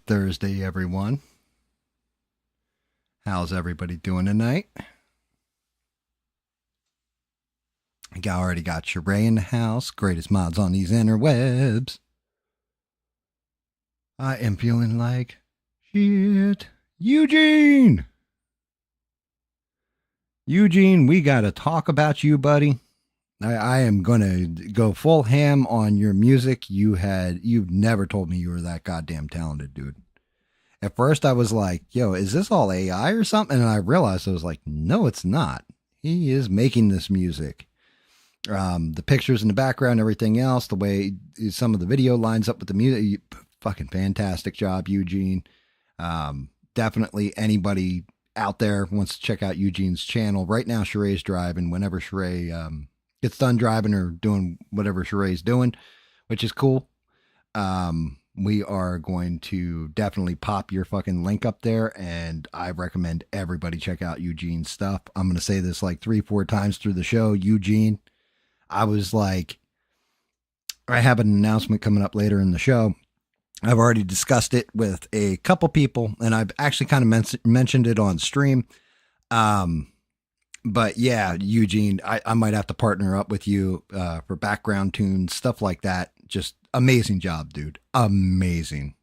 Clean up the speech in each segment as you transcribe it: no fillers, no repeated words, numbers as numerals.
Thursday, everyone. How's everybody doing tonight? I already got Sheree in the house. Greatest mods on these interwebs. I am feeling like shit. Eugene! Eugene, we gotta talk about you, buddy. I am gonna go full ham on your music. You've never told me you were that goddamn talented, dude. At first I was like, yo, is this all AI or something? And I realized I was like, no, it's not. He is making this music. The pictures in the background, everything else, the way some of the video lines up with the music, fucking fantastic job, Eugene. Definitely anybody out there wants to check out Eugene's channel. Right now, Sheree's driving. Whenever Sheree gets done driving or doing whatever Sheree's doing, which is cool. We are going to definitely pop your fucking link up there, and I recommend everybody check out Eugene's stuff. I'm going to say this like 3-4 times through the show. Eugene, I was like, I have an announcement coming up later in the show. I've already discussed it with a couple people, and I've actually kind of mentioned it on stream. But yeah, Eugene, I might have to partner up with you for background tunes, stuff like that. Just amazing job, dude. Amazing.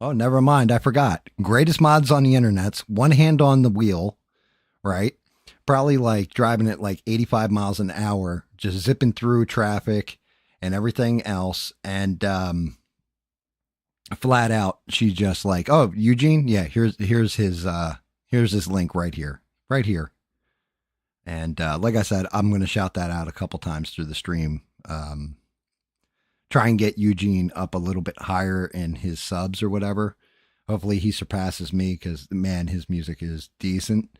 Oh, never mind. I forgot. Greatest mods on the internet's one hand on the wheel, right? Probably like driving at like 85 miles an hour, just zipping through traffic and everything else. And flat out, she's just like, oh, Eugene, yeah, here's his link right here. Right here. And like I said, I'm going to shout that out a couple times through the stream. Try and get Eugene up a little bit higher in his subs or whatever. Hopefully he surpasses me because, man, his music is decent.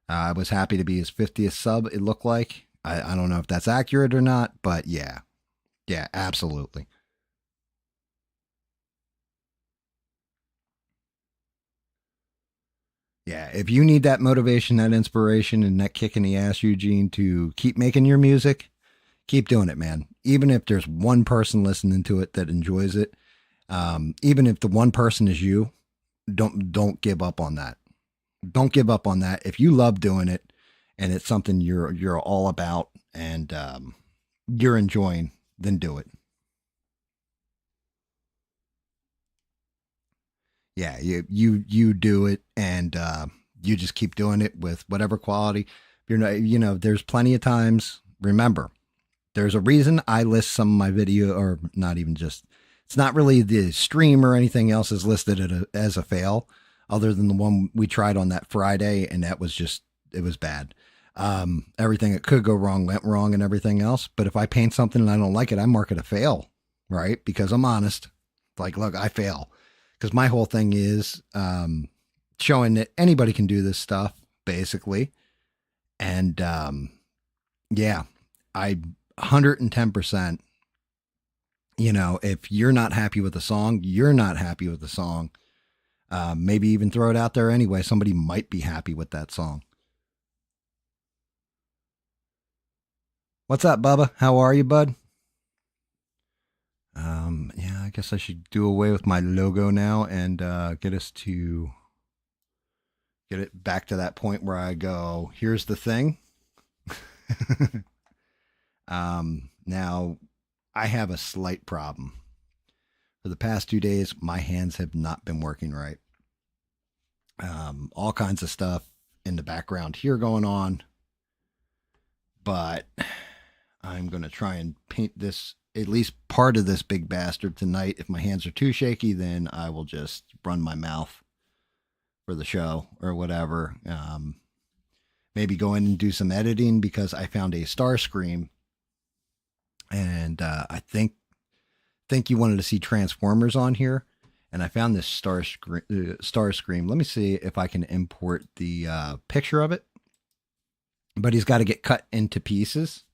I was happy to be his 50th sub, it looked like. I don't know if that's accurate or not, but yeah. Yeah, absolutely. Yeah, if you need that motivation, that inspiration, and that kick in the ass, Eugene, to keep making your music, keep doing it, man. Even if there's one person listening to it that enjoys it, even if the one person is you, don't give up on that. Don't give up on that. If you love doing it and it's something you're all about and you're enjoying, then do it. Yeah, you do it, and you just keep doing it with whatever quality. You're not, there's plenty of times. Remember, there's a reason I list some of my video, or not even just. It's not really the stream or anything else is listed as a fail, other than the one we tried on that Friday, and that was just it was bad. Everything that could go wrong went wrong, and everything else. But if I paint something and I don't like it, I mark it a fail, right? Because I'm honest. Like, look, I fail. Because my whole thing is showing that anybody can do this stuff, basically. And yeah, I 110%, if you're not happy with the song, you're not happy with the song. Maybe even throw it out there anyway. Somebody might be happy with that song. What's up, Bubba? How are you, bud? Yeah, I guess I should do away with my logo now and get it back to that point where I go, here's the thing. Now I have a slight problem. For the past 2 days, my hands have not been working right. All kinds of stuff in the background here going on, but I'm going to try and paint this, at least part of this big bastard tonight. If my hands are too shaky, then I will just run my mouth for the show or whatever. Maybe go in and do some editing because I found a Star Scream, and I think you wanted to see Transformers on here, and I found this Star Scream. Let me see if I can import the picture of it, but he's got to get cut into pieces.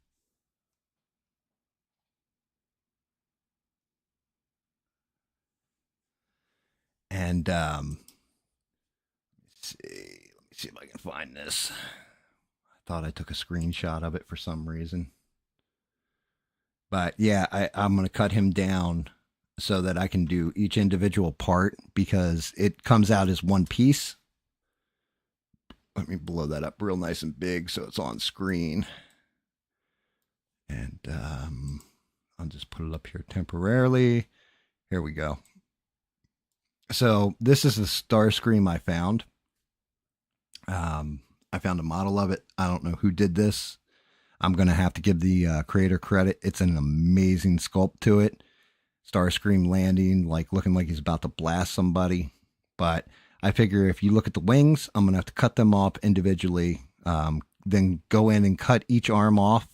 And let me see if I can find this. I thought I took a screenshot of it for some reason. But yeah, I'm going to cut him down so that I can do each individual part because it comes out as one piece. Let me blow that up real nice and big so it's on screen. And I'll just put it up here temporarily. Here we go. So this is the Starscream I found. I found a model of it. I don't know who did this. I'm going to have to give the creator credit. It's an amazing sculpt to it. Starscream landing, like looking like he's about to blast somebody. But I figure if you look at the wings, I'm going to have to cut them off individually. Then go in and cut each arm off,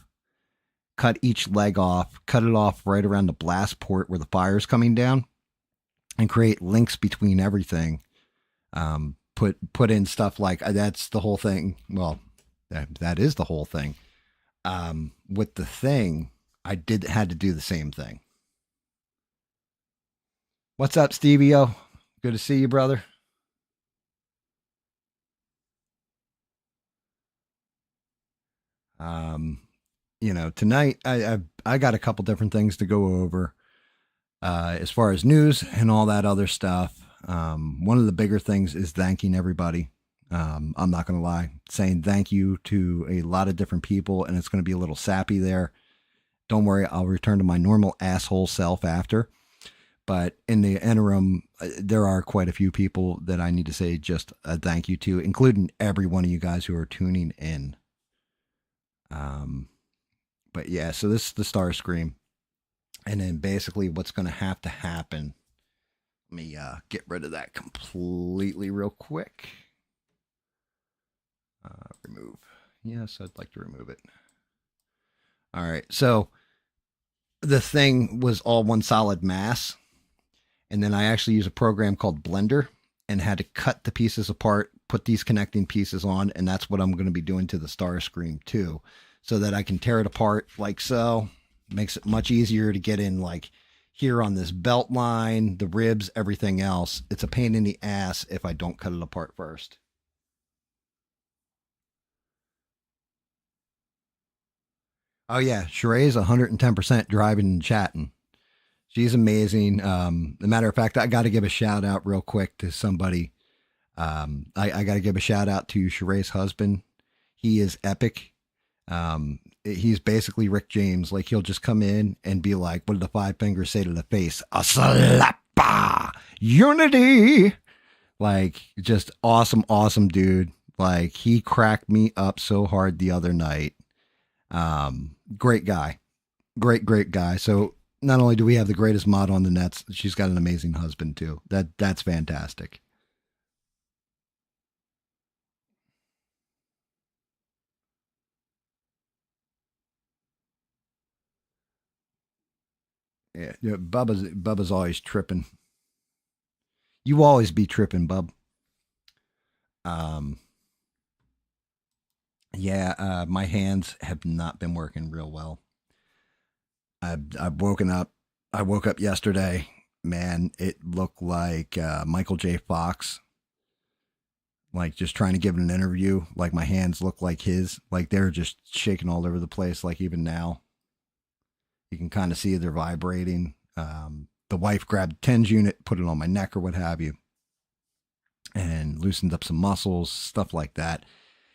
cut each leg off, cut it off right around the blast port where the fire's coming down, and create links between everything. Put in stuff like that's the whole thing. Well, that is the whole thing. With the thing, I had to do the same thing. What's up, Stevie-O? Good to see you, brother. Tonight I got a couple different things to go over as far as news and all that other stuff. One of the bigger things is thanking everybody. I'm not going to lie, saying thank you to a lot of different people, and it's going to be a little sappy there. Don't worry, I'll return to my normal asshole self after. But in the interim, there are quite a few people that I need to say just a thank you to, including every one of you guys who are tuning in. But yeah, so this is the Starscream. And then basically what's going to happen. Let me get rid of that completely real quick. Remove. Yes, I'd like to remove it. All right. So the thing was all one solid mass. And then I actually use a program called Blender and had to cut the pieces apart, put these connecting pieces on. And that's what I'm going to be doing to the Starscream too, so that I can tear it apart like so. Makes it much easier to get in like here on this belt line, the ribs, everything else. It's a pain in the ass if I don't cut it apart first. Oh yeah, Sheree's 110% driving and chatting. She's amazing. As a matter of fact, I got to give a shout out real quick to somebody. I got to give a shout out to Sheree's husband. He is epic. He's basically Rick James. Like he'll just come in and be like, what did the five fingers say to the face? A slappa! Unity! Like just awesome dude. Like he cracked me up so hard the other night. Great guy. Great guy. So not only do we have the greatest mod on the nets, she's got an amazing husband too. That's fantastic. Yeah, Bubba's always tripping. You always be tripping, Bub. Um, my hands have not been working real well. I've woken up. I woke up yesterday. Man, it looked like Michael J. Fox, like just trying to give an interview. Like my hands look like his. Like they're just shaking all over the place. Like even now, you can kind of see they're vibrating. The wife grabbed TENS unit, put it on my neck or what have you, and loosened up some muscles, stuff like that.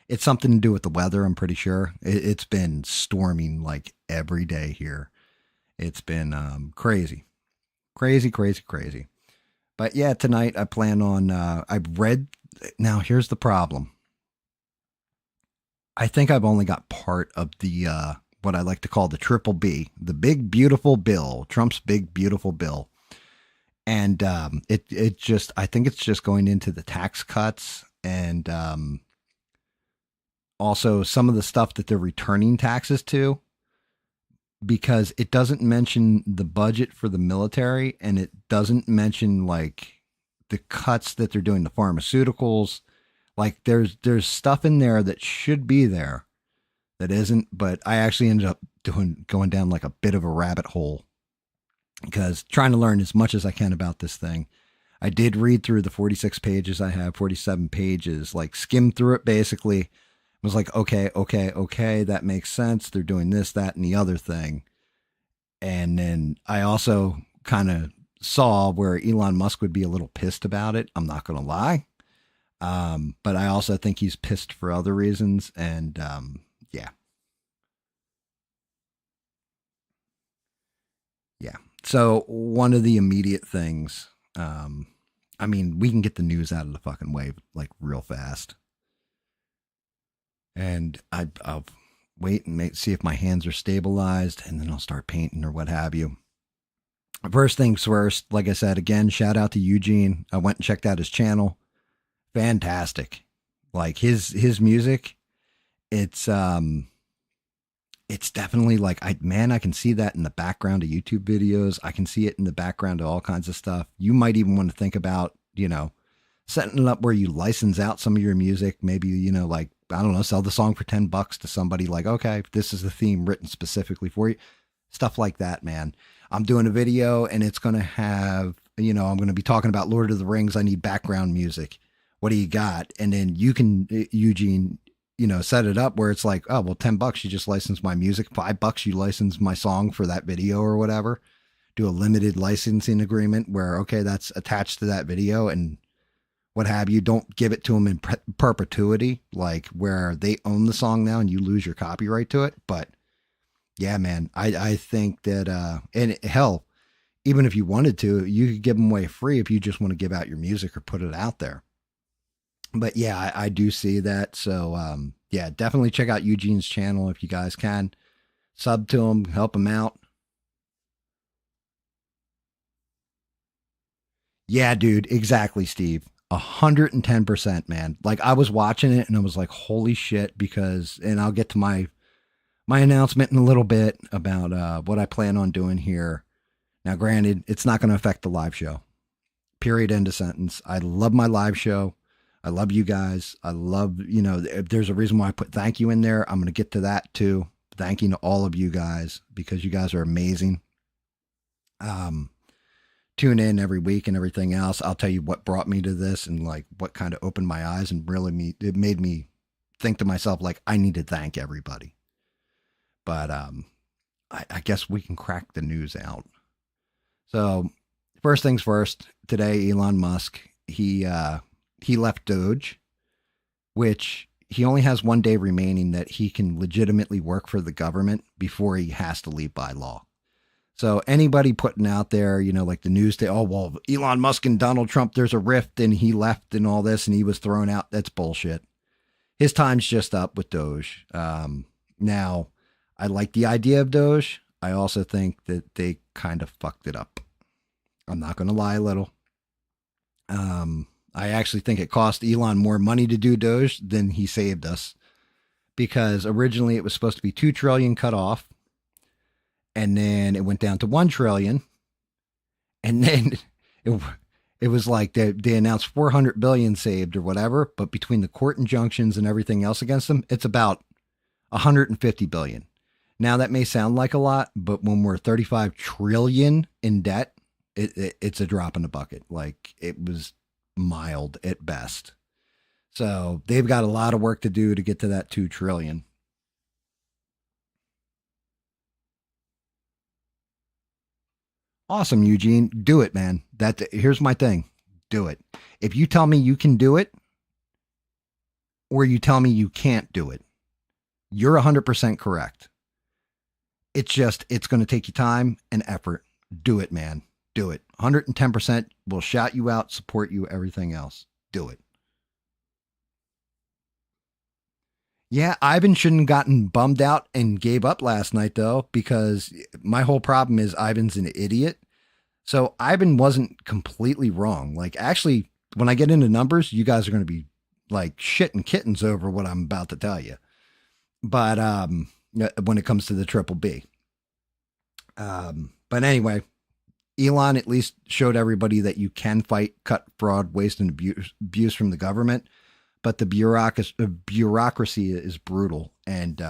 It's something to do with the weather, I'm pretty sure. It's been storming like every day here. It's been crazy. But yeah, tonight I plan on, I've read, now here's the problem. I think I've only got part of the, what I like to call the triple B, the big beautiful bill, Trump's big beautiful bill. And it just, I think it's just going into the tax cuts and also some of the stuff that they're returning taxes to, because it doesn't mention the budget for the military and it doesn't mention like the cuts that they're doing to pharmaceuticals. Like there's stuff in there that should be there that isn't, but I actually ended up going down like a bit of a rabbit hole because trying to learn as much as I can about this thing. I did read through the 46 pages I have, 47 pages, like skim through it basically. I was like, okay, that makes sense. They're doing this, that, and the other thing. And then I also kind of saw where Elon Musk would be a little pissed about it. I'm not going to lie. But I also think he's pissed for other reasons. And yeah. Yeah. So one of the immediate things, I mean, we can get the news out of the fucking way like real fast. And I'll wait and see if my hands are stabilized, and then I'll start painting or what have you. First things first, like I said, again, shout out to Eugene. I went and checked out his channel. Fantastic. Like his music, it's it's definitely like I can see that in the background of YouTube videos. I can see it in the background of all kinds of stuff. You might even want to think about, setting it up where you license out some of your music. Maybe, like, I don't know, sell the song for $10 to somebody, like, okay, this is the theme written specifically for you. Stuff like that, man. I'm doing a video and it's going to have, I'm going to be talking about Lord of the Rings. I need background music. What do you got? And then you can, Eugene, set it up where it's like, oh, well, $10, you just license my music. $5, you license my song for that video or whatever. Do a limited licensing agreement where, okay, that's attached to that video and what have you. Don't give it to them in perpetuity, like where they own the song now and you lose your copyright to it. But yeah, man, I think that, and hell, even if you wanted to, you could give them away free if you just want to give out your music or put it out there. But yeah, I do see that. So, yeah, definitely check out Eugene's channel if you guys can. Sub to him, help him out. Yeah, dude, exactly, Steve. 110%, man. Like I was watching it and I was like, holy shit, because, and I'll get to my announcement in a little bit about what I plan on doing here. Now, granted, it's not going to affect the live show. Period. End of sentence. I love my live show. I love you guys. I love, if there's a reason why I put thank you in there, I'm going to get to that too. Thank you to all of you guys because you guys are amazing. Tune in every week and everything else. I'll tell you what brought me to this and like what kind of opened my eyes and really it made me think to myself, like, I need to thank everybody. But I guess we can crack the news out. So first things first, today, Elon Musk, he left Doge, which he only has 1 day remaining that he can legitimately work for the government before he has to leave by law. So anybody putting out there, like the news, oh, well, Elon Musk and Donald Trump, there's a rift and he left and all this and he was thrown out. That's bullshit. His time's just up with Doge. Now, I like the idea of Doge. I also think that they kind of fucked it up. I'm not going to lie a little. I actually think it cost Elon more money to do Doge than he saved us, because originally it was supposed to be 2 trillion cut off, and then it went down to 1 trillion, and then it was like they announced 400 billion saved or whatever, but between the court injunctions and everything else against them, it's about 150 billion. Now that may sound like a lot, but when we're 35 trillion in debt, it's a drop in the bucket. Like, it was mild at best. So they've got a lot of work to do to get to that 2 trillion. Awesome, Eugene. Do it, man. Here's my thing. Do it. If you tell me you can do it, or you tell me you can't do it, you're 100% correct. It's going to take you time and effort. Do it, man. Do it. 110% will shout you out, support you, everything else. Do it. Yeah, Ivan shouldn't have gotten bummed out and gave up last night, though, because my whole problem is Ivan's an idiot. So Ivan wasn't completely wrong. Like, actually, when I get into numbers, you guys are going to be like shitting kittens over what I'm about to tell you. But when it comes to the triple B. But anyway, Elon at least showed everybody that you can fight, cut, fraud, waste, and abuse from the government. But the bureaucracy is brutal. And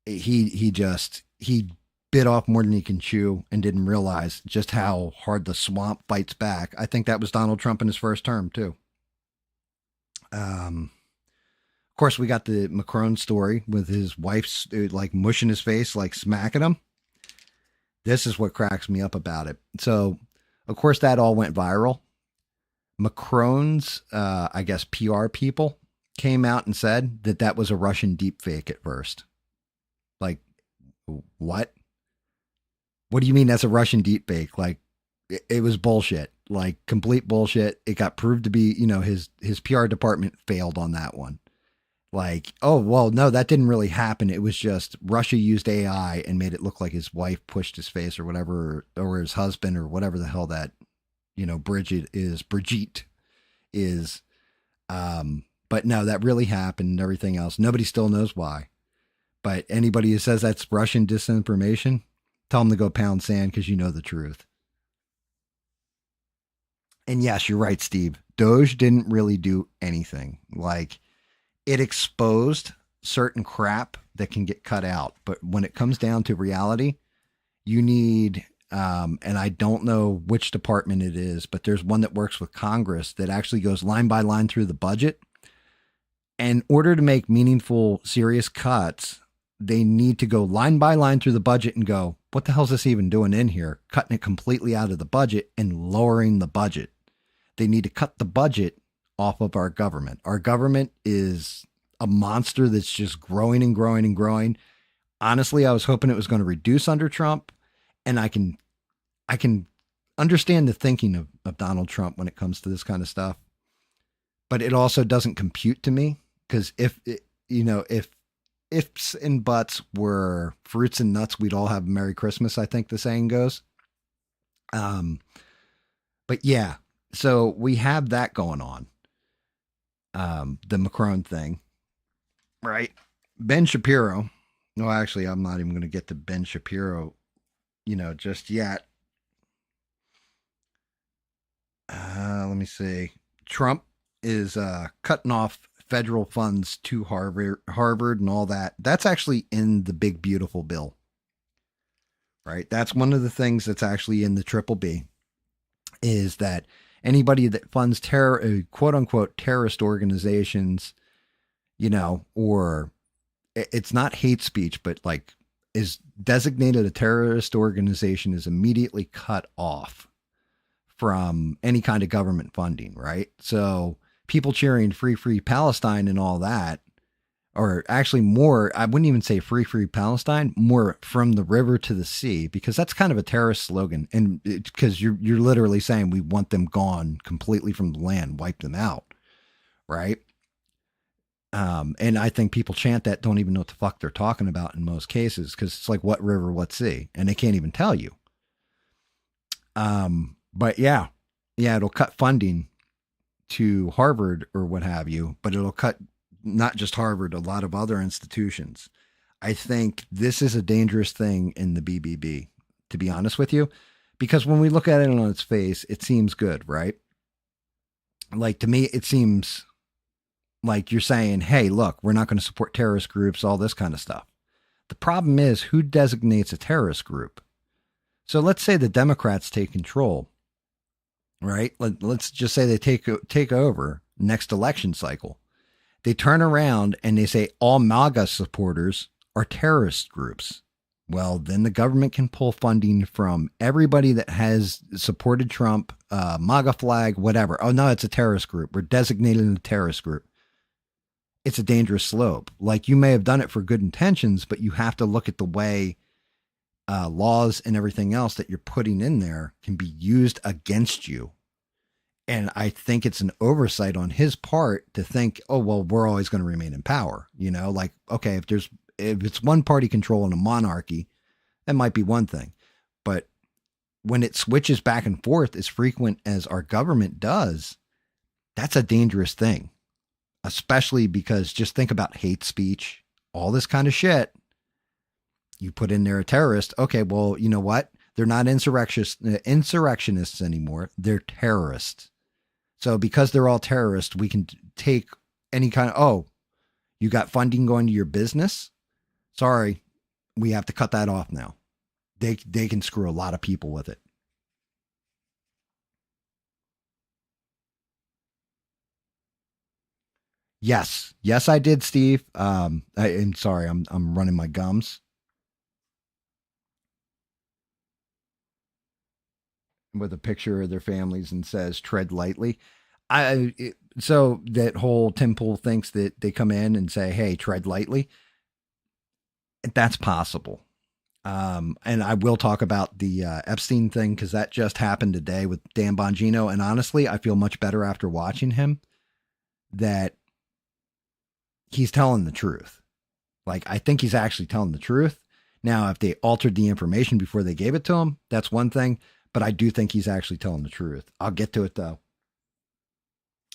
he bit off more than he can chew and didn't realize just how hard the swamp fights back. I think that was Donald Trump in his first term, too. Of course, we got the Macron story with his wife's like mushing his face, like smacking him. This is what cracks me up about it. So, of course, that all went viral. Macron's, I guess, PR people came out and said that that was a Russian deepfake at first. Like, what? What do you mean that's a Russian deepfake? Like, it was bullshit, like complete bullshit. It got proved to be, his PR department failed on that one. Like, oh, well, no, that didn't really happen. It was just Russia used AI and made it look like his wife pushed his face or whatever, or his husband or whatever the hell that, Brigitte is. But no, that really happened and everything else. Nobody still knows why. But anybody who says that's Russian disinformation, tell them to go pound sand because you know the truth. And yes, you're right, Steve. Doge didn't really do anything. Like, it exposed certain crap that can get cut out. But when it comes down to reality, you need, and I don't know which department it is, but there's one that works with Congress that actually goes line by line through the budget. And in order to make meaningful, serious cuts, they need to go line by line through the budget and go, what the hell is this even doing in here? Cutting it completely out of the budget and lowering the budget. They need to cut the budget off of our government. Our government is a monster that's just growing and growing and growing. Honestly, I was hoping it was going to reduce under Trump, and I can understand the thinking of Donald Trump when it comes to this kind of stuff, but it also doesn't compute to me because if ifs and buts were fruits and nuts, we'd all have a Merry Christmas. I think the saying goes. Um, but yeah, so we have that going on. The Macron thing, right? Ben Shapiro. No, actually, I'm not even going to get to Ben Shapiro, just yet. Let me see. Trump is cutting off federal funds to Harvard and all that. That's actually in the big beautiful bill, right? That's one of the things that's actually in the triple B is that anybody that funds quote unquote terrorist organizations, or it's not hate speech, but like is designated a terrorist organization is immediately cut off from any kind of government funding, right? So people cheering free Palestine and all that, or actually more, I wouldn't even say free Palestine, more from the river to the sea, because that's kind of a terrorist slogan. And because you're literally saying we want them gone completely from the land, wipe them out, right? And I think people chant that don't even know what the fuck they're talking about in most cases because it's like what river, what sea, and they can't even tell you. But yeah, it'll cut funding to Harvard or what have you, but it'll cut not just Harvard, a lot of other institutions. I think this is a dangerous thing in the BBB, to be honest with you, because when we look at it on its face, it seems good, right? Like to me, it seems like you're saying, hey, look, we're not going to support terrorist groups, all this kind of stuff. The problem is who designates a terrorist group? So let's say the Democrats take control, right? Let's just say they take over next election cycle. They turn around and they say all MAGA supporters are terrorist groups. Well, then the government can pull funding from everybody that has supported Trump, MAGA flag, whatever. Oh, no, it's a terrorist group. We're designated a terrorist group. It's a dangerous slope. Like you may have done it for good intentions, but you have to look at the way laws and everything else that you're putting in there can be used against you. And I think it's an oversight on his part to think, oh, well, we're always going to remain in power. Like, okay, if it's one party control in a monarchy, that might be one thing. But when it switches back and forth as frequent as our government does, that's a dangerous thing, especially because just think about hate speech, all this kind of shit. You put in there a terrorist. Okay, well, you know what? They're not insurrectionists anymore. They're terrorists. So because they're all terrorists, we can take any kind of, oh, you got funding going to your business? Sorry, we have to cut that off now. They can screw a lot of people with it. Yes, I did, Steve. I'm sorry, I'm running my gums. with a picture of their families and says tread lightly. So that whole Tim Pool thinks that they come in and say, hey, tread lightly. That's possible. And I will talk about the Epstein thing because that just happened today with Dan Bongino. And honestly, I feel much better after watching him that he's telling the truth. Like, I think he's actually telling the truth. Now, if they altered the information before they gave it to him, that's one thing. But I do think he's actually telling the truth. I'll get to it, though.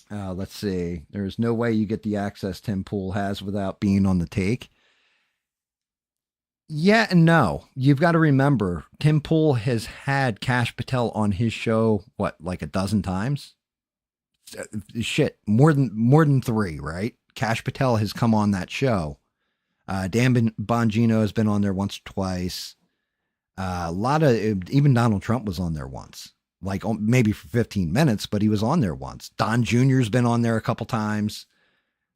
Let's see. There's no way you get the access Tim Pool has without being on the take. Yeah and no. You've got to remember, Tim Pool has had Kash Patel on his show, what, like a dozen times? Shit, more than 3, right? Kash Patel has come on that show. Dan Bongino has been on there once or twice. A lot of, even Donald Trump was on there once, like maybe for 15 minutes, but he was on there once. Don Jr.'s been on there a couple times.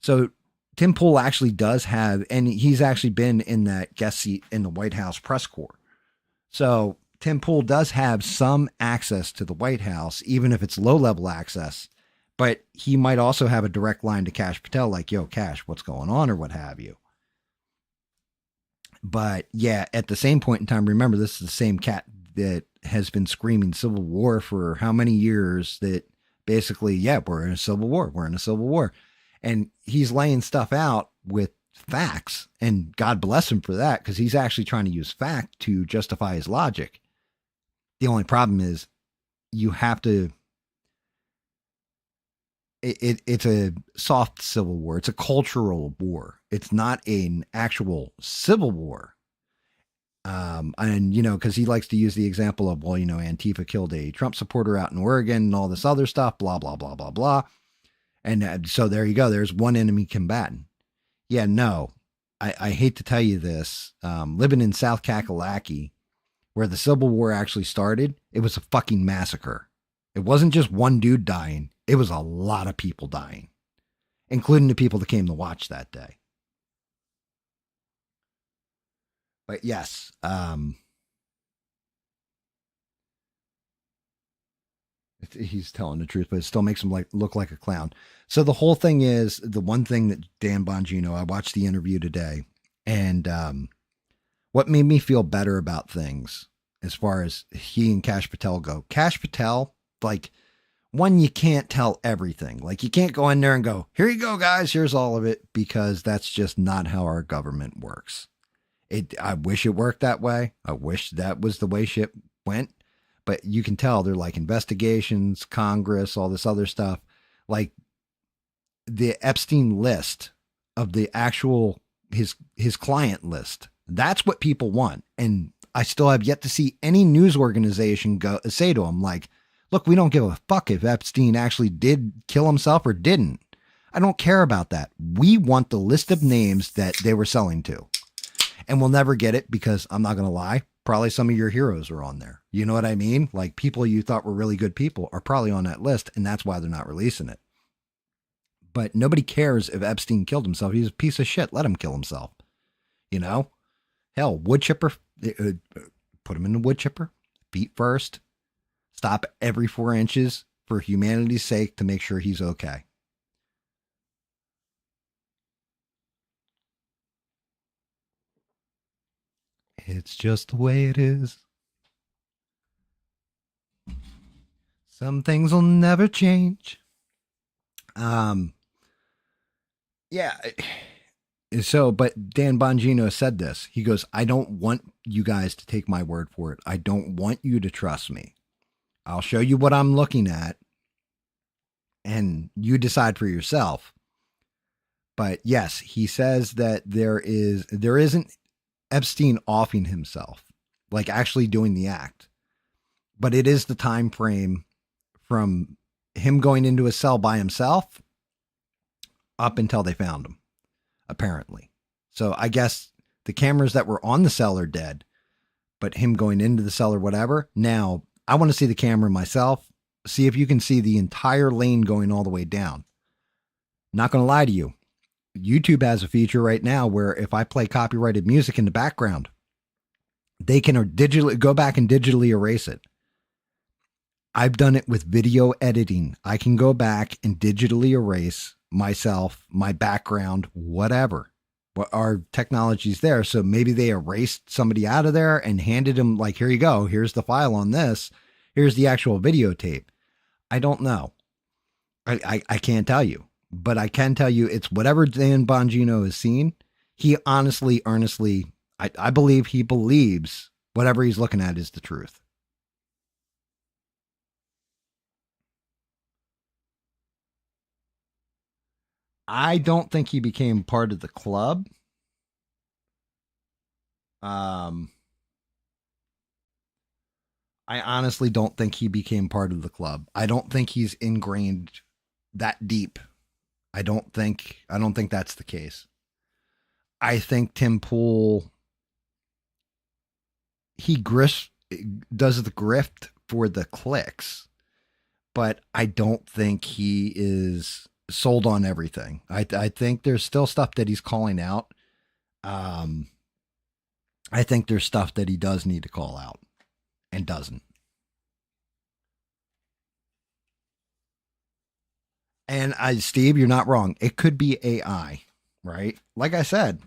So Tim Pool actually does have, and he's actually been in that guest seat in the White House press corps. So Tim Pool does have some access to the White House, even if it's low-level access, but he might also have a direct line to Kash Patel, like, yo, Kash, what's going on, or what have you. But yeah, at the same point in time, remember, this is the same cat that has been screaming civil war for how many years that basically, yeah, we're in a civil war. We're in a civil war. And he's laying stuff out with facts, and God bless him for that, because he's actually trying to use fact to justify his logic. The only problem is you have to, it's a soft civil war. It's a cultural war. It's not an actual civil war. And, you know, because he likes to use the example of, well, you know, Antifa killed a Trump supporter out in Oregon and all this other stuff, blah, blah, blah, blah, blah. And so there you go. There's one enemy combatant. Yeah, no, I hate to tell you this. Living in South Kakalaki, where the Civil War actually started, it was a fucking massacre. It wasn't just one dude dying. It was a lot of people dying, including the people that came to watch that day. But yes, he's telling the truth, but it still makes him look like a clown. So the whole thing is, the one thing that Dan Bongino, I watched the interview today, and what made me feel better about things as far as he and Kash Patel go. Kash Patel, like, one, you can't tell everything. Like, you can't go in there and go, here you go, guys, here's all of it, because that's just not how our government works. I wish it worked that way. I wish that was the way shit went. But you can tell they're like investigations, Congress, all this other stuff. Like the Epstein list of the actual, his client list. That's what people want. And I still have yet to see any news organization go say to him, like, look, we don't give a fuck if Epstein actually did kill himself or didn't. I don't care about that. We want the list of names that they were selling to. And we'll never get it because, I'm not going to lie, probably some of your heroes are on there. You know what I mean? Like, people you thought were really good people are probably on that list, and that's why they're not releasing it. But nobody cares if Epstein killed himself. He's a piece of shit. Let him kill himself. You know? Hell, wood chipper, put him in the wood chipper, feet first, stop every 4 inches for humanity's sake to make sure he's okay. It's just the way it is. Some things will never change. Yeah. So, but Dan Bongino said this. He goes, I don't want you guys to take my word for it. I don't want you to trust me. I'll show you what I'm looking at, and you decide for yourself. But yes, he says that there isn't Epstein offing himself, like actually doing the act, but it is the time frame from him going into a cell by himself up until they found him, apparently. So I guess the cameras that were on the cell are dead, but him going into the cell or whatever. Now I want to see the camera myself. See if you can see the entire lane going all the way down. Not going to lie to you. YouTube has a feature right now where if I play copyrighted music in the background, they can digitally go back and digitally erase it. I've done it with video editing. I can go back and digitally erase myself, my background, whatever. What our technology's there. So maybe they erased somebody out of there and handed them like, here you go. Here's the file on this. Here's the actual videotape. I don't know. I can't tell you, but I can tell you it's whatever Dan Bongino has seen. He honestly, earnestly, I believe he believes whatever he's looking at is the truth. I don't think he became part of the club. Um, I honestly don't think he became part of the club. I don't think he's ingrained that deep. I don't think that's the case. I think Tim Pool he grifts does the grift for the clicks, but I don't think he is sold on everything. I think there's still stuff that he's calling out. Um, I think there's stuff that he does need to call out and doesn't. And Steve, you're not wrong. It could be AI, right? Like I said,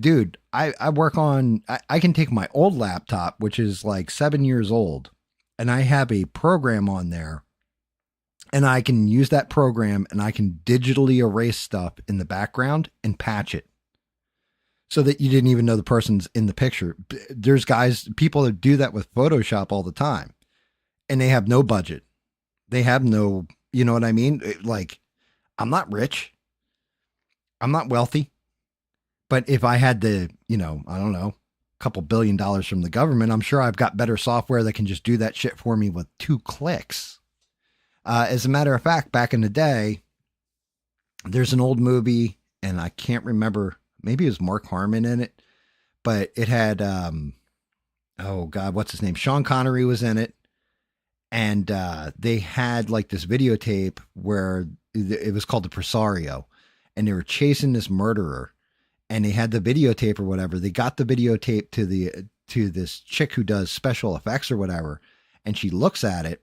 dude, I work on, I can take my old laptop, which is like 7 years old, and I have a program on there, and I can use that program and I can digitally erase stuff in the background and patch it so that you didn't even know the person's in the picture. There's people that do that with Photoshop all the time, and they have no budget. They have no, you know what I mean? Like, I'm not rich, I'm not wealthy. But if I had the, I don't know, a couple $1 billion from the government, I'm sure I've got better software that can just do that shit for me with 2 clicks. As a matter of fact, back in the day, there's an old movie, and I can't remember, maybe it was Mark Harmon in it, but it had, oh God, what's his name? Sean Connery was in it. And they had like this videotape where it was called The Presario, and they were chasing this murderer, and they had the videotape or whatever. They got the videotape to this chick who does special effects or whatever, and she looks at it,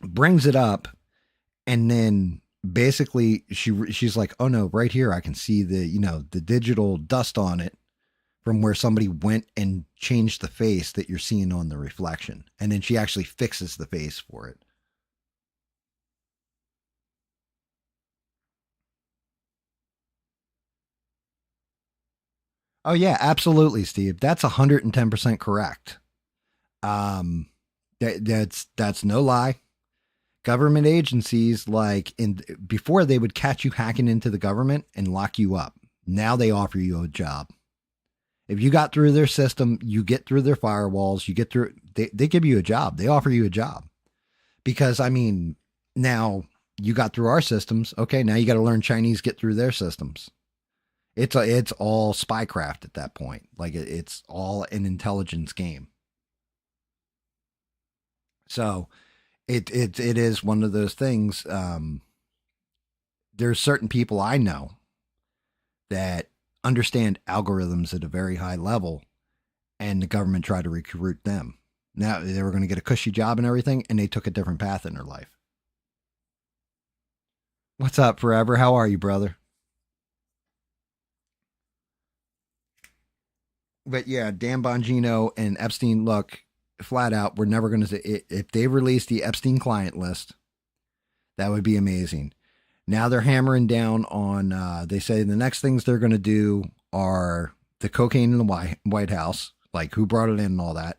brings it up, and then basically she's like, "Oh no, right here I can see the digital dust on it from where somebody went and changed the face that you're seeing on the reflection." And then she actually fixes the face for it. Oh yeah, absolutely, Steve. That's 110% correct. Um, that's no lie. Government agencies, like in before, they would catch you hacking into the government and lock you up. Now they offer you a job. If you got through their system, you get through their firewalls, you get through, they give you a job. They offer you a job. Because, I mean, now you got through our systems. Okay, now you got to learn Chinese, get through their systems. It's all spycraft at that point. Like it's all an intelligence game. So it is one of those things. There's certain people I know that understand algorithms at a very high level, and the government tried to recruit them. Now they were going to get a cushy job and everything, and they took a different path in their life. What's up, Forever? How are you, brother? But yeah, Dan Bongino and Epstein, look, flat out, we're never going to say, if they release the Epstein client list, that would be amazing. Now they're hammering down on, they say the next things they're going to do are the cocaine in the White House, like who brought it in and all that,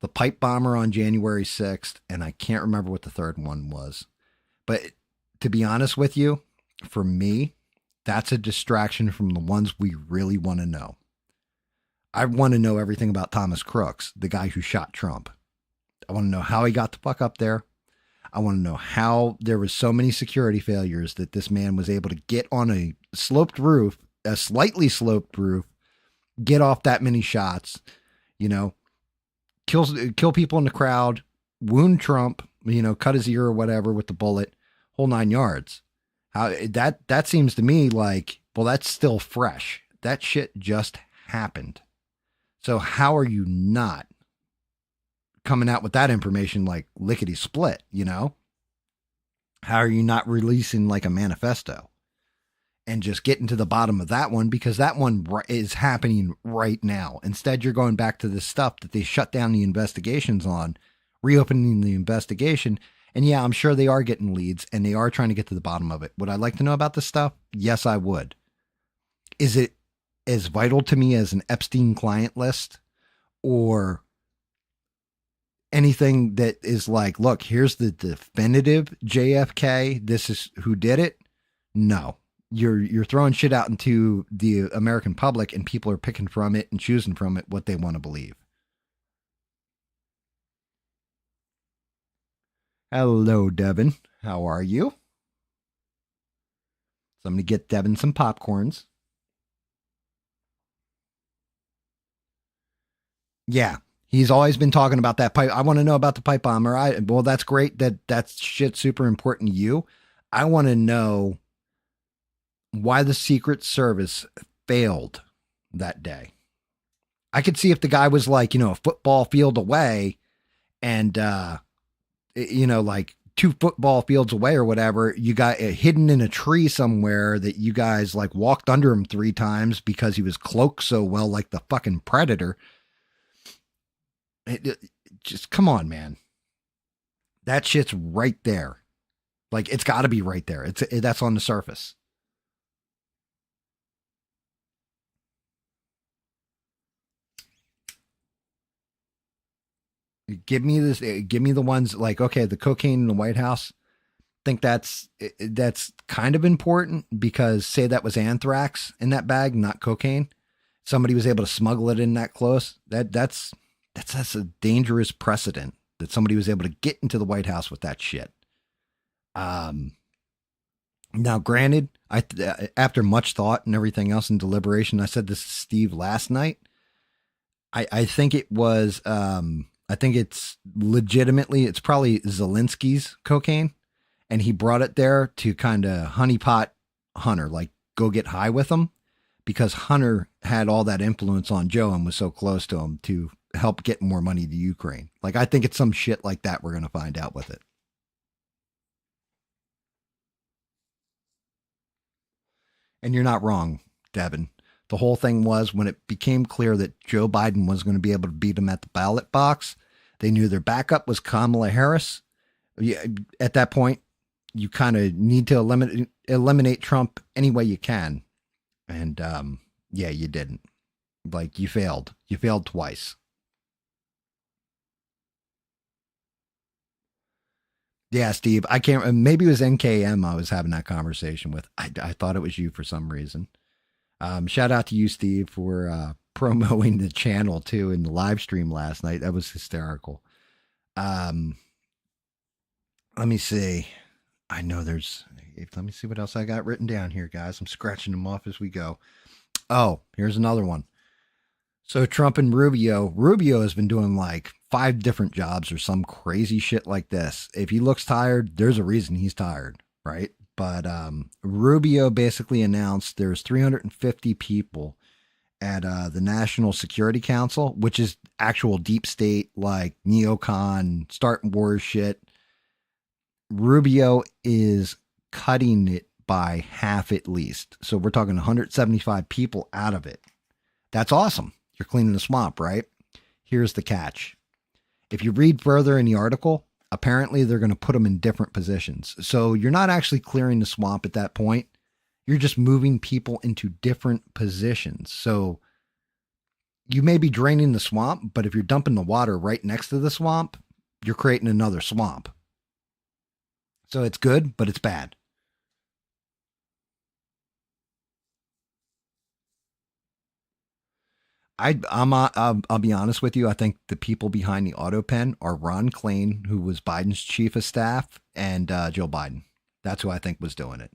the pipe bomber on January 6th, and I can't remember what the third one was. But to be honest with you, for me, that's a distraction from the ones we really want to know. I want to know everything about Thomas Crooks, the guy who shot Trump. I want to know how he got the fuck up there. I want to know how there was so many security failures that this man was able to get on a sloped roof, a slightly sloped roof, get off that many shots, you know, kill people in the crowd, wound Trump, cut his ear or whatever with the bullet, whole 9 yards. How that seems to me like, well, that's still fresh. That shit just happened. So how are you not coming out with that information like lickety split, you know? How are you not releasing like a manifesto and just getting to the bottom of that one? Because that one is happening right now. Instead, you're going back to the stuff that they shut down the investigations on, reopening the investigation. And yeah, I'm sure they are getting leads and they are trying to get to the bottom of it. Would I like to know about this stuff? Yes, I would. Is it as vital to me as an Epstein client list or anything that is like, look, here's the definitive JFK. This is who did it. No, you're throwing shit out into the American public and people are picking from it and choosing from it what they want to believe. Hello, Devin. How are you? So I'm going to get Devin some popcorns. Yeah, he's always been talking about that pipe. I want to know about the pipe bomber. Well, that's great. That shit's super important to you. I want to know why the Secret Service failed that day. I could see if the guy was like, a football field away and, like 2 football fields away or whatever, you got hidden in a tree somewhere that you guys like walked under him 3 times because he was cloaked so well, like the fucking Predator. Just come on, man. That shit's right there. Like it's got to be right there. That's on the surface. Give me this. Give me the ones like, okay, the cocaine in the White House. Think that's kind of important because say that was anthrax in that bag, not cocaine. Somebody was able to smuggle it in that close. That's a dangerous precedent that somebody was able to get into the White House with that shit. Now, granted, after much thought and everything else and deliberation, I said this to Steve last night. I think it was. I think it's legitimately. It's probably Zelensky's cocaine, and he brought it there to kind of honeypot Hunter, like go get high with him, because Hunter had all that influence on Joe and was so close to him to help get more money to Ukraine. Like, I think it's some shit like that we're going to find out with it. And you're not wrong, Devin. The whole thing was when it became clear that Joe Biden was going to be able to beat him at the ballot box, they knew their backup was Kamala Harris. At that point, you kind of need to eliminate Trump any way you can. And yeah, you didn't. Like, you failed. You failed twice. Yeah, Steve, I can't. Maybe it was NKM I was having that conversation with. I thought it was you for some reason. Shout out to you, Steve, for promoting the channel too in the live stream last night. That was hysterical. Let me see. I know there's. Let me see what else I got written down here, guys. I'm scratching them off as we go. Oh, here's another one. So Trump and Rubio has been doing like 5 different jobs or some crazy shit like this. If he looks tired, there's a reason he's tired, right? But Rubio basically announced there's 350 people at the National Security Council, which is actual deep state, like neocon, start wars shit. Rubio is cutting it by half at least. So we're talking 175 people out of it. That's awesome. You're cleaning the swamp, right? Here's the catch. If you read further in the article, apparently they're going to put them in different positions. So you're not actually clearing the swamp at that point. You're just moving people into different positions. So you may be draining the swamp, but if you're dumping the water right next to the swamp, you're creating another swamp. So it's good, but it's bad. I'll be honest with you. I think the people behind the auto pen are Ron Klain, who was Biden's chief of staff, and Joe Biden. That's who I think was doing it.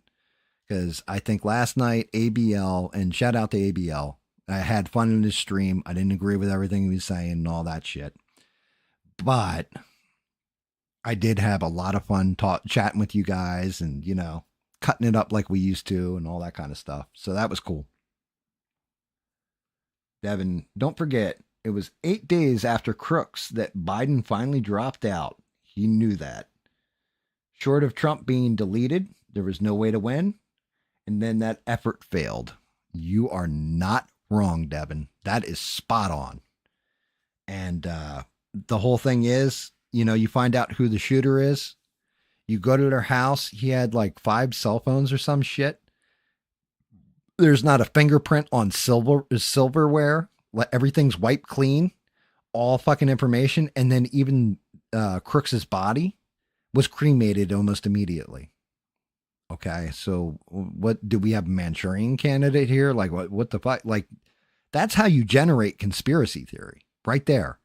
Because I think last night, ABL, and shout out to ABL, I had fun in his stream. I didn't agree with everything he was saying and all that shit. But I did have a lot of fun chatting with you guys and, cutting it up like we used to and all that kind of stuff. So that was cool. Devin, don't forget, It was 8 days after Crooks that Biden finally dropped out. He knew that. Short of Trump being deleted, there was no way to win. And then that effort failed. You are not wrong, Devin. That is spot on. And the whole thing is, you find out who the shooter is. You go to their house. He had like 5 cell phones or some shit. There's not a fingerprint on silverware. Everything's wiped clean. All fucking information. And then even Crooks's body was cremated almost immediately. Okay, so what do we have? A Manchurian candidate here? Like what the fuck? Like that's how you generate conspiracy theory right there,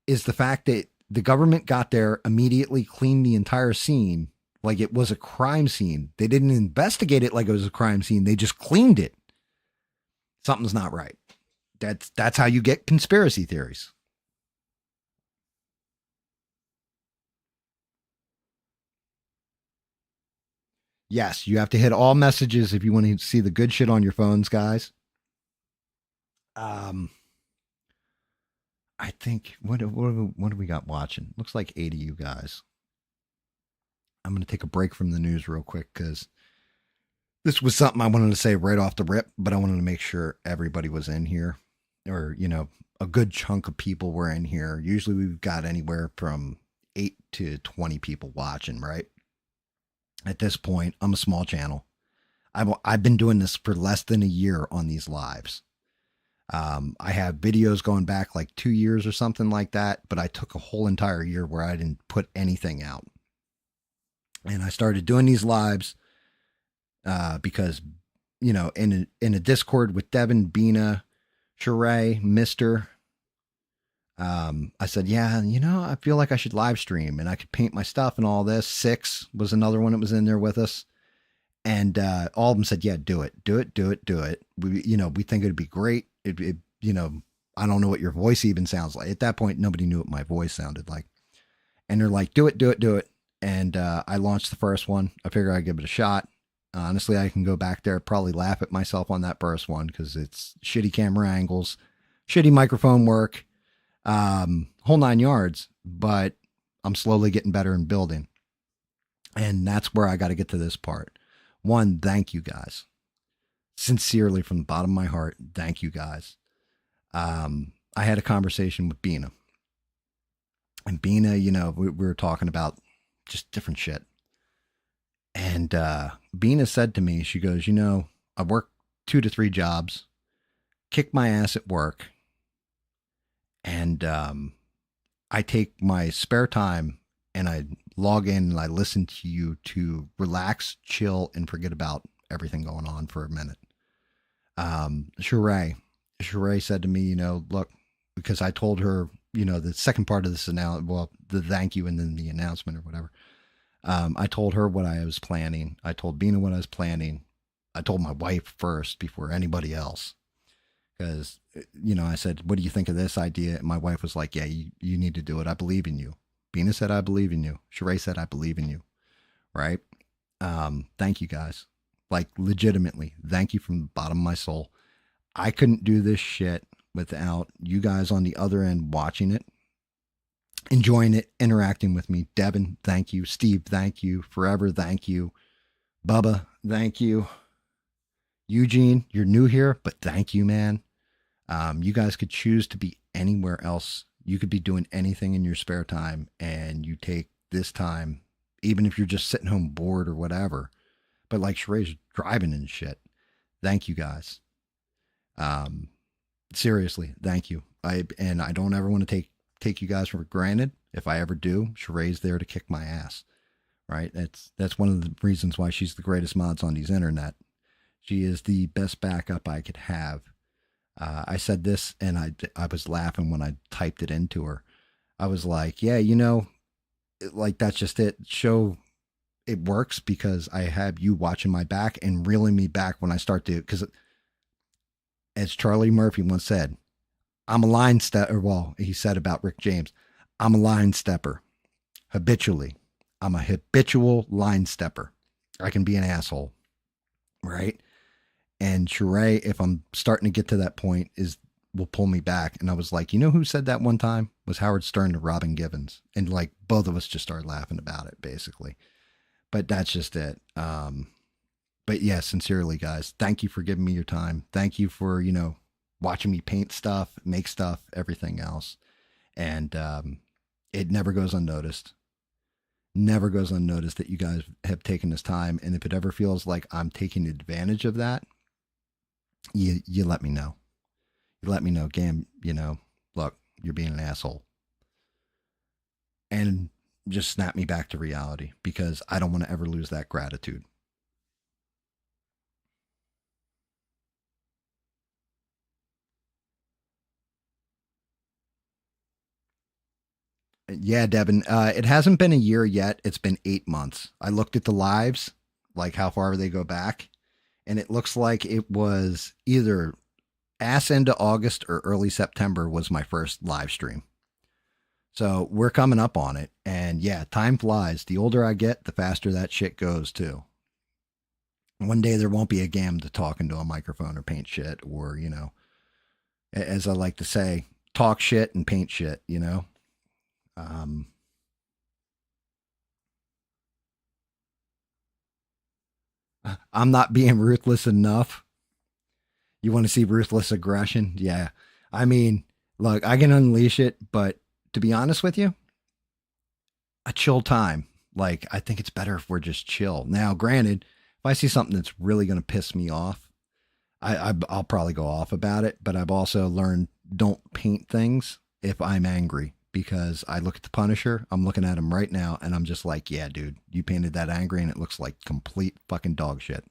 is the fact that the government got there, immediately cleaned the entire scene like it was a crime scene. They didn't investigate it like it was a crime scene. They just cleaned it. Something's not right. That's how you get conspiracy theories. Yes, you have to hit all messages if you want to see the good shit on your phones, guys. Um, I think what do we got watching? Looks like 80 you guys. I'm going to take a break from the news real quick because this was something I wanted to say right off the rip, but I wanted to make sure everybody was in here, or a good chunk of people were in here. Usually we've got anywhere from 8 to 20 people watching, right? At this point, I'm a small channel. I've been doing this for less than a year on these lives. I have videos going back like 2 years or something like that, but I took a whole entire year where I didn't put anything out. And I started doing these lives because, in a Discord with Devin, Bina, Sheree, Mister, I said, yeah, I feel like I should live stream and I could paint my stuff and all this. Six was another one that was in there with us. And all of them said, yeah, do it. We think it'd be great. I don't know what your voice even sounds like. At that point, nobody knew what my voice sounded like. And they're like, do it. And I launched the first one. I figure I'd give it a shot. Honestly, I can go back there, probably laugh at myself on that first one because it's shitty camera angles, shitty microphone work, whole 9 yards. But I'm slowly getting better and building. And that's where I got to get to this part. One, thank you guys. Sincerely, from the bottom of my heart, thank you guys. I had a conversation with Bina. And Bina, we were talking about just different shit. And Bina said to me, she goes, I work 2 to 3 jobs, kick my ass at work, and I take my spare time and I log in and I listen to you to relax, chill, and forget about everything going on for a minute. Sheree said to me, look, because I told her, the second part of this announcement, the thank you and then the announcement or whatever. I told her what I was planning. I told Bina what I was planning. I told my wife first before anybody else. Because, I said, what do you think of this idea? And my wife was like, yeah, you need to do it. I believe in you. Bina said, I believe in you. Sheree said, I believe in you. Right? Thank you guys. Like, legitimately, thank you from the bottom of my soul. I couldn't do this shit without you guys on the other end watching it, enjoying it, interacting with me. Devin, thank you. Steve, thank you. Forever, thank you. Bubba, thank you. Eugene, you're new here, but thank you, man. You guys could choose to be anywhere else. You could be doing anything in your spare time, and you take this time, even if you're just sitting home bored or whatever. But like Sheree's driving and shit. Thank you guys. Seriously, thank you. I don't ever want to take you guys for granted. If I ever do, Sheree's there to kick my ass. Right? That's one of the reasons why she's the greatest mods on these internet. She is the best backup I could have. I said this and I was laughing when I typed it into her. I was like, yeah, like that's just it. Show it works because I have you watching my back and reeling me back when I start to, because as Charlie Murphy once said, I'm a line stepper. Well, he said about Rick James, I'm a line stepper habitually. I'm a habitual line stepper. I can be an asshole. Right. And Sheree, if I'm starting to get to that point, is will pull me back. And I was like, you know who said that one time? Was Howard Stern to Robin Givens. And like both of us just started laughing about it, basically. But that's just it. But yeah, sincerely, guys, thank you for giving me your time. Thank you for, watching me paint stuff, make stuff, everything else. And it never goes unnoticed. Never goes unnoticed that you guys have taken this time. And if it ever feels like I'm taking advantage of that, you let me know. You let me know, Gam, look, you're being an asshole. And just snap me back to reality because I don't want to ever lose that gratitude. Yeah, Devin. It hasn't been a year yet. It's been 8 months. I looked at the lives, like how far they go back, and it looks like it was either ass into August or early September was my first live stream. So we're coming up on it. And yeah, time flies. The older I get, the faster that shit goes too. One day there won't be a GAM to talk into a microphone or paint shit or, as I like to say, talk shit and paint shit. Um, I'm not being ruthless enough. You want to see ruthless aggression? Yeah. I mean, look, I can unleash it, but to be honest with you, a chill time. Like, I think it's better if we're just chill. Now, granted, if I see something that's really going to piss me off, I'll probably go off about it. But I've also learned don't paint things if I'm angry because I look at the Punisher. I'm looking at him right now and I'm just like, yeah, dude, you painted that angry and it looks like complete fucking dog shit.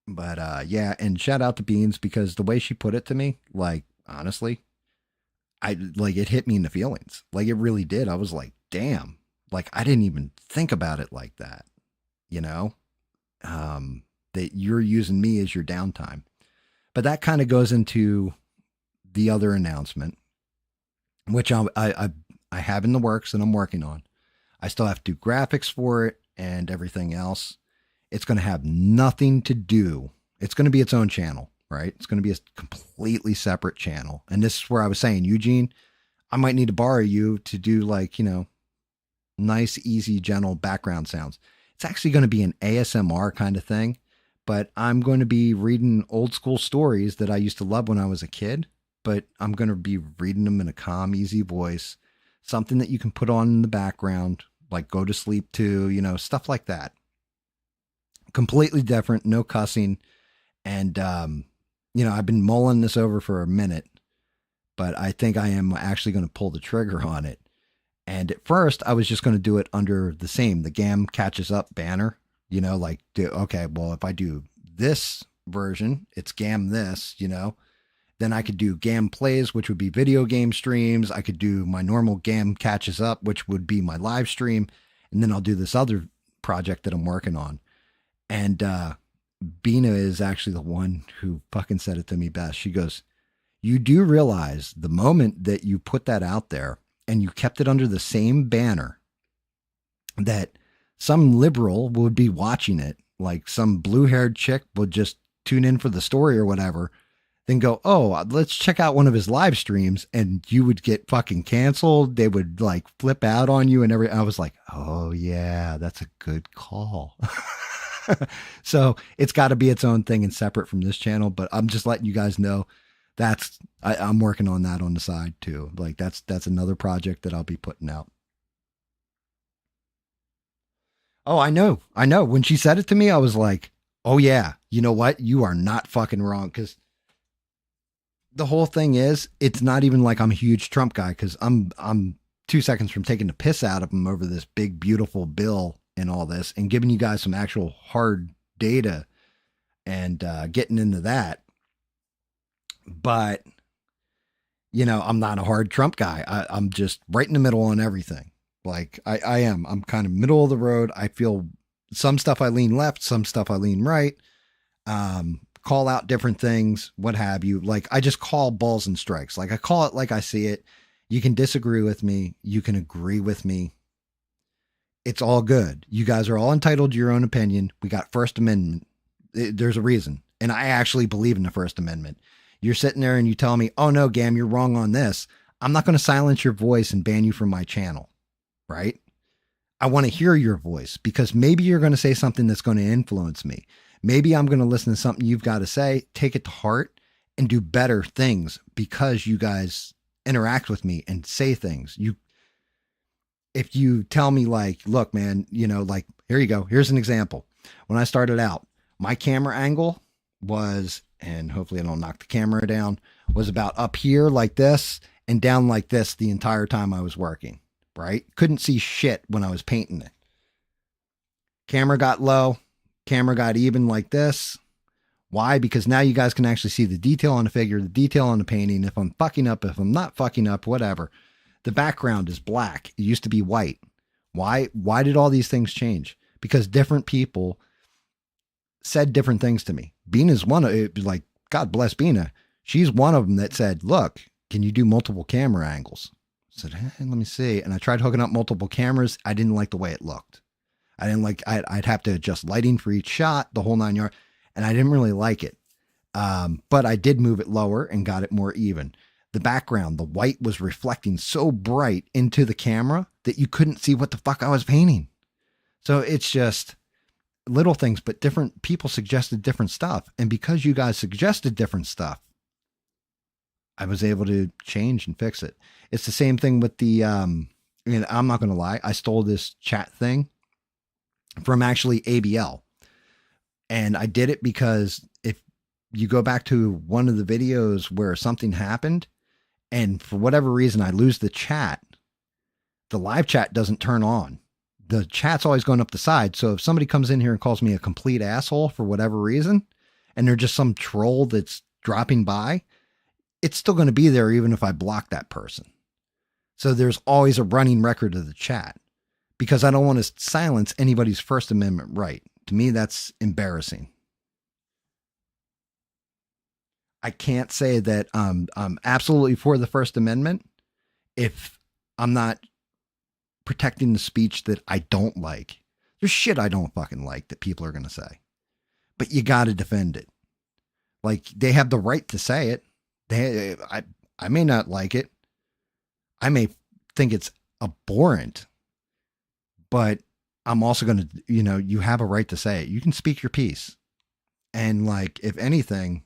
But yeah, and shout out to Beans because the way she put it to me, like, honestly, I like it hit me in the feelings. Like it really did. I was like, damn. Like I didn't even think about it like that, you know? That you're using me as your downtime. But that kind of goes into the other announcement, which I have in the works and I'm working on. I still have to do graphics for it and everything else. It's going to have nothing to do. It's going to be its own channel, right? It's going to be a completely separate channel. And this is where I was saying, Eugene, I might need to borrow you to do like, nice, easy, gentle background sounds. It's actually going to be an ASMR kind of thing, but I'm going to be reading old school stories that I used to love when I was a kid, but I'm going to be reading them in a calm, easy voice, something that you can put on in the background, like go to sleep to, stuff like that. Completely different, no cussing. And, I've been mulling this over for a minute, but I think I am actually going to pull the trigger on it. And at first, I was just going to do it under the GAM catches up banner, okay, well, if I do this version, it's GAM this, then I could do GAM plays, which would be video game streams. I could do my normal GAM catches up, which would be my live stream. And then I'll do this other project that I'm working on. And Bina is actually the one who fucking said it to me best. She goes, you do realize the moment that you put that out there and you kept it under the same banner that some liberal would be watching it, like some blue-haired chick would just tune in for the story or whatever, then go, oh, let's check out one of his live streams, and you would get fucking canceled. They would like flip out on you and I was like, oh yeah, that's a good call. So it's got to be its own thing and separate from this channel, but I'm just letting you guys know I'm working on that on the side too. Like that's another project that I'll be putting out. Oh, I know. When she said it to me, I was like, oh yeah, you know what? You are not fucking wrong. Cause the whole thing is, it's not even like I'm a huge Trump guy. Cause I'm 2 seconds from taking the piss out of him over this big, beautiful bill and all this and giving you guys some actual hard data and getting into that. But, I'm not a hard Trump guy. I'm just right in the middle on everything. Like I am. I'm kind of middle of the road. I feel some stuff I lean left, some stuff I lean right. Call out different things, what have you. Like I just call balls and strikes. Like I call it like I see it. You can disagree with me. You can agree with me. It's all good. You guys are all entitled to your own opinion. We got First Amendment. There's a reason. And I actually believe in the First Amendment. You're sitting there and you tell me, oh no, Gam, you're wrong on this. I'm not going to silence your voice and ban you from my channel, right? I want to hear your voice because maybe you're going to say something that's going to influence me. Maybe I'm going to listen to something you've got to say, take it to heart, and do better things because you guys interact with me and say things. If you tell me like, look, man, like, here you go. Here's an example. When I started out, my camera angle was, and hopefully I don't knock the camera down, was about up here like this and down like this the entire time I was working, right? Couldn't see shit when I was painting it. Camera got low, camera got even like this. Why? Because now you guys can actually see the detail on the figure, the detail on the painting. If I'm fucking up, if I'm not fucking up, whatever. The background is black. It used to be white. Why did all these things change? Because different people said different things to me. Bina's one of it, like, God bless Bina. She's one of them that said, look, can you do multiple camera angles? I said, hey, let me see. And I tried hooking up multiple cameras. I didn't like the way it looked. I didn't like, I'd have to adjust lighting for each shot, the whole 9 yards. And I didn't really like it. But I did move it lower and got it more even. The background, the white was reflecting so bright into the camera that you couldn't see what the fuck I was painting. So it's just little things, but different people suggested different stuff. And because you guys suggested different stuff, I was able to change and fix it. It's the same thing with the, I'm not going to lie. I stole this chat thing from actually ABL. And I did it because if you go back to one of the videos where something happened and for whatever reason I lose the chat, the live chat doesn't turn on. The chat's always going up the side. So if somebody comes in here and calls me a complete asshole for whatever reason, and they're just some troll that's dropping by, it's still going to be there even if I block that person. So there's always a running record of the chat because I don't want to silence anybody's First Amendment right. To me, that's embarrassing. I can't say that I'm absolutely for the First Amendment if I'm not protecting the speech that I don't like. There's shit I don't fucking like that people are going to say, but you got to defend it. Like they have the right to say it. I may not like it. I may think it's abhorrent, but I'm also going to, you have a right to say it. You can speak your piece. And like, if anything,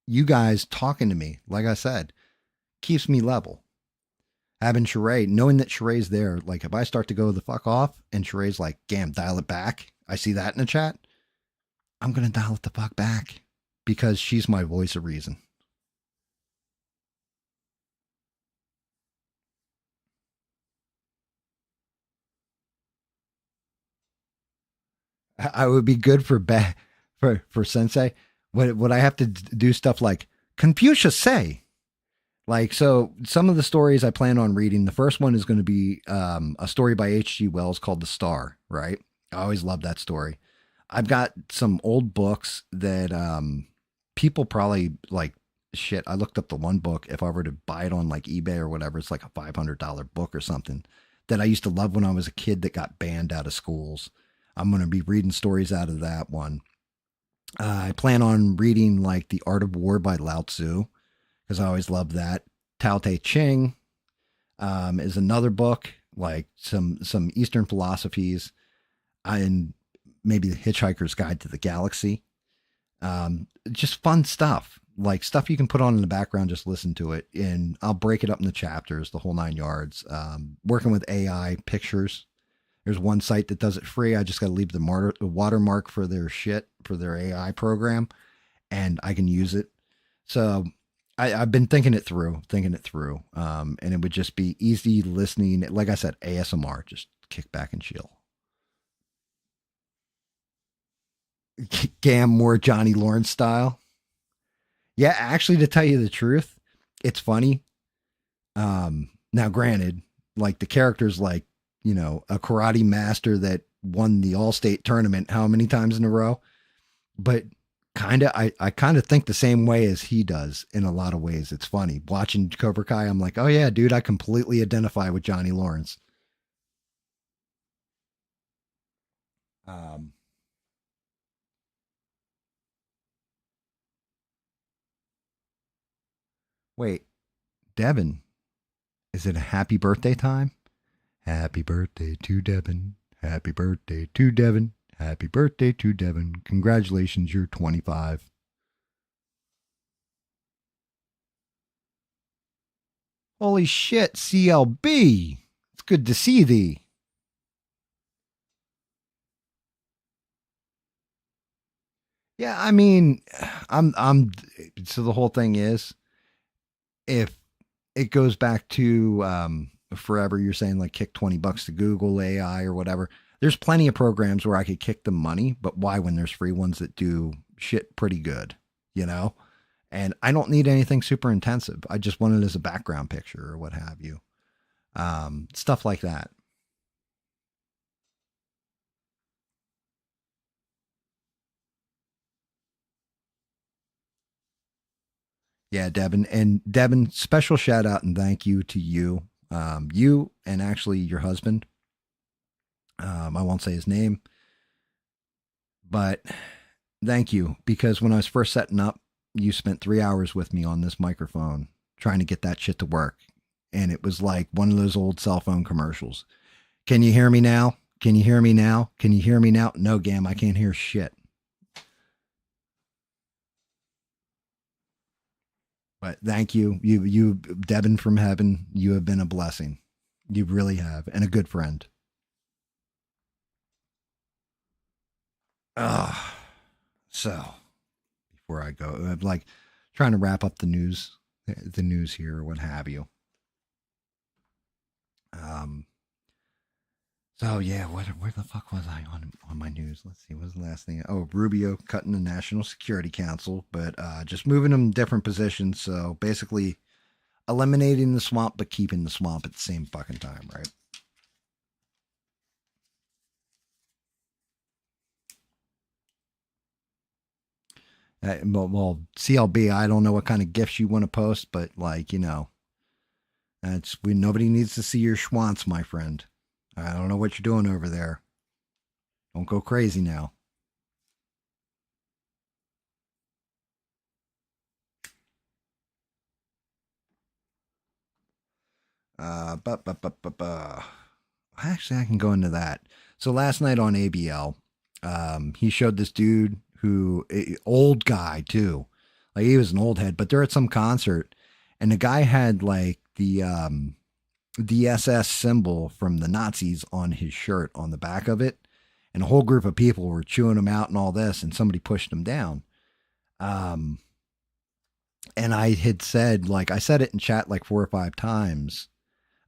you guys talking to me, like I said, keeps me level. Having Sheree, knowing that Sheree's there, like if I start to go the fuck off and Sheree's like, Gam, dial it back. I see that in the chat. I'm going to dial it the fuck back because she's my voice of reason. I would be good for Sensei. Would I have to do stuff like Confucius say? Like, so some of the stories I plan on reading, the first one is going to be a story by H.G. Wells called The Star, right? I always love that story. I've got some old books that people probably like, shit, I looked up the one book. If I were to buy it on like eBay or whatever, it's like a $500 book or something that I used to love when I was a kid that got banned out of schools. I'm going to be reading stories out of that one. I plan on reading like The Art of War by Lao Tzu because I always loved that. Tao Te Ching is another book, like some Eastern philosophies, and maybe The Hitchhiker's Guide to the Galaxy. Just fun stuff, like stuff you can put on in the background, just listen to it. And I'll break it up into chapters, the whole 9 yards. Working with AI pictures. There's one site that does it free. I just got to leave the watermark for their shit, for their AI program, and I can use it. So I've been thinking it through, and it would just be easy listening. Like I said, ASMR, just kick back and chill. Gam more Johnny Lawrence style. Yeah, actually, to tell you the truth, it's funny. Now, granted, like the character's like, a karate master that won the all-state tournament how many times in a row, but I kind of think the same way as he does in a lot of ways. It's funny watching Cobra Kai. I'm like, oh yeah, dude, I completely identify with Johnny Lawrence. Wait, Devin, is it a happy birthday time? Happy birthday to Devin. Happy birthday to Devin. Happy birthday to Devin. Congratulations, you're 25. Holy shit, CLB. It's good to see thee. Yeah, I mean, so the whole thing is, if it goes back to forever, you're saying like kick $20 to Google AI or whatever. There's plenty of programs where I could kick them money, but why when there's free ones that do shit pretty good, you know? And I don't need anything super intensive. I just want it as a background picture or what have you. Stuff like that. Yeah, Devin. And Devin, special shout out and thank you to you. You and actually your husband. I won't say his name, but thank you because when I was first setting up, you spent 3 hours with me on this microphone trying to get that shit to work. And it was like one of those old cell phone commercials. Can you hear me now? Can you hear me now? Can you hear me now? No, Gam, I can't hear shit. But thank you. Devin from heaven, you have been a blessing. You really have, and a good friend. So before I go, I'm like trying to wrap up the news here or what have you. Um, so yeah, where the fuck was I on my news? Let's see, what was the last thing? Oh, Rubio cutting the National Security Council, but just moving them different positions. So basically, eliminating the swamp but keeping the swamp at the same fucking time, right? Well, CLB, I don't know what kind of gifts you want to post, but like that's nobody needs to see your schwantz, my friend. I don't know what you're doing over there. Don't go crazy now. Actually, I can go into that. So last night on ABL, he showed this dude who, old guy too, like he was an old head, but they're at some concert, and the guy had like the SS symbol from the Nazis on his shirt on the back of it, and a whole group of people were chewing him out and all this, and somebody pushed him down. Um, and I had said, like, I said it in chat like 4 or 5 times.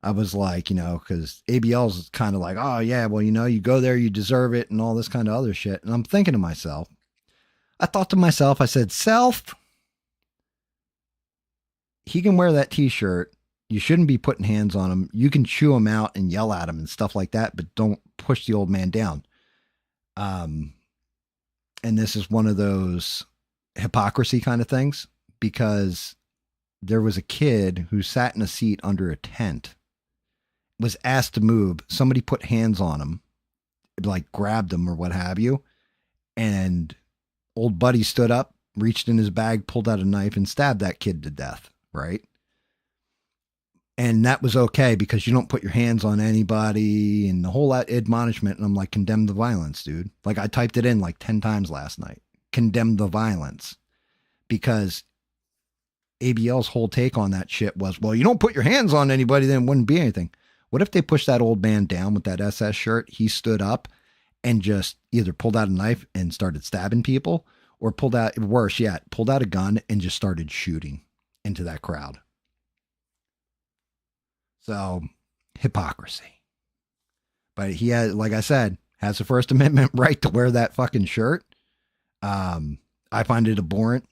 I was like, because ABL's kind of like, oh, yeah, well, you go there, you deserve it, and all this kind of other shit. And I'm thinking to myself, I thought to myself, I said, self, he can wear that t shirt. You shouldn't be putting hands on him. You can chew him out and yell at him and stuff like that, but don't push the old man down. Um, and this is one of those hypocrisy kind of things because there was a kid who sat in a seat under a tent, was asked to move. Somebody put hands on him, like grabbed him or what have you. And old buddy stood up, reached in his bag, pulled out a knife and stabbed that kid to death. Right. And that was okay because you don't put your hands on anybody and the whole admonishment. And I'm like, condemn the violence, dude. Like I typed it in like 10 times last night. Condemn the violence because ABL's whole take on that shit was, well, you don't put your hands on anybody, then it wouldn't be anything. What if they pushed that old man down with that SS shirt? He stood up and just either pulled out a knife and started stabbing people or pulled out, worse yet, pulled out a gun and just started shooting into that crowd. So hypocrisy. But he had, like I said, has the First Amendment right to wear that fucking shirt. I find it abhorrent.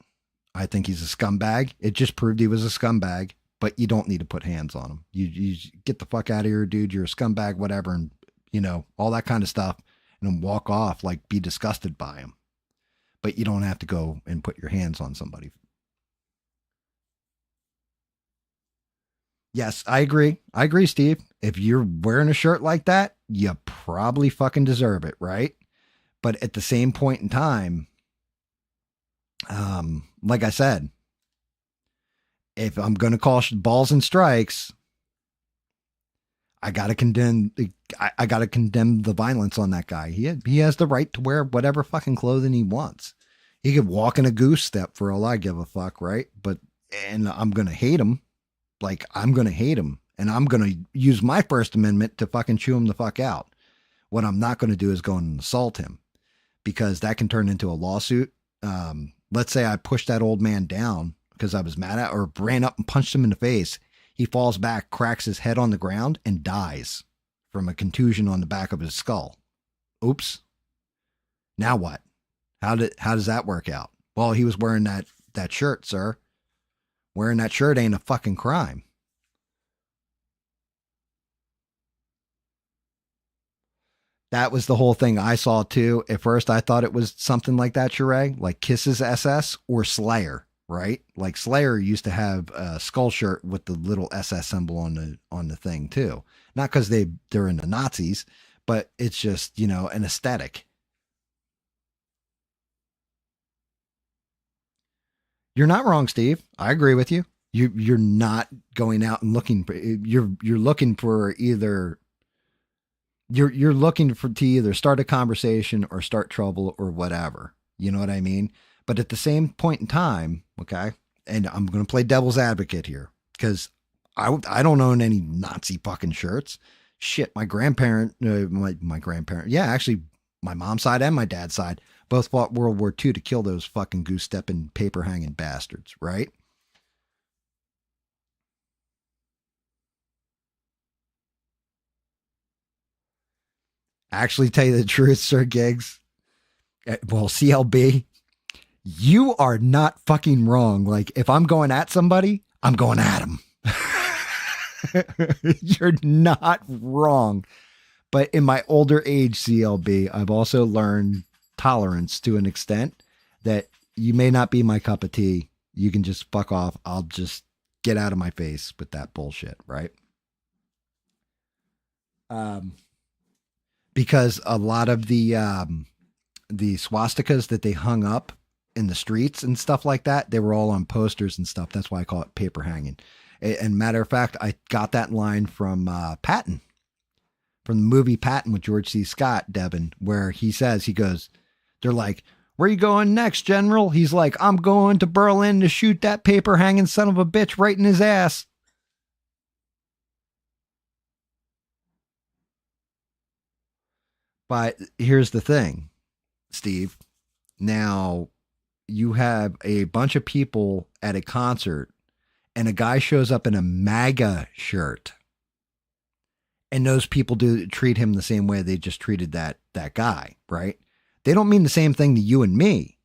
I think he's a scumbag. It just proved he was a scumbag, but you don't need to put hands on him. You get the fuck out of here, dude. You're a scumbag, whatever. And, all that kind of stuff. And then walk off, like be disgusted by him. But you don't have to go and put your hands on somebody. Yes, I agree. I agree, Steve. If you're wearing a shirt like that, you probably fucking deserve it, right? But at the same point in time, like I said, if I'm going to call balls and strikes, I gotta condemn. I gotta condemn the violence on that guy. He has the right to wear whatever fucking clothing he wants. He could walk in a goose step for all I give a fuck, right? But and I'm gonna hate him. Like I'm gonna hate him, and I'm gonna use my First Amendment to fucking chew him the fuck out. What I'm not gonna do is go and assault him because that can turn into a lawsuit. Let's say I pushed that old man down because I was mad at, or ran up and punched him in the face. He falls back, cracks his head on the ground, and dies from a contusion on the back of his skull. Oops. Now what? How does that work out? Well, he was wearing that shirt, sir. Wearing that shirt ain't a fucking crime. That was the whole thing I saw too. At first, I thought it was something like that, Sheree, like Kiss's SS or Slayer, right? Like Slayer used to have a skull shirt with the little SS symbol on the thing too. Not because they're into Nazis, but it's just an aesthetic. You're not wrong, Steve. I agree with you. You're not going out and looking for you're looking for either you're looking for to either start a conversation or start trouble or whatever. You know what I mean? But at the same point in time, okay, and I'm going to play devil's advocate here because I don't own any Nazi fucking shirts. Shit, my grandparent, my grandparent, yeah, actually, my mom's side and my dad's side both fought World War II to kill those fucking goose stepping, paper hanging bastards, right? Actually, tell you the truth, Sir Giggs. Well, CLB, you are not fucking wrong. Like, if I'm going at somebody, I'm going at them. You're not wrong. But in my older age, CLB, I've also learned tolerance to an extent that you may not be my cup of tea. You can just fuck off. I'll just get out of my face with that bullshit, right? Um, because a lot of the swastikas that they hung up in the streets and stuff like that, they were all on posters and stuff. That's why I call it paper hanging. And matter of fact, I got that line from Patton, from the movie Patton with George C. Scott, Devin, where he goes, they're like, where you going next, General? He's like, I'm going to Berlin to shoot that paper hanging son of a bitch right in his ass. But here's the thing, Steve. Now, you have a bunch of people at a concert, and a guy shows up in a MAGA shirt, and those people do treat him the same way they just treated that guy, right? They don't mean the same thing to you and me,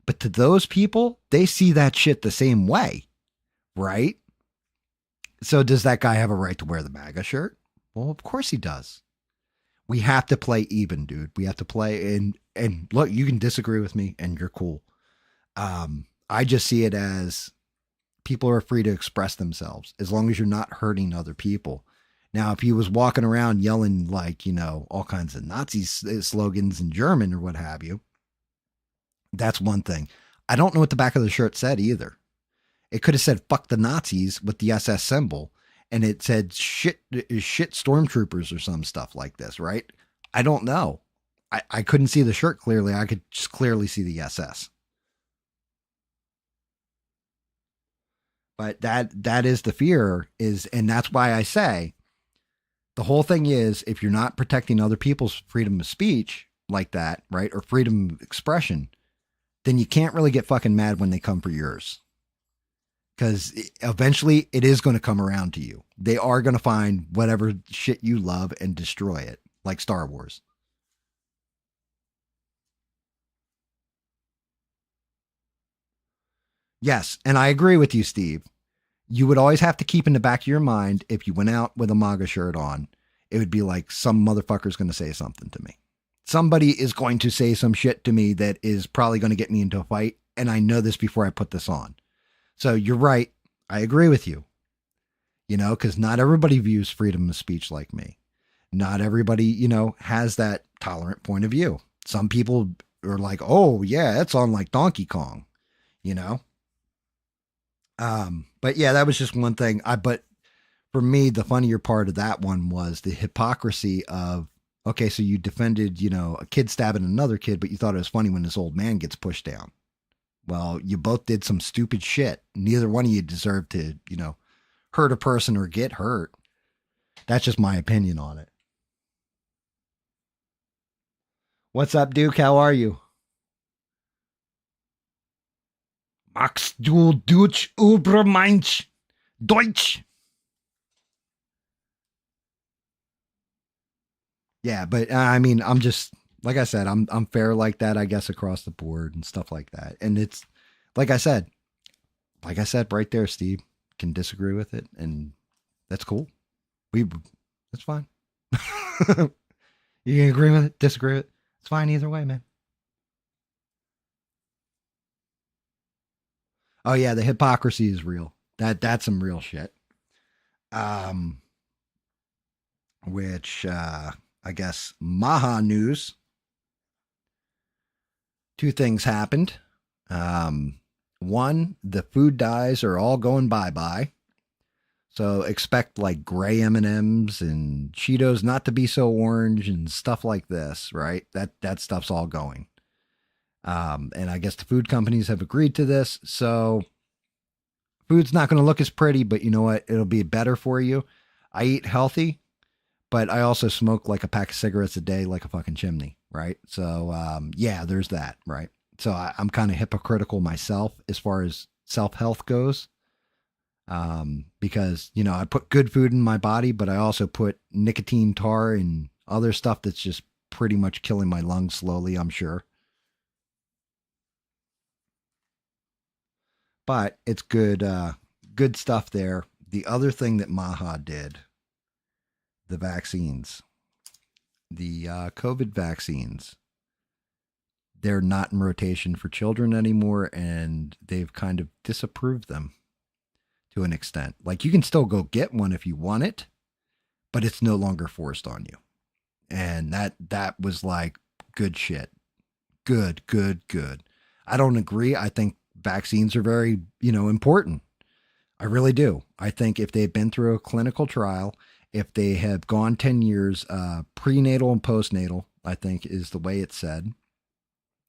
but to those people, they see that shit the same way, right? So does that guy have a right to wear the MAGA shirt? Well, of course he does. We have to play even, dude. We have to play and look, you can disagree with me and you're cool. I just see it as people are free to express themselves as long as you're not hurting other people. Now, if he was walking around yelling like, all kinds of Nazi slogans in German or what have you, that's one thing. I don't know what the back of the shirt said either. It could have said fuck the Nazis with the SS symbol, and it said shit stormtroopers or some stuff like this, right? I don't know. I couldn't see the shirt clearly. I could just clearly see the SS. But that is the fear and that's why I say the whole thing is if you're not protecting other people's freedom of speech like that, right? Or freedom of expression, then you can't really get fucking mad when they come for yours. Because eventually it is going to come around to you. They are going to find whatever shit you love and destroy it, like Star Wars. Yes, and I agree with you, Steve. You would always have to keep in the back of your mind if you went out with a MAGA shirt on, it would be like some motherfucker's going to say something to me. Somebody is going to say some shit to me that is probably going to get me into a fight. And I know this before I put this on. So you're right. I agree with you, because not everybody views freedom of speech like me. Not everybody, has that tolerant point of view. Some people are like, oh, yeah, it's on like Donkey Kong, you know? But yeah, that was just one thing. But for me, the funnier part of that one was the hypocrisy of, okay, so you defended, a kid stabbing another kid, but you thought it was funny when this old man gets pushed down. Well, you both did some stupid shit. Neither one of you deserved to, hurt a person or get hurt. That's just my opinion on it. What's up, Duke? How are you? Max du Deutsch über Mainz Deutsch. Yeah, but I mean, I'm just like I said, I'm fair like that, I guess, across the board and stuff like that. And it's like I said, right there, Steve can disagree with it, and that's cool. We that's fine. You can agree with it, disagree with it. It's fine either way, man. Oh yeah, the hypocrisy is real. That's some real shit. Um, which I guess Maha news. Two things happened. One, the food dyes are all going bye bye. So expect like gray M and M's and Cheetos not to be so orange and stuff like this, right? That stuff's all going. And I guess the food companies have agreed to this. So food's not going to look as pretty, but you know what? It'll be better for you. I eat healthy, but I also smoke like a pack of cigarettes a day, like a fucking chimney, right? So yeah, there's that, right? So I'm kind of hypocritical myself as far as self health goes, because I put good food in my body, but I also put nicotine, tar, and other stuff that's just pretty much killing my lungs slowly. I'm sure, but it's good, good stuff there. The other thing that Maha did, the vaccines, the COVID vaccines, they're not in rotation for children anymore, and they've kind of disapproved them to an extent. Like you can still go get one if you want it, but it's no longer forced on you. And that was like good shit. Good, good, good. I don't agree. I think vaccines are very, important. I really do. I think if they've been through a clinical trial, if they have gone 10 years, prenatal and postnatal, I think is the way it's said,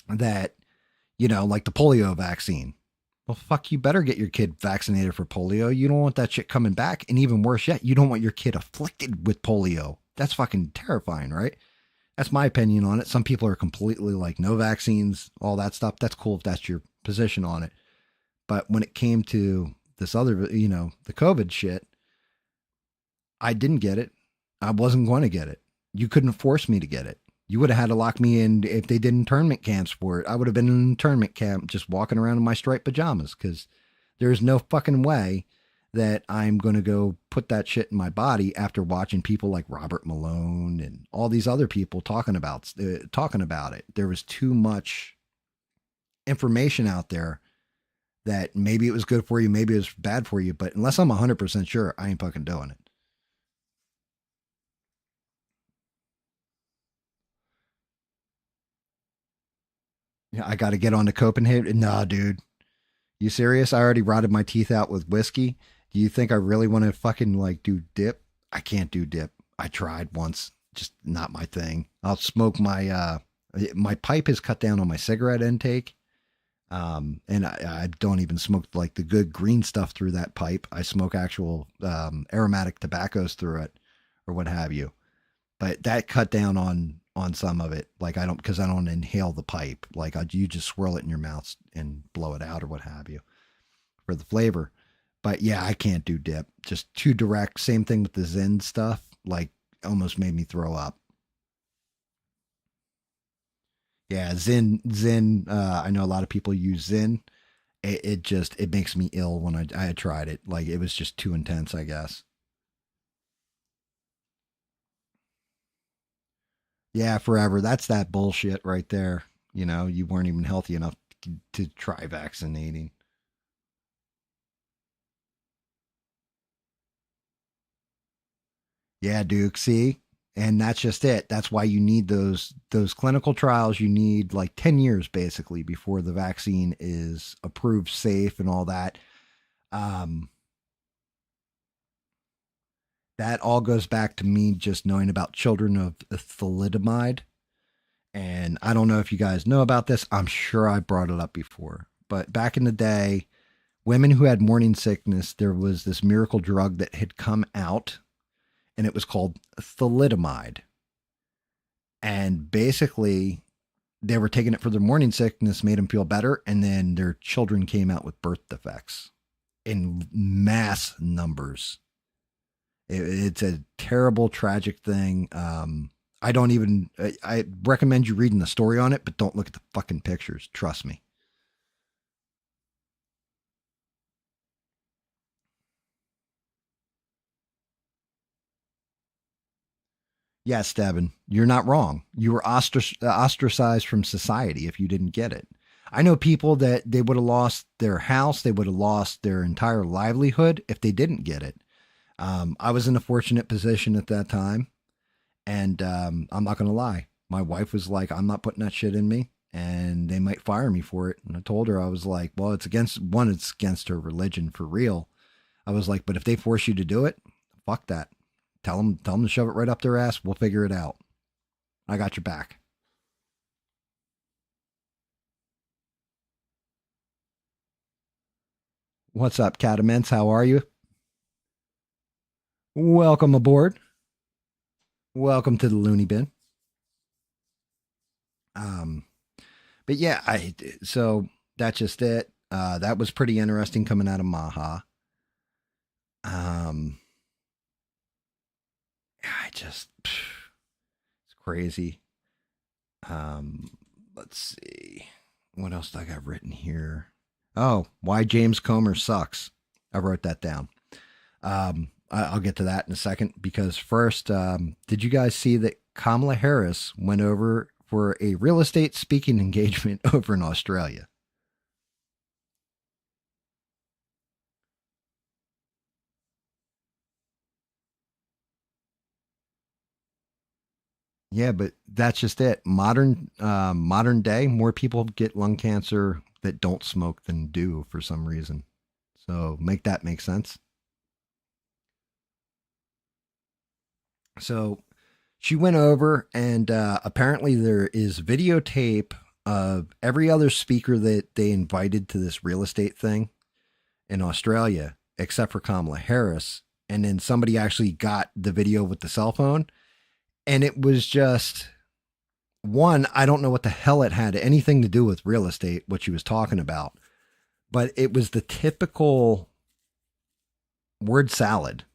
that, like the polio vaccine. Well, fuck, you better get your kid vaccinated for polio. You don't want that shit coming back. And even worse yet, you don't want your kid afflicted with polio. That's fucking terrifying, right? That's my opinion on it. Some people are completely like no vaccines, all that stuff. That's cool if that's your position on it. But when it came to this other, the COVID shit, I didn't get it. I wasn't going to get it. You couldn't force me to get it. You would have had to lock me in if they did internment camps for it. I would have been in an internment camp just walking around in my striped pajamas because there's no fucking way that I'm going to go put that shit in my body after watching people like Robert Malone and all these other people talking about it. There was too much information out there that maybe it was good for you, maybe it was bad for you, but unless I'm 100% sure, I ain't fucking doing it. Yeah, I got to get on to Copenhagen. Nah, dude. You serious? I already rotted my teeth out with whiskey. Do you think I really want to fucking like do dip? I can't do dip. I tried once, just not my thing. I'll smoke my pipe is cut down on my cigarette intake. And I don't even smoke like the good green stuff through that pipe. I smoke actual aromatic tobaccos through it or what have you. But that cut down on some of it. Like I don't because I don't inhale the pipe. Like you just swirl it in your mouth and blow it out or what have you for the flavor. But yeah, I can't do dip. Just too direct. Same thing with the Zen stuff. Like almost made me throw up. Yeah, Zen. I know a lot of people use Zen. It just it makes me ill when I tried it. Like it was just too intense, I guess. Yeah, forever. That's that bullshit right there. You weren't even healthy enough to try vaccinating. Yeah, Duke. See, and that's just it. That's why you need those clinical trials. You need like 10 years basically before the vaccine is approved safe and all that. Um, that all goes back to me just knowing about children of thalidomide. And I don't know if you guys know about this. I'm sure I brought it up before. But back in the day, women who had morning sickness, there was this miracle drug that had come out, and it was called thalidomide. And basically, they were taking it for their morning sickness, made them feel better, and then their children came out with birth defects in mass numbers. It's a terrible, tragic thing. I don't even. I recommend you reading the story on it, but don't look at the fucking pictures. Trust me. Yes, Devin, you're not wrong. You were ostracized from society if you didn't get it. I know people that they would have lost their house, they would have lost their entire livelihood if they didn't get it. I was in a fortunate position at that time, and I'm not going to lie. My wife was like, I'm not putting that shit in me, and they might fire me for it. And I told her, I was like, well, it's against one, it's against her religion for real. I was like, but if they force you to do it, fuck that. Tell them to shove it right up their ass. We'll figure it out. I got your back. What's up, Cataments? How are you? Welcome aboard. Welcome to the loony bin. Um, but yeah, so that's just it. That was pretty interesting coming out of Maha. Um, I just it's crazy. Let's see. What else do I got written here? Oh, why James Comer sucks. I wrote that down. I'll get to that in a second because first, did you guys see that Kamala Harris went over for a real estate speaking engagement over in Australia? Yeah, but that's just it. Modern day, more people get lung cancer that don't smoke than do for some reason. So make that make sense. So she went over, and apparently there is videotape of every other speaker that they invited to this real estate thing in Australia, except for Kamala Harris. And then somebody actually got the video with the cell phone, and it was just one. I don't know what the hell it had anything to do with real estate, what she was talking about, but it was the typical word salad.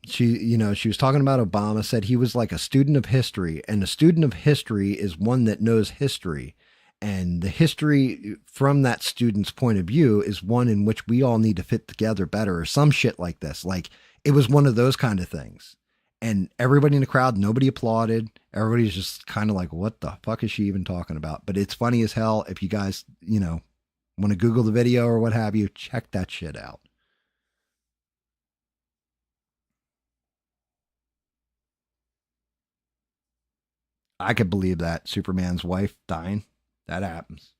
She was talking about Obama, said he was like a student of history, and a student of history is one that knows history. And the history from that student's point of view is one in which we all need to fit together better, or some shit like this. Like it was one of those kind of things. And everybody in the crowd, nobody applauded. Everybody's just kind of like, what the fuck is she even talking about? But it's funny as hell. If you guys, want to Google the video or what have you, check that shit out. I could believe that Superman's wife dying. That happens.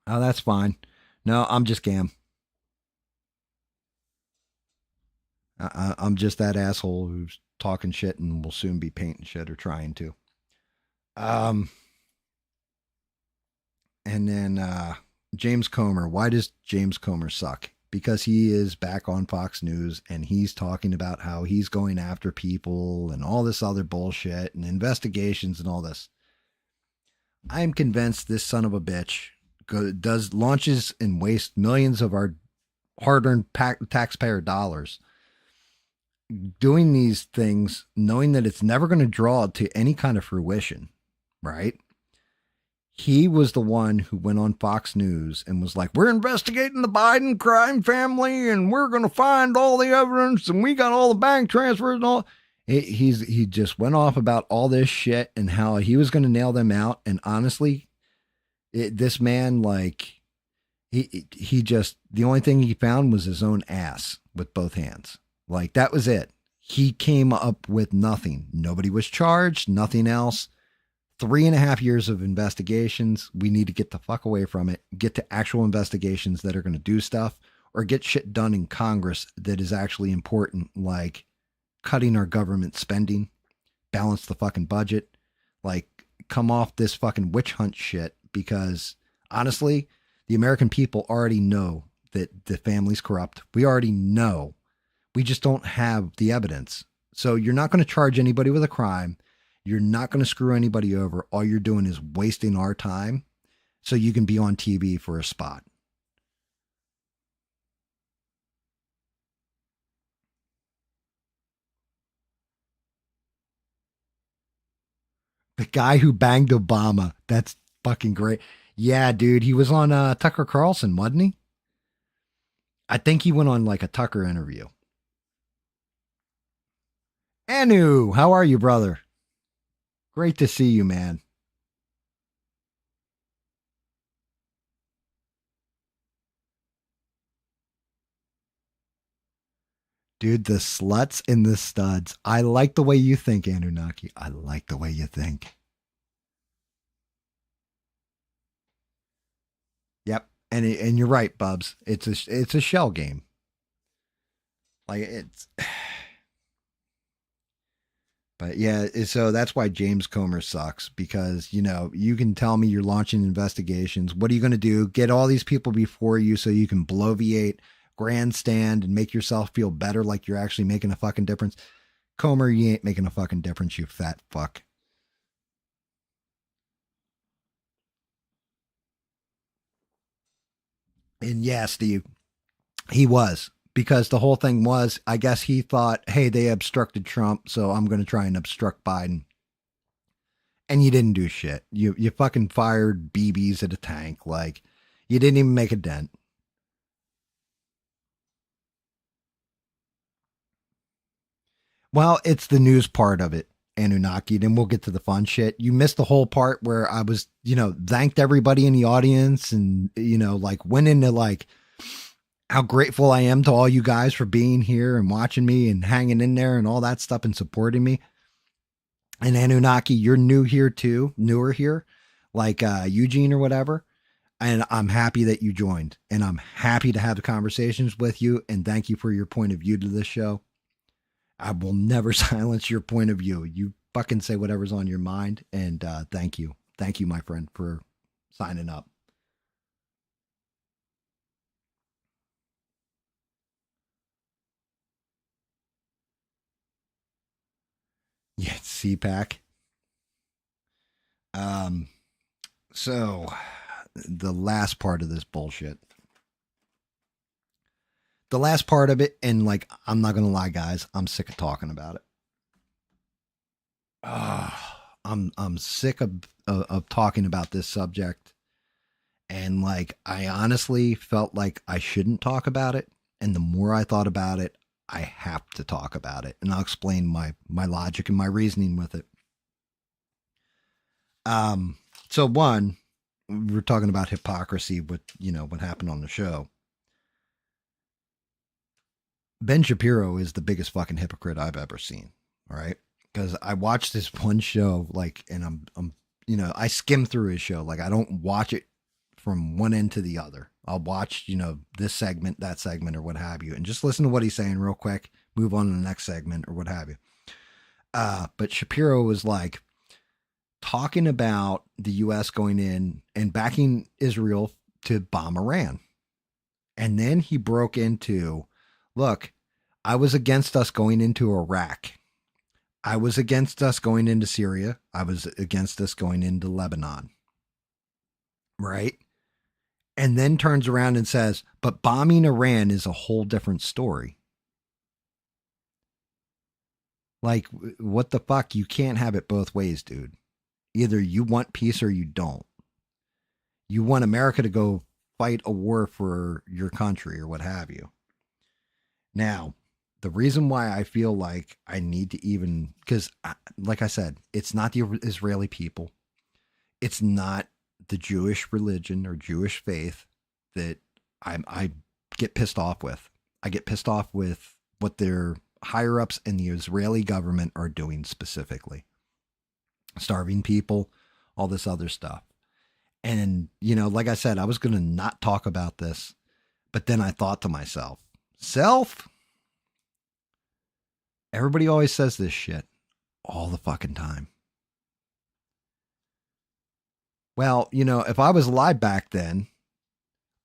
Oh, that's fine. No, I'm just Gam. I'm just that asshole who's talking shit and will soon be painting shit or trying to. Um, and then James Comer. Why does James Comer suck? Because he is back on Fox News and he's talking about how he's going after people and all this other bullshit and investigations and all this. I am convinced this son of a bitch does launches and wastes millions of our hard-earned taxpayer dollars doing these things, knowing that it's never going to draw to any kind of fruition, right? He was the one who went on Fox News and was like, we're investigating the Biden crime family and we're going to find all the evidence and we got all the bank transfers and all. He just went off about all this shit and how he was going to nail them out. And honestly, this man, like, he just, the only thing he found was his own ass with both hands. Like, that was it. He came up with nothing. Nobody was charged, nothing else. 3.5 years of investigations. We need to get the fuck away from it, get to actual investigations that are going to do stuff, or get shit done in Congress that is actually important, like cutting our government spending, balance the fucking budget, like come off this fucking witch hunt shit, because honestly, the American people already know that the family's corrupt. We already know. We just don't have the evidence. So you're not going to charge anybody with a crime. You're not going to screw anybody over. All you're doing is wasting our time so you can be on TV for a spot. The guy who banged Obama. That's fucking great. Yeah, dude. He was on Tucker Carlson, wasn't he? I think he went on like a Tucker interview. Anu, how are you, brother? Great to see you, man. Dude, the sluts and the studs. I like the way you think, Anunnaki. I like the way you think. Yep. And you're right, Bubs. It's a shell game. Like it's But yeah, so that's why James Comer sucks, because, you can tell me you're launching investigations. What are you going to do? Get all these people before you so you can bloviate, grandstand, and make yourself feel better like you're actually making a fucking difference. Comer, you ain't making a fucking difference, you fat fuck. And yeah, Steve, he was. Because the whole thing was, I guess he thought, hey, they obstructed Trump, so I'm going to try and obstruct Biden. And you didn't do shit. You fucking fired BBs at a tank. Like, you didn't even make a dent. Well, it's the news part of it, Anunnaki. Then we'll get to the fun shit. You missed the whole part where I was, thanked everybody in the audience and, like went into like how grateful I am to all you guys for being here and watching me and hanging in there and all that stuff and supporting me. And Anunnaki, you're new here too, newer here, like Eugene or whatever. And I'm happy that you joined, and I'm happy to have the conversations with you. And thank you for your point of view to this show. I will never silence your point of view. You fucking say whatever's on your mind. And thank you, my friend, for signing up. Yeah, CPAC. Um, so the last part of this bullshit, the last part of it, and like, I'm not gonna lie, guys, I'm sick of talking about it. I'm sick of talking about this subject, and like, I honestly felt like I shouldn't talk about it, and the more I thought about it, I have to talk about it, and I'll explain my logic and my reasoning with it. Um, so one, we're talking about hypocrisy with what happened on the show. Ben Shapiro is the biggest fucking hypocrite I've ever seen. All right, because I watched this one show, like, and I'm I skim through his show. Like, I don't watch it from one end to the other. I'll watch this segment, that segment, or what have you, and just listen to what he's saying real quick. Move on to the next segment or what have you. But Shapiro was like talking about the U.S. going in and backing Israel to bomb Iran. And then he broke into, look, I was against us going into Iraq. I was against us going into Syria. I was against us going into Lebanon. Right? And then turns around and says, but bombing Iran is a whole different story. Like, what the fuck? You can't have it both ways, dude. Either you want peace or you don't. You want America to go fight a war for your country or what have you. Now, the reason why I feel like I need to even, because like I said, it's not the Israeli people, it's not the Jewish religion or Jewish faith that I get pissed off with. I get pissed off with what their higher ups in the Israeli government are doing specifically. Starving people, all this other stuff. And, like I said, I was going to not talk about this, but then I thought to myself, everybody always says this shit all the fucking time. Well, if I was alive back then,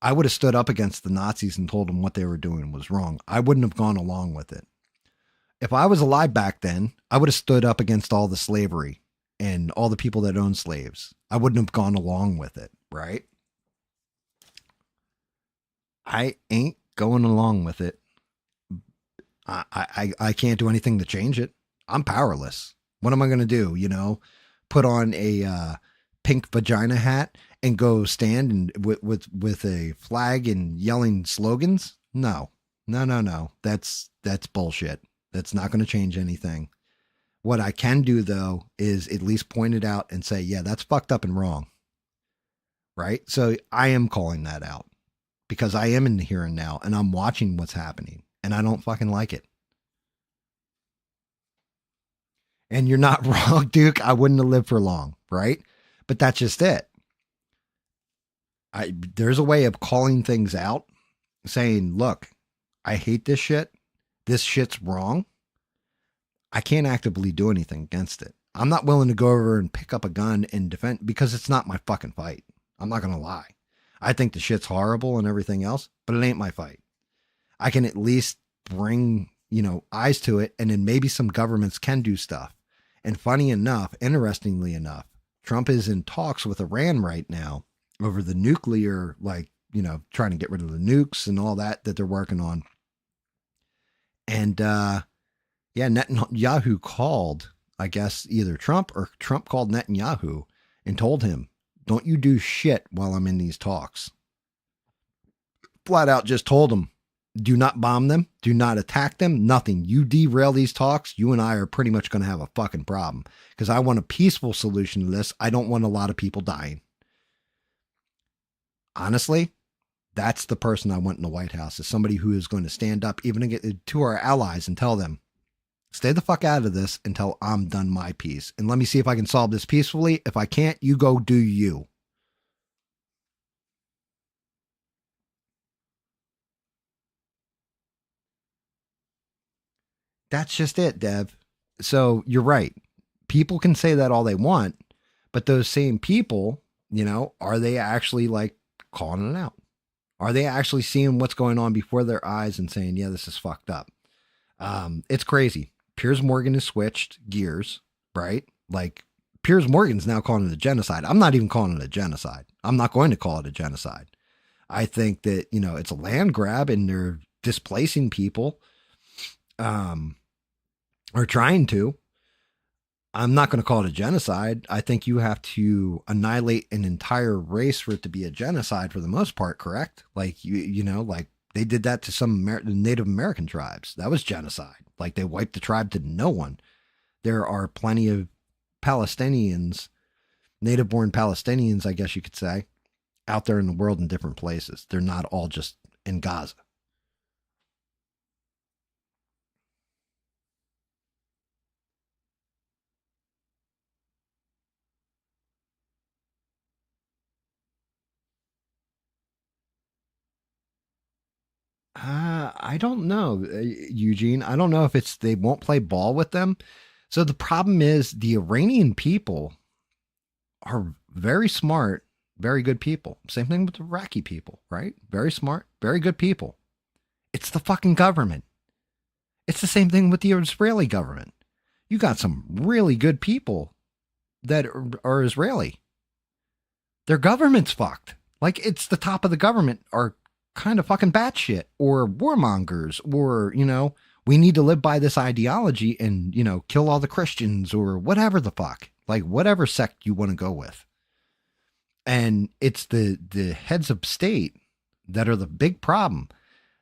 I would have stood up against the Nazis and told them what they were doing was wrong. I wouldn't have gone along with it. If I was alive back then, I would have stood up against all the slavery and all the people that owned slaves. I wouldn't have gone along with it, right? I ain't going along with it. I can't do anything to change it. I'm powerless. What am I going to do? Put on a pink vagina hat and go stand and with a flag and yelling slogans? No. That's bullshit. That's not going to change anything. What I can do, though, is at least point it out and say, yeah, that's fucked up and wrong. Right? So I am calling that out because I am in the here and now and I'm watching what's happening and I don't fucking like it. And you're not wrong, Duke. I wouldn't have lived for long, right? But that's just it. There's a way of calling things out, saying, look, I hate this shit. This shit's wrong. I can't actively do anything against it. I'm not willing to go over and pick up a gun and defend because it's not my fucking fight. I'm not going to lie. I think the shit's horrible and everything else, but it ain't my fight. I can at least bring, eyes to it. And then maybe some governments can do stuff. And funny enough, interestingly enough, Trump is in talks with Iran right now over the nuclear, trying to get rid of the nukes and all that they're working on. And, Netanyahu called, I guess, either Trump or Trump called Netanyahu and told him, don't you do shit while I'm in these talks. Flat out just told him, do not bomb them. Do not attack them. Nothing. You derail these talks. You and I are pretty much going to have a fucking problem because I want a peaceful solution to this. I don't want a lot of people dying. Honestly, that's the person I want in the White House, is somebody who is going to stand up even to our allies and tell them, stay the fuck out of this until I'm done my piece. And let me see if I can solve this peacefully. If I can't, you go do you. That's just it, Dev. So you're right. People can say that all they want, but those same people, are they actually calling it out? Are they actually seeing what's going on before their eyes and saying, yeah, this is fucked up? It's crazy. Piers Morgan has switched gears, right? Piers Morgan's now calling it a genocide. I'm not even calling it a genocide. I'm not going to call it a genocide. I think that, it's a land grab and they're displacing people, or trying to. I'm not going to call it a genocide. I think you have to annihilate an entire race for it to be a genocide for the most part, correct? They did that to some Native American tribes. That was genocide. They wiped the tribe to no one. There are plenty of Palestinians, native-born Palestinians, I guess you could say, out there in the world in different places. They're not all just in Gaza. I don't know, Eugene. I don't know if it's they won't play ball with them. So the problem is the Iranian people are very smart, very good people. Same thing with the Iraqi people, right? Very smart, very good people. It's the fucking government. It's the same thing with the Israeli government. You got some really good people that are Israeli. Their government's fucked. It's the top of the government are kind of fucking batshit or warmongers or, we need to live by this ideology and, kill all the Christians or whatever the fuck, whatever sect you want to go with. And it's the heads of state that are the big problem.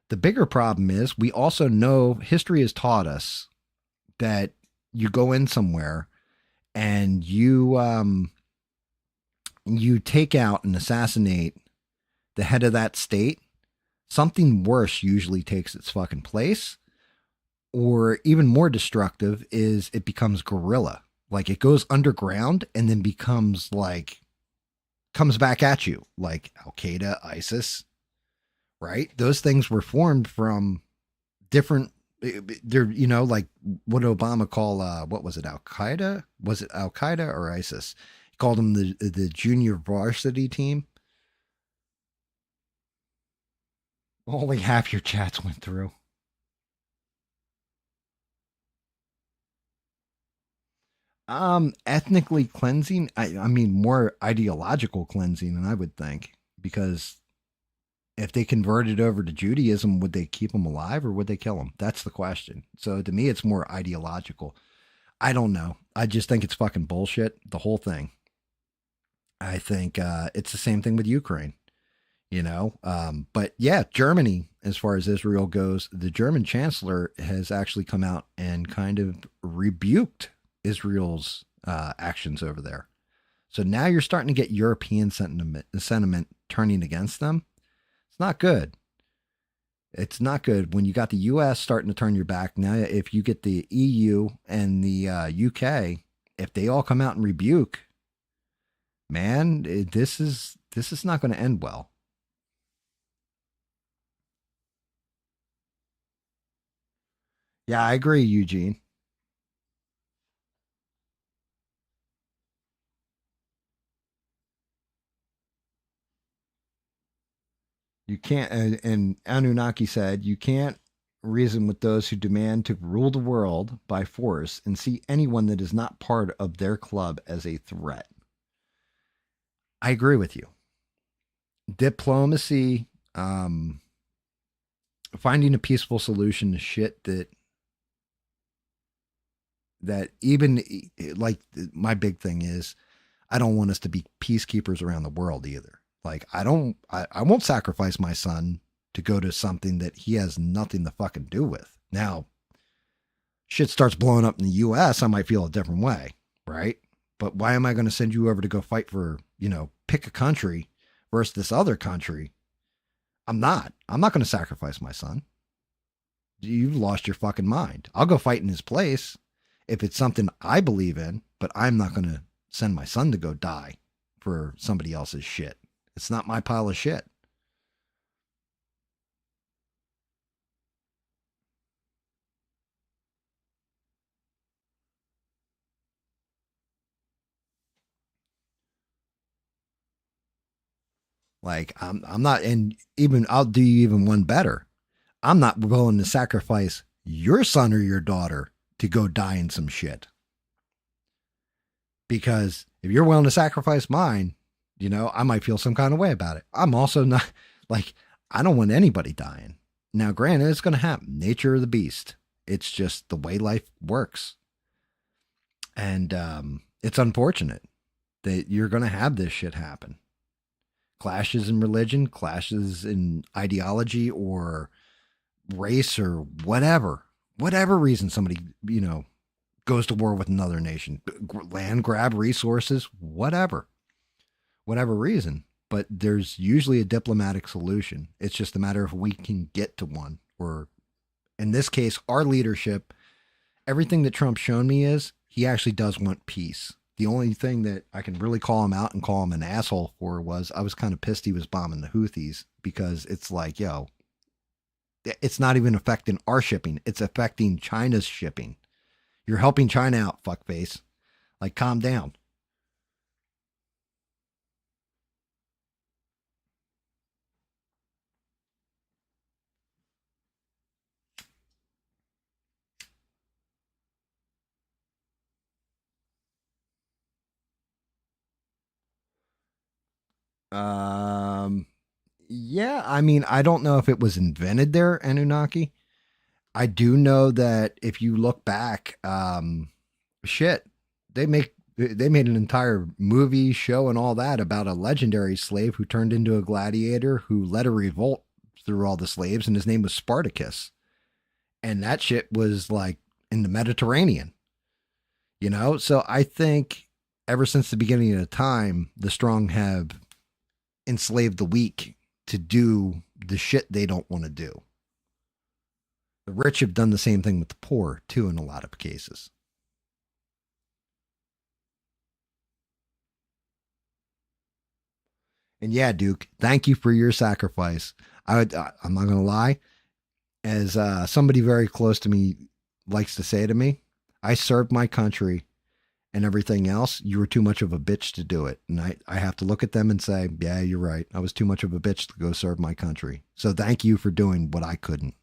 The bigger problem is we also know history has taught us that you go in somewhere and you take out and assassinate the head of that state. Something worse usually takes its fucking place, or even more destructive is it becomes guerrilla. Like it goes underground and then becomes like comes back at you, like Al Qaeda, ISIS, right? Those things were formed from different. They're like what Obama call what was it, Al Qaeda? Was it Al Qaeda or ISIS? He called them the junior varsity team. Only half your chats went through. Ethnically cleansing. I mean, more ideological cleansing than I would think, because if they converted over to Judaism, would they keep them alive or would they kill them? That's the question. So to me, it's more ideological. I don't know. I just think it's fucking bullshit. The whole thing. I think it's the same thing with Ukraine. But yeah, Germany, as far as Israel goes, the German chancellor has actually come out and kind of rebuked Israel's actions over there. So now you're starting to get European sentiment turning against them. It's not good. It's not good when you got the U.S. starting to turn your back. Now, if you get the EU and the UK, if they all come out and rebuke, man, this is not going to end well. Yeah, I agree, Eugene. You can't, and Anunnaki said, you can't reason with those who demand to rule the world by force and see anyone that is not part of their club as a threat. I agree with you. Diplomacy, finding a peaceful solution to shit that even like my big thing is I don't want us to be peacekeepers around the world either. Like I won't sacrifice my son to go to something that he has nothing to fucking do with. Now, shit starts blowing up in the US, I might feel a different way, right? But why am I going to send you over to go fight for, pick a country versus this other country? I'm not. I'm not going to sacrifice my son. You've lost your fucking mind. I'll go fight in his place if it's something I believe in, but I'm not going to send my son to go die for somebody else's shit. It's not my pile of shit. Like I'm not, and even I'll do you even one better. I'm not willing to sacrifice your son or your daughter to go die in some shit. Because if you're willing to sacrifice mine, I might feel some kind of way about it. I'm also not like, I don't want anybody dying. Now, granted, it's going to happen. Nature of the beast. It's just the way life works. And it's unfortunate that you're going to have this shit happen. Clashes in religion, clashes in ideology or race or whatever reason somebody, goes to war with another nation, land grab resources, whatever reason. But there's usually a diplomatic solution. It's just a matter of we can get to one. Or in this case, our leadership, everything that Trump's shown me is he actually does want peace. The only thing that I can really call him out and call him an asshole for was I was kind of pissed he was bombing the Houthis, because it's like, yo, it's not even affecting our shipping. It's affecting China's shipping. You're helping China out, fuckface. Like, calm down. Um, yeah, I mean, I don't know if it was invented there, Anunnaki. I do know that if you look back, shit, they made an entire movie show and all that about a legendary slave who turned into a gladiator who led a revolt through all the slaves, and his name was Spartacus. And that shit was like in the Mediterranean. So I think ever since the beginning of the time, the strong have enslaved the weak to do the shit they don't want to do. The rich have done the same thing with the poor too in a lot of cases. And yeah, Duke, thank you for your sacrifice. I'm not going to lie. As somebody very close to me likes to say to me, I served my country and everything else. You were too much of a bitch to do it. And I have to look at them and say, yeah, you're right. I was too much of a bitch to go serve my country. So thank you for doing what I couldn't.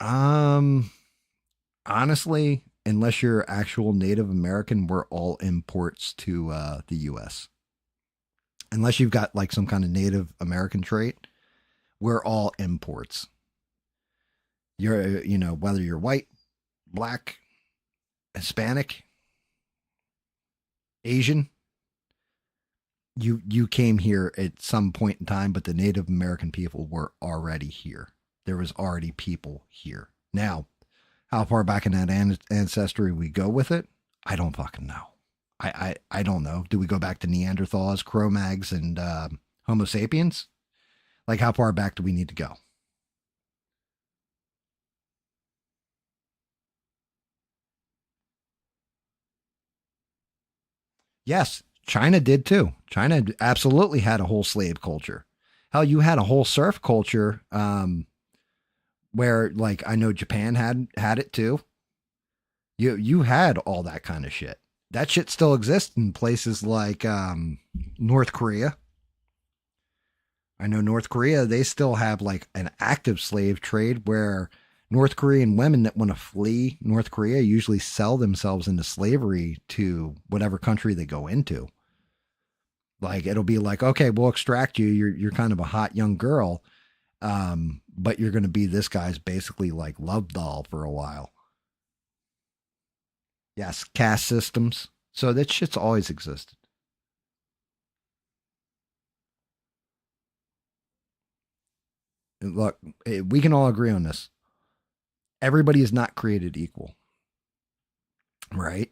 Um, Honestly, unless you're actual Native American, we're all imports to the U.S. Unless you've got like some kind of Native American trait, we're all imports. Whether you're white, black, Hispanic, Asian, you came here at some point in time, but the Native American people were already here. There was already people here. Now, how far back in that ancestry we go with it, I don't fucking know. I don't know. Do we go back to Neanderthals, Cro-Mags, and Homo sapiens? Like, how far back do we need to go? Yes, China did too. China absolutely had a whole slave culture. Hell, you had a whole serf culture where, like, I know Japan had it too. You had all that kind of shit. That shit still exists in places like North Korea. I know North Korea, they still have like an active slave trade where North Korean women that want to flee North Korea usually sell themselves into slavery to whatever country they go into. Like it'll be like, okay, we'll extract you. You're kind of a hot young girl, but you're going to be this guy's basically like love doll for a while. Yes, caste systems. So that shit's always existed. And look, we can all agree on this. Everybody is not created equal, right?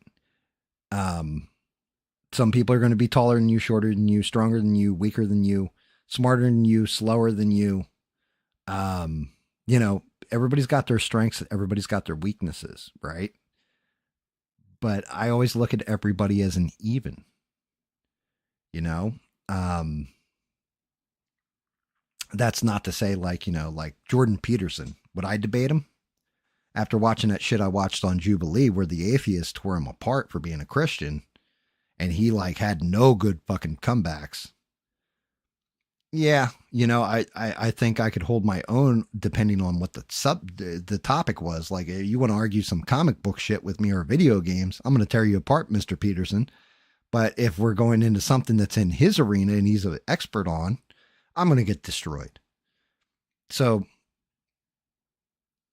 Um, some people are going to be taller than you, shorter than you, stronger than you, weaker than you, smarter than you, slower than you. Um, you know, everybody's got their strengths, everybody's got their weaknesses, right? But I always look at everybody as an even, you know? Um, that's not to say like, like Jordan Peterson. Would I debate him? After watching that shit I watched on Jubilee where the atheists tore him apart for being a Christian and he like had no good fucking comebacks. Yeah, I think I could hold my own depending on what the topic was. Like, you want to argue some comic book shit with me or video games, I'm going to tear you apart, Mister Peterson. But if we're going into something that's in his arena and he's an expert on, I'm going to get destroyed. So,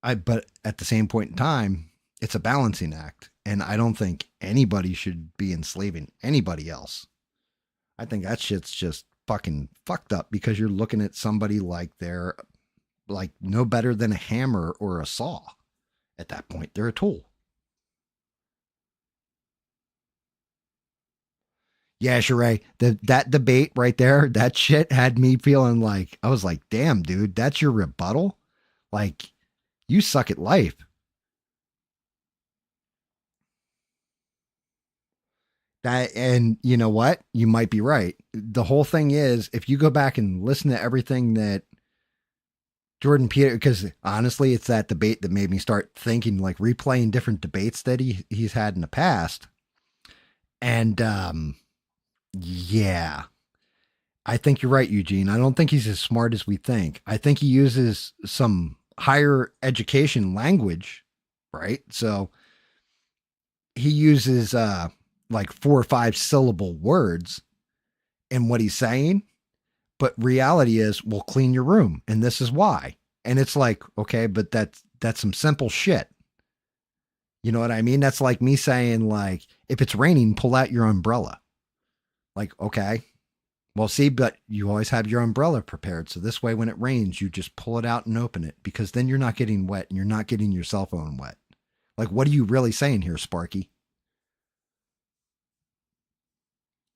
but at the same point in time, it's a balancing act, and I don't think anybody should be enslaving anybody else. I think that shit's just fucking fucked up because you're looking at somebody like they're like no better than a hammer or a saw. At that point, they're a tool. Yeah, Sheree, that debate right there, that shit had me feeling like I was like, damn, dude, that's your rebuttal. Like, you suck at life. That, and you know what? You might be right. The whole thing is, if you go back and listen to everything that Jordan Peter, because honestly, it's that debate that made me start thinking, like replaying different debates that he's had in the past. And yeah, I think you're right, Eugene. I don't think he's as smart as we think. I think he uses some higher education language, right? So he uses like 4 or 5 syllable words in what he's saying, but reality is, we'll clean your room, and this is why. And it's like, okay, but that's some simple shit. You know what I mean? That's like me saying, like, if it's raining, pull out your umbrella. Like, okay, well, see, but you always have your umbrella prepared. So this way, when it rains, you just pull it out and open it because then you're not getting wet and you're not getting your cell phone wet. Like, what are you really saying here, Sparky?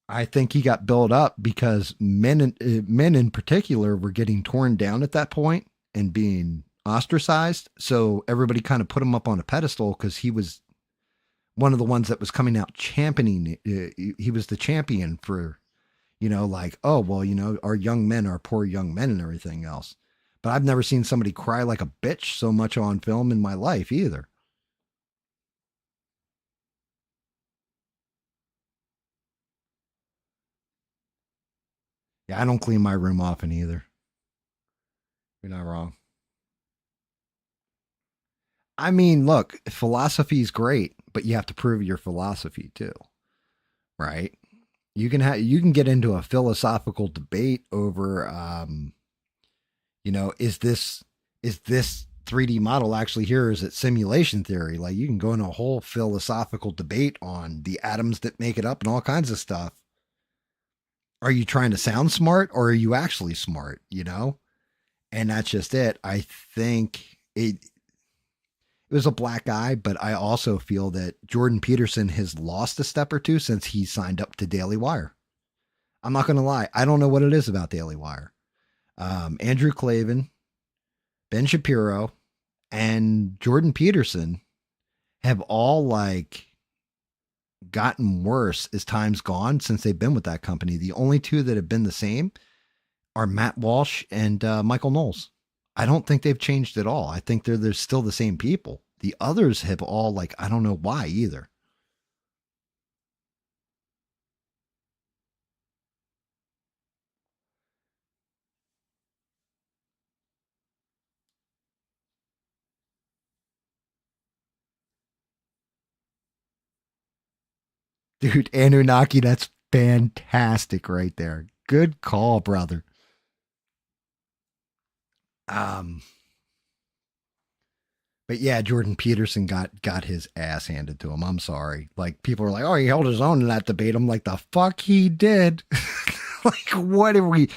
I think he got built up because men in particular were getting torn down at that point and being ostracized. So everybody kind of put him up on a pedestal because he was one of the ones that was coming out championing. He was the champion for, like, oh, well, our young men, our poor young men and everything else. But I've never seen somebody cry like a bitch so much on film in my life either. Yeah, I don't clean my room often either. You're not wrong. I mean, look, philosophy is great, but you have to prove your philosophy too, right? You can get into a philosophical debate over, is this 3D model actually here? Or is it simulation theory? Like you can go into a whole philosophical debate on the atoms that make it up and all kinds of stuff. Are you trying to sound smart or are you actually smart? And that's just it. I think it was a black eye, but I also feel that Jordan Peterson has lost a step or two since he signed up to Daily Wire. I'm not going to lie. I don't know what it is about Daily Wire. Andrew Klavan, Ben Shapiro, and Jordan Peterson have all like gotten worse as time's gone since they've been with that company. The only two that have been the same are Matt Walsh and Michael Knowles. I don't think they've changed at all. I think they're still the same people. The others have all like I don't know why either. Dude, Anunnaki, that's fantastic right there. Good call, brother. Um, but yeah, Jordan Peterson got his ass handed to him. I'm sorry. Like people are like, oh, he held his own in that debate. I'm like, the fuck he did. Like, what are we?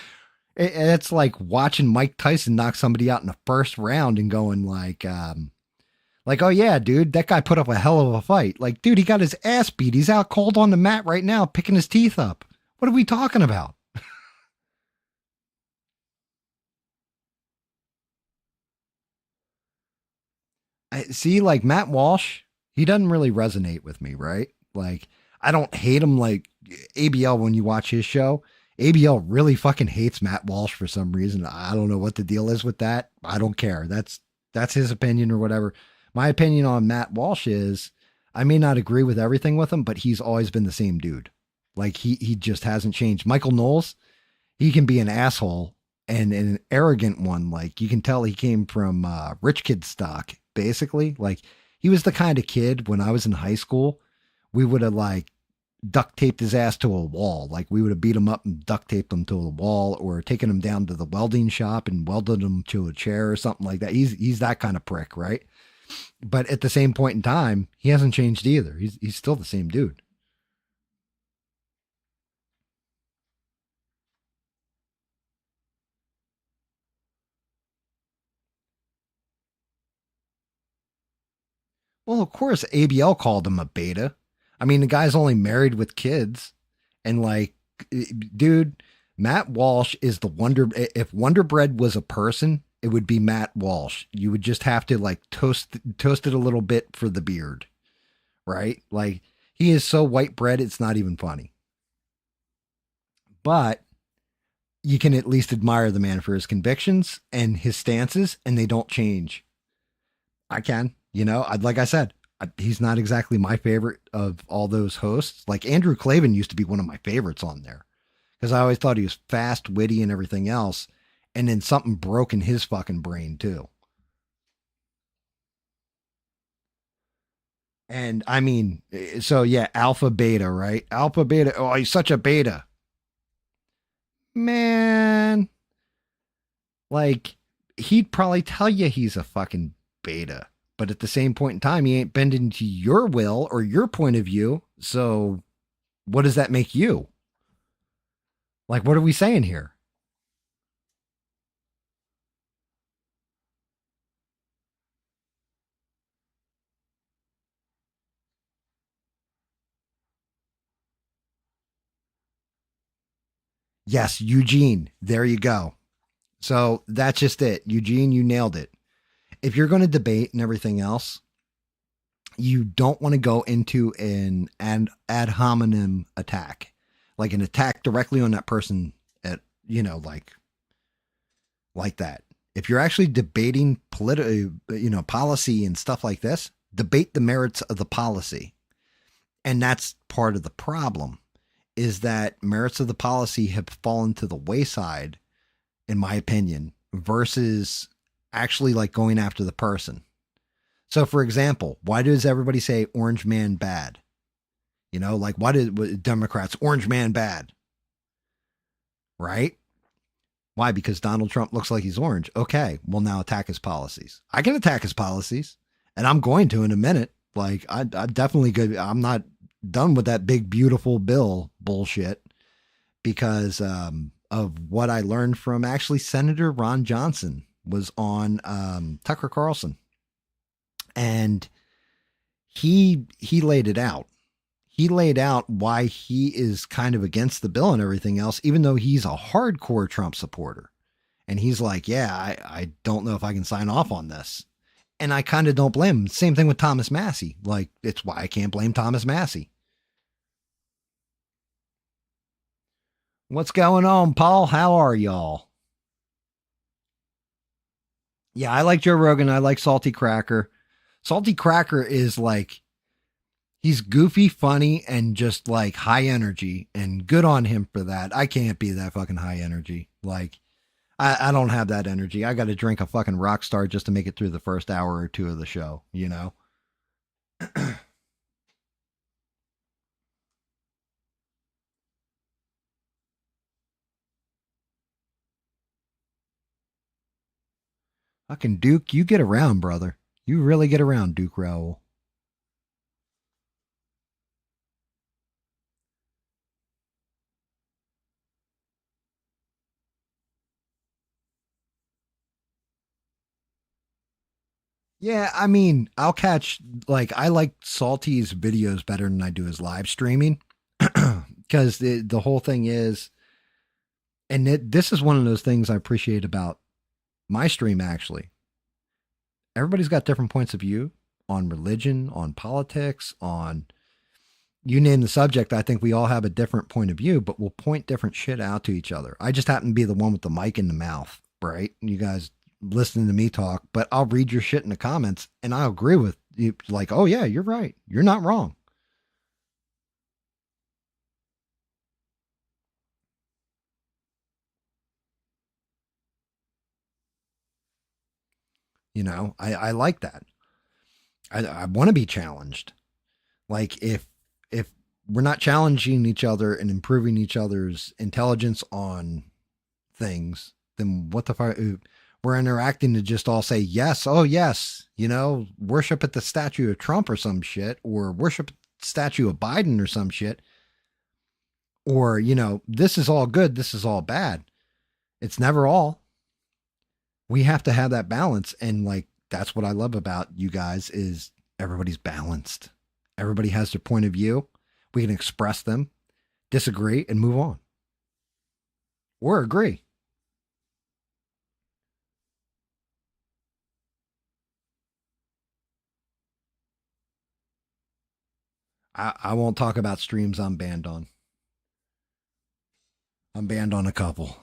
It's like watching Mike Tyson knock somebody out in the first round and going like, oh yeah, dude, that guy put up a hell of a fight. Like, dude, he got his ass beat. He's out cold on the mat right now, picking his teeth up. What are we talking about? I see, like Matt Walsh, he doesn't really resonate with me, right? Like, I don't hate him like ABL when you watch his show. ABL really fucking hates Matt Walsh for some reason. I don't know what the deal is with that. I don't care. That's his opinion or whatever. My opinion on Matt Walsh is I may not agree with everything with him, but he's always been the same dude. Like he just hasn't changed. Michael Knowles, he can be an asshole and an arrogant one. Like you can tell he came from rich kid stock, basically. Like he was the kind of kid when I was in high school, we would have like duct taped his ass to a wall. Like we would have beat him up and duct taped him to a wall or taken him down to the welding shop and welded him to a chair or something like that. He's that kind of prick, right? But at the same point in time, he hasn't changed either. He's still the same dude. Well, of course, ABL called him a beta. I mean, the guy's only married with kids. And like, dude, Matt Walsh is the Wonder. If Wonder Bread was a person, it would be Matt Walsh. You would just have to like toast it a little bit for the beard, right? Like, he is so white bread, it's not even funny. But you can at least admire the man for his convictions and his stances, and they don't change. I can. Like I said, he's not exactly my favorite of all those hosts. Like Andrew Klavan used to be one of my favorites on there because I always thought he was fast, witty, and everything else. And then something broke in his fucking brain too. And I mean, so yeah, alpha beta, right? Alpha beta. Oh, he's such a beta, man. Like he'd probably tell you he's a fucking beta, but at the same point in time, he ain't bending to your will or your point of view. So what does that make you? Like, what are we saying here? Yes, Eugene. There you go. So that's just it. Eugene, you nailed it. If you're going to debate and everything else, you don't want to go into an ad hominem attack, like an attack directly on that person at, like that. If you're actually debating policy and stuff like this, debate the merits of the policy. And that's part of the problem, is that merits of the policy have fallen to the wayside, in my opinion, versus actually like going after the person. So, for example, why does everybody say orange man bad? Like, why did Democrats, orange man bad? Right? Why? Because Donald Trump looks like he's orange. Okay, well, now attack his policies. I can attack his policies, and I'm going to in a minute. Like, I definitely good. I'm not done with that big, beautiful bill bullshit because of what I learned from actually Senator Ron Johnson was on Tucker Carlson. And he laid it out. He laid out why he is kind of against the bill and everything else, even though he's a hardcore Trump supporter. And he's like, yeah, I don't know if I can sign off on this. And I kind of don't blame him. Same thing with Thomas Massie. Like, it's why I can't blame Thomas Massie. What's going on, Paul? How are y'all? Yeah, I like Joe Rogan. I like Salty Cracker. Salty Cracker is like, he's goofy, funny, and just like high energy, and good on him for that. I can't be that fucking high energy. Like, I don't have that energy. I got to drink a fucking rock star just to make it through the first hour or two of the show, Fucking Duke, you get around, brother. You really get around, Duke Raoul. Yeah, I mean, I'll catch, like, I like Salty's videos better than I do his live streaming. Because the whole thing is, and this is one of those things I appreciate about my stream, actually. Everybody's got different points of view on religion, on politics, on you name the subject. I think we all have a different point of view, but we'll point different shit out to each other. I just happen to be the one with the mic in the mouth, right? You guys listening to me talk, but I'll read your shit in the comments and I'll agree with you. Like, oh, yeah, you're right. You're not wrong. I like that. I want to be challenged. Like, if we're not challenging each other and improving each other's intelligence on things, then what the fuck? We're interacting to just all say yes, oh yes, worship at the statue of Trump or some shit, or worship the statue of Biden or some shit, or this is all good, this is all bad. It's never all. We have to have that balance, and like that's what I love about you guys is everybody's balanced. Everybody has their point of view. We can express them, disagree, and move on. Or agree. I won't talk about streams I'm banned on. I'm banned on a couple.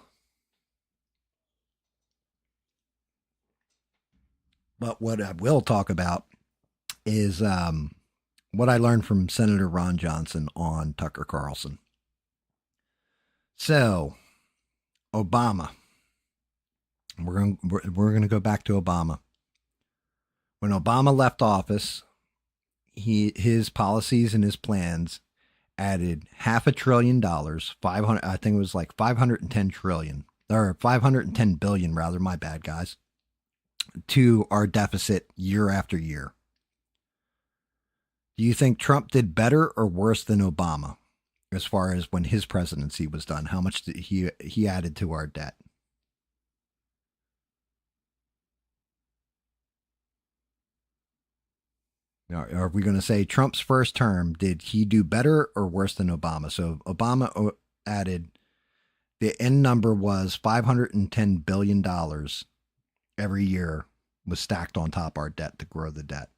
But what I will talk about is what I learned from Senator Ron Johnson on Tucker Carlson. So, Obama. We're going to go back to Obama. When Obama left office, his policies and his plans added $500 billion, 500, I think it was like 510 trillion or 510 billion rather, my bad guys, to our deficit year after year. Do you think Trump did better or worse than Obama as far as when his presidency was done? How much did he added to our debt? Are we going to say Trump's first term, did he do better or worse than Obama? So Obama added, the end number was $510 billion every year was stacked on top of our debt to grow the debt.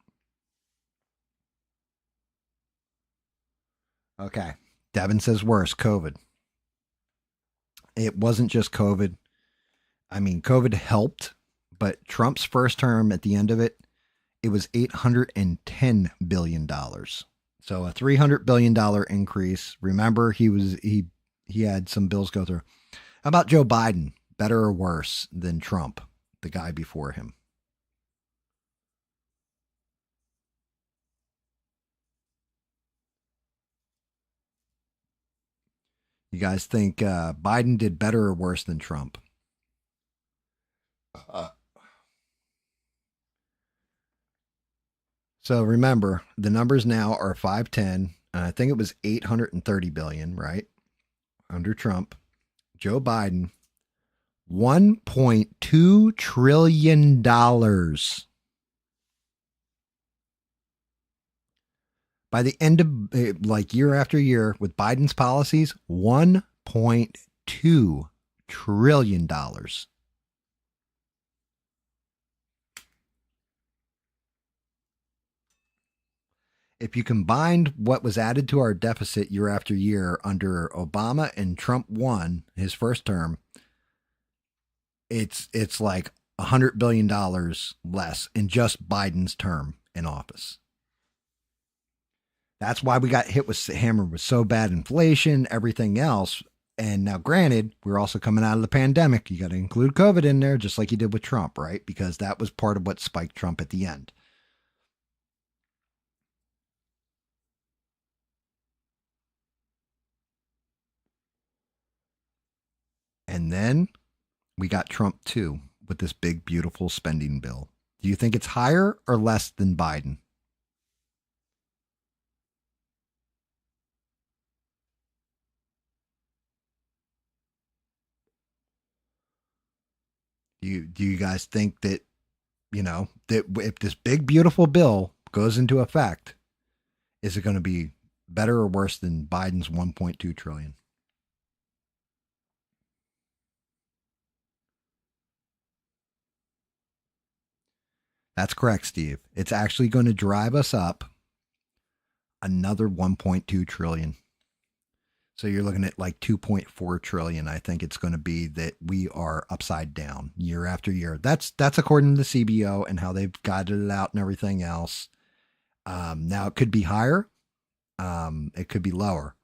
Okay. Devin says worse, COVID. It wasn't just COVID. I mean, COVID helped, but Trump's first term at the end of it, it was $810 billion. So a $300 billion increase. Remember, he had some bills go through. How about Joe Biden? Better or worse than Trump, the guy before him? You guys think Biden did better or worse than Trump? Uh, so remember, the numbers now are 510. I think it was 830 billion, right? Under Trump. Joe Biden, $1.2 trillion. By the end of like year after year with Biden's policies, $1.2 trillion. If you combined what was added to our deficit year after year under Obama and Trump won his first term, it's like $100 billion less in just Biden's term in office. That's why we got hit with hammered with so bad inflation, everything else. And now, granted, we're also coming out of the pandemic. You got to include COVID in there, just like you did with Trump, right? Because that was part of what spiked Trump at the end. And then we got Trump too with this big, beautiful spending bill. Do you think it's higher or less than Biden? Do you guys think that, that if this big, beautiful bill goes into effect, is it going to be better or worse than Biden's 1.2 trillion? That's correct, Steve. It's actually going to drive us up another 1.2 trillion. So you're looking at like 2.4 trillion. I think it's going to be that we are upside down year after year. That's according to the CBO and how they've guided it out and everything else. Now it could be higher. It could be lower.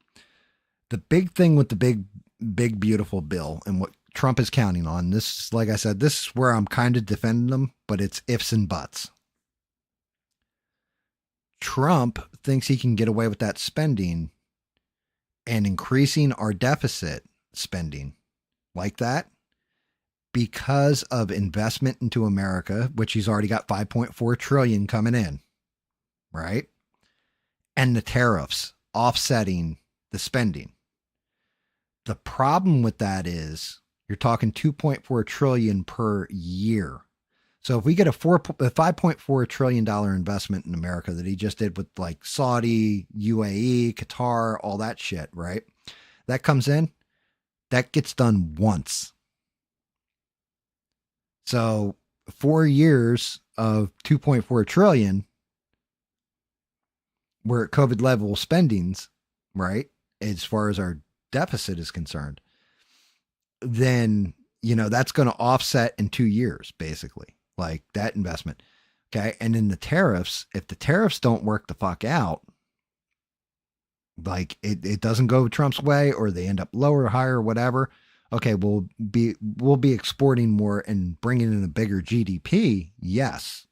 The big thing with the big beautiful bill and what Trump is counting on, this, like I said, this is where I'm kind of defending them, but it's ifs and buts. Trump thinks he can get away with that spending and increasing our deficit spending like that because of investment into America, which he's already got 5.4 trillion coming in, right? And the tariffs offsetting the spending. The problem with that is you're talking 2.4 trillion per year. So if we get a $5.4 trillion investment in America that he just did with like Saudi, UAE, Qatar, all that shit, right? That comes in, that gets done once. So 4 years of 2.4 trillion, we're at COVID level spendings, right? As far as our deficit is concerned, then, that's going to offset in 2 years, basically, like that investment. Okay. And then the tariffs, if the tariffs don't work the fuck out, like it doesn't go Trump's way or they end up lower, higher, whatever. Okay. We'll be exporting more and bringing in a bigger GDP. Yes.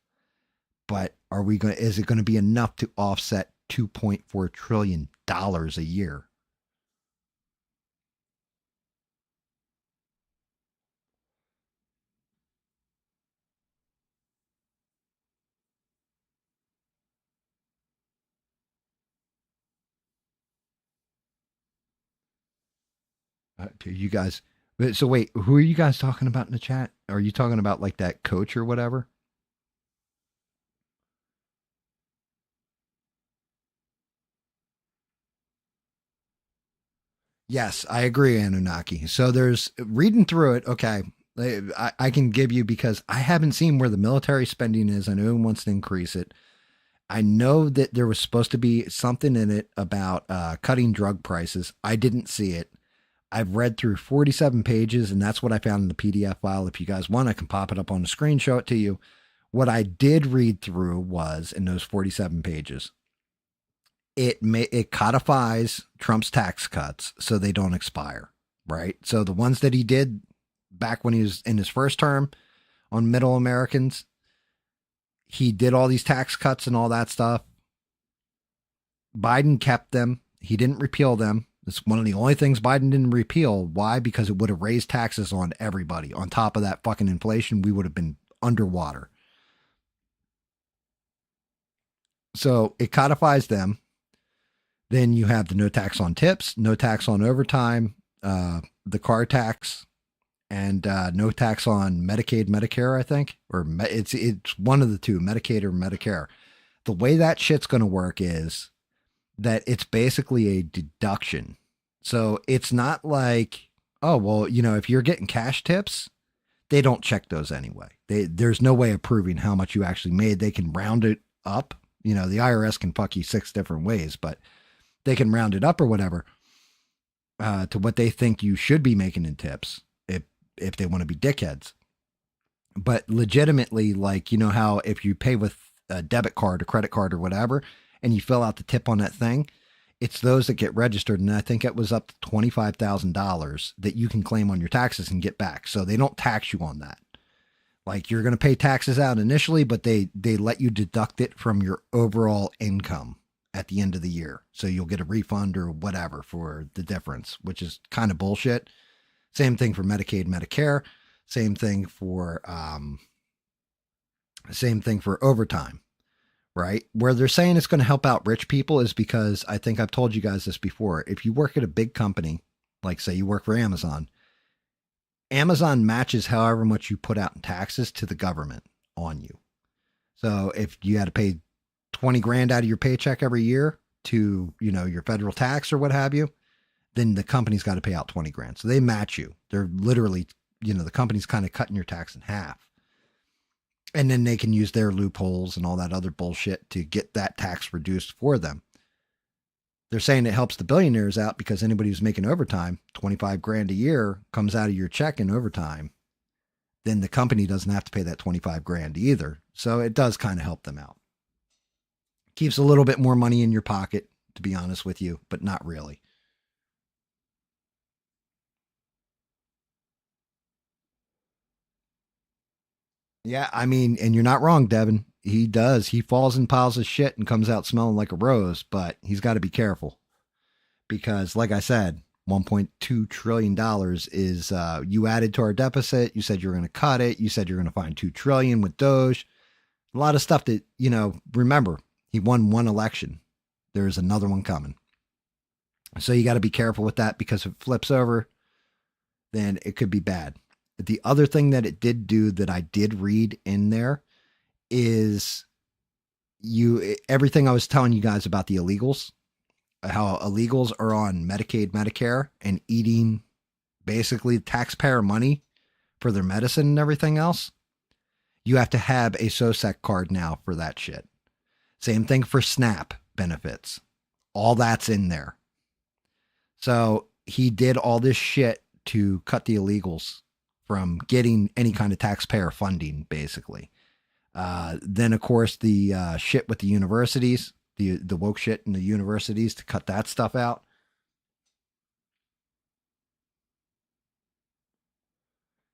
But is it going to be enough to offset $2.4 trillion a year? You guys, so wait, who are you guys talking about in the chat? Are you talking about like that coach or whatever? Yes, I agree, Anunnaki. So there's reading through it. Okay. I can give you, because I haven't seen where the military spending is. I know he wants to increase it. I know that there was supposed to be something in it about cutting drug prices. I didn't see it. I've read through 47 pages, and that's what I found in the PDF file. If you guys want, I can pop it up on the screen, show it to you. What I did read through was, in those 47 pages, it codifies Trump's tax cuts so they don't expire, right? So the ones that he did back when he was in his first term on middle Americans, he did all these tax cuts and all that stuff. Biden kept them. He didn't repeal them. It's one of the only things Biden didn't repeal. Why? Because it would have raised taxes on everybody. On top of that fucking inflation, we would have been underwater. So it codifies them. Then you have the no tax on tips, no tax on overtime, the car tax, and no tax on Medicaid, Medicare, I think. Or it's one of the two, Medicaid or Medicare. The way that shit's going to work is that it's basically a deduction. So it's not like, oh, well, if you're getting cash tips, they don't check those anyway. There's no way of proving how much you actually made. They can round it up. The IRS can fuck you 6 different ways, but they can round it up or whatever to what they think you should be making in tips if they want to be dickheads. But legitimately, like, how if you pay with a debit card or credit card or whatever, and you fill out the tip on that thing, it's those that get registered. And I think it was up to $25,000 that you can claim on your taxes and get back. So they don't tax you on that. Like, you're going to pay taxes out initially, but they let you deduct it from your overall income at the end of the year. So you'll get a refund or whatever for the difference, which is kind of bullshit. Same thing for Medicaid, Medicare. Same thing for overtime, right? Where they're saying it's going to help out rich people is because, I think I've told you guys this before, if you work at a big company, like say you work for Amazon matches however much you put out in taxes to the government on you. So if you had to pay 20 grand out of your paycheck every year to, your federal tax or what have you, then the company's got to pay out 20 grand. So they match you. They're literally, the company's kind of cutting your tax in half. And then they can use their loopholes and all that other bullshit to get that tax reduced for them. They're saying it helps the billionaires out because anybody who's making overtime, 25 grand a year, comes out of your check in overtime. Then the company doesn't have to pay that 25 grand either. So it does kind of help them out. Keeps a little bit more money in your pocket, to be honest with you, but not really. Yeah, I mean, and you're not wrong, Devin. He does. He falls in piles of shit and comes out smelling like a rose, but he's got to be careful because, like I said, $1.2 trillion is you added to our deficit. You said you're going to cut it. You said you're going to find $2 trillion with Doge. A lot of stuff that, remember, he won one election. There's another one coming. So you got to be careful with that because if it flips over, then it could be bad. The other thing that it did do that I did read in there is everything I was telling you guys about the illegals, how illegals are on Medicaid, Medicare, and eating basically taxpayer money for their medicine and everything else. You have to have a SOSEC card now for that shit. Same thing for SNAP benefits. All that's in there. So he did all this shit to cut the illegals from getting any kind of taxpayer funding, basically. Then, of course, the shit with the universities, the woke shit in the universities to cut that stuff out.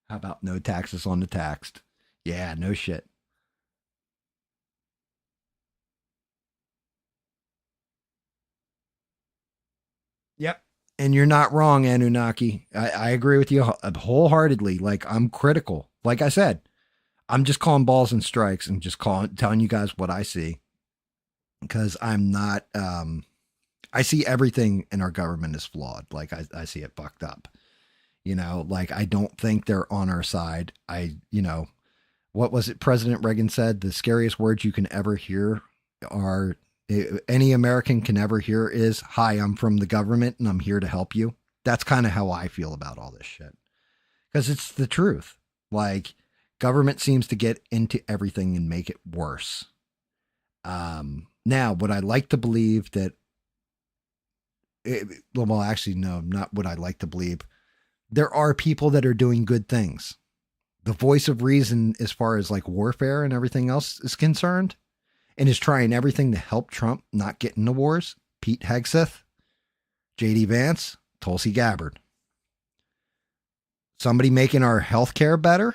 How about no taxes on the taxed? Yeah, no shit. Yep. And you're not wrong, Anunnaki. I agree with you wholeheartedly. Like, I'm critical. Like I said, I'm just calling balls and strikes and just telling you guys what I see. Because I'm not, I see everything in our government as flawed. Like, I see it fucked up. Like, I don't think they're on our side. What was it President Reagan said? The scariest words you can ever hear are, any American can ever hear is, "Hi, I'm from the government and I'm here to help you." That's kind of how I feel about all this shit. Because it's the truth. Like, government seems to get into everything and make it worse. Now, would I like to believe that? Well, actually, no, not what I like to believe. There are people that are doing good things. The voice of reason, as far as like warfare and everything else is concerned, and is trying everything to help Trump not get into wars. Pete Hegseth, J.D. Vance, Tulsi Gabbard. Somebody making our healthcare better,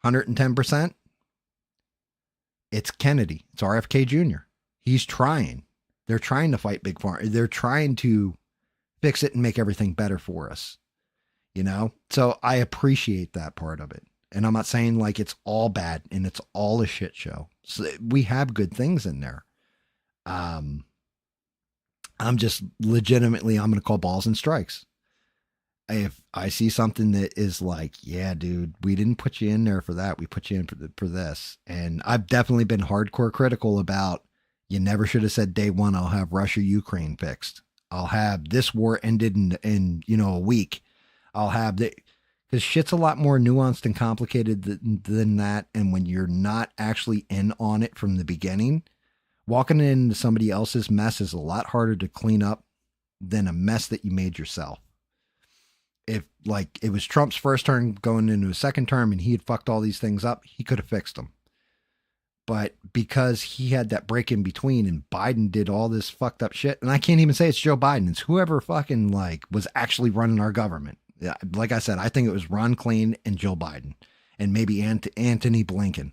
110%. It's Kennedy. It's RFK Jr. He's trying. They're trying to fight Big Pharma. They're trying to fix it and make everything better for us. You know? So I appreciate that part of it. And I'm not saying like it's all bad and it's all a shit show. So we have good things in there. I'm just legitimately, I'm going to call balls and strikes. If I see something that is like, yeah, dude, we didn't put you in there for that. We put you in for this. And I've definitely been hardcore critical about, you never should have said day one, I'll have Russia, Ukraine fixed. I'll have this war ended in a week. I'll have the, because shit's a lot more nuanced and complicated than that. And when you're not actually in on it from the beginning, walking into somebody else's mess is a lot harder to clean up than a mess that you made yourself. If like it was Trump's first term going into his second term and he had fucked all these things up, he could have fixed them. But because he had that break in between and Biden did all this fucked up shit, and I can't even say it's Joe Biden, it's whoever fucking like was actually running our government. Like I said, I think it was Ron Klain and Joe Biden and maybe Antony Blinken,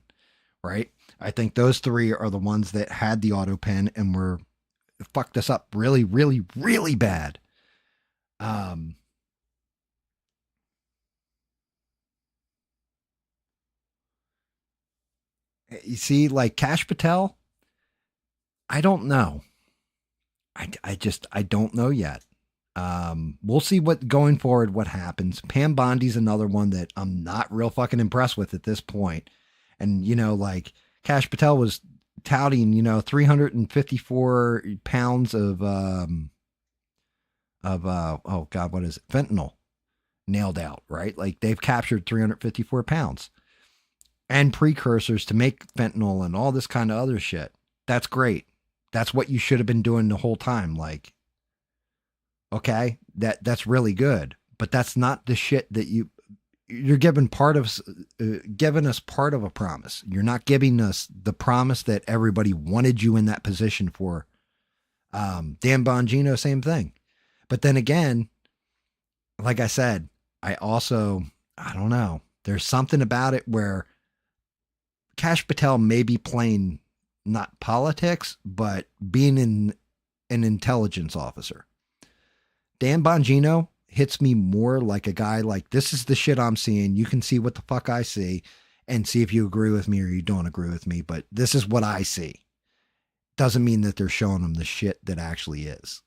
right? I think those three are the ones that had the auto pen and were fucked us up really, really, really bad. You see, like Kash Patel, I don't know. I don't know yet. We'll see what going forward, what happens. Pam Bondi's another one that I'm not real fucking impressed with at this point. And, like Kash Patel was touting, 354 pounds of oh God, what is it? Fentanyl nailed out, right? Like they've captured 354 pounds and precursors to make fentanyl and all this kind of other shit. That's great. That's what you should have been doing the whole time. Like, okay, that's really good, but that's not the shit that you're giving giving us part of a promise. You're not giving us the promise that everybody wanted you in that position for. Dan Bongino, same thing. But then again, like I said, I don't know. There's something about it where Kash Patel may be playing not politics, but being an intelligence officer. Dan Bongino hits me more like a guy like, this is the shit I'm seeing. You can see what the fuck I see and see if you agree with me or you don't agree with me. But this is what I see. Doesn't mean that they're showing them the shit that actually is.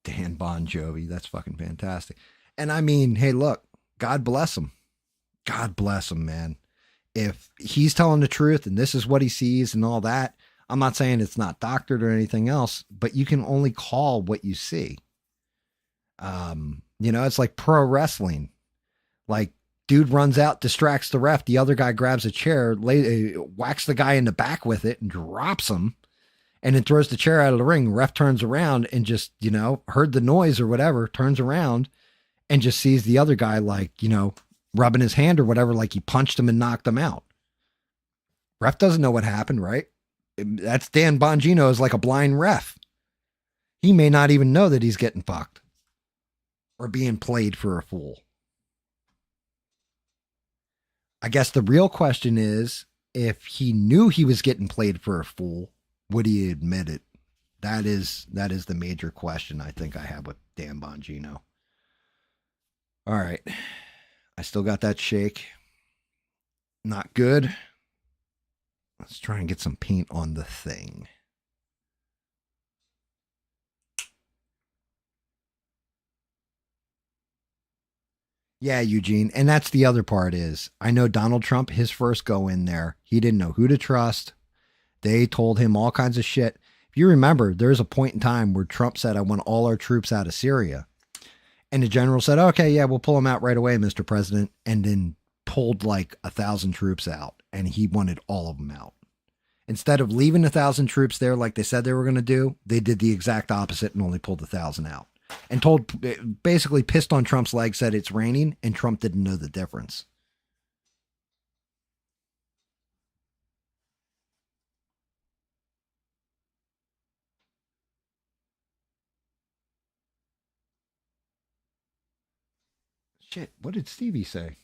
Dan Bon Jovi. That's fucking fantastic. And I mean, hey, look, God bless him. God bless him, man. If he's telling the truth and this is what he sees and all that, I'm not saying it's not doctored or anything else, but you can only call what you see. It's like pro wrestling. Like, dude runs out, distracts the ref. The other guy grabs a chair, whacks the guy in the back with it and drops him. And then throws the chair out of the ring. Ref turns around and just, heard the noise or whatever, turns around and just sees the other guy like, rubbing his hand or whatever, like he punched him and knocked him out. Ref doesn't know what happened, right? That's Dan Bongino is like a blind ref. He may not even know that he's getting fucked or being played for a fool. I guess the real question is, if he knew he was getting played for a fool, would he admit it? That is the major question I think I have with Dan Bongino. All right. I still got that shake. Not good. Let's try and get some paint on the thing. Yeah, Eugene. And that's the other part is, I know Donald Trump, his first go in there, he didn't know who to trust. They told him all kinds of shit. If you remember, there's a point in time where Trump said, I want all our troops out of Syria. And the general said, okay, yeah, we'll pull them out right away, Mr. President. And then pulled like 1,000 troops out. And he wanted all of them out. Instead of leaving 1,000 troops there like they said they were going to do, they did the exact opposite and only pulled 1,000 out. And basically pissed on Trump's leg, said it's raining, and Trump didn't know the difference. Shit, what did Stevie say?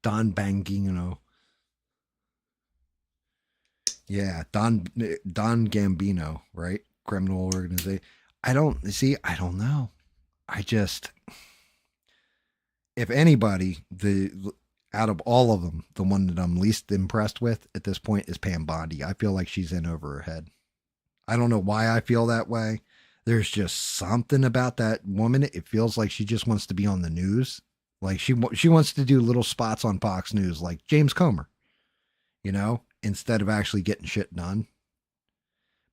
Don Bangino. Yeah, Don Gambino, right? Criminal organization. I don't know. I just, if anybody, the out of all of them, the one that I'm least impressed with at this point is Pam Bondi. I feel like she's in over her head. I don't know why I feel that way. There's just something about that woman. It feels like she just wants to be on the news. Like she wants to do little spots on Fox News, like James Comer, instead of actually getting shit done.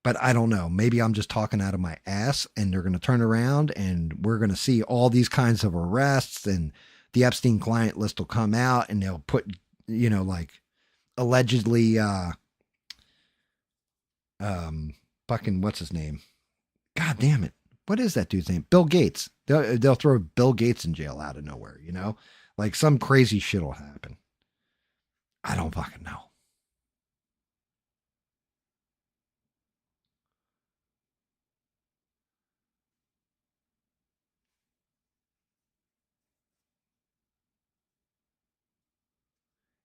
But I don't know. Maybe I'm just talking out of my ass, and they're going to turn around and we're going to see all these kinds of arrests, and the Epstein client list will come out, and they'll put, like allegedly, fucking what's his name? God damn it. What is that dude's name? Bill Gates. They'll throw Bill Gates in jail out of nowhere, like some crazy shit will happen. I don't fucking know.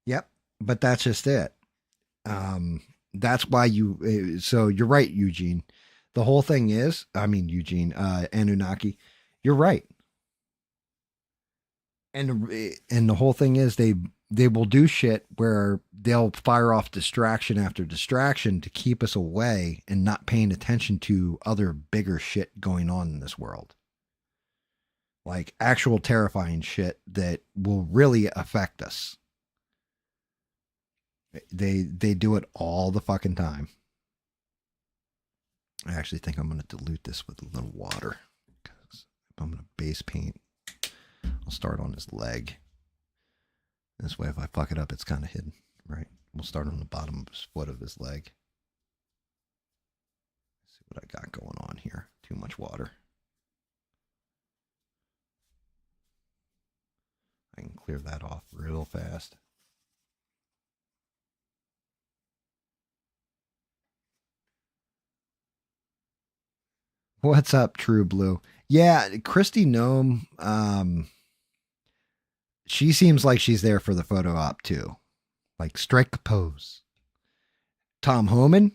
Yep. But that's just it. That's why so you're right, Eugene. The whole thing is, Eugene, Anunnaki, you're right. And the whole thing is they will do shit where they'll fire off distraction after distraction to keep us away and not paying attention to other bigger shit going on in this world. Like actual terrifying shit that will really affect us. They do it all the fucking time. I actually think I'm going to dilute this with a little water, because if I'm going to base paint, I'll start on his leg. This way, if I fuck it up, it's kind of hidden, right? We'll start on the bottom of his foot of his leg. Let's see what I got going on here. Too much water. I can clear that off real fast. What's up, True Blue? Yeah, Christy Nome. She seems like she's there for the photo op too. Like strike a pose. Tom Homan,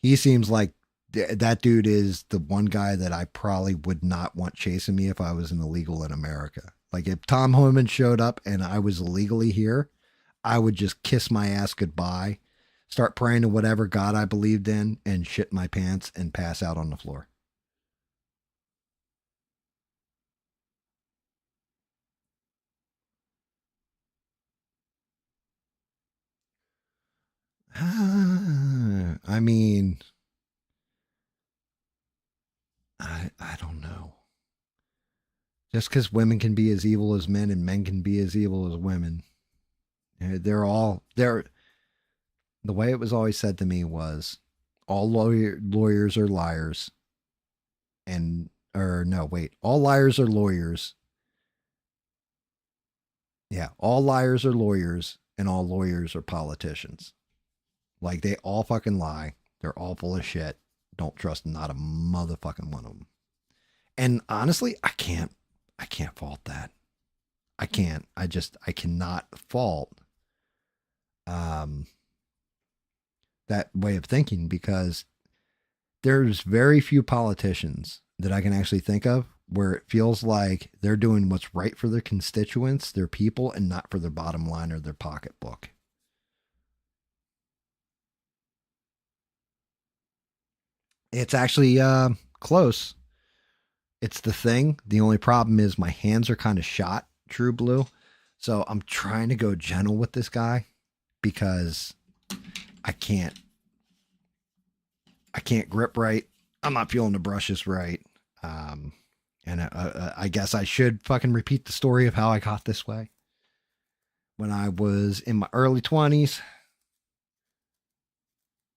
he seems like that dude is the one guy that I probably would not want chasing me if I was an illegal in America. Like if Tom Homan showed up and I was illegally here, I would just kiss my ass goodbye, start praying to whatever God I believed in, and shit my pants and pass out on the floor. I mean, I don't know. Just because women can be as evil as men and men can be as evil as women, they're. The way it was always said to me was, all lawyers are liars, and or no, wait, all liars are lawyers. Yeah, all liars are lawyers, and all lawyers are politicians. Like they all fucking lie. They're all full of shit. Don't trust not a motherfucking one of them. And honestly, I can't fault that. I can't. I cannot fault um that way of thinking, because there's very few politicians that I can actually think of where it feels like they're doing what's right for their constituents, their people, and not for their bottom line or their pocketbook. It's actually close. It's the thing. The only problem is my hands are kind of shot, True Blue. So I'm trying to go gentle with this guy. because I can't grip right. I'm not feeling the brushes right. Um, and I guess I should fucking repeat the story of how I got this way. When I was in my early 20s,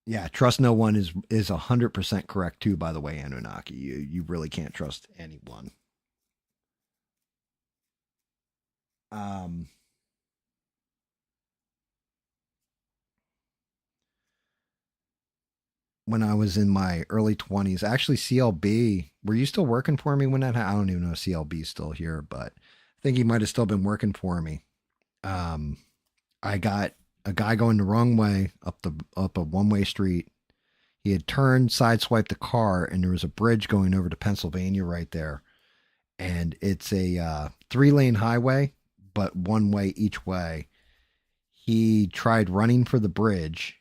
yeah, trust no one is 100% correct too. By the way, Anunnaki, you really can't trust anyone. Um, when I was in my early 20s, actually, CLB, were you still working for me when that? I don't even know if CLB's still here, but I think he might have still been working for me. Um, I got a guy going the wrong way up a one way street. He had turned, sideswiped the car, and there was a bridge going over to Pennsylvania right there. And it's a 3-lane highway, but one way each way. He tried running for the bridge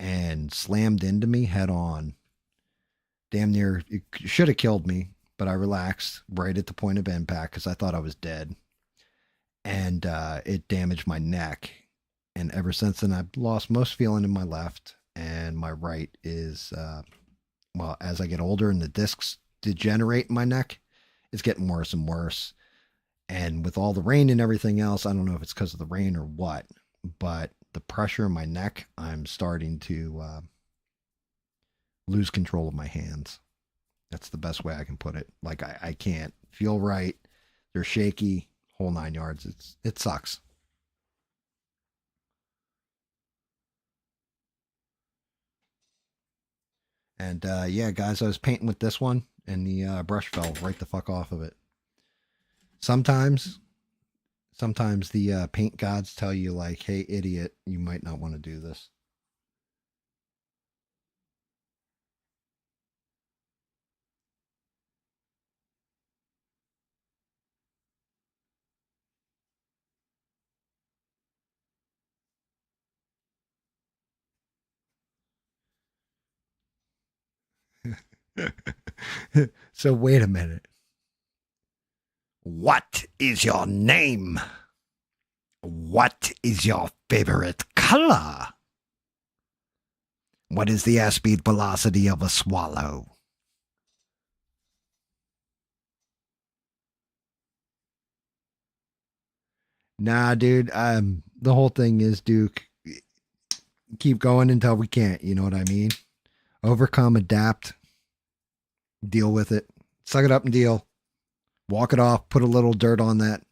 and slammed into me head on. Damn near, it should have killed me, but I relaxed right at the point of impact because I thought I was dead. And it damaged my neck. And ever since then, I've lost most feeling in my left, and my right is, well, as I get older and the discs degenerate in my neck, it's getting worse and worse. And with all the rain and everything else, I don't know if it's because of the rain or what, but the pressure in my neck, I'm starting to lose control of my hands. That's the best way I can put it. Like I can't feel right. They're shaky, whole 9 yards. It sucks. And yeah, guys, I was painting with this one, and the brush fell right the fuck off of it. Sometimes, sometimes the paint gods tell you like, "Hey, idiot, you might not want to do this." So wait a minute. What is your name? What is your favorite color? What is the airspeed velocity of a swallow? Nah, dude. The whole thing is, Duke, keep going until we can't. You know what I mean? Overcome, adapt, deal with it, suck it up and deal. Walk it off, put a little dirt on that,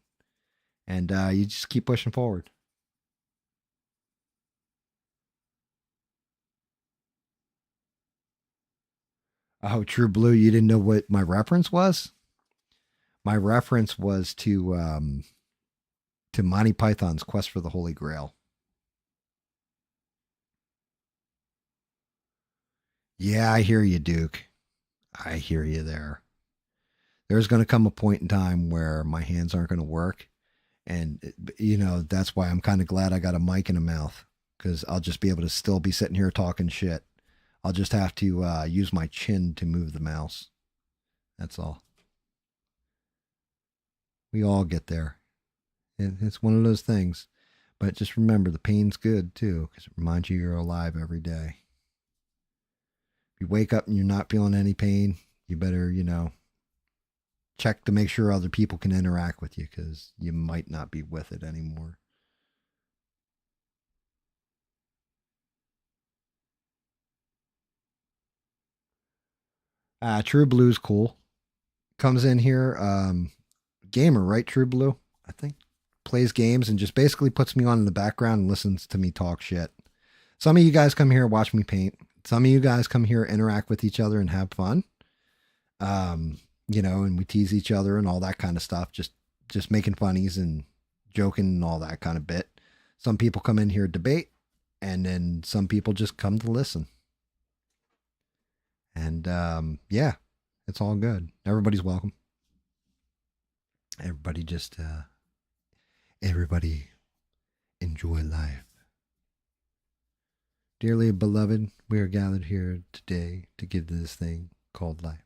and you just keep pushing forward. Oh, True Blue, you didn't know what my reference was? My reference was to Monty Python's Quest for the Holy Grail. Yeah, I hear you, Duke. I hear you there. There's going to come a point in time where my hands aren't going to work. And, that's why I'm kind of glad I got a mic in a mouth, because I'll just be able to still be sitting here talking shit. I'll just have to use my chin to move the mouse. That's all. We all get there. It's one of those things. But just remember, the pain's good too, because it reminds you you're alive every day. If you wake up and you're not feeling any pain, you better, check to make sure other people can interact with you, because you might not be with it anymore. True Blue's cool. Comes in here, gamer, right? True Blue, I think. Plays games and just basically puts me on in the background and listens to me talk shit. Some of you guys come here, watch me paint. Some of you guys come here, interact with each other and have fun. And we tease each other and all that kind of stuff. Just making funnies and joking and all that kind of bit. Some people come in here debate, and then some people just come to listen. And yeah, it's all good. Everybody's welcome. Everybody just everybody enjoy life. Dearly beloved, we are gathered here today to give this thing called life.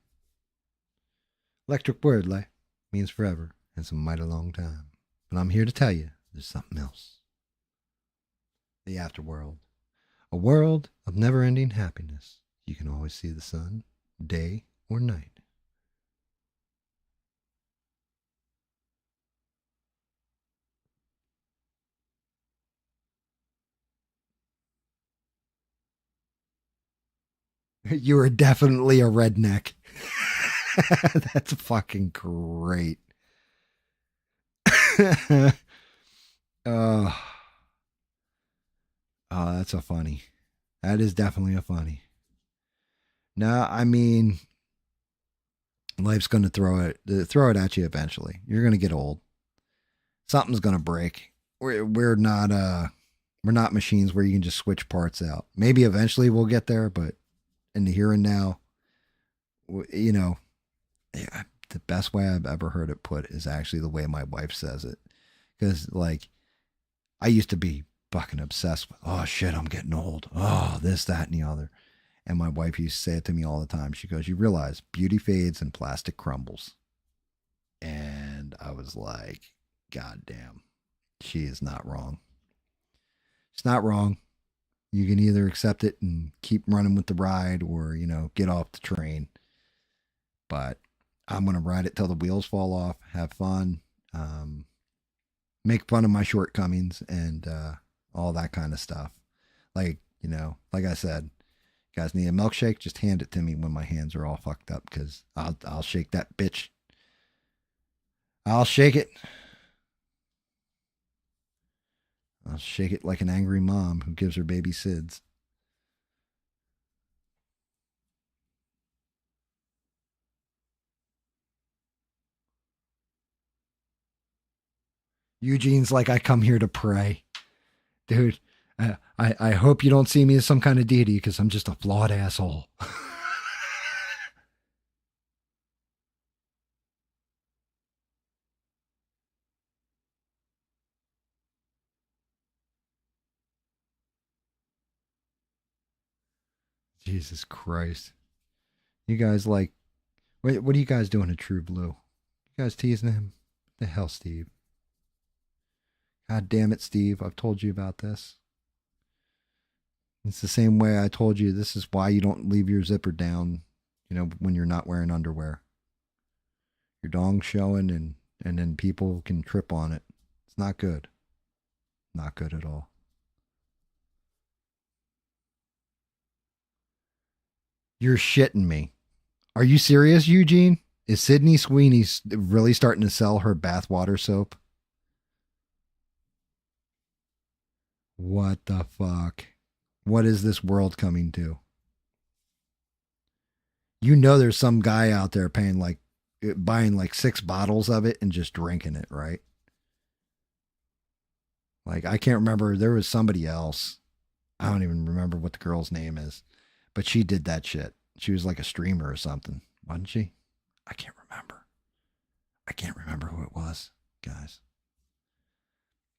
Electric word, life, means forever, and it's a mighty long time. But I'm here to tell you there's something else. The afterworld. A world of never ending happiness. You can always see the sun, day or night. You are definitely a redneck. That's fucking great. Oh, oh, that's a funny. That is definitely a funny. No, I mean, life's going to throw it at you eventually. You're going to get old. Something's going to break. We're not machines where you can just switch parts out. Maybe eventually we'll get there, but in the here and now, you know, yeah, the best way I've ever heard it put is actually the way my wife says it. Because, like, I used to be fucking obsessed with, oh shit, I'm getting old. Oh, this, that, and the other. And my wife used to say it to me all the time. She goes, you realize beauty fades and plastic crumbles. And I was like, God damn, she is not wrong. It's not wrong. You can either accept it and keep running with the ride or, get off the train. But I'm going to ride it till the wheels fall off, have fun, um, make fun of my shortcomings and all that kind of stuff. Like, like I said, you guys need a milkshake? Just hand it to me when my hands are all fucked up because I'll shake that bitch. I'll shake it. I'll shake it like an angry mom who gives her baby SIDS. Eugene's like, I come here to pray. Dude, I hope you don't see me as some kind of deity because I'm just a flawed asshole. Jesus Christ. You guys like, what are you guys doing to True Blue? You guys teasing him? The hell, Steve? God damn it, Steve. I've told you about this. It's the same way I told you this is why you don't leave your zipper down, when you're not wearing underwear. Your dong's showing and then people can trip on it. It's not good. Not good at all. You're shitting me. Are you serious, Eugene? Is Sydney Sweeney really starting to sell her bathwater soap? What the fuck? What is this world coming to? There's some guy out there paying buying like 6 bottles of it and just drinking it, right? Like I can't remember. There was somebody else. I don't even remember what the girl's name is, but she did that shit. She was like a streamer or something, wasn't she? I can't remember. I can't remember who it was, guys.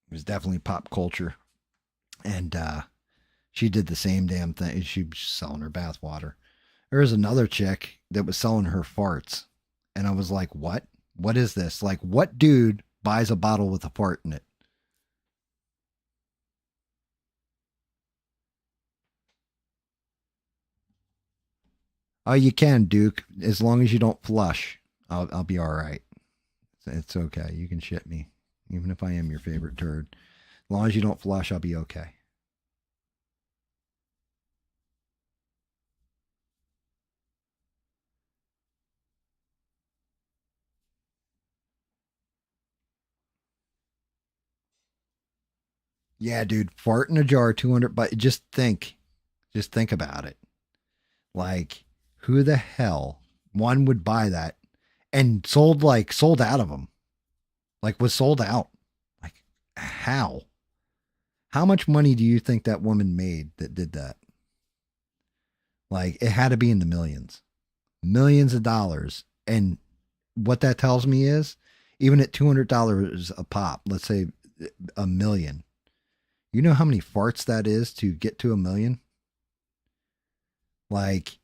It was definitely pop culture, and she did the same damn thing. She was selling her bathwater. There was another chick that was selling her farts, and I was like, "What? What is this? Like, what dude buys a bottle with a fart in it?" Oh, you can, Duke, as long as you don't flush. I'll be all right. It's okay. You can shit me, even if I am your favorite turd. As long as you don't flush, I'll be okay. Yeah, dude, fart in a jar, 200. But just think about it. Like, who the hell one would buy that and sold out of them? Like, was sold out. Like, how? How much money do you think that woman made that did that? Like, it had to be in the millions, millions of dollars. And what that tells me is, even at $200 a pop, let's say a million. You know how many farts that is to get to a million? Like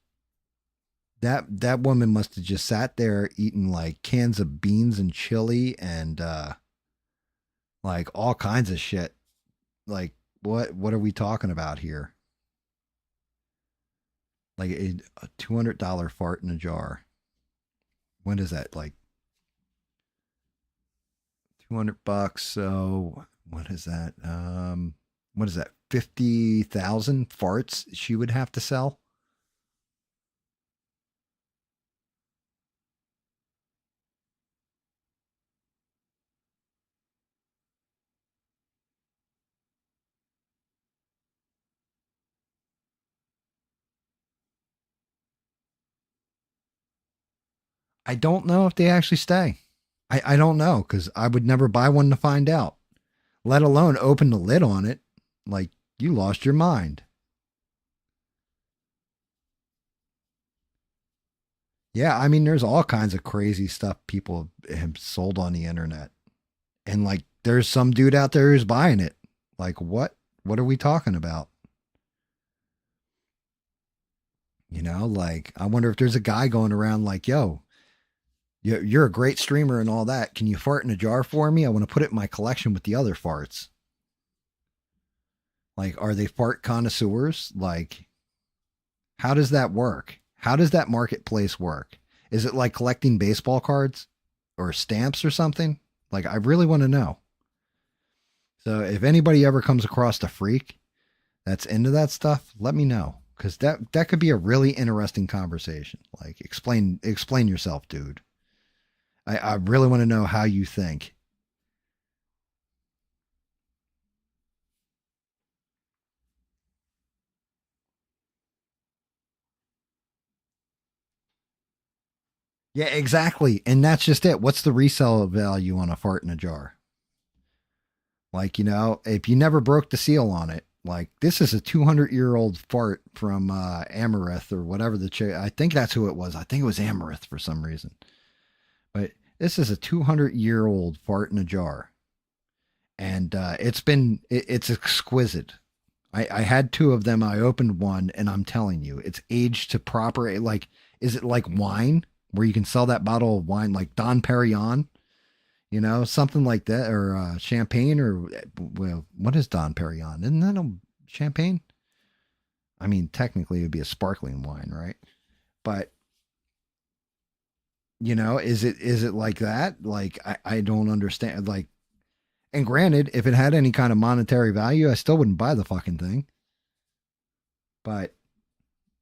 that woman must have just sat there eating like cans of beans and chili and like all kinds of shit. Like what are we talking about here? Like a $200 fart in a jar. When is that? Like $200. So what is that? What is that? 50,000 farts she would have to sell. I don't know if they actually stay. I don't know because I would never buy one to find out, let alone open the lid on it. Like, you lost your mind. Yeah, I mean, there's all kinds of crazy stuff people have sold on the internet. And like, there's some dude out there who's buying it. Like, what? What are we talking about? Like, I wonder if there's a guy going around like, yo, you're a great streamer and all that. Can you fart in a jar for me? I want to put it in my collection with the other farts. Like, are they fart connoisseurs? Like, how does that work? How does that marketplace work? Is it like collecting baseball cards or stamps or something? Like, I really want to know. So, if anybody ever comes across a freak that's into that stuff, let me know because that could be a really interesting conversation. Like, explain yourself, dude. I really want to know how you think. Yeah, exactly. And that's just it. What's the resale value on a fart in a jar? Like, if you never broke the seal on it, like this is a 200-year-old fart from Amaranth or whatever I think that's who it was. I think it was Amaranth for some reason. But this is a 200-year-old fart in a jar. And it's exquisite. I had two of them. I opened one, and I'm telling you, it's aged to proper. Like, is it like wine where you can sell that bottle of wine like Don Perignon? Something like that, or champagne, or well, what is Don Perignon? Isn't that a champagne? I mean, technically, it'd be a sparkling wine, right? But is it like that? Like, I don't understand. Like, and granted, if it had any kind of monetary value, I still wouldn't buy the fucking thing. But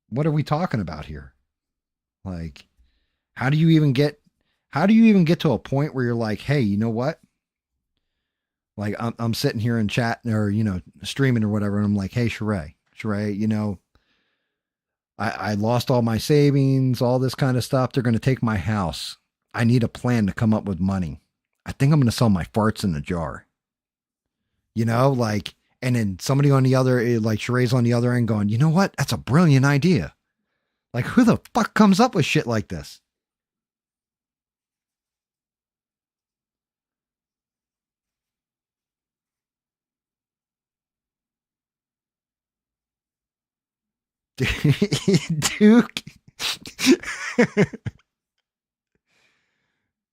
what are we talking about here? Like, how do you even get? How do you even get to a point where you're like, hey, you know what? Like, I'm sitting here in chat or streaming or whatever, and I'm like, hey, Sheree, I lost all my savings, all this kind of stuff. They're going to take my house. I need a plan to come up with money. I think I'm going to sell my farts in a jar. Like, and then somebody on the other, like Sheree's on the other end going, you know what? That's a brilliant idea. Like, who the fuck comes up with shit like this? Duke.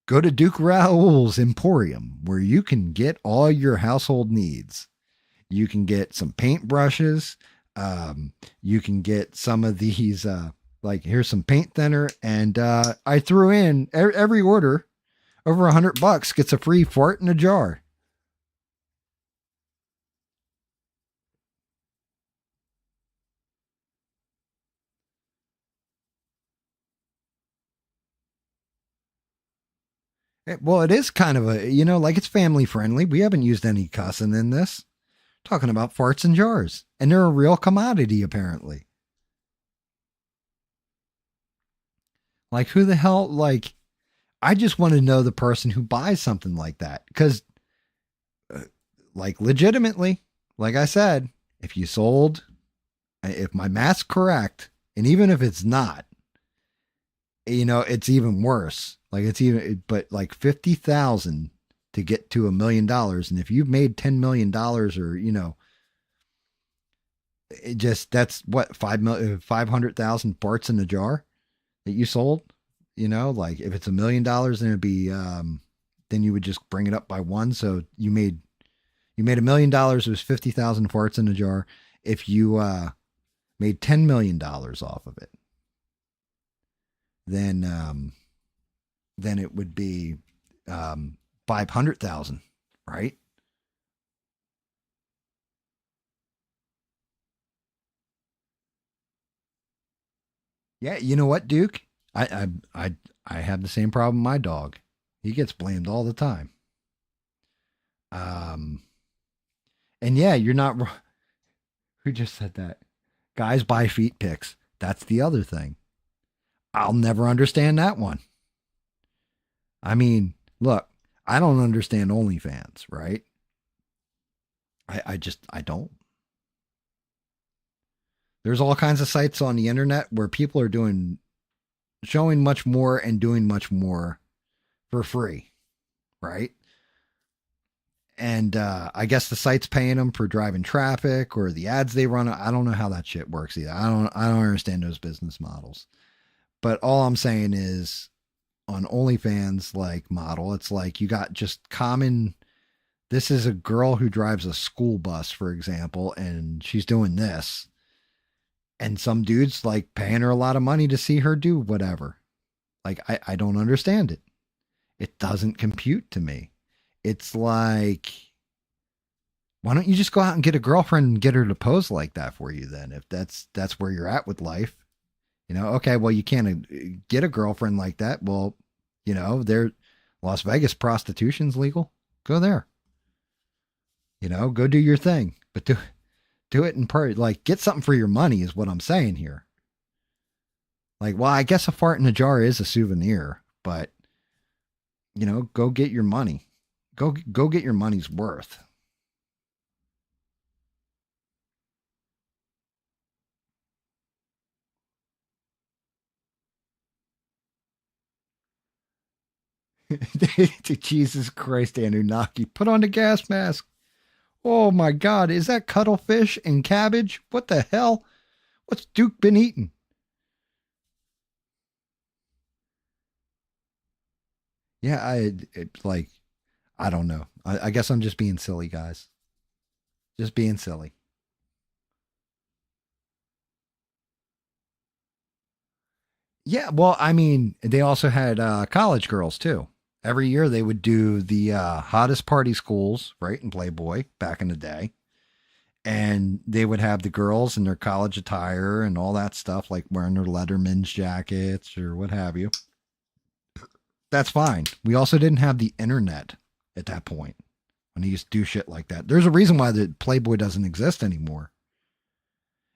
Go to Duke Raoul's Emporium where you can get all your household needs. You can get some paintbrushes. You can get some of these, like, here's some paint thinner. And I threw in every order over $100 gets a free fart in a jar. Well, it is kind of like it's family friendly. We haven't used any cussing in this. Talking about farts in jars. And they're a real commodity, apparently. Like, who the hell, like, I just want to know the person who buys something like that. Because, like, legitimately, like I said, if you sold, if my math's correct, and even if it's not, it's even worse. Like, it's even, but like 50,000 to get to $1 million. And if you've made $10 million or, it just, that's what, 500,000 parts in a jar that you sold. Like, if it's $1 million, then it'd be then you would just bring it up by one. So You made $1 million. It was 50,000 farts in a jar. If you made $10 million off of it, then it would be 500,000, right? Yeah, you know what, Duke? I have the same problem with my dog. He gets blamed all the time. Um, and yeah, you're not. Who just said that? Guys buy feet pics. That's the other thing. I'll never understand that one. I mean, look, I don't understand OnlyFans, right? I don't. There's all kinds of sites on the internet where people are doing, showing much more and doing much more for free, right? And I guess the site's paying them for driving traffic or the ads they run. I don't know how that shit works either. I don't understand those business models. But all I'm saying is on OnlyFans like model, it's like you got just common. This is a girl who drives a school bus, for example, and she's doing this, and some dude's like paying her a lot of money to see her do whatever. Like I don't understand it. It doesn't compute to me. It's like, why don't you just go out and get a girlfriend and get her to pose like that for you then? If that's where you're at with life, okay, well you can't get a girlfriend like that. Well, there, Las Vegas prostitution's legal. Go there. Go do your thing, but do it in part. Like, get something for your money is what I'm saying here. Like, well, I guess a fart in a jar is a souvenir, but go get your money. Go get your money's worth. Jesus Christ, Anunnaki, put on the gas mask. Oh my God, is that cuttlefish and cabbage? What the hell? What's Duke been eating? Yeah, like, I don't know. I guess I'm just being silly, guys. Just being silly. Yeah, well, I mean, they also had college girls too. Every year they would do the hottest party schools, right, in Playboy back in the day. And they would have the girls in their college attire and all that stuff, like wearing their Letterman's jackets or what have you. That's fine. We also didn't have the internet at that point when he used to do shit like that. There's a reason why the Playboy doesn't exist anymore.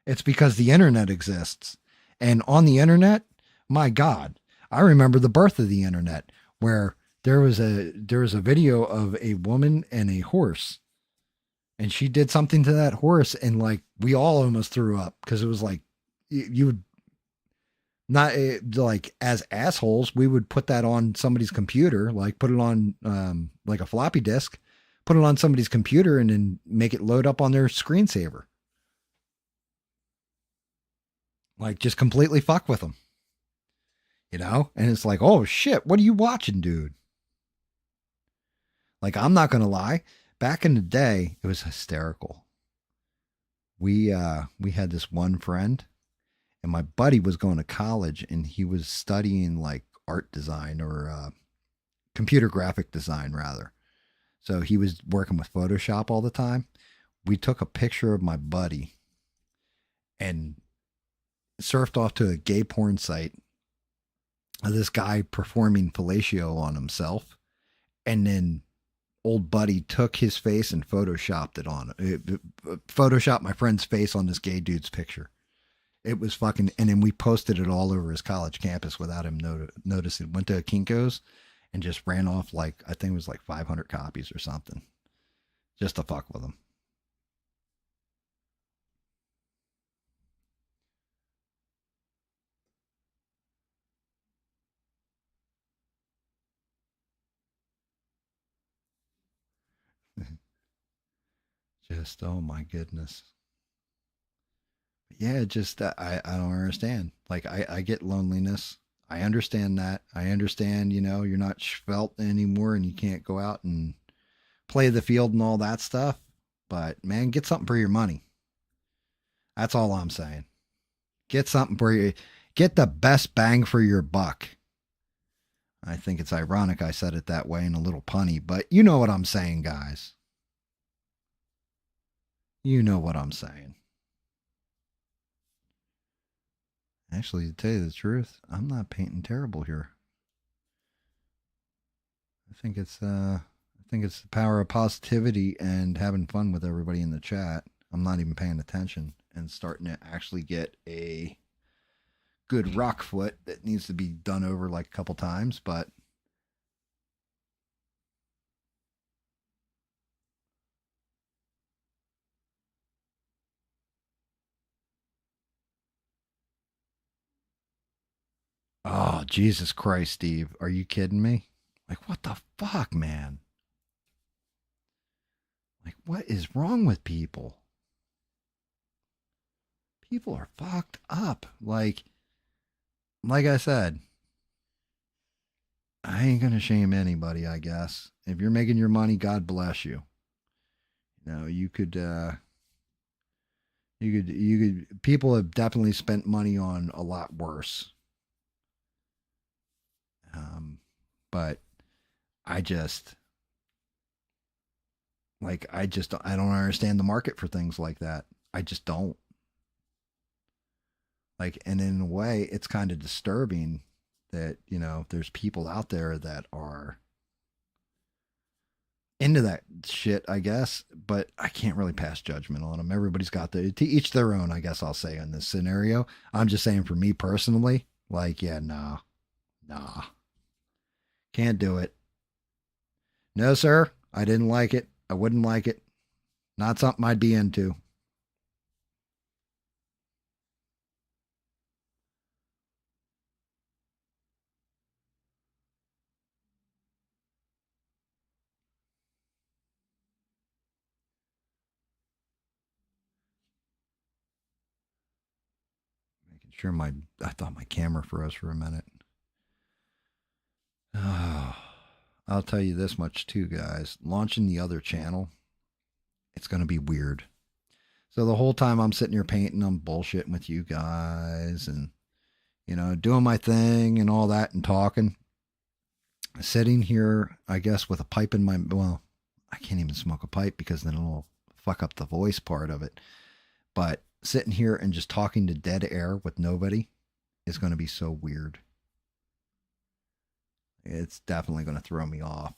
It's because the internet exists. And on the internet, my God, I remember the birth of the internet where there was a video of a woman and a horse, and she did something to that horse, and like we all almost threw up because it was like you would not like, as assholes, we would put that on somebody's computer, like put it on like a floppy disk, put it on somebody's computer, and then make it load up on their screensaver. Like, just completely fuck with them, And it's like, oh shit, what are you watching, dude? Like, I'm not gonna lie, back in the day, it was hysterical. We had this one friend, and my buddy was going to college, and he was studying like art design or computer graphic design rather. So he was working with Photoshop all the time. We took a picture of my buddy and surfed off to a gay porn site of this guy performing fellatio on himself, and then old buddy took his face and photoshopped it on photoshopped my friend's face on this gay dude's picture. It was fucking, and then we posted it all over his college campus without him noticing. Went to a Kinko's and just ran off, like, I think it was like 500 copies or something, just to fuck with him. Just, oh my goodness. Yeah, just I don't understand. Like, I get loneliness. I understand that. I understand, you're not felt anymore and you can't go out and play the field and all that stuff. But man, get something for your money. That's all I'm saying. Get something for you. Get the best bang for your buck. I think it's ironic I said it that way and a little punny, but you know what I'm saying, guys. You know what I'm saying. Actually, to tell you the truth, I'm not painting terrible here. I think it's the power of positivity and having fun with everybody in the chat. I'm not even paying attention and starting to actually get a good rock foot that needs to be done over like a couple times, but oh, Jesus Christ, Steve. Are you kidding me? Like, what the fuck, man? Like, what is wrong with people? People are fucked up. Like I said, I ain't gonna shame anybody, I guess. If you're making your money, God bless you. You know, you could people have definitely spent money on a lot worse. Um, but I just I don't understand the market for things like that. I just don't. Like, and in a way, it's kind of disturbing that, you know, there's people out there that are into that shit, I guess, but I can't really pass judgment on them. Everybody's got to each their own, I guess I'll say in this scenario. I'm just saying for me personally, like, yeah, nah, can't do it. No, sir, I didn't like it. I wouldn't like it. Not something I'd be into. Making sure I thought my camera froze for a minute. Oh, I'll tell you this much too, guys. Launching the other channel, it's going to be weird. So the whole time I'm sitting here painting, I'm bullshitting with you guys and, you know, doing my thing and all that and talking. Sitting here, I guess, with a pipe in my, well, I can't even smoke a pipe because then it'll fuck up the voice part of it. But sitting here and just talking to dead air with nobody is going to be so weird. It's definitely going to throw me off.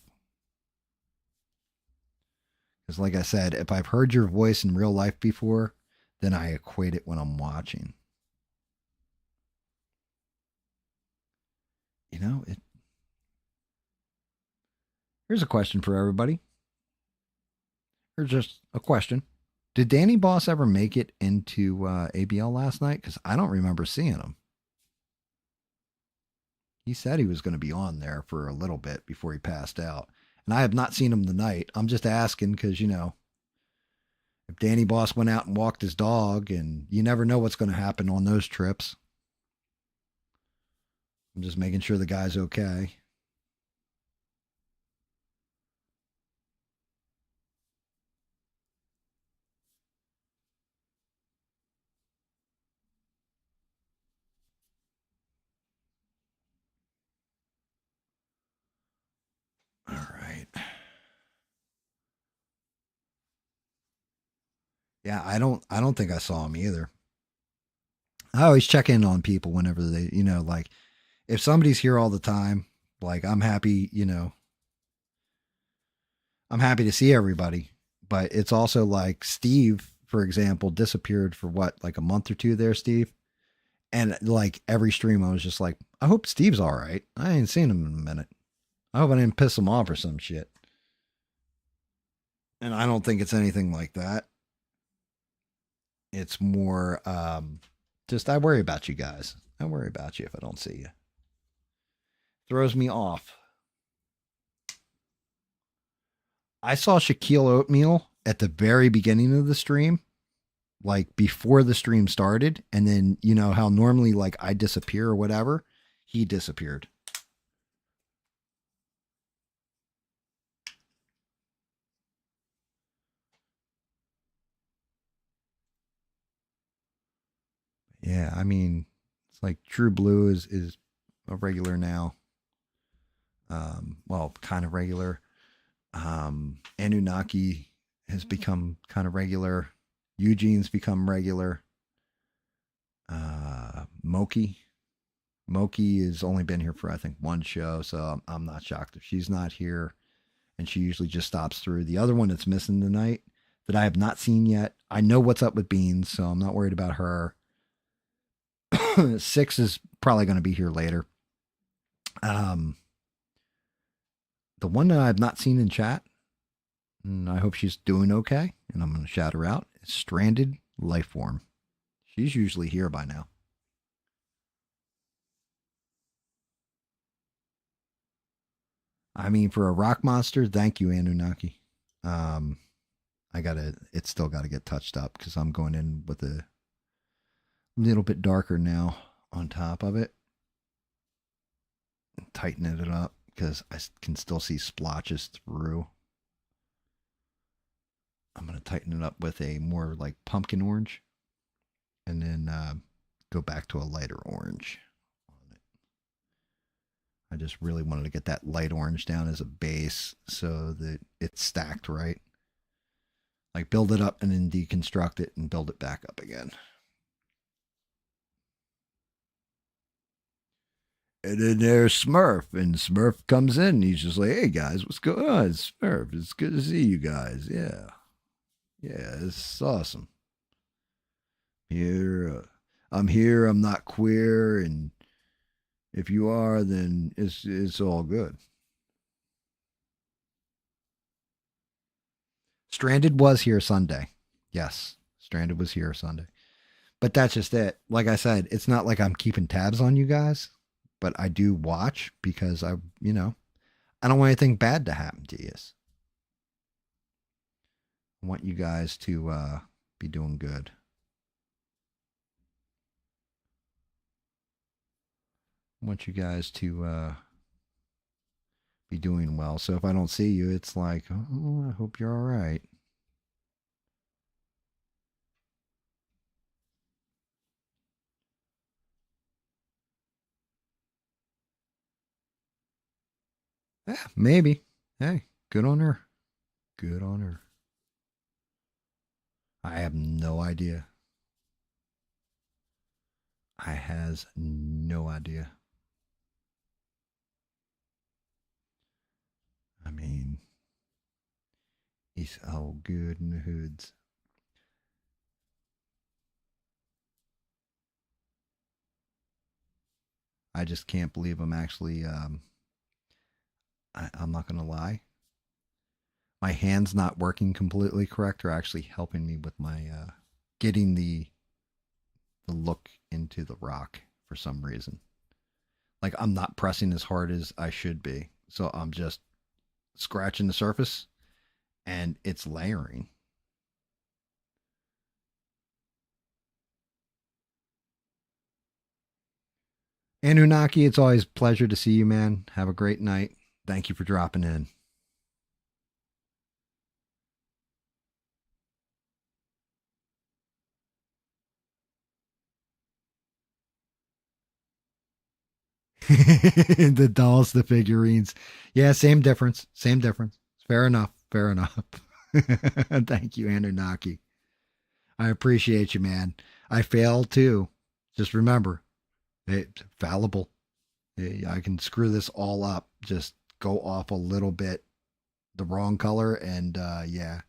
Because, like I said, if I've heard your voice in real life before, then I equate it when I'm watching. You know, here's a question for everybody. Here's just a question. Did Danny Boss ever make it into ABL last night? Because I don't remember seeing him. He said he was going to be on there for a little bit before he passed out. And I have not seen him tonight. I'm just asking because, you know, if Danny Boss went out and walked his dog, and you never know what's going to happen on those trips. I'm just making sure the guy's okay. All right. Yeah, I don't think I saw him either. I always check in on people whenever they, you know, like if somebody's here all the time, like I'm happy, you know, I'm happy to see everybody. But it's also like Steve, for example, disappeared for what, like a month or two there, Steve? And like every stream, I was just like, I hope Steve's all right. I ain't seen him in a minute. I hope I didn't piss him off or some shit. And I don't think it's anything like that. It's more just I worry about you guys. I worry about you if I don't see you. Throws me off. I saw Shaquille Oatmeal at the very beginning of the stream, like before the stream started, and then you know how normally like I disappear or whatever, he disappeared. Yeah, I mean, it's like True Blue is a regular now. Well, kind of regular. Anunnaki has become kind of regular. Eugene's become regular. Moki. Moki has only been here for I think one show, so I'm not shocked if she's not here. And she usually just stops through. The other one that's missing tonight that I have not seen yet. I know what's up with Beans, so I'm not worried about her. Six is probably going to be here later. Um, the one that I've not seen in chat, and I hope she's doing okay, and I'm going to shout her out, is Stranded Lifeform. She's usually here by now. I mean, for a rock monster, thank you, Anunnaki. Um, it's still got to get touched up because I'm going in with a little bit darker now on top of it. Tightening it up because I can still see splotches through. I'm going to tighten it up with a more like pumpkin orange and then go back to a lighter orange on it. I just really wanted to get that light orange down as a base so that it's stacked right. Like build it up and then deconstruct it and build it back up again. And then there's Smurf, and Smurf comes in. And he's just like, "Hey guys, what's going on? It's Smurf. It's good to see you guys. Yeah, yeah, it's awesome. Here, I'm here. I'm not queer, and if you are, then it's all good." Stranded was here Sunday. Yes, Stranded was here Sunday. But that's just it. Like I said, it's not like I'm keeping tabs on you guys, but I do watch because I don't want anything bad to happen to you. I want you guys to be doing good. I want you guys to be doing well. So if I don't see you, it's like, oh, I hope you're all right. Yeah, maybe. Hey, good on her. Good on her. I have no idea. I has no idea. I mean, he's all good in the hoods. I just can't believe I'm actually. I'm not gonna lie. My hands not working completely correct are actually helping me with my getting the look into the rock for some reason. Like I'm not pressing as hard as I should be, so I'm just scratching the surface, and it's layering. Anunnaki, it's always a pleasure to see you, man. Have a great night. Thank you for dropping in. The dolls, the figurines. Yeah, same difference. Same difference. Fair enough. Fair enough. Thank you, Anunnaki. I appreciate you, man. I fail too. Just remember, it's fallible. I can screw this all up. Just go off a little bit the wrong color, and yeah,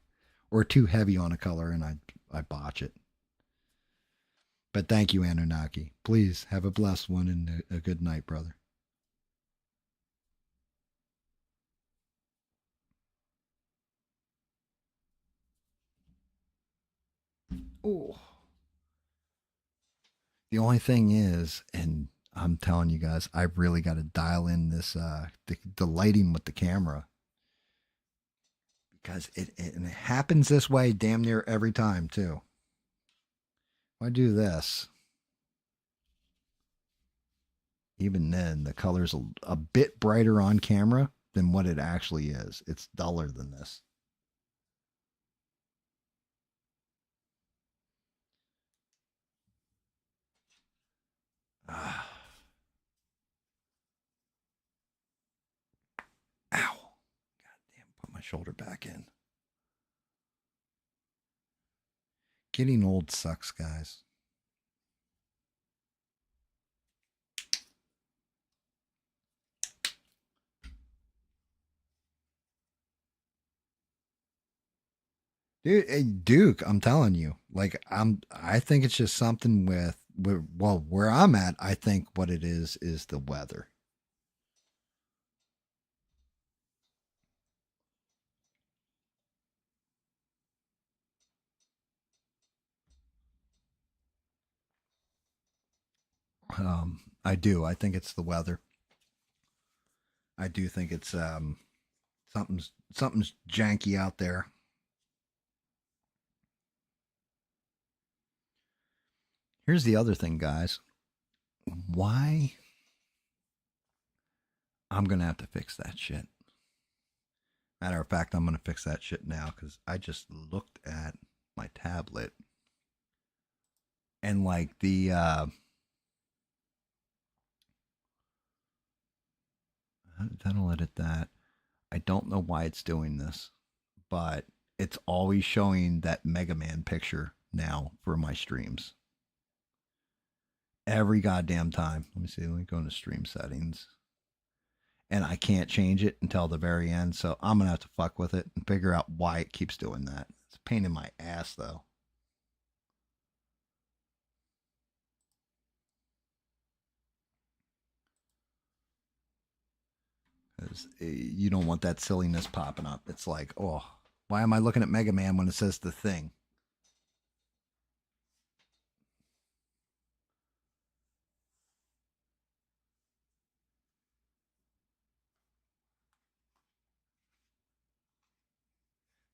or too heavy on a color, and I botch it. But thank you, Anunnaki. Please have a blessed one and a good night, brother. Oh, the only thing is, and I'm telling you guys, I really got to dial in this the lighting with the camera because it happens this way damn near every time too. If I do this, even then the color's a bit brighter on camera than what it actually is. It's duller than this. Ah, ow. Damn, put my shoulder back in. Getting old sucks, guys. Dude, hey, Duke, I'm telling you, like I think it's just something well, where I'm at, I think what it is the weather. I do. I think it's the weather. I do think it's something's janky out there. Here's the other thing, guys. Why I'm gonna have to fix that shit. Matter of fact, I'm gonna fix that shit now because I just looked at my tablet and like the that'll edit that. I don't know why it's doing this, but it's always showing that Mega Man picture now for my streams. Every goddamn time. Let me see. Let me go into stream settings. And I can't change it until the very end. So I'm going to have to fuck with it and figure out why it keeps doing that. It's a pain in my ass, though. Because you don't want that silliness popping up. It's like, oh, why am I looking at Mega Man when it says the thing?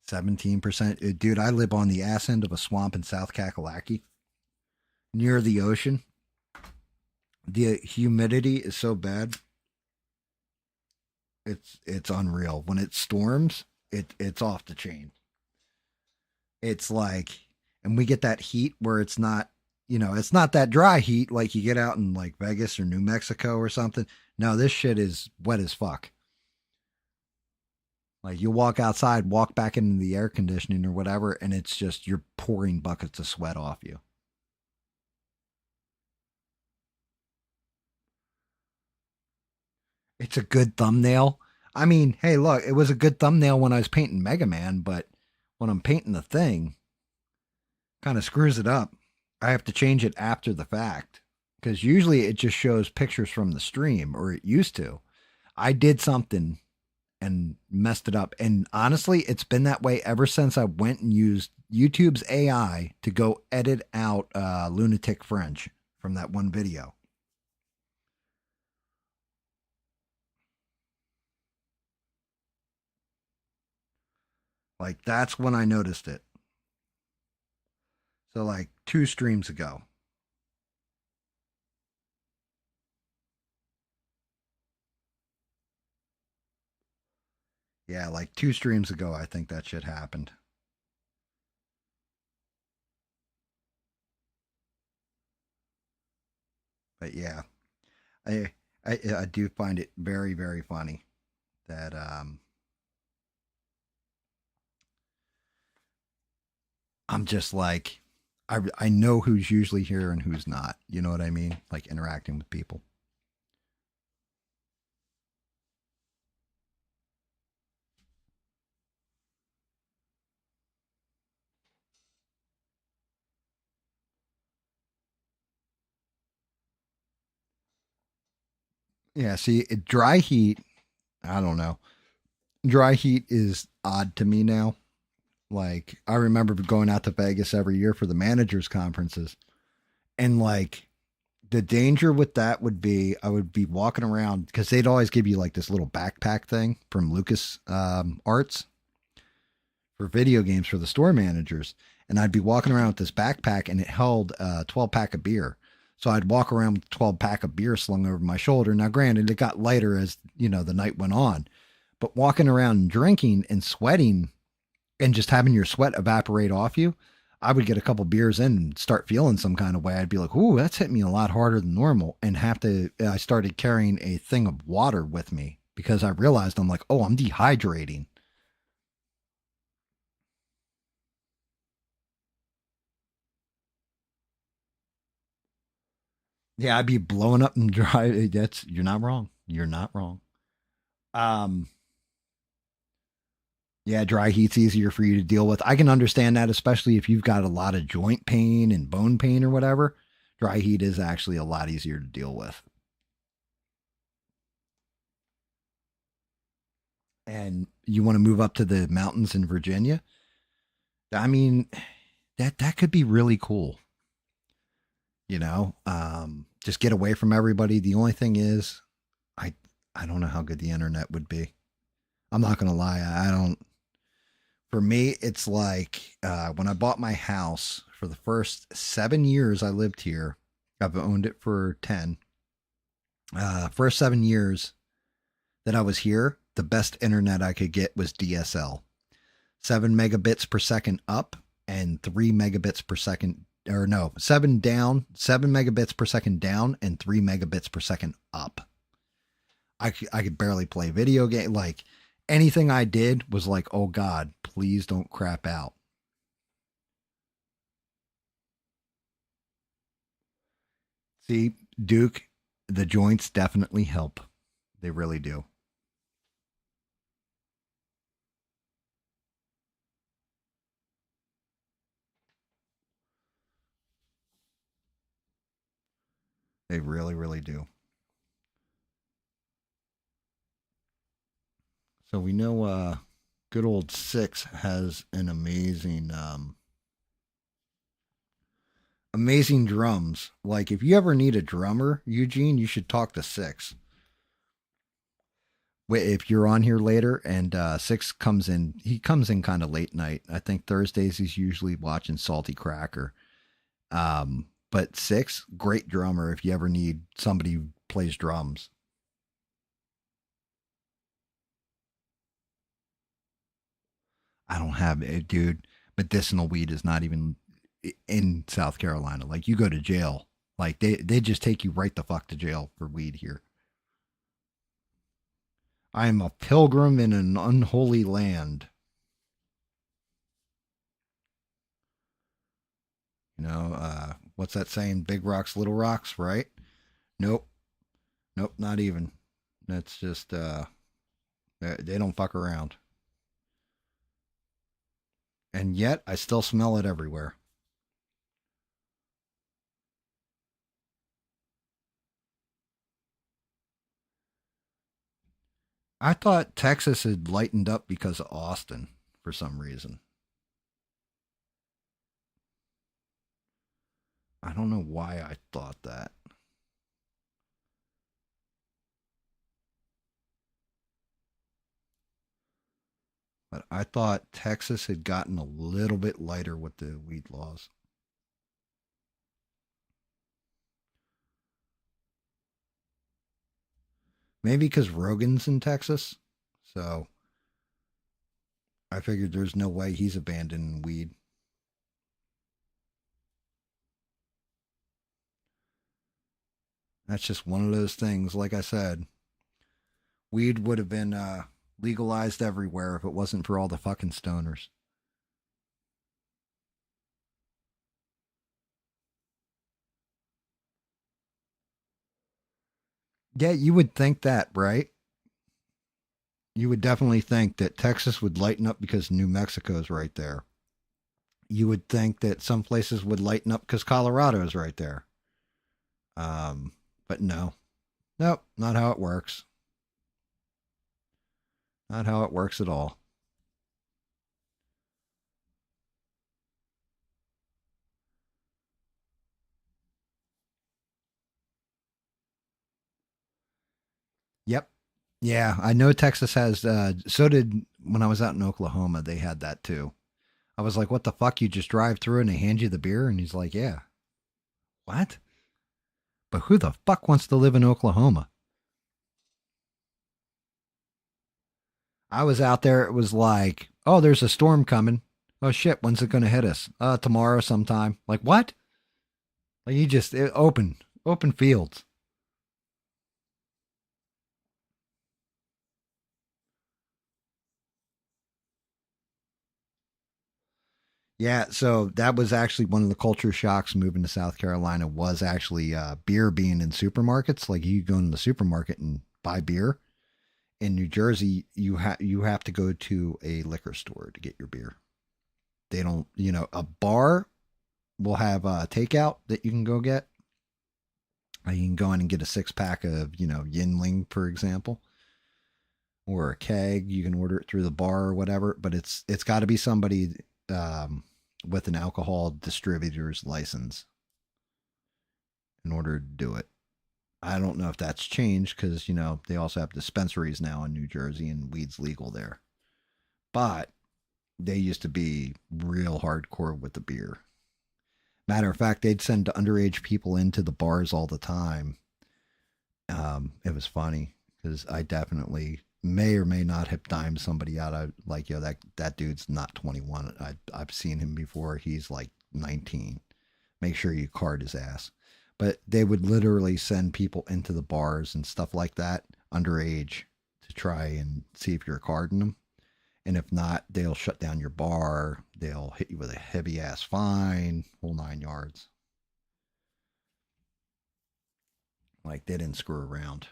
17%. Dude, I live on the ass end of a swamp in South Kakalaki near the ocean. The humidity is so bad. It's unreal. When it storms, it's off the chain. It's like, and we get that heat where it's not, it's not that dry heat like you get out in like Vegas or New Mexico or something. No, this shit is wet as fuck. Like you walk outside, walk back into the air conditioning or whatever, and it's just you're pouring buckets of sweat off you. It's a good thumbnail. I mean, hey, look, it was a good thumbnail when I was painting Mega Man, but when I'm painting the thing, kind of screws it up. I have to change it after the fact because usually it just shows pictures from the stream, or it used to. I did something and messed it up. And honestly, it's been that way ever since I went and used YouTube's AI to go edit out Lunatic French from that one video. Like that's when I noticed it. So like 2 streams ago. Yeah, like 2 streams ago, I think that shit happened. But yeah, I I do find it very very funny that I'm just like I know who's usually here and who's not. You know what I mean? Like interacting with people. Yeah, see, dry heat, I don't know. Dry heat is odd to me now. Like I remember going out to Vegas every year for the managers conferences, and like the danger with that would be I would be walking around because they'd always give you like this little backpack thing from Lucas Arts for video games for the store managers, and I'd be walking around with this backpack and it held a 12 pack of beer. So I'd walk around with a 12 pack of beer slung over my shoulder. Now, granted, it got lighter as the night went on, but walking around and drinking and sweating and just having your sweat evaporate off you, I would get a couple beers in and start feeling some kind of way. I'd be like, ooh, that's hit me a lot harder than normal. And I started carrying a thing of water with me because I realized I'm like, oh, I'm dehydrating. Yeah, I'd be blowing up and dry. You're not wrong. You're not wrong. Um, yeah, dry heat's easier for you to deal with. I can understand that, especially if you've got a lot of joint pain and bone pain or whatever. Dry heat is actually a lot easier to deal with. And you want to move up to the mountains in Virginia? I mean, that could be really cool. Just get away from everybody. The only thing is, I I don't know how good the internet would be. I'm not gonna lie. I don't. For me, it's like when I bought my house for the first 7 years I lived here. I've owned it for 10. First 7 years that I was here, the best internet I could get was DSL. 7 megabits per second up and 3 megabits per second, or no, seven down, 7 megabits per second down and 3 megabits per second up. I could barely play video game. Like anything I did was like, oh God, please don't crap out. See, Duke, the joints definitely help. They really do. They really, really do. So we know good old Six has an amazing drums. Like if you ever need a drummer, Eugene, you should talk to Six. If you're on here later and Six comes in, he comes in kind of late night. I think Thursdays he's usually watching Salty Cracker. But Six, great drummer if you ever need somebody who plays drums. I don't have it, dude. Medicinal weed is not even in South Carolina. Like you go to jail. Like they just take you right the fuck to jail for weed here. I am a pilgrim in an unholy land. What's that saying? Big rocks, little rocks, right? Nope. Nope, not even. That's just they don't fuck around. And yet I still smell it everywhere. I thought Texas had lightened up because of Austin for some reason. I don't know why I thought that. But I thought Texas had gotten a little bit lighter with the weed laws. Maybe because Rogan's in Texas. So I figured there's no way he's abandoning weed. That's just one of those things. Like I said, weed would have been legalized everywhere if it wasn't for all the fucking stoners. Yeah, you would think that, right? You would definitely think that Texas would lighten up because New Mexico's right there. You would think that some places would lighten up because Colorado's right there. But no, nope, not how it works. Not how it works at all. Yep. Yeah, I know Texas has. So did when I was out in Oklahoma. They had that too. I was like, "What the fuck? You just drive through and they hand you the beer?" And he's like, "Yeah." What? But who the fuck wants to live in Oklahoma? I was out there. It was like, "Oh, there's a storm coming." Oh shit, when's it gonna hit us? Tomorrow sometime. Like what? Like you just open fields. Yeah, so that was actually one of the culture shocks moving to South Carolina was actually beer being in supermarkets. Like you go in the supermarket and buy beer. In New Jersey, you have to go to a liquor store to get your beer. They don't, a bar will have takeout that you can go get. You can go in and get a 6 pack of, Yinling, for example, or a keg. You can order it through the bar or whatever, but it's got to be somebody with an alcohol distributor's license in order to do it. I don't know if that's changed because they also have dispensaries now in New Jersey and weed's legal there. But they used to be real hardcore with the beer. Matter of fact, they'd send underage people into the bars all the time. It was funny because I definitely may or may not have dimed somebody out. I like, that dude's not 21. I've seen him before. He's like 19. Make sure you card his ass. But they would literally send people into the bars and stuff like that underage to try and see if you're carding them. And if not, they'll shut down your bar. They'll hit you with a heavy ass fine, whole 9 yards. Like they didn't screw around.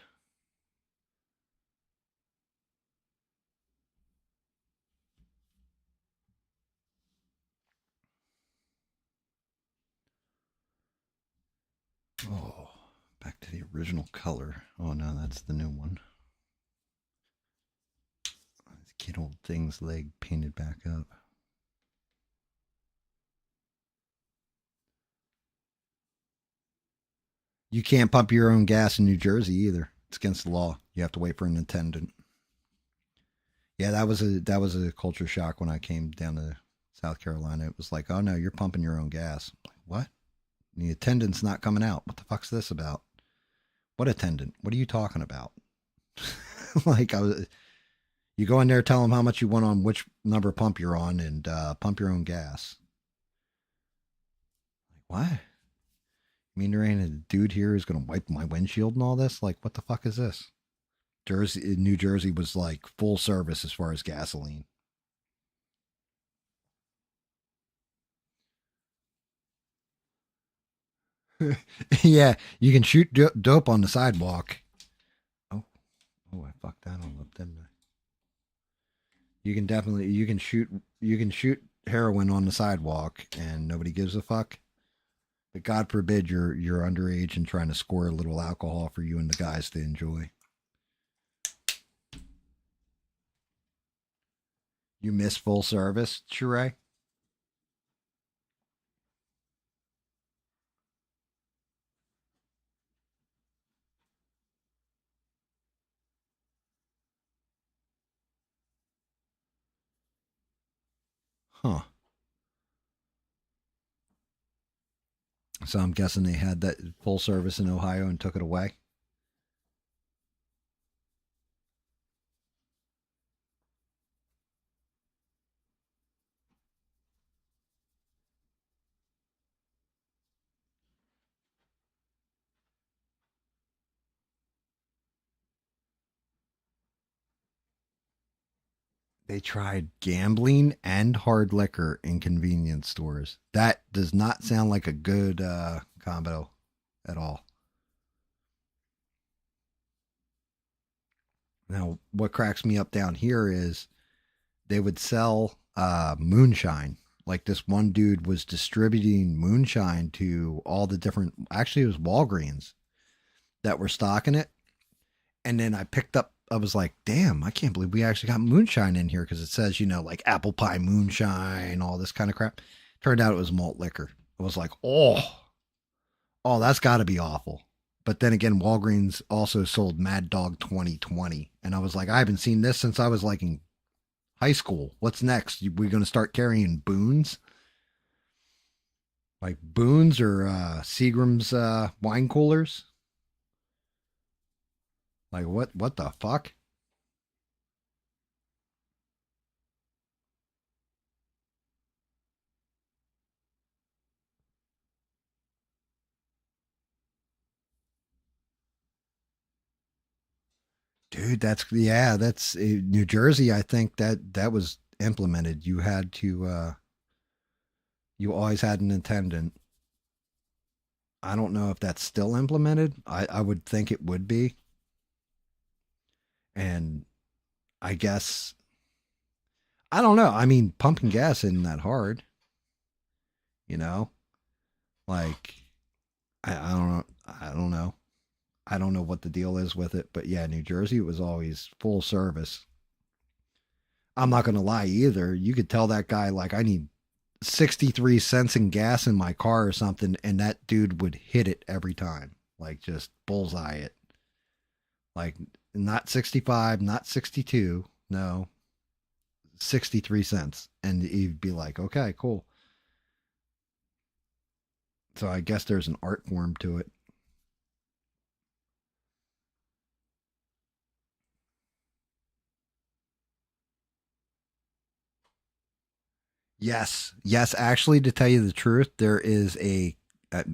Oh, back to the original color. Oh no, that's the new one. This kid old thing's leg painted back up. You can't pump your own gas in New Jersey either. It's against the law. You have to wait for an attendant. Yeah, that was a culture shock when I came down to South Carolina. It was like, oh no, you're pumping your own gas. I'm like, what? The attendant's not coming out. What the fuck's this about? What attendant? What are you talking about? Like you go in there, tell them how much you want on which number pump you're on, and pump your own gas. Like what? You mean there ain't a dude here who's gonna wipe my windshield and all this? Like what the fuck is this? New Jersey was like full service as far as gasoline. Yeah, you can shoot dope on the sidewalk. Oh, oh, I fucked that on up, didn't I? You can shoot heroin on the sidewalk, and nobody gives a fuck. But God forbid you're underage and trying to score a little alcohol for you and the guys to enjoy. You miss full service, Sheree? Huh. So I'm guessing they had that full service in Ohio and took it away. They tried gambling and hard liquor in convenience stores. That does not sound like a good combo at all. Now, what cracks me up down here is they would sell moonshine. Like this one dude was distributing moonshine to all the different, actually, it was Walgreens that were stocking it. And then I picked up, I was like, damn, I can't believe we actually got moonshine in here because it says, like apple pie moonshine, all this kind of crap. Turned out it was malt liquor. I was like, oh, that's got to be awful. But then again, Walgreens also sold Mad Dog 2020. And I was like, I haven't seen this since I was like in high school. What's next? We going to start carrying boons? Like boons or Seagram's wine coolers? Like what the fuck? Dude, that's New Jersey. I think that was implemented. You had to, you always had an attendant. I don't know if that's still implemented. I would think it would be. And I guess, I don't know. I mean, pumping gas isn't that hard, you know? Like, I don't know. I don't know. I don't know what the deal is with it, but yeah, New Jersey was always full service. I'm not going to lie either. You could tell that guy, like, I need 63 cents in gas in my car or something, and that dude would hit it every time. Like, just bullseye it. Like, not 65, not 62. No, 63 cents. And he'd be like, okay, cool. So I guess there's an art form to it. Yes. Yes. Actually, to tell you the truth, there is a I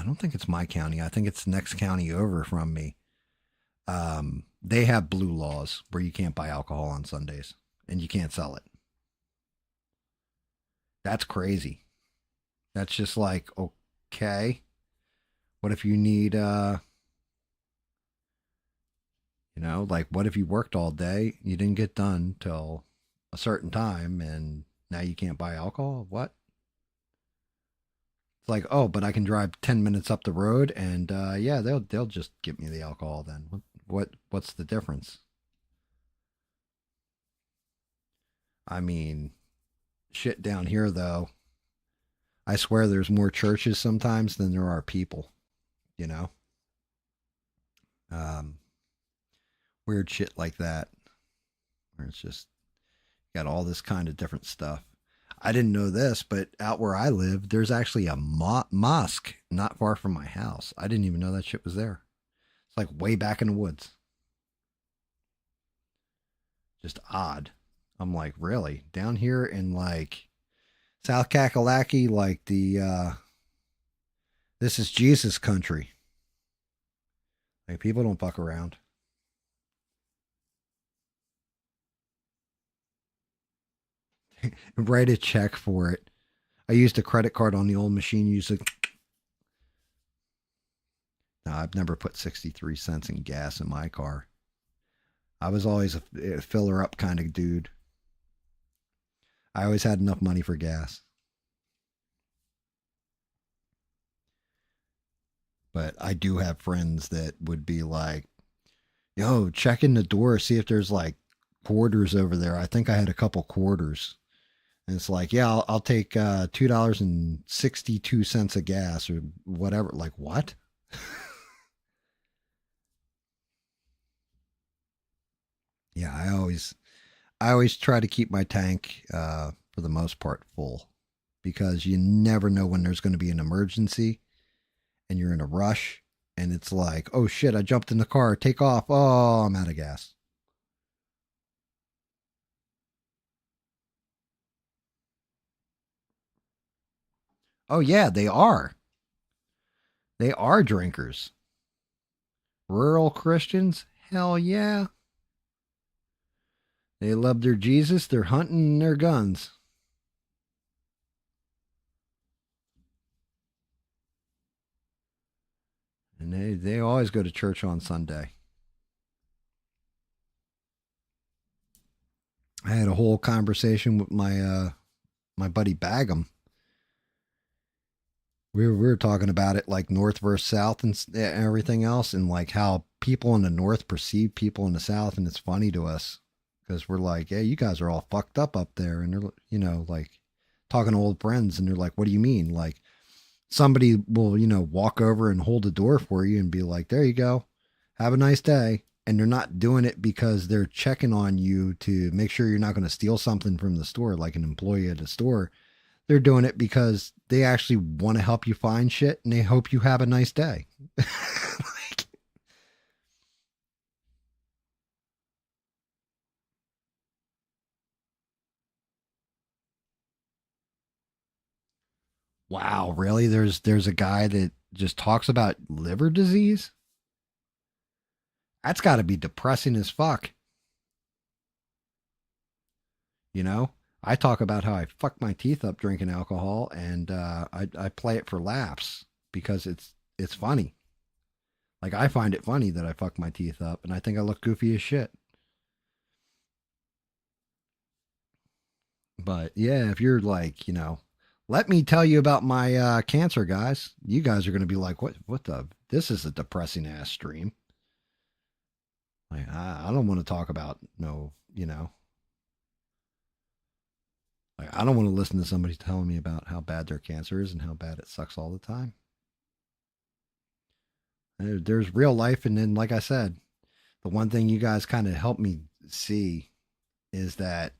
don't think it's my county. I think it's the next county over from me. They have blue laws where you can't buy alcohol on Sundays and you can't sell it. That's crazy. That's just like, okay, what if you need, like what if you worked all day, you didn't get done till a certain time, and now you can't buy alcohol? What? It's like, oh, but I can drive 10 minutes up the road, and yeah, they'll just give me the alcohol then. What's the difference? I mean, shit down here though. I swear there's more churches sometimes than there are people. You know, um, weird shit like that, where it's just got all this kind of different stuff. I didn't know this, but out where I live, there's actually a mosque not far from my house. I didn't even know that shit was there. It's like way back in the woods. Just odd. I'm like, really? Down here in like South Kakalaki, like this is Jesus country. Like people don't fuck around. Write a check for it. I used a credit card on the old machine. Used it. No, I've never put 63 cents in gas in my car. I was always a filler up kind of dude. I always had enough money for gas. But I do have friends that would be like, yo, check in the door, see if there's like quarters over there. I think I had a couple quarters. And it's like, yeah, I'll take $2.62 of gas or whatever. Like, what? Yeah, I always try to keep my tank for the most part full, because you never know when there's going to be an emergency and you're in a rush, and it's like, oh shit, I jumped in the car, take off. Oh, I'm out of gas. Oh yeah, they are. They are drinkers. Rural Christians? Hell yeah. They love their Jesus, their hunting, and their guns. And they always go to church on Sunday. I had a whole conversation with my buddy Bagum. We were talking about it, like north versus south and everything else, and like how people in the north perceive people in the south, and it's funny to us because we're like, hey, you guys are all fucked up there, and they're like talking to old friends, and they're like, what do you mean? Like somebody will walk over and hold the door for you and be like, there you go, have a nice day. And they're not doing it because they're checking on you to make sure you're not going to steal something from the store, like an employee at a store. They're doing it because they actually want to help you find shit, and they hope you have a nice day. Like, wow, really? There's a guy that just talks about liver disease? That's got to be depressing as fuck. You know, I talk about how I fuck my teeth up drinking alcohol, and I play it for laughs because it's funny. Like I find it funny that I fuck my teeth up, and I think I look goofy as shit. But yeah, if you're like, let me tell you about my cancer, guys. You guys are gonna be like, what? What the? This is a depressing ass stream. Like I don't want to talk about no, like I don't want to listen to somebody telling me about how bad their cancer is and how bad it sucks all the time. There's real life, and then like I said, the one thing you guys kind of helped me see is that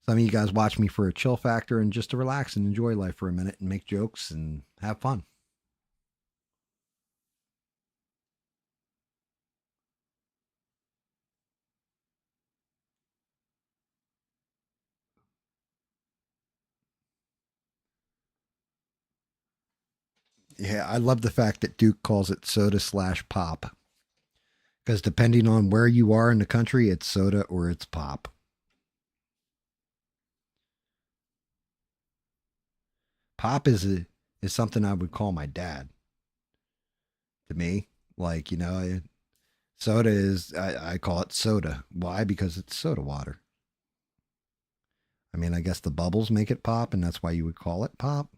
some of you guys watch me for a chill factor and just to relax and enjoy life for a minute and make jokes and have fun. Yeah, I love the fact that Duke calls it soda slash pop because depending on where you are in the country, it's soda or it's pop. Pop is something I would call my dad to me. Like soda is I call it soda. Why? Because it's soda water. I mean, I guess the bubbles make it pop, and that's why you would call it pop.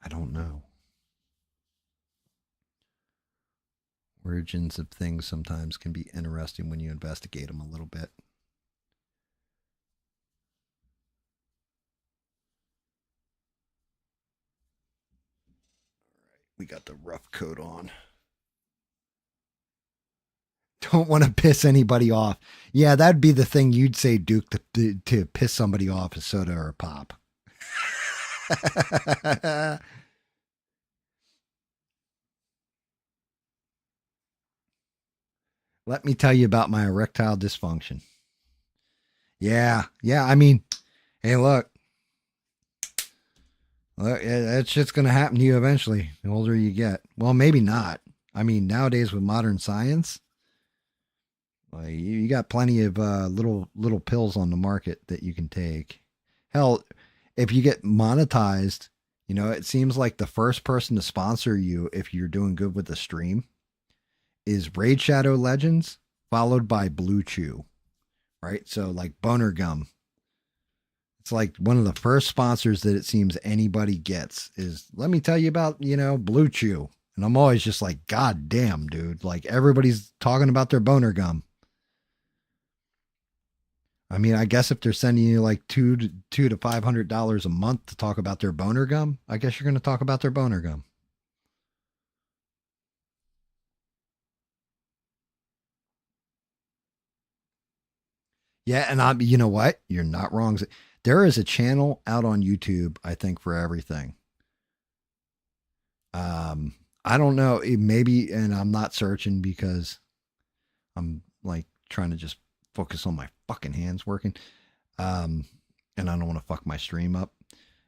I don't know. Origins of things sometimes can be interesting when you investigate them a little bit. We got the rough coat on. Don't want to piss anybody off. Yeah, that'd be the thing you'd say, Duke, to piss somebody off, a soda or a pop. Let me tell you about my erectile dysfunction. Yeah, yeah. I mean, hey, look, that shit's gonna happen to you eventually. The older you get, well, maybe not. I mean, nowadays with modern science, like you got plenty of little pills on the market that you can take. Hell, if you get monetized, it seems like the first person to sponsor you if you're doing good with the stream is Raid Shadow Legends, followed by Blue Chew, right? So like Boner Gum. It's like one of the first sponsors that it seems anybody gets is let me tell you about, Blue Chew. And I'm always just like, God damn, dude. Like everybody's talking about their boner gum. I mean, I guess if they're sending you like two to $500 a month to talk about their boner gum, I guess you're going to talk about their boner gum. Yeah, and you know what? You're not wrong. There is a channel out on YouTube, I think, for everything. I don't know, maybe, and I'm not searching because I'm like trying to just focus on my fucking hands working. Um, and I don't want to fuck my stream up.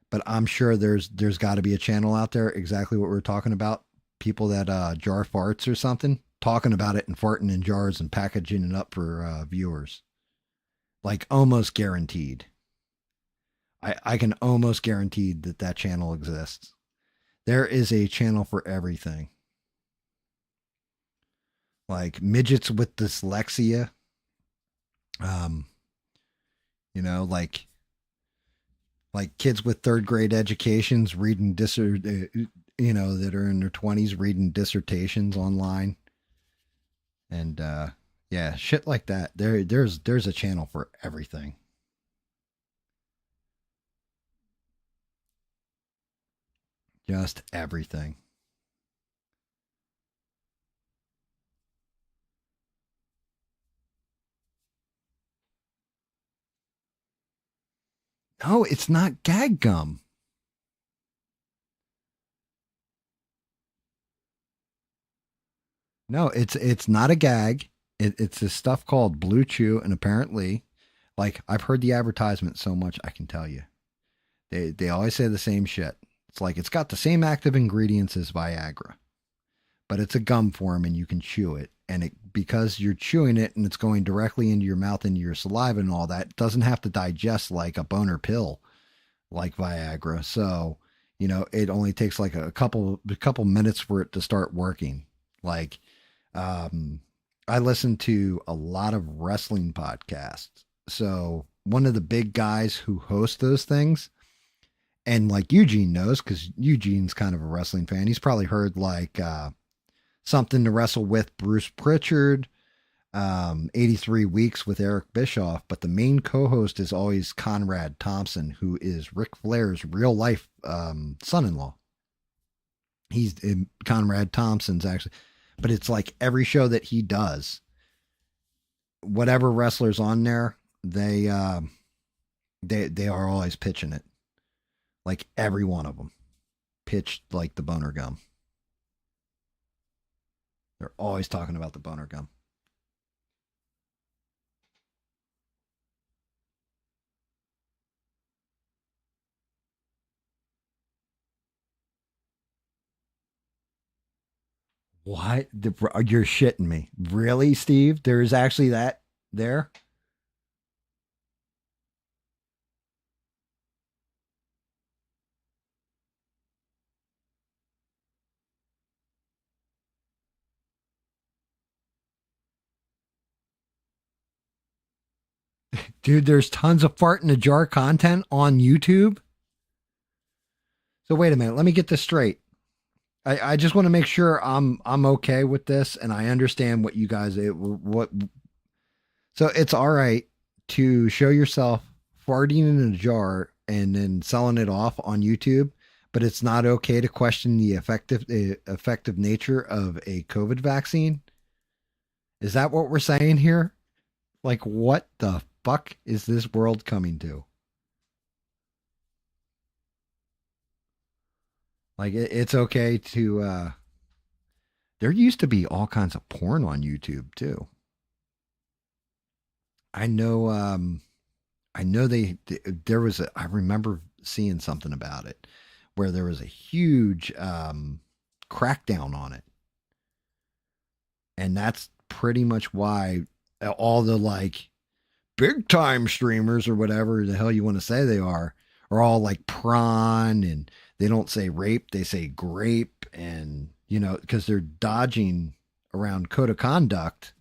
But I'm sure there's got to be a channel out there exactly what we're talking about. People that jar farts or something, talking about it and farting in jars and packaging it up for viewers. Like almost guaranteed. I can almost guarantee that channel exists. There is a channel for everything. Like midgets with dyslexia. Um, like kids with third grade educations reading that are in their 20s reading dissertations online and yeah, shit like that. There's a channel for everything. Just everything. No, it's not gag gum. No, it's not a gag. It's this stuff called Blue Chew, and apparently, like I've heard the advertisement so much, I can tell you, they always say the same shit. It's like it's got the same active ingredients as Viagra, but it's a gum form and you can chew it. And it, because you're chewing it and it's going directly into your mouth, into your saliva and all that, it doesn't have to digest like a boner pill like Viagra. So, it only takes like a couple minutes for it to start working. Like, um, I listen to a lot of wrestling podcasts. So one of the big guys who host those things, and like Eugene knows, because Eugene's kind of a wrestling fan. He's probably heard like something to wrestle with Bruce Pritchard, 83 weeks with Eric Bischoff, but the main co-host is always Conrad Thompson, who is Ric Flair's real life son-in-law. He's Conrad Thompson's actually, but it's like every show that he does, whatever wrestler's on there, they are always pitching it. Like every one of them pitched like the boner gum. They're always talking about the boner gum. What? You're shitting me. Really, Steve? There's actually that there? Dude, there's tons of fart in a jar content on YouTube. So wait a minute, let me get this straight. I just want to make sure I'm okay with this and I understand what you guys what so it's all right to show yourself farting in a jar and then selling it off on YouTube, but it's not okay to question the effective nature of a COVID vaccine. Is that what we're saying here? Like, what the fuck is this world coming to? Like, it's okay to. There used to be all kinds of porn on YouTube too. I know. I know there was a. I remember seeing something about it where there was a huge crackdown on it, and that's pretty much why all the like big time streamers or whatever the hell you want to say they are all like prawn, and they don't say rape, they say grape, and because they're dodging around code of conduct,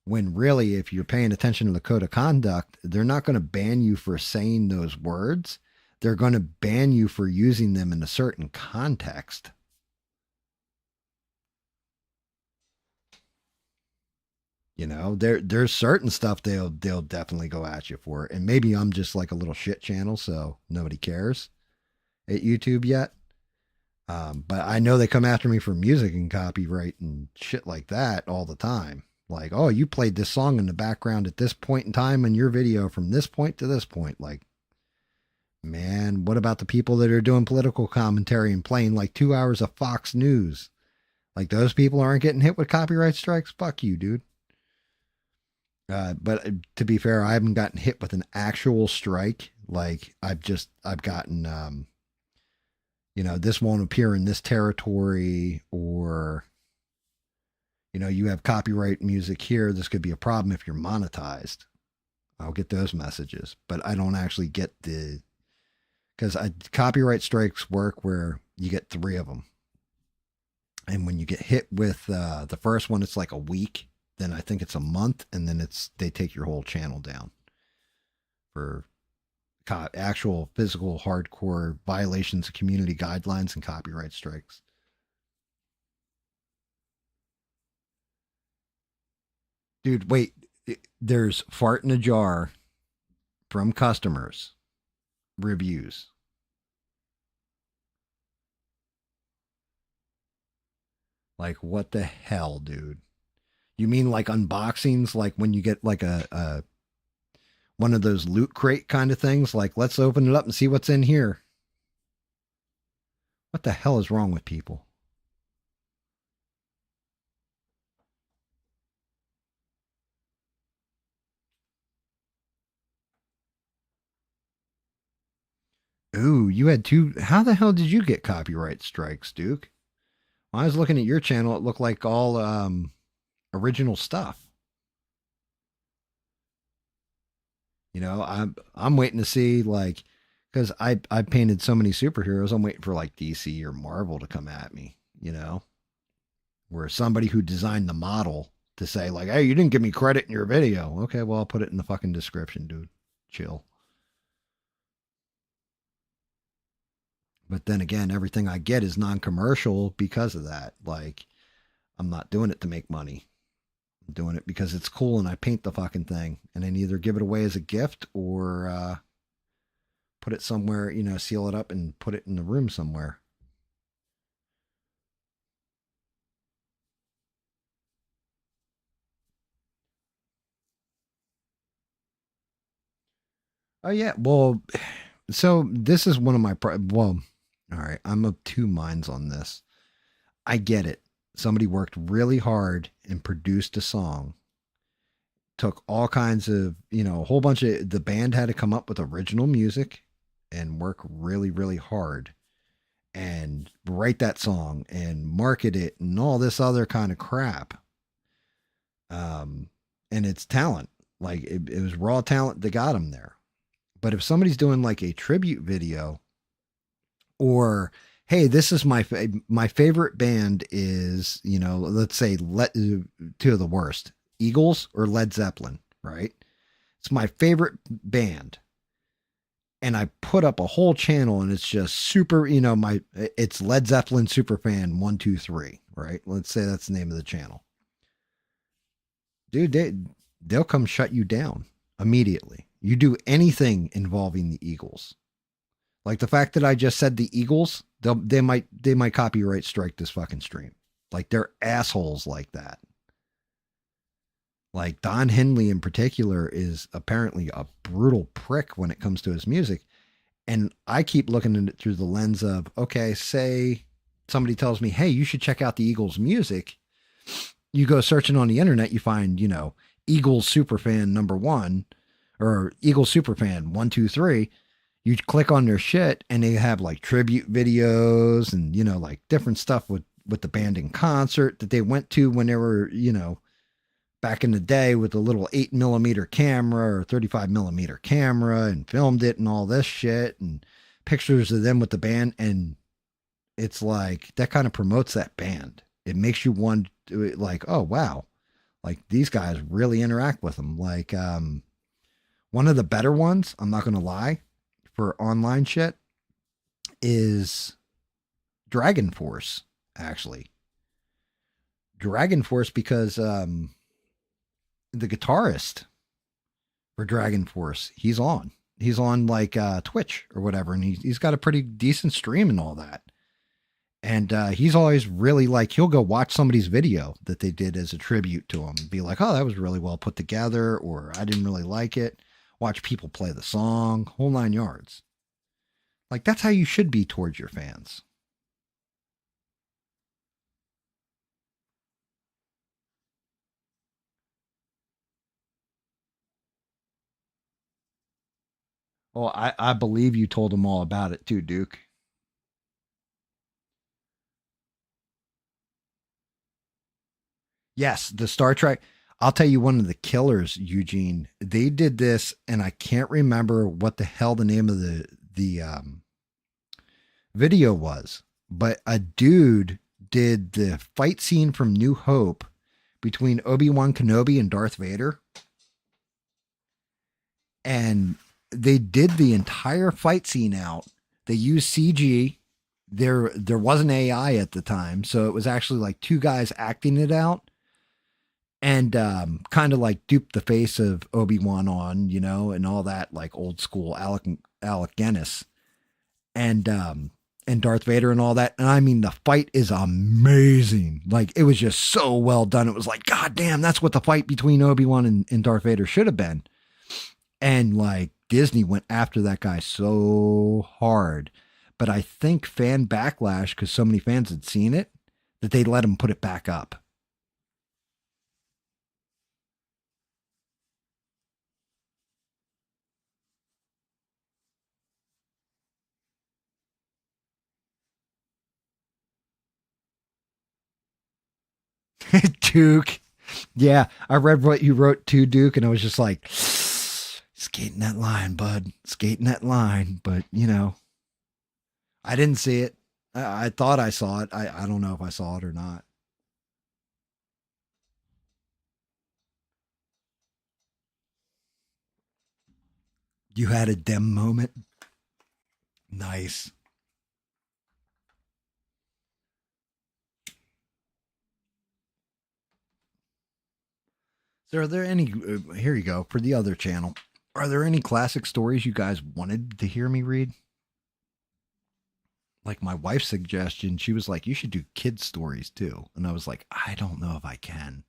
when really if you're paying attention to the code of conduct, they're not going to ban you for saying those words. They're going to ban you for using them in a certain context. There's certain stuff they'll definitely go at you for, and maybe I'm just like a little shit channel, so nobody cares at YouTube yet. But I know they come after me for music and copyright and shit like that all the time. Like, oh, you played this song in the background at this point in time in your video from this point to this point. Like, man, what about the people that are doing political commentary and playing like 2 hours of Fox News? Like, those people aren't getting hit with copyright strikes? Fuck you, dude. But to be fair, I haven't gotten hit with an actual strike. Like I've gotten, this won't appear in this territory, or, you have copyright music here. This could be a problem if you're monetized. I'll get those messages, but I don't actually get because copyright strikes work where you get three of them. And when you get hit with the first one, it's like a week. Then I think it's a month, and then they take your whole channel down for actual physical hardcore violations of community guidelines and copyright strikes. Dude, wait. There's fart in a jar from customers reviews. Like, what the hell, dude? You mean like unboxings, like when you get like a one of those loot crate kind of things? Like, let's open it up and see what's in here. What the hell is wrong with people? Ooh, you had two. How the hell did you get copyright strikes, Duke? When I was looking at your channel, it looked like all original stuff. You know, I'm waiting to see like because I painted so many superheroes. I'm waiting for like DC or Marvel to come at me. You know, where somebody who designed the model to say like, "Hey, you didn't give me credit in your video." Okay, well, I'll put it in the fucking description, dude. Chill. But then again, everything I get is non-commercial because of that. Like, I'm not doing it to make money. I'm doing it because it's cool and I paint the fucking thing and then either give it away as a gift or put it somewhere, you know, seal it up and put it in the room somewhere. Oh yeah, well, so this is one of my well, all right, I'm of two minds on this. I get it. Somebody worked really hard and produced a song. Took all kinds of, you know, a whole bunch of the band had to come up with original music and work really really hard and write that song and market it and all this other kind of crap. Um and it's talent. Like it was raw talent that got him there. But if somebody's doing like a tribute video or hey, this is my favorite band is, you know, let's say two of the worst, Eagles or Led Zeppelin, right? It's my favorite band. And I put up a whole channel and it's just super, you know, it's Led Zeppelin Superfan 123, right? Let's say that's the name of the channel. Dude, they'll come shut you down immediately. You do anything involving the Eagles. Like the fact that I just said the Eagles, they might copyright strike this fucking stream. Like they're assholes like that. Like Don Henley in particular is apparently a brutal prick when it comes to his music. And I keep looking at it through the lens of, okay, say somebody tells me, hey, you should check out the Eagles music. You go searching on the internet, you find, you know, Eagles superfan number one or Eagles superfan 123. You click on their shit and they have like tribute videos and, you know, like different stuff with the band in concert that they went to when they were, you know, back in the day with a little 8 millimeter camera or 35 millimeter camera and filmed it and all this shit and pictures of them with the band. And it's like that kind of promotes that band. It makes you want to like, oh, wow. Like these guys really interact with them. Like, one of the better ones, I'm not going to lie, for online shit is Dragon Force, actually. Dragon Force because the guitarist for Dragon Force, he's on. He's on like Twitch or whatever, and he's got a pretty decent stream and all that. And he's always really like he'll go watch somebody's video that they did as a tribute to him, and be like, "Oh, that was really well put together," or "I didn't really like it." Watch people play the song, whole nine yards. Like that's how you should be towards your fans. Well, I believe you told them all about it too, Duke. Yes, the Star Trek. I'll tell you one of the killers, Eugene. They did this, and I can't remember what the hell the name of the video was, but a dude did the fight scene from New Hope between Obi-Wan Kenobi and Darth Vader, and they did the entire fight scene out. They used CG. There wasn't AI at the time, so it was actually like two guys acting it out and kind of like duped the face of Obi-Wan on, you know, and all that like old school Alec Guinness and Darth Vader and all that. And I mean the fight is amazing. Like it was just so well done. It was like, God damn, that's what the fight between Obi-Wan and Darth Vader should have been. And like Disney went after that guy so hard. But I think fan backlash, because so many fans had seen it, that they let him put it back up. Duke. Yeah, I read what you wrote to Duke, and I was just like, skating that line, bud. Skating that line. But, I didn't see it. I thought I saw it. I don't know if I saw it or not. You had a dem moment? Nice. So, are there any, here you go, for the other channel. Are there any classic stories you guys wanted to hear me read? Like my wife's suggestion, she was like, you should do kid stories too. And I was like, I don't know if I can.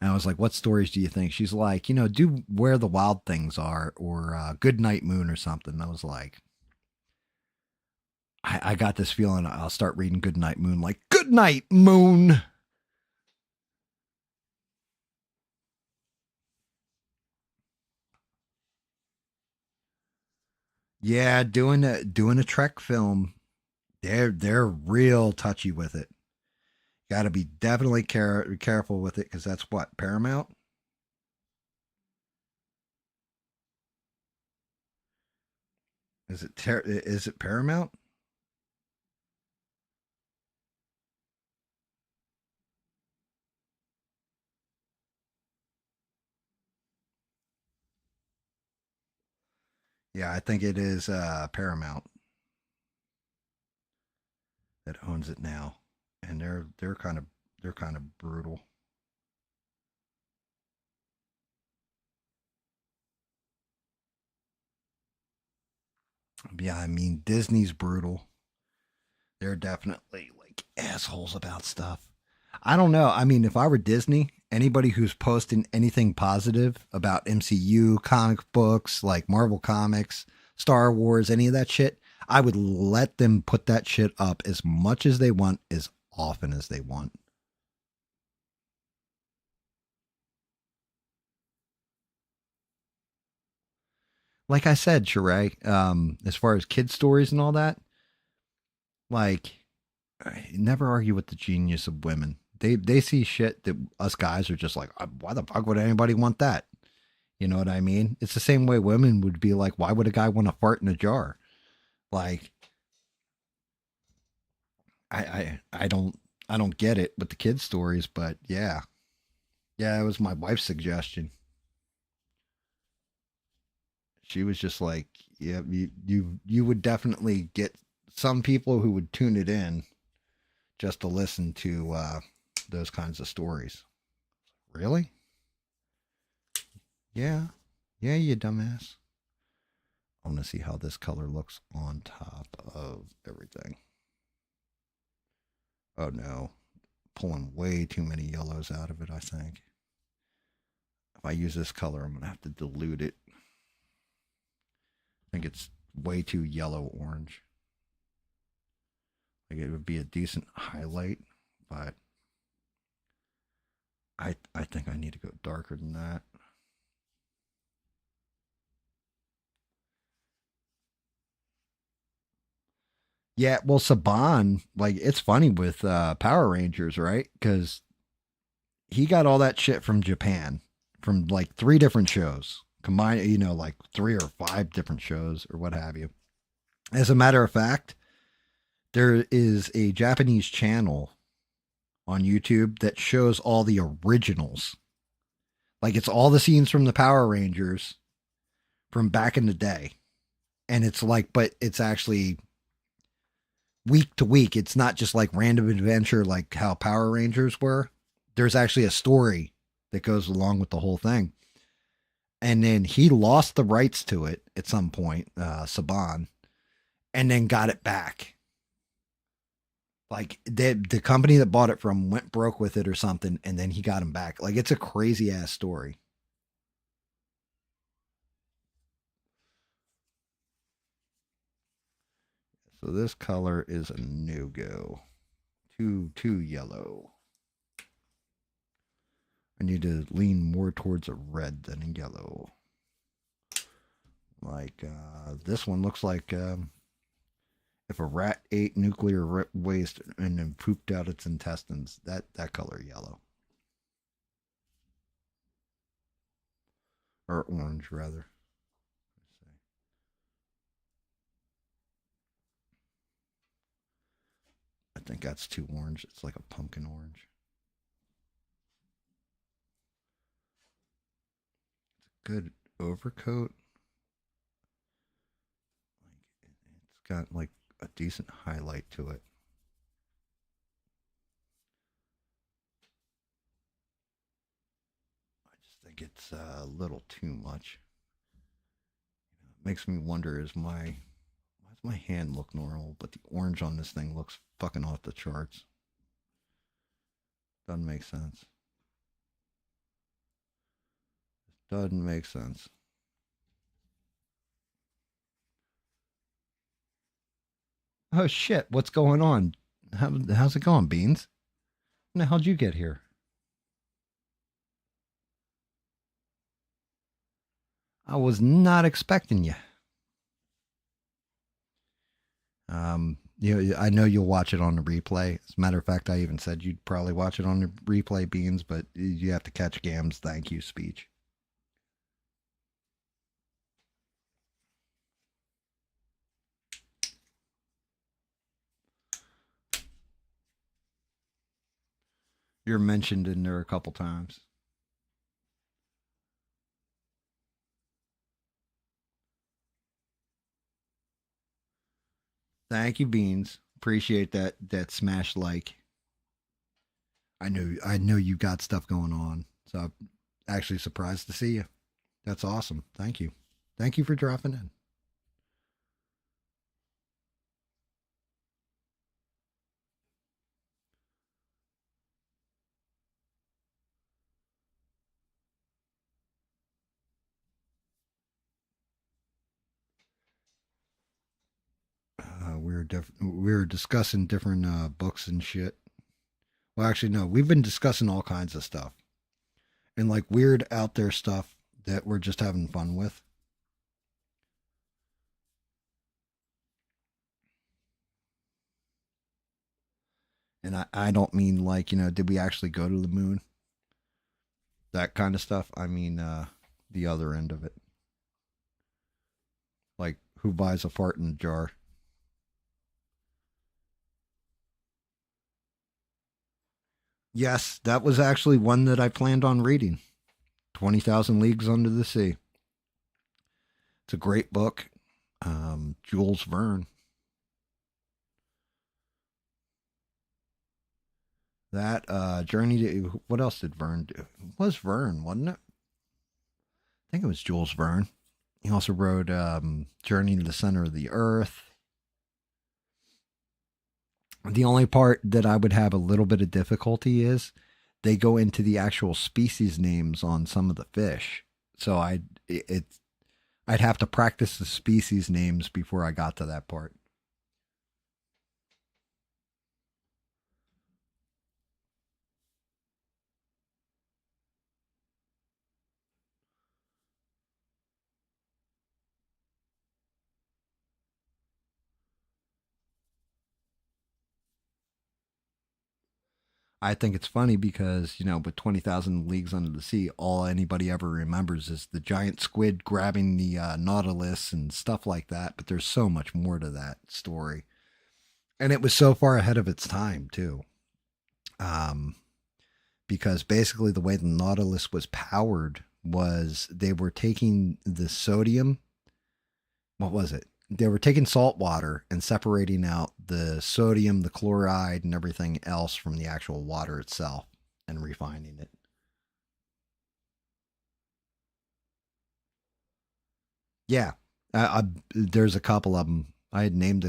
And I was like, what stories do you think? She's like, do Where the Wild Things Are or Good Night Moon or something. And I was like, I got this feeling I'll start reading Good Night Moon, like, Good Night Moon. Yeah, doing a Trek film, they're real touchy with it. Got to be definitely careful with it because that's what Paramount. Is it Paramount? Yeah, I think it is Paramount that owns it now, and they're kind of brutal. Yeah, I mean Disney's brutal. They're definitely like assholes about stuff. I don't know. I mean, if I were Disney, anybody who's posting anything positive about MCU comic books, like Marvel Comics, Star Wars, any of that shit, I would let them put that shit up as much as they want, as often as they want. Like I said, Sheree, as far as kid stories and all that, like, I never argue with the genius of women. They see shit that us guys are just like, why the fuck would anybody want that? You know what I mean? It's the same way women would be like, why would a guy want to fart in a jar? Like, I don't get it with the kids stories, but yeah, yeah, it was my wife's suggestion. She was just like, yeah, you would definitely get some people who would tune it in just to listen to those kinds of stories. Really? Yeah, yeah, you dumbass. I want to see how this color looks on top of everything. Oh no, pulling way too many yellows out of it, I think. If I use this color, I'm going to have to dilute it. I think it's way too yellow orange. Like it would be a decent highlight, but I think I need to go darker than that. Yeah, well, Saban, like it's funny with Power Rangers, right? Because he got all that shit from Japan, from like three different shows combined, like three or five different shows or what have you. As a matter of fact, there is a Japanese channel on YouTube that shows all the originals. Like it's all the scenes from the Power Rangers from back in the day. And it's like, but it's actually week to week. It's not just like random adventure like how Power Rangers were. There's actually a story that goes along with the whole thing. And then he lost the rights to it at some point, Saban, and then got it back. Like the company that bought it from went broke with it or something, and then he got him back. Like it's a crazy ass story. So this color is a no go. Too yellow. I need to lean more towards a red than a yellow. Like this one looks like If a rat ate nuclear waste and then pooped out its intestines, that color yellow or orange rather. I think that's too orange. It's like a pumpkin orange. Good overcoat. It's got like a decent highlight to it. I just think it's a little too much. It makes me wonder why does my hand look normal, but the orange on this thing looks fucking off the charts. Doesn't make sense. Doesn't make sense. Oh shit, what's going on? How's it going, Beans? When the hell'd you get here? I was not expecting you. I know you'll watch it on the replay. As a matter of fact, I even said you'd probably watch it on the replay, Beans, but you have to catch GAM's thank you speech. You're mentioned in there a couple times. Thank you, Beans. Appreciate that smash like. I know you got stuff going on, so I'm actually surprised to see you. That's awesome. Thank you. Thank you for dropping in. We were discussing different books and shit. Well, actually, no, we've been discussing all kinds of stuff and like weird out there stuff that we're just having fun with. And I don't mean like, did we actually go to the moon? That kind of stuff. I mean, the other end of it. Like, who buys a fart in a jar? Yes, that was actually one that I planned on reading 20,000 Leagues Under the Sea. It's a great book. Jules Verne. That Journey to. What else did Verne do? It was Verne, wasn't it? I think it was Jules Verne. He also wrote Journey to the Center of the Earth. The only part that I would have a little bit of difficulty is they go into the actual species names on some of the fish. So I'd have to practice the species names before I got to that part. I think it's funny because, with 20,000 Leagues Under the Sea, all anybody ever remembers is the giant squid grabbing the Nautilus and stuff like that. But there's so much more to that story. And it was so far ahead of its time, too. Um, because basically the way the Nautilus was powered was they were taking the sodium. What was it? They were taking salt water and separating out the sodium, the chloride, and everything else from the actual water itself and refining it. Yeah, there's a couple of them. I had named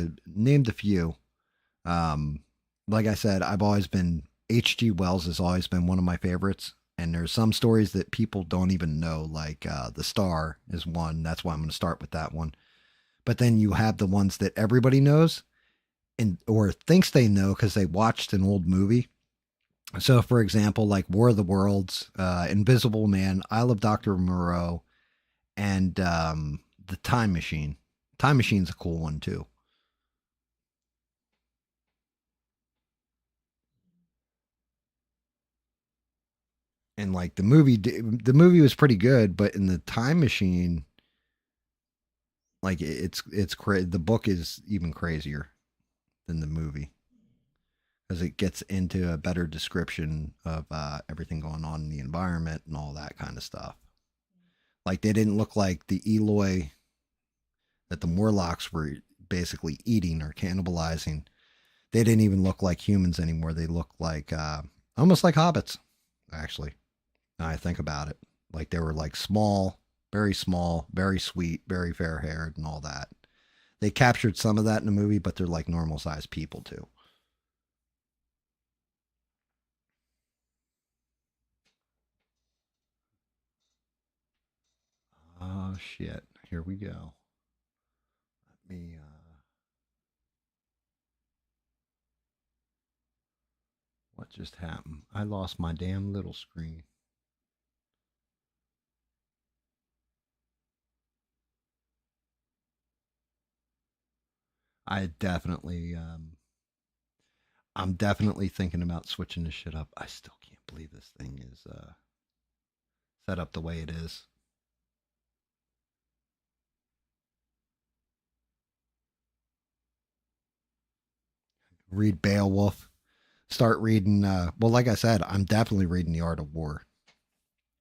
a few. Um, like I said, I've always been H.G. Wells has always been one of my favorites. And there's some stories that people don't even know, like The Star is one. That's why I'm going to start with that one. But then you have the ones that everybody knows and or thinks they know because they watched an old movie. So, for example, like War of the Worlds, Invisible Man, Isle of Doctor Moreau, and the Time Machine. Time Machine's a cool one too. And like the movie was pretty good, but in the time machine, like the book is even crazier than the movie because it gets into a better description of everything going on in the environment and all that kind of stuff. Like they didn't look like the Eloi that the Morlocks were basically eating or cannibalizing. They didn't even look like humans anymore. They looked like almost like hobbits, actually. Now I think about it. Like they were like small, very sweet, very fair haired, and all that. They captured some of that in the movie, but they're like normal sized people too. Oh shit! Here we go. Let me. What just happened? I lost my damn little screen. I definitely. I'm definitely thinking about switching this shit up. I still can't believe this thing is set up the way it is. Read Beowulf. Start reading. Well, like I said, I'm definitely reading The Art of War.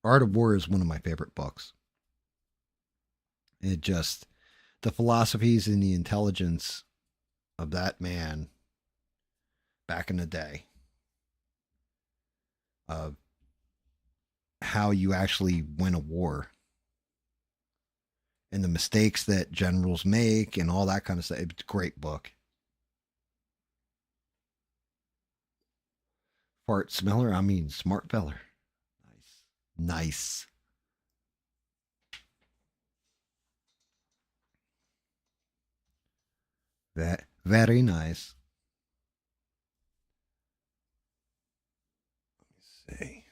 Art of War is one of my favorite books. It just the philosophies and the intelligence of that man back in the day of how you actually win a war and the mistakes that generals make and all that kind of stuff. It's a great book. Fart smeller, I mean smart feller. Nice. Nice. That very nice. Let me see.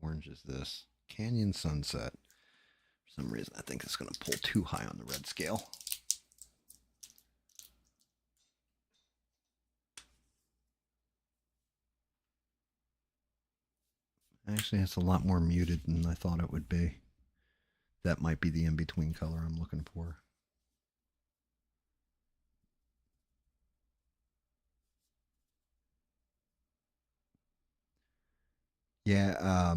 Orange is this? Canyon Sunset. For some reason, I think it's going to pull too high on the red scale. Actually, it's a lot more muted than I thought it would be. That might be the in between color I'm looking for. Yeah,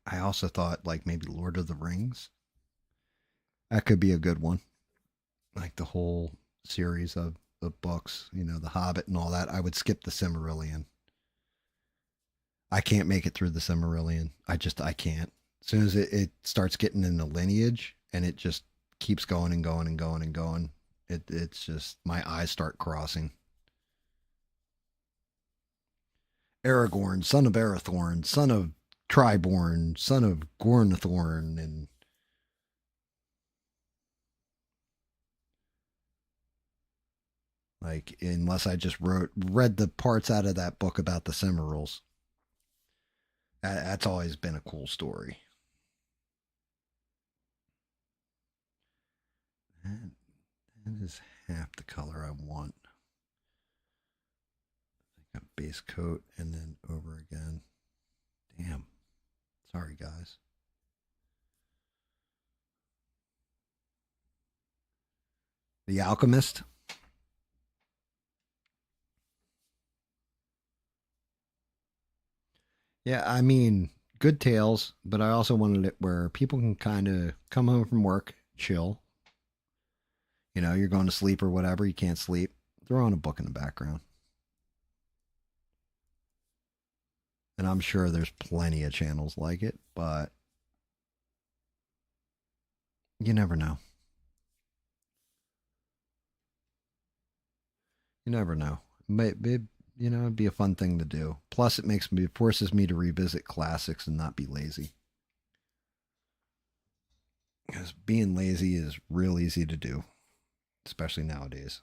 I also thought like maybe Lord of the Rings. That could be a good one. Like the whole series of books, The Hobbit and all that. I would skip the Cimmerillion. I can't make it through the Cimmerillion. I can't. As soon as it starts getting in the lineage and it just keeps going and going and going and going, it's just my eyes start crossing. Aragorn, son of Arathorn, son of Triborn, son of Gornthorn, and like unless I just read the parts out of that book about the Cimmerals, that's always been a cool story. That, that is half the color I want. A base coat and then over again. Damn. Sorry, guys. The Alchemist. Yeah, I mean, good tales, but I also wanted it where people can kind of come home from work, chill. You're going to sleep or whatever, you can't sleep. Throw on a book in the background. And I'm sure there's plenty of channels like it, but you never know. You never know. It'd be a fun thing to do. Plus, it forces me to revisit classics and not be lazy. Because being lazy is real easy to do, especially nowadays.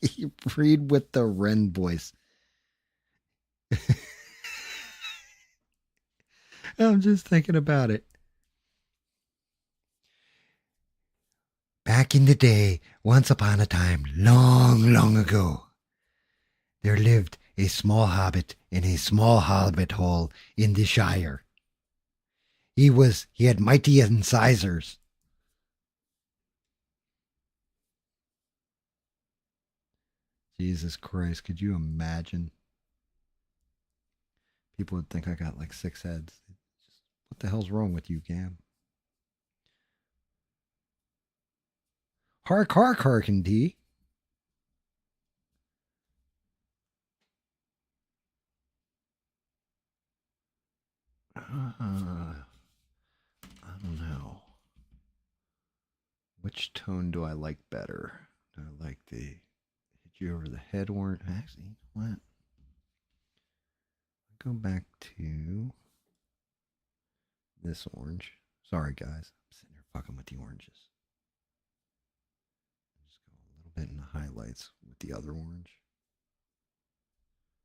You breed with the Ren voice. I'm just thinking about it. Back in the day, once upon a time, long, long ago, there lived a small hobbit in a small hobbit hole in the Shire. He had mighty incisors. Jesus Christ, could you imagine? People would think I got like 6 heads. What the hell's wrong with you, Gam? Hark, hark, harken, D. I don't know. Which tone do I like better? Do I like the hit you over the head orange? Actually, what? Go back to this orange. Sorry, guys. I'm sitting here fucking with the oranges. Just go a little bit in the highlights with the other orange.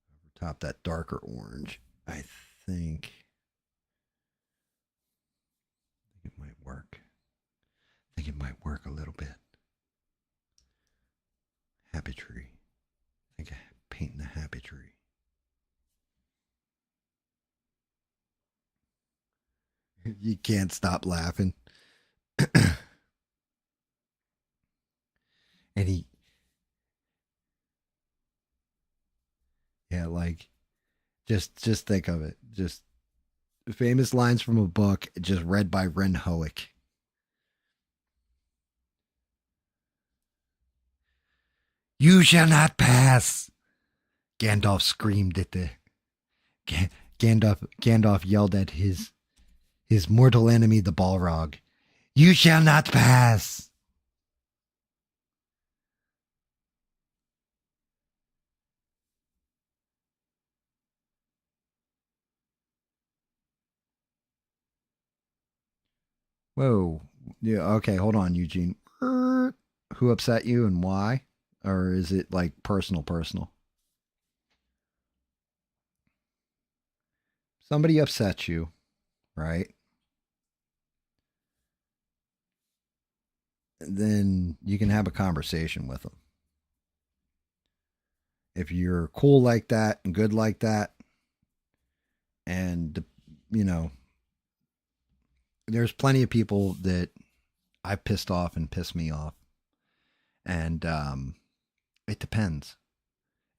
Over top that darker orange. I think it might work. I think it might work a little bit. Happy tree. I think I'm painting a happy tree. You can't stop laughing. And he, yeah, like, just think of it. Just famous lines from a book, just read by Ren Hoek. You shall not pass. Gandalf screamed at the Gandalf yelled at his mortal enemy, the Balrog. You shall not pass. Whoa. Yeah, okay, hold on, Eugene. Who upset you and why? Or is it like personal? Somebody upset you, right? Then you can have a conversation with them. If you're cool like that and good like that, and, you know, there's plenty of people that I pissed off and pissed me off. And it depends.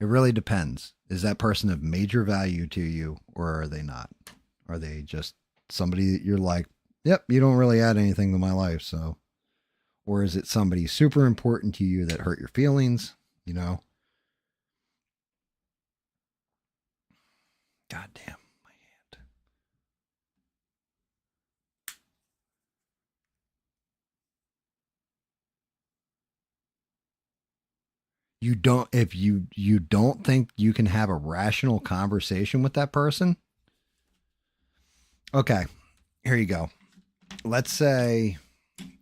It really depends. Is that person of major value to you, or are they not? Are they just somebody that you're like, yep, you don't really add anything to my life, so. Or is it somebody super important to you that hurt your feelings, you know? God damn, my hand. You don't, if you don't think you can have a rational conversation with that person. Okay, here you go. Let's say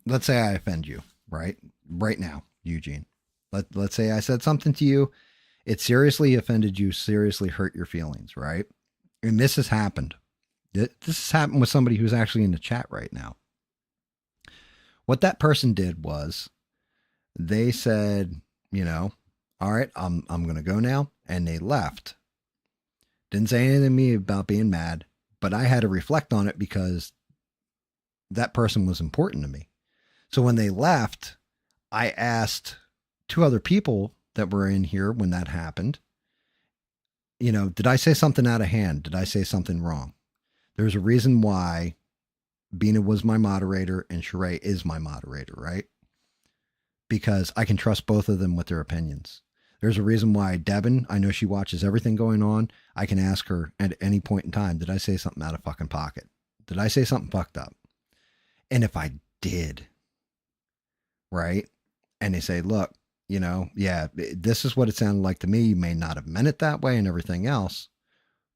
I offend you, right? Right now, Eugene. Let's say I said something to you. It seriously offended you, seriously hurt your feelings, right? And this has happened. This has happened with somebody who's actually in the chat right now. What that person did was they said, you know, all right, I'm going to go now. And they left. Didn't say anything to me about being mad, but I had to reflect on it because that person was important to me. So when they left, I asked 2 other people that were in here when that happened, you know, did I say something out of hand? Did I say something wrong? There's a reason why Bina was my moderator and Sheree is my moderator, right? Because I can trust both of them with their opinions. There's a reason why Devin, I know she watches everything going on. I can ask her at any point in time, did I say something out of fucking pocket? Did I say something fucked up? And if I did, right? And they say, look, you know, yeah, this is what it sounded like to me. You may not have meant it that way and everything else.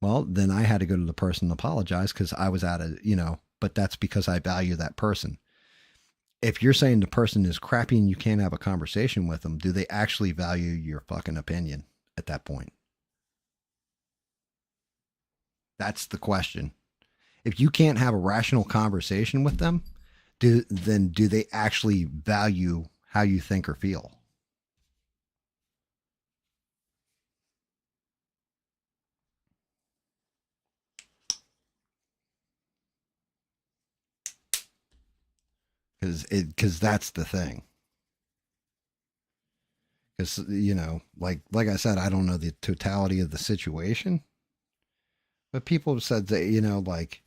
Well, then I had to go to the person and apologize because I was out of, you know, but that's because I value that person. If you're saying the person is crappy and you can't have a conversation with them, do they actually value your fucking opinion at that point? That's the question. If you can't have a rational conversation with them, then do they actually value how you think or feel? Because that's the thing. Because like I said, I don't know the totality of the situation, but people have said that like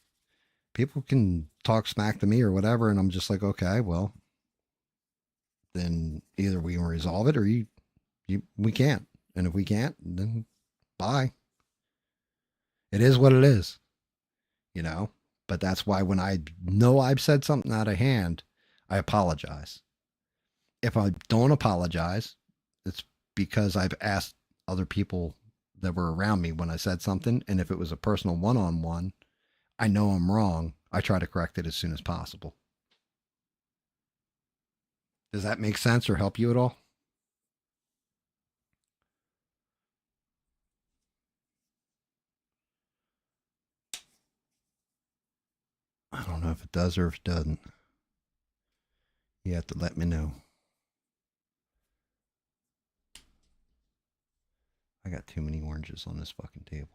people can talk smack to me or whatever, and I'm just like, okay, well, then either we can resolve it or we can't, and if we can't, then bye. It is what it is, you know. But that's why when I know I've said something out of hand, I apologize. If I don't apologize, it's because I've asked other people that were around me when I said something. And if it was a personal one on one, I know I'm wrong. I try to correct it as soon as possible. Does that make sense or help you at all? I don't know if it does or if it doesn't. You have to let me know. I got too many oranges on this fucking table.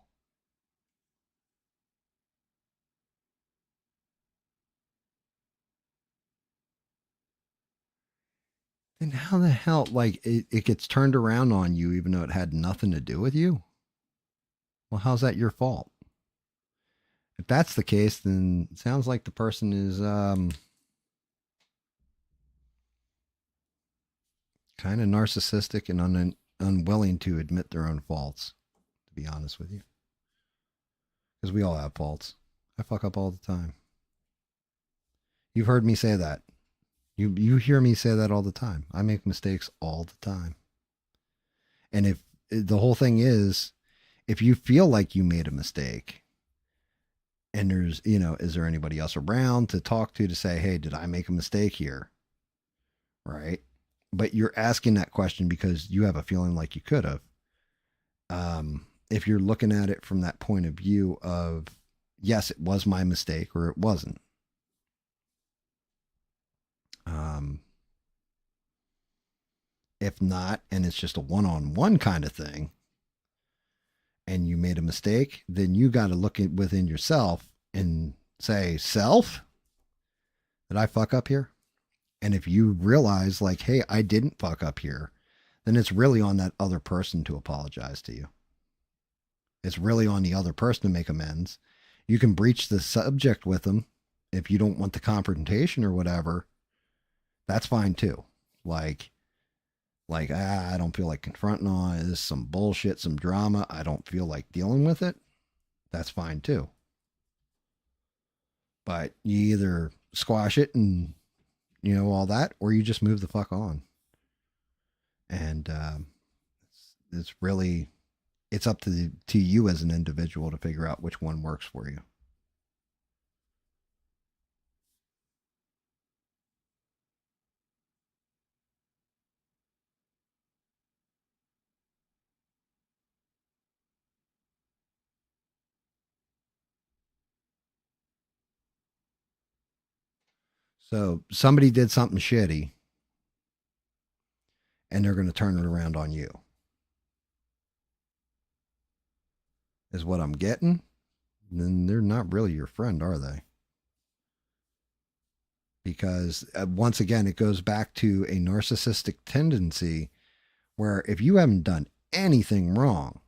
Then how the hell, like, it gets turned around on you even though it had nothing to do with you? Well, how's that your fault? If that's the case, then it sounds like the person is kind of narcissistic and unwilling to admit their own faults, to be honest with you. Because we all have faults. I fuck up all the time. You've heard me say that. You hear me say that all the time. I make mistakes all the time. And if the whole thing is, if you feel like you made a mistake and there's, is there anybody else around to talk to say, hey, did I make a mistake here? Right. But you're asking that question because you have a feeling like you could have. If you're looking at it from that point of view of, yes, it was my mistake or it wasn't. If not, and it's just a one on one kind of thing, and you made a mistake, then you got to look within yourself and say, self, did I fuck up here? And if you realize, like, hey, I didn't fuck up here, then it's really on that other person to apologize to you. It's really on the other person to make amends. You can breach the subject with them if you don't want the confrontation or whatever. That's fine too. Like I don't feel like confronting on this, some bullshit, some drama. I don't feel like dealing with it. That's fine too. But you either squash it and all that, or you just move the fuck on. And it's really, it's up to you as an individual to figure out which one works for you. So somebody did something shitty and they're going to turn it around on you. Is what I'm getting. Then they're not really your friend, are they? Because once again, it goes back to a narcissistic tendency where if you haven't done anything wrong,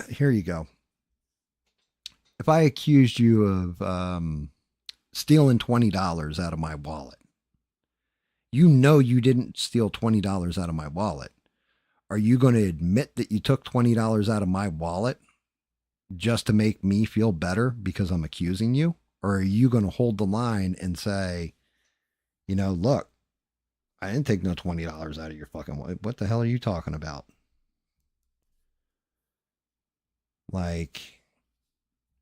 here you go. If I accused you of stealing $20 out of my wallet, you didn't steal $20 out of my wallet. Are you going to admit that you took $20 out of my wallet just to make me feel better because I'm accusing you? Or are you going to hold the line and say, look, I didn't take no $20 out of your fucking wallet. What the hell are you talking about? Like,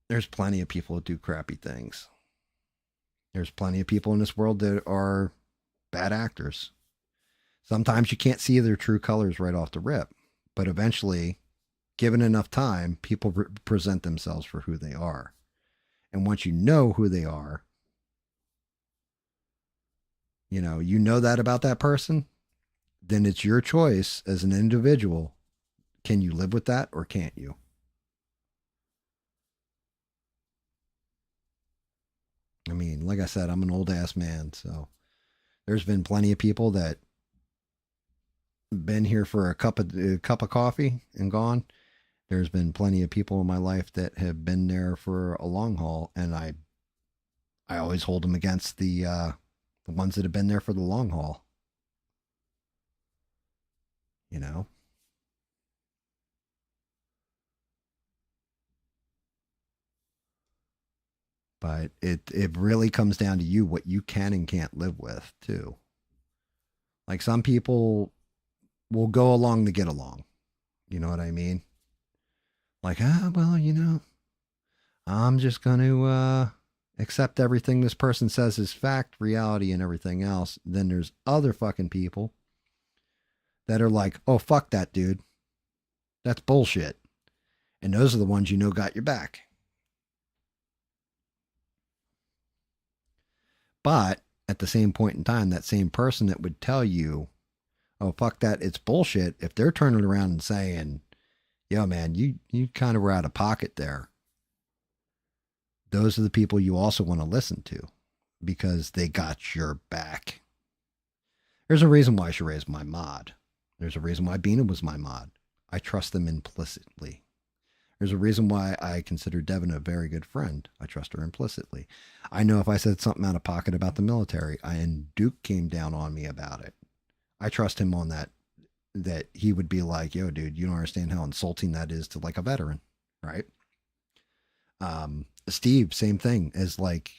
there's plenty of people that do crappy things. There's plenty of people in this world that are bad actors. Sometimes you can't see their true colors right off the rip, but eventually given enough time, people present themselves for who they are. And once you know who they are, you know that about that person, then it's your choice as an individual. Can you live with that or can't you? I mean, like I said, I'm an old ass man, so there's been plenty of people that been here for a cup of coffee and gone. There's been plenty of people in my life that have been there for a long haul, and I always hold them against the ones that have been there for the long haul. You know, but it really comes down to you what you can and can't live with too. Like some people will go along to get along. You know what I mean? Like, well, I'm just going to accept everything this person says is fact, reality, and everything else. Then there's other fucking people that are like, oh, fuck that dude. That's bullshit. And those are the ones got your back. But at the same point in time, that same person that would tell you, oh, fuck that, it's bullshit, if they're turning around and saying, yo, man, you kind of were out of pocket there, those are the people you also want to listen to because they got your back. There's a reason why Sheree's my mod. There's a reason why Bina was my mod. I trust them implicitly. There's a reason why I consider Devin a very good friend. I trust her implicitly. I know if I said something out of pocket about the military and Duke came down on me about it, I trust him on that he would be like, yo, dude, you don't understand how insulting that is to like a veteran, right? Steve, same thing as like,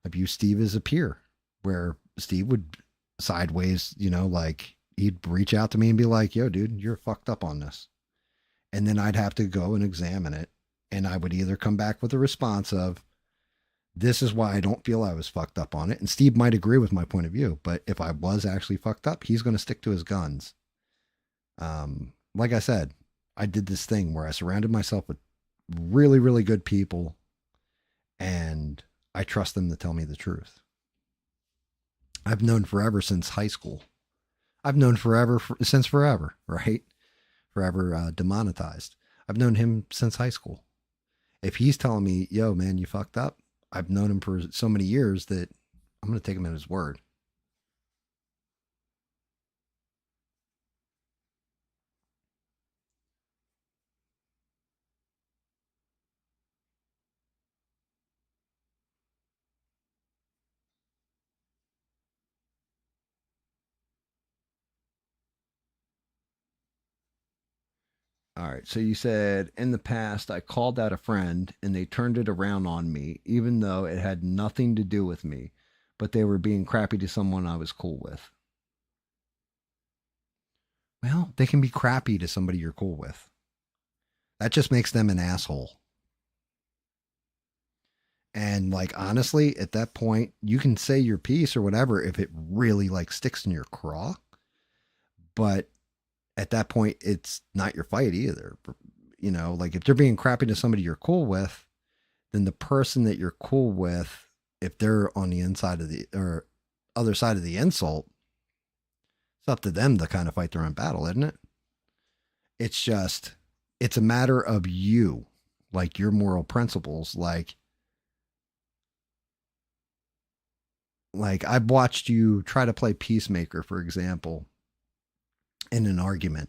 I've used Steve as a peer where Steve would sideways, like he'd reach out to me and be like, yo, dude, you're fucked up on this. And then I'd have to go and examine it. And I would either come back with a response of, this is why I don't feel I was fucked up on it. And Steve might agree with my point of view, but if I was actually fucked up, he's going to stick to his guns. Like I said, I did this thing where I surrounded myself with really, really good people and I trust them to tell me the truth. I've known forever since high school. I've known since forever, right? Forever demonetized. I've known him since high school. If he's telling me, yo, man, you fucked up, I've known him for so many years that I'm going to take him at his word. All right. So you said in the past, I called out a friend and they turned it around on me, even though it had nothing to do with me, but they were being crappy to someone I was cool with. Well, they can be crappy to somebody you're cool with. That just makes them an asshole. And like honestly, at that point, you can say your piece or whatever if it really like sticks in your craw. But at that point, it's not your fight either. Like if they're being crappy to somebody you're cool with, then the person that you're cool with, if they're on the inside of the or other side of the insult, it's up to them to kind of fight their own battle, isn't it? It's a matter of you, like your moral principles. Like I've watched you try to play peacemaker, for example, in an argument.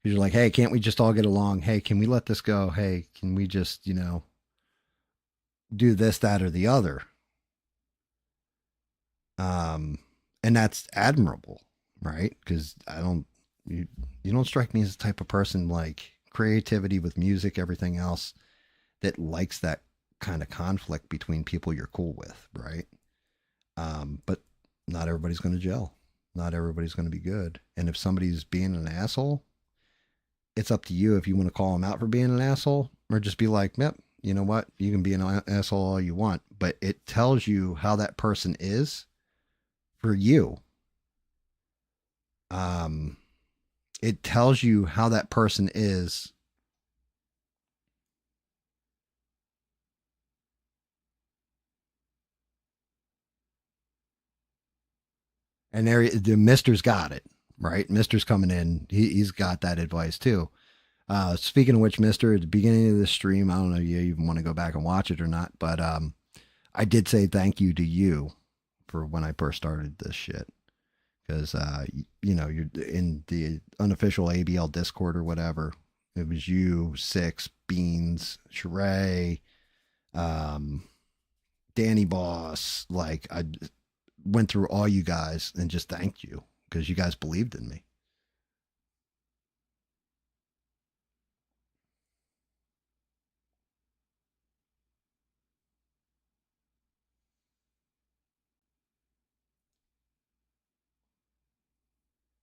You're like, hey, can't we just all get along? Hey, can we let this go? Hey, can we just, do this, that, or the other? And that's admirable, right? Because you don't strike me as the type of person like creativity with music, everything else that likes that kind of conflict between people you're cool with, right? But not everybody's going to gel. Not everybody's going to be good. And if somebody's being an asshole, it's up to you if you want to call them out for being an asshole or just be like, yep, you know what? You can be an asshole all you want, but it tells you how that person is for you. It tells you how that person is And there, the Mister's got it right. Mister's coming in. He's got that advice too. Speaking of which, Mister, at the beginning of the stream, I don't know if you even want to go back and watch it or not, but I did say thank you to you for when I first started this shit because you know you're in the unofficial ABL Discord or whatever. It was you, Six, Beans, Sheree, um, Danny Boss. Like I went through all you guys and just thanked you because you guys believed in me.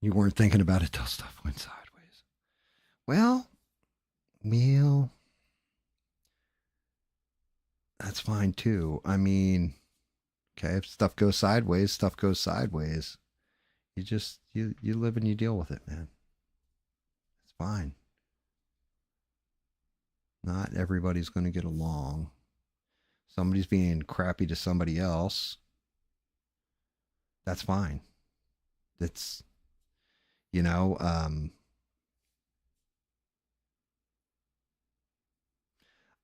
You weren't thinking about it till stuff went sideways. Well, well, that's fine too. I mean, okay, if stuff goes sideways, stuff goes sideways. You just you live and you deal with it, man. It's fine. Not everybody's going to get along. Somebody's being crappy to somebody else. That's fine. It's you know,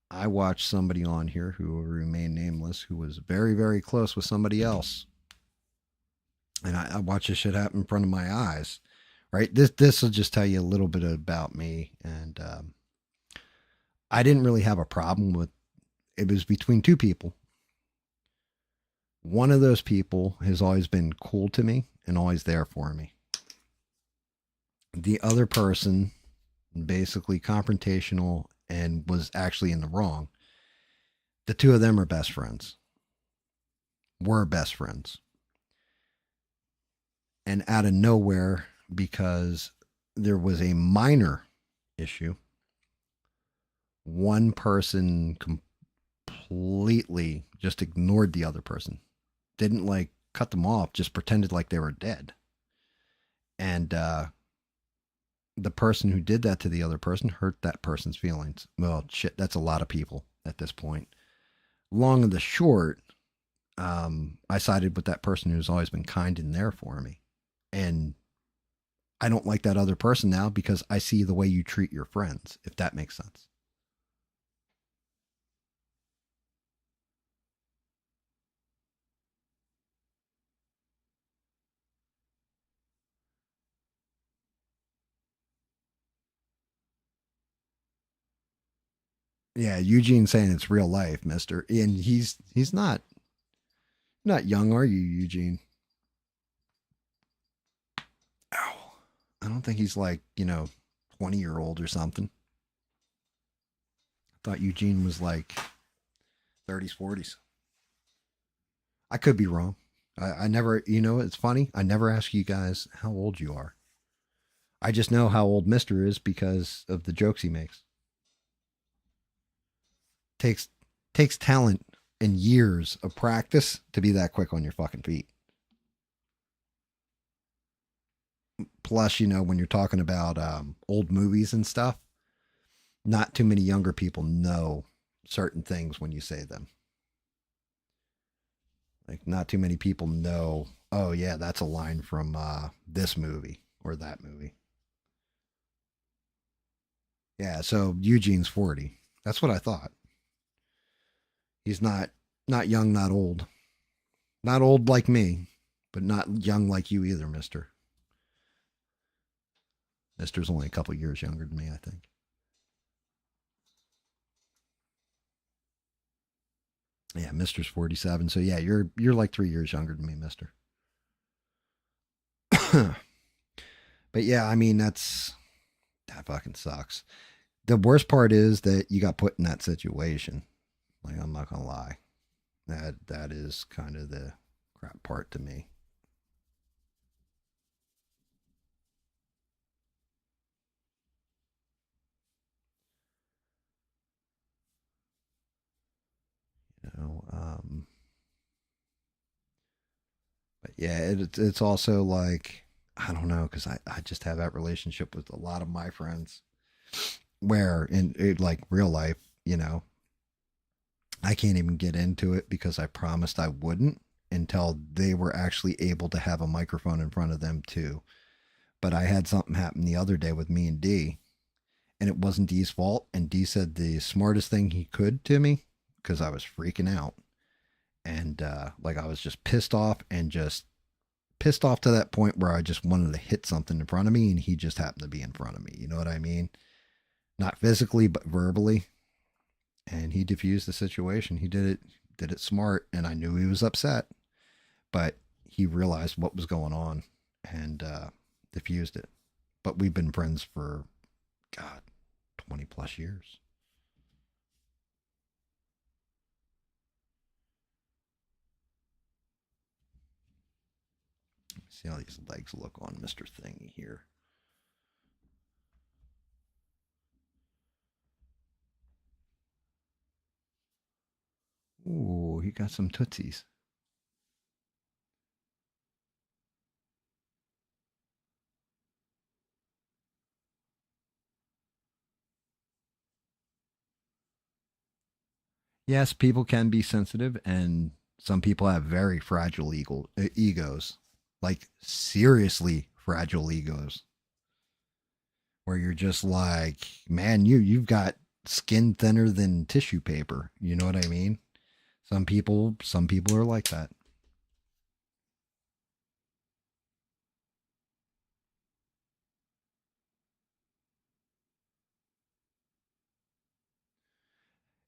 I watched somebody on here who will remain nameless who was very, very close with somebody else. And I watched this shit happen in front of my eyes. Right? This will just tell you a little bit about me. And I didn't really have a problem with it was between two people. One of those people has always been cool to me and always there for me. The other person, basically confrontational and was actually in the wrong. The two of them are best friends. Were best friends. And out of nowhere, because there was a minor issue, one person completely just ignored the other person. Didn't like cut them off, just pretended like they were dead. And the person who did that to the other person hurt that person's feelings. Well, shit, that's a lot of people at this point. Long and the short, I sided with that person who's always been kind and there for me. And I don't like that other person now because I see the way you treat your friends, if that makes sense. Yeah, Eugene saying it's real life, Mister, and he's not young, are you, Eugene? Ow. I don't think he's like 20-year-old or something. I thought Eugene was like 30s, 40s. I could be wrong. I never, it's funny. I never ask you guys how old you are. I just know how old Mister is because of the jokes he makes. Takes takes talent and years of practice to be that quick on your fucking feet. Plus, when you're talking about old movies and stuff, not too many younger people know certain things when you say them. Like, not too many people know, oh, yeah, that's a line from this movie or that movie. Yeah, so Eugene's 40. That's what I thought. He's not young, not old. Not old like me, but not young like you either, mister. Mister's only a couple years younger than me, I think. Yeah, Mister's 47. So yeah, you're like 3 years younger than me, mister. But yeah, I mean that fucking sucks. The worst part is that you got put in that situation. Like, I'm not gonna lie. That is kind of the crap part to me. You know, but yeah, it's also like, I don't know, because I just have that relationship with a lot of my friends where in it, like real life, I can't even get into it because I promised I wouldn't. until they were actually able to have a microphone in front of them too. But I had something happen the other day with me and D, and it wasn't D's fault. And D said the smartest thing he could to me because I was freaking out. And like I was just pissed off and just pissed off to that point where I just wanted to hit something in front of me, and he just happened to be in front of me. You know what I mean? Not physically, but verbally. And he diffused the situation. He did it smart, and I knew he was upset, but he realized what was going on and diffused it. But we've been friends for God, 20 plus years. See how these legs look on Mr. Thingy here. Ooh, he got some tootsies. Yes, people can be sensitive, and some people have very fragile egos, like seriously fragile egos, where you're just like, man, you've got skin thinner than tissue paper. You know what I mean? Some people are like that.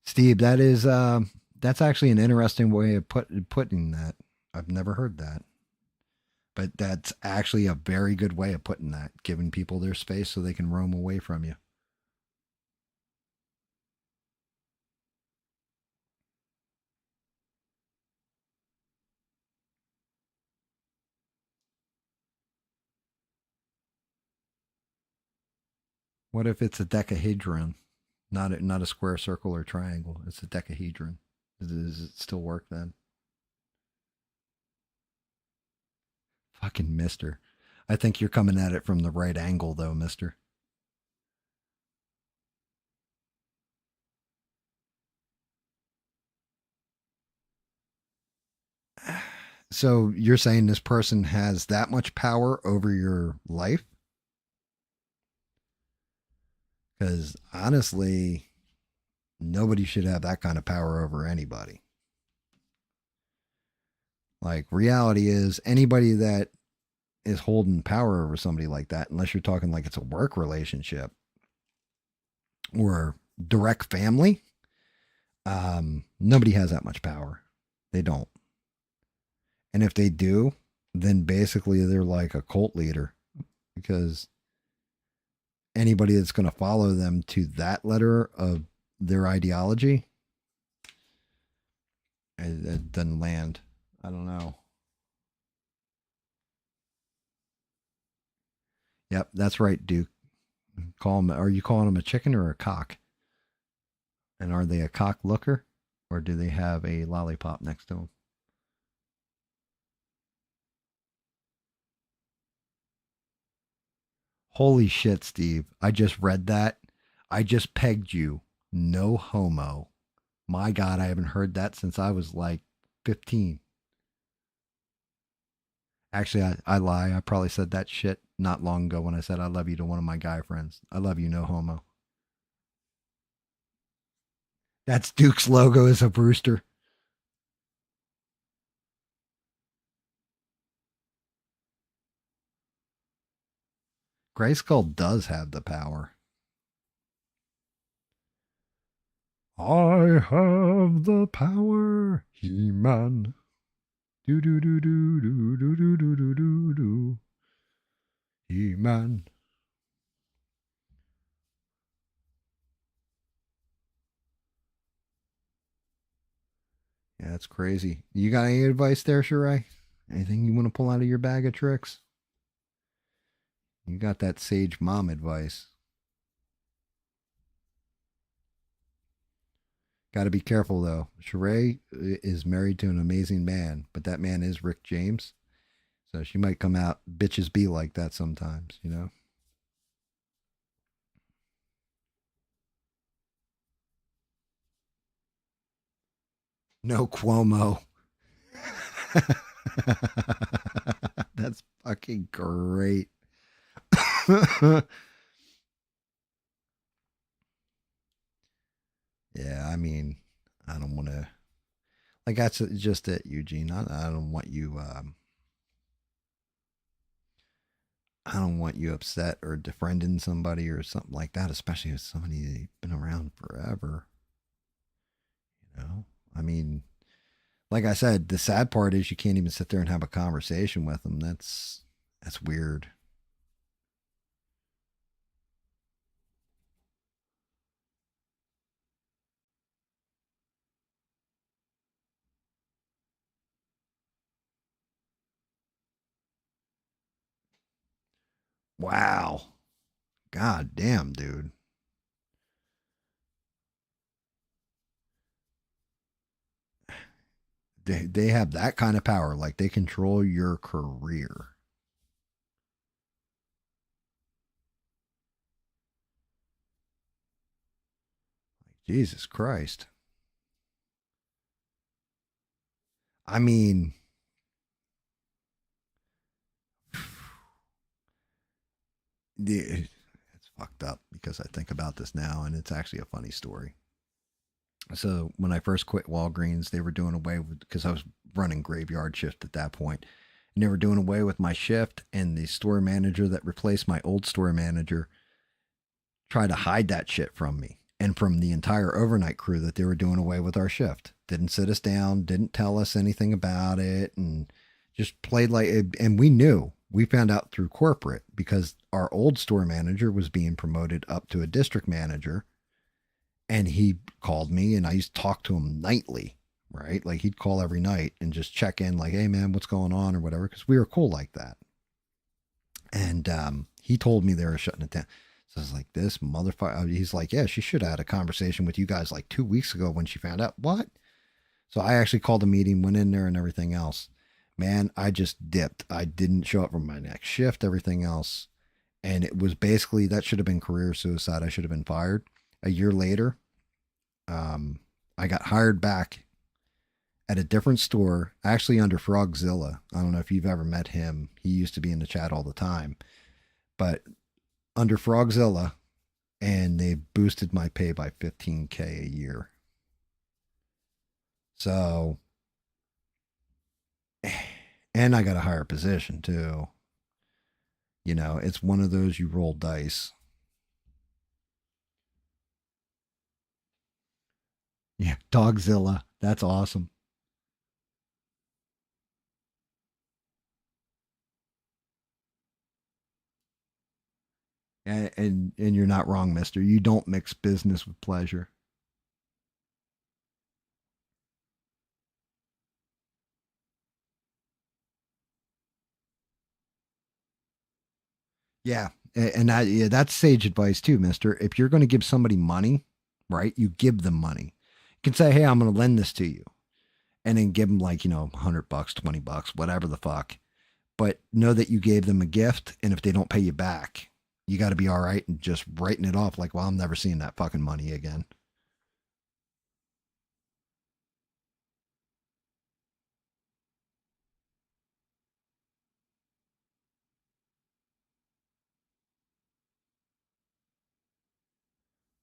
Steve, that's actually an interesting way of putting that. I've never heard that. But that's actually a very good way of putting that, giving people their space so they can roam away from you. What if it's a decahedron, not a square, circle, or triangle? It's a decahedron. Does it still work then? Fucking Mister. I think you're coming at it from the right angle, though, Mister. So you're saying this person has that much power over your life? Because honestly, nobody should have that kind of power over anybody. Like, reality is anybody that is holding power over somebody like that, unless you're talking like it's a work relationship or direct family, nobody has that much power. They don't. And if they do, then basically they're like a cult leader because anybody that's going to follow them to that letter of their ideology, it doesn't land. I don't know. Yep, that's right, Duke. Call them. Are you calling them a chicken or a cock? And are they a cock looker, or do they have a lollipop next to them? Holy shit, Steve! I just read that. I just pegged you. No homo. My God, I haven't heard that since I was like 15. Actually, I lie. I probably said that shit not long ago when I said I love you to one of my guy friends. I love you, no homo. That's Duke's logo is a rooster. Grayskull does have the power. I have the power, He-Man. Do do do do do do do do do do do. He-Man. Yeah, that's crazy. You got any advice there, Shirai? Anything you want to pull out of your bag of tricks? You got that sage mom advice. Got to be careful though. Sheree is married to an amazing man, but that man is Rick James. So she might come out bitches be like that sometimes, you know? No Cuomo. That's fucking great. Yeah, I mean, I don't want to. Like that's just it, Eugene. I don't want you. I don't want you upset or defriending somebody or something like that, especially if somebody that's been around forever. You know, I mean, like I said, the sad part is you can't even sit there and have a conversation with them. That's weird. Wow. God damn, dude. They have that kind of power. Like they control your career. Jesus Christ. I mean, it's fucked up because I think about this now and it's actually a funny story. So when I first quit Walgreens, they were doing away with because I was running graveyard shift at that point, and they were doing away with my shift. And the store manager that replaced my old store manager tried to hide that shit from me and from the entire overnight crew that they were doing away with our shift. Didn't sit us down, didn't tell us anything about it, and just played like. And we knew. We found out through corporate because our old store manager was being promoted up to a district manager, and he called me and I used to talk to him nightly, right? Like he'd call every night and just check in, like, hey man, what's going on or whatever, because we were cool like that. And he told me they were shutting it down. So I was like, this motherfucker. He's like, yeah, she should have had a conversation with you guys like 2 weeks ago when she found out. What? So I actually called a meeting, went in there and everything else. Man, I just dipped. I didn't show up for my next shift, everything else. And it was basically that should have been career suicide. I should have been fired. A year later, I got hired back at a different store, actually under Frogzilla. I don't know if you've ever met him. He used to be in the chat all the time, but under Frogzilla, and they boosted my pay by 15K a year. So, and I got a higher position too. You know, it's one of those you roll dice. Yeah, Dogzilla. That's awesome. And you're not wrong, mister. You don't mix business with pleasure. Yeah. And yeah, that's sage advice too, mister. If you're going to give somebody money, right, you give them money. You can say, hey, I'm going to lend this to you. And then give them like, $100, $20, whatever the fuck. But know that you gave them a gift. And if they don't pay you back, you got to be all right and just writing it off like, well, I'm never seeing that fucking money again.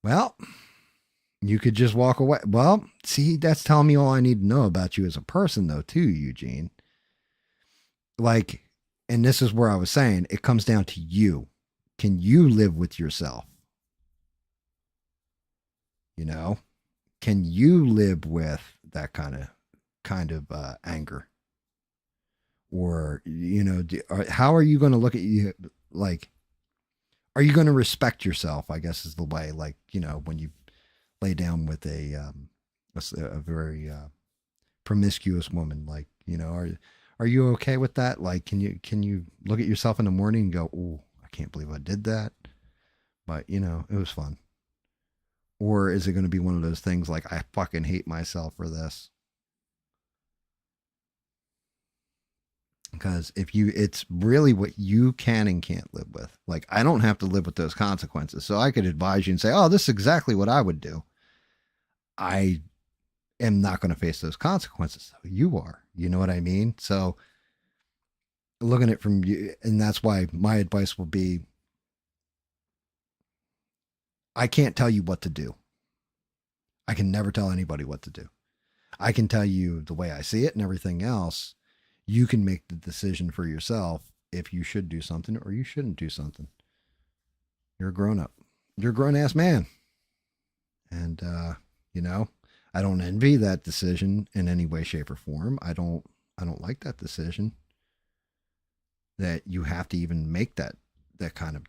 Well, you could just walk away. Well, see, that's telling me all I need to know about you as a person, though, too, Eugene. Like, and this is where I was saying it comes down to you. Can you live with yourself? You know, can you live with that kind of anger? Or how are you going to look at you? Like, are you going to respect yourself? I guess is the way. Like, when you lay down with a very promiscuous woman, like, are you okay with that? Like, can you look at yourself in the morning and go, oh, I can't believe I did that, but it was fun. Or is it going to be one of those things like I fucking hate myself for this? Because it's really what you can and can't live with. Like, I don't have to live with those consequences, so I could advise you and say, oh, this is exactly what I would do. I am not going to face those consequences. So you are. You know what I mean? So looking at it from you, and that's why my advice will be I can't tell you what to do. I can never tell anybody what to do. I can tell you the way I see it and everything else. You can make the decision for yourself if you should do something or you shouldn't do something. You're a grown up. You're a grown ass man. And you know, I don't envy that decision in any way, shape, or form. I don't like that decision. That you have to even make that kind of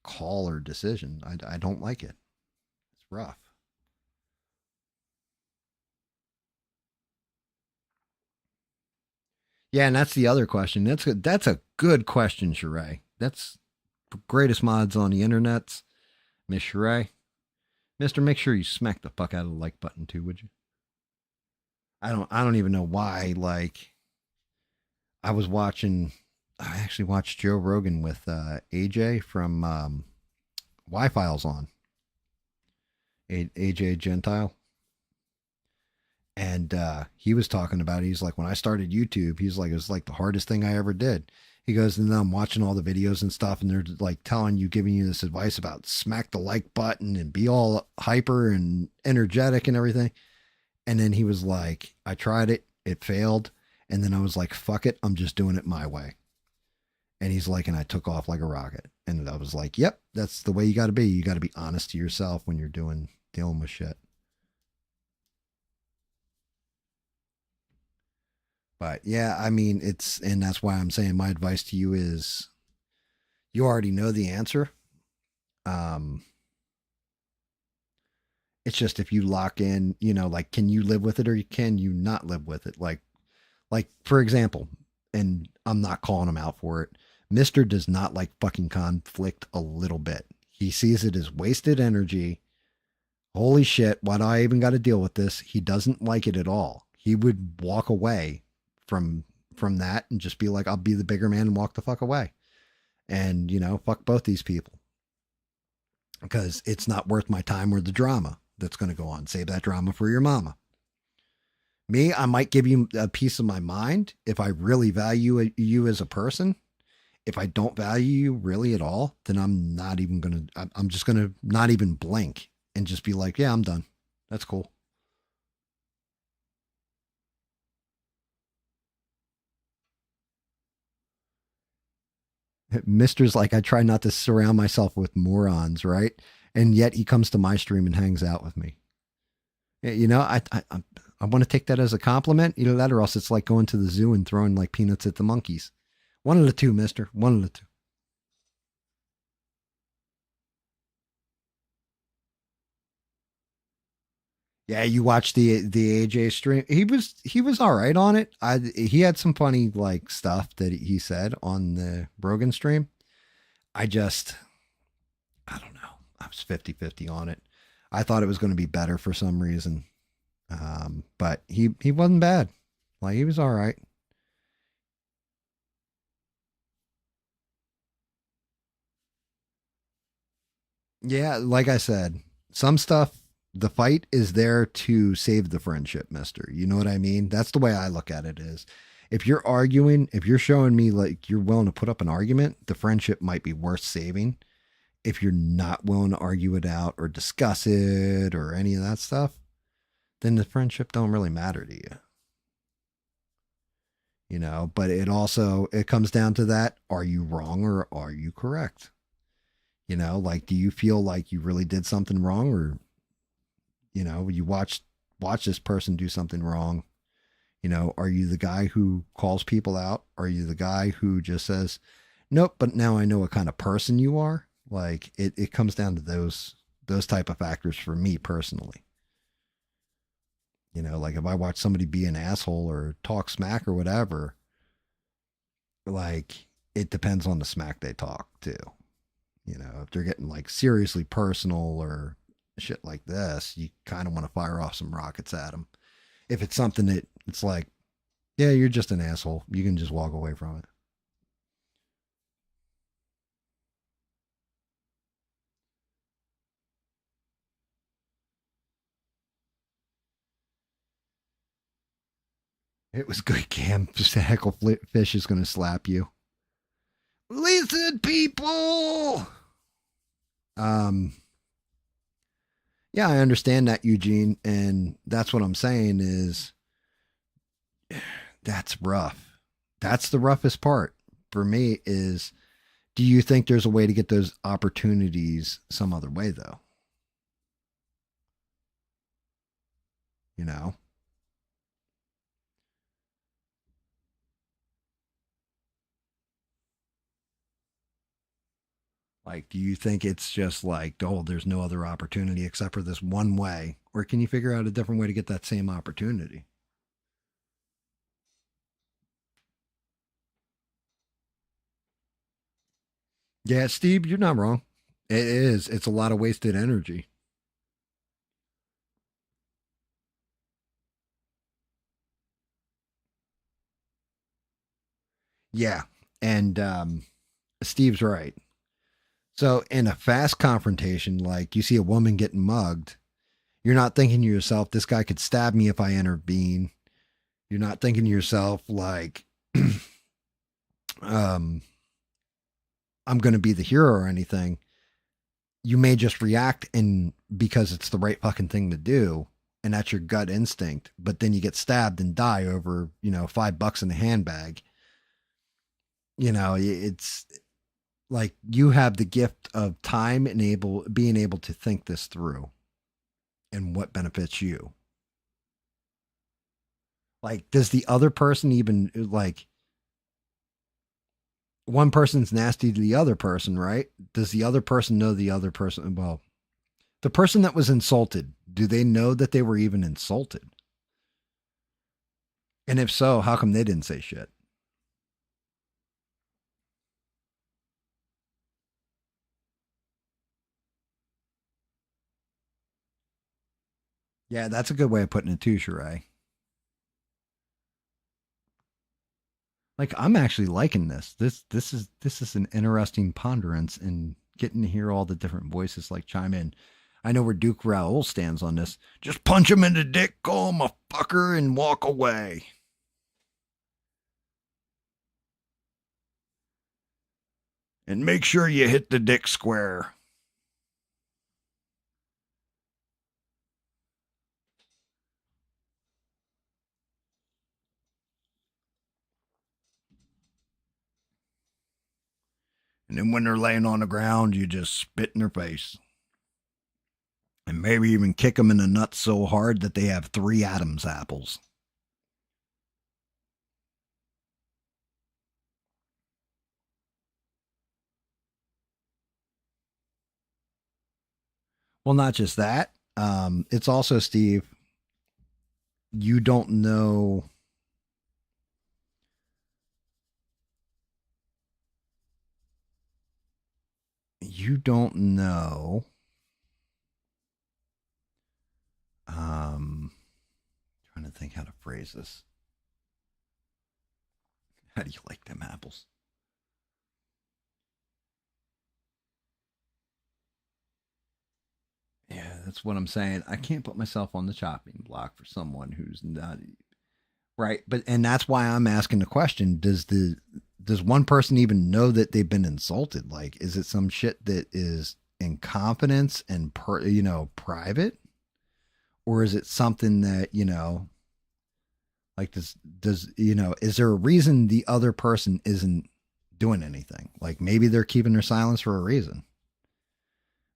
call or decision. I don't like it. It's rough. Yeah, and that's the other question. That's a good question, Sheree. That's greatest mods on the internet, Miss Sheree. Mister, make sure you smack the fuck out of the like button too, would you? I don't even know why. Like I was watching I actually watched Joe Rogan with AJ from Y Files on. AJ Gentile. And he was talking about it. He's like, when I started YouTube, he's like, it was like the hardest thing I ever did. He goes, and then I'm watching all the videos and stuff, and they're like telling you, giving you this advice about smack the like button and be all hyper and energetic and everything. And then he was like, I tried it, it failed. And then I was like, fuck it, I'm just doing it my way. And he's like, and I took off like a rocket. And I was like, yep, that's the way you got to be. You got to be honest to yourself when you're dealing with shit. But yeah, I mean, and that's why I'm saying my advice to you is you already know the answer. Um, it's just if you lock in, like, can you live with it or can you not live with it? Like for example, and I'm not calling him out for it. Mister does not like fucking conflict a little bit. He sees it as wasted energy. Holy shit, why do I even got to deal with this? He doesn't like it at all. He would walk away from from that and just be like, I'll be the bigger man and walk the fuck away. And, fuck both these people. Because it's not worth my time or the drama that's going to go on. Save that drama for your mama. Me, I might give you a piece of my mind if I really value you as a person. If I don't value you really at all, then I'm not even going to, I'm just going to not even blink and just be like, yeah, I'm done. That's cool. Mister's like, I try not to surround myself with morons, right? And yet he comes to my stream and hangs out with me. I want to take that as a compliment, either that or else it's like going to the zoo and throwing like peanuts at the monkeys. One of the two, Mister. One of the two. Yeah, you watched the AJ stream. He was all right on it. He had some funny like stuff that he said on the Rogan stream. I just I don't know. I was 50-50 on it. I thought it was going to be better for some reason. But he wasn't bad. Like he was all right. Yeah, like I said, some stuff the fight is there to save the friendship, mister. You know what I mean? That's the way I look at it is if you're arguing, if you're showing me like you're willing to put up an argument, the friendship might be worth saving. If you're not willing to argue it out or discuss it or any of that stuff, then the friendship don't really matter to you. But it comes down to that, are you wrong or are you correct? Like do you feel like you really did something wrong or you watch this person do something wrong. Are you the guy who calls people out? Are you the guy who just says nope, but now I know what kind of person you are? Like it comes down to those type of factors for me personally. Like if I watch somebody be an asshole or talk smack or whatever, like it depends on the smack they talk too. If they're getting like seriously personal or shit like this, you kind of want to fire off some rockets at them. If it's something that it's like, yeah, you're just an asshole, you can just walk away from it. It was good, Cam. Just a fish is going to slap you. Listen, people. Um, yeah, I understand that, Eugene, and that's what I'm saying is that's rough. That's the roughest part for me is do you think there's a way to get those opportunities some other way though? You know? Like, do you think it's just like, oh, there's no other opportunity except for this one way? Or can you figure out a different way to get that same opportunity? Yeah, Steve, you're not wrong. It is. It's a lot of wasted energy. Yeah. And Steve's right. So, in a fast confrontation, like you see a woman getting mugged, you're not thinking to yourself, this guy could stab me if I intervene. You're not thinking to yourself, like, um, I'm going to be the hero or anything. You may just react and because it's the right fucking thing to do. And that's your gut instinct. But then you get stabbed and die over, $5 in a handbag. It's like you have the gift of time and being able to think this through and what benefits you. Like, does the other person even like one person's nasty to the other person, right? Does the other person know the other person? Well, the person that was insulted, do they know that they were even insulted? And if so, how come they didn't say shit? Yeah, that's a good way of putting it too, Sheree. Like I'm actually liking this. This is an interesting ponderance and getting to hear all the different voices like chime in. I know where Duke Raoul stands on this. Just punch him in the dick, call him a fucker, and walk away. And make sure you hit the dick square. And then when they're laying on the ground, you just spit in their face. And maybe even kick them in the nuts so hard that they have 3 Adam's apples. Well, not just that. It's also, Steve, you don't know. You don't know. Trying to think how to phrase this. How do you like them apples? Yeah, that's what I'm saying. I can't put myself on the chopping block for someone who's not right. But and that's why I'm asking the question: does one person even know that they've been insulted? Like, is it some shit that is in confidence and private, or is it something that like does is there a reason the other person isn't doing anything? Like maybe they're keeping their silence for a reason.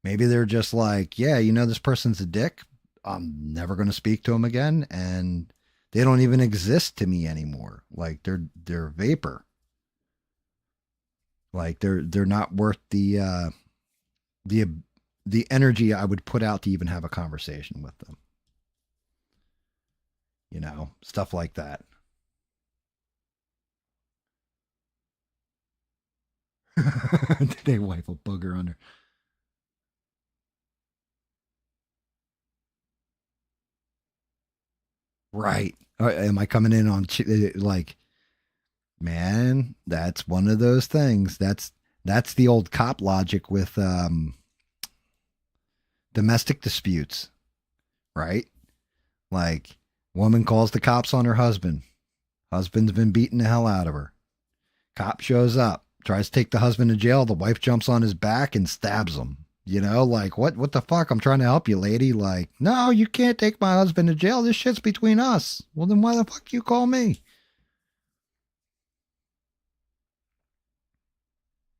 Maybe they're just like, yeah, this person's a dick. I'm never going to speak to him again, and they don't even exist to me anymore. Like they're vapor. Like they're not worth the the energy I would put out to even have a conversation with them. Stuff like that. Did they wipe a booger under? Right. Am I coming in on like, man? That's one of those things. That's the old cop logic with domestic disputes, right? Like, woman calls the cops on her husband. Husband's been beating the hell out of her. Cop shows up, tries to take the husband to jail. The wife jumps on his back and stabs him. You know, like, what the fuck? I'm trying to help you, lady. Like, no, you can't take my husband to jail. This shit's between us. Well, then why the fuck you call me?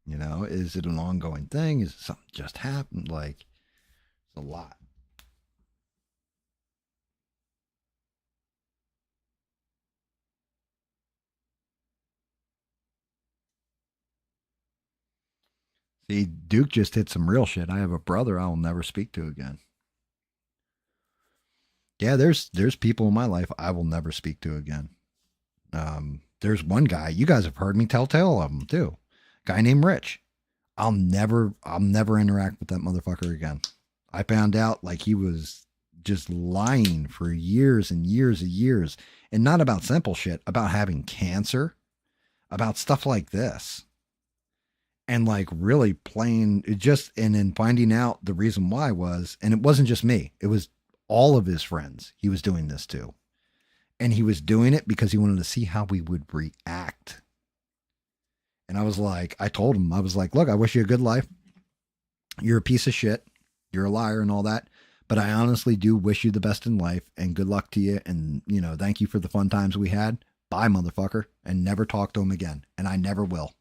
You know, is it an ongoing thing? Is it something just happened? Like, it's a lot. See, Duke just hit some real shit. I have a brother I will never speak to again. Yeah, there's people in my life I will never speak to again. There's one guy you guys have heard me tell tale of him too. Guy named Rich. I'll never interact with that motherfucker again. I found out like he was just lying for years and years and years, and not about simple shit, about having cancer, about stuff like this, and like really playing it just, and then finding out the reason why was, and it wasn't just me, it was all of his friends he was doing this to, and he was doing it because he wanted to see how we would react. And I was like, I told him, I was like, look, I wish you a good life. You're a piece of shit. You're a liar and all that. But I honestly do wish you the best in life and good luck to you. And, you know, thank you for the fun times we had. Bye, motherfucker. And never talk to him again. And I never will.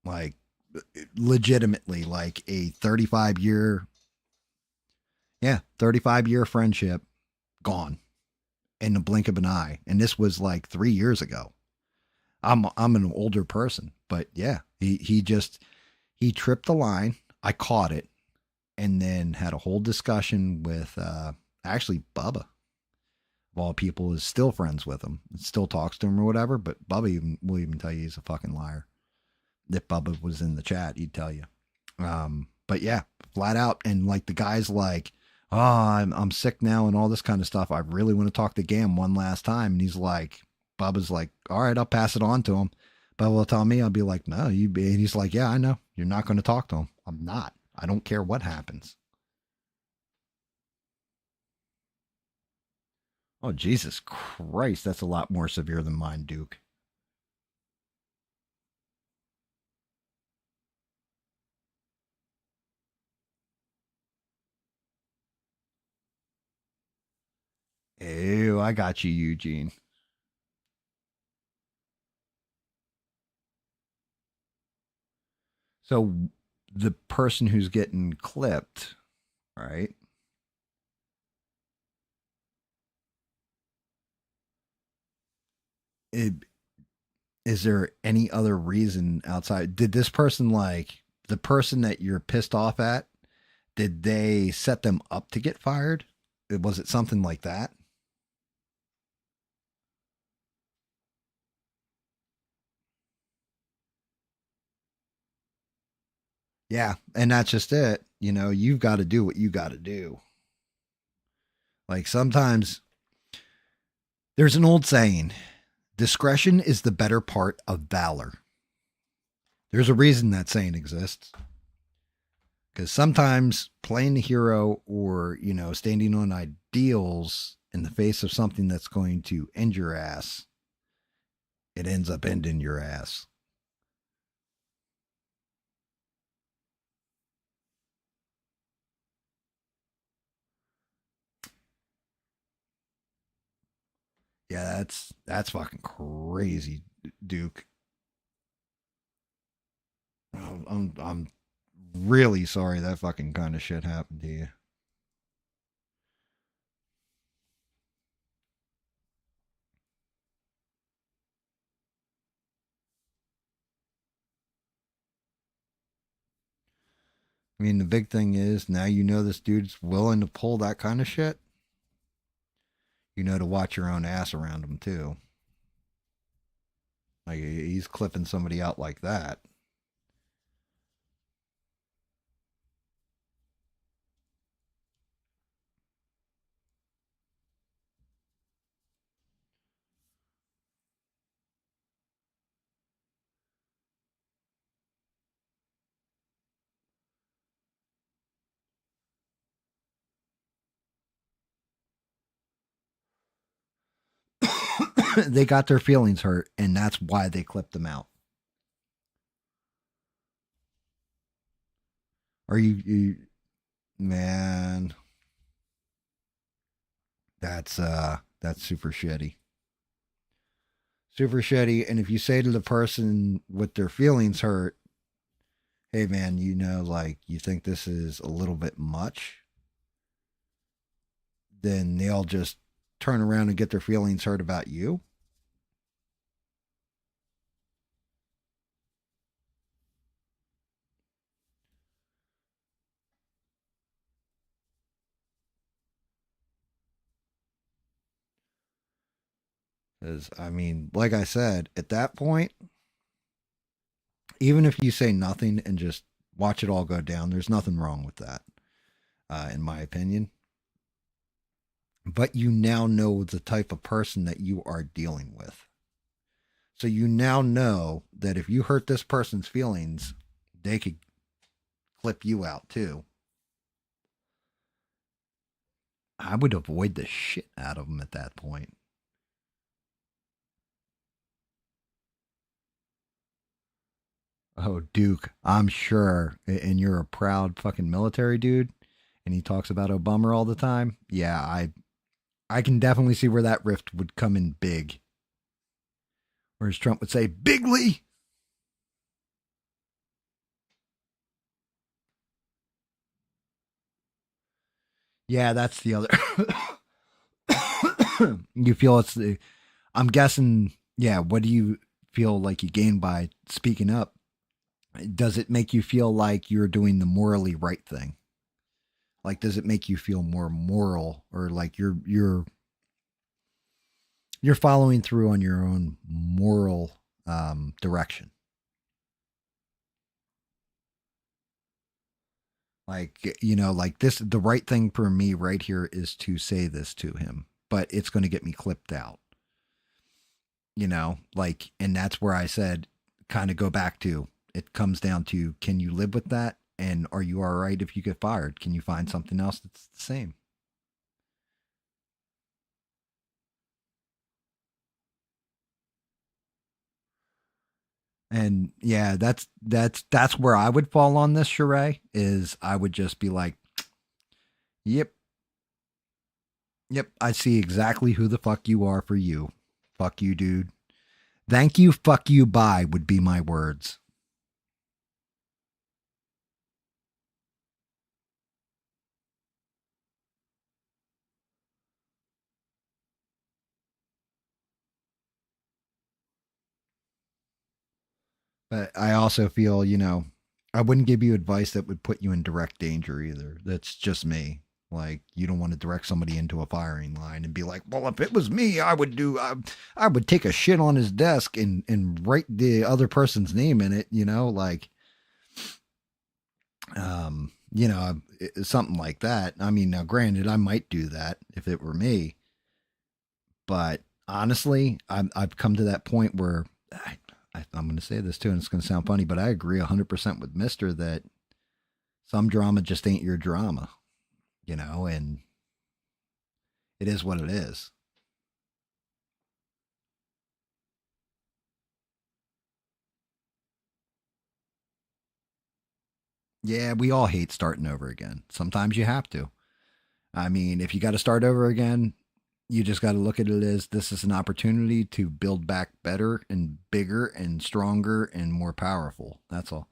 Like, legitimately, like a 35-year, yeah, 35-year friendship gone in the blink of an eye. And this was like 3 years ago. I'm an older person, but yeah, he just he tripped the line. I caught it, and then had a whole discussion with actually Bubba. Of all people, is still friends with him, still talks to him or whatever. But Bubba will even tell you he's a fucking liar. If Bubba was in the chat, he'd tell you. But yeah, flat out, and like the guy's like, oh, I'm sick now and all this kind of stuff. I really want to talk to GAM one last time, and he's like, Bubba's like, all right, I'll pass it on to him. Bubba will tell me, I'll be like, no, you be. And he's like, yeah, I know. You're not going to talk to him. I'm not. I don't care what happens. Oh, Jesus Christ. That's a lot more severe than mine, Duke. Ew, I got you, Eugene. So the person who's getting clipped, right? It, is there any other reason outside? Did this person, like the person that you're pissed off at, did they set them up to get fired? Was it something like that? Yeah, and that's just it. You know, you've got to do what you got to do. Like sometimes there's an old saying, discretion is the better part of valor. There's a reason that saying exists. Because sometimes playing the hero or, you know, standing on ideals in the face of something that's going to end your ass, it ends up ending your ass. Yeah, that's fucking crazy, Duke. I'm really sorry that fucking kind of shit happened to you. I mean, the big thing is now you know this dude's willing to pull that kind of shit. You know to watch your own ass around him too. Like he's clipping somebody out like that. they got their feelings hurt, and that's why they clipped them out. Are you man? That's super shitty. Super shitty. And if you say to the person with their feelings hurt, hey man, like you think this is a little bit much, then they'll just turn around and get their feelings hurt about you. Because, I mean, like I said, at that point, even if you say nothing and just watch it all go down, there's nothing wrong with that, in my opinion. But you now know the type of person that you are dealing with. So you now know that if you hurt this person's feelings, they could clip you out too. I would avoid the shit out of them at that point. Oh, Duke, I'm sure. And you're a proud fucking military dude. And he talks about Obama all the time. Yeah, I can definitely see where that rift would come in big. Whereas Trump would say, bigly. Yeah, that's the other. You feel it's the. I'm guessing, yeah, what do you feel like you gain by speaking up? Does it make you feel like you're doing the morally right thing? Like, does it make you feel more moral, or like you're following through on your own moral direction? Like, like this, the right thing for me right here is to say this to him, but it's going to get me clipped out. Like, and that's where I said, kind of go back to, it comes down to, can you live with that? And are you all right if you get fired? Can you find something else that's the same? And yeah, that's where I would fall on this, Sheree, is I would just be like, yep, yep, I see exactly who the fuck you are for you. Fuck you, dude. Thank you, fuck you, bye would be my words. But I also feel, I wouldn't give you advice that would put you in direct danger either. That's just me. Like, you don't want to direct somebody into a firing line and be like, well, if it was me, I would take a shit on his desk and write the other person's name in it, like, something like that. I mean, now granted, I might do that if it were me, but honestly, I've come to that point where I'm going to say this too, and it's going to sound funny, but I agree 100% with Mister that some drama just ain't your drama, and it is what it is. Yeah, we all hate starting over again. Sometimes you have to. I mean, if you got to start over again, you just got to look at it as this is an opportunity to build back better and bigger and stronger and more powerful. That's all.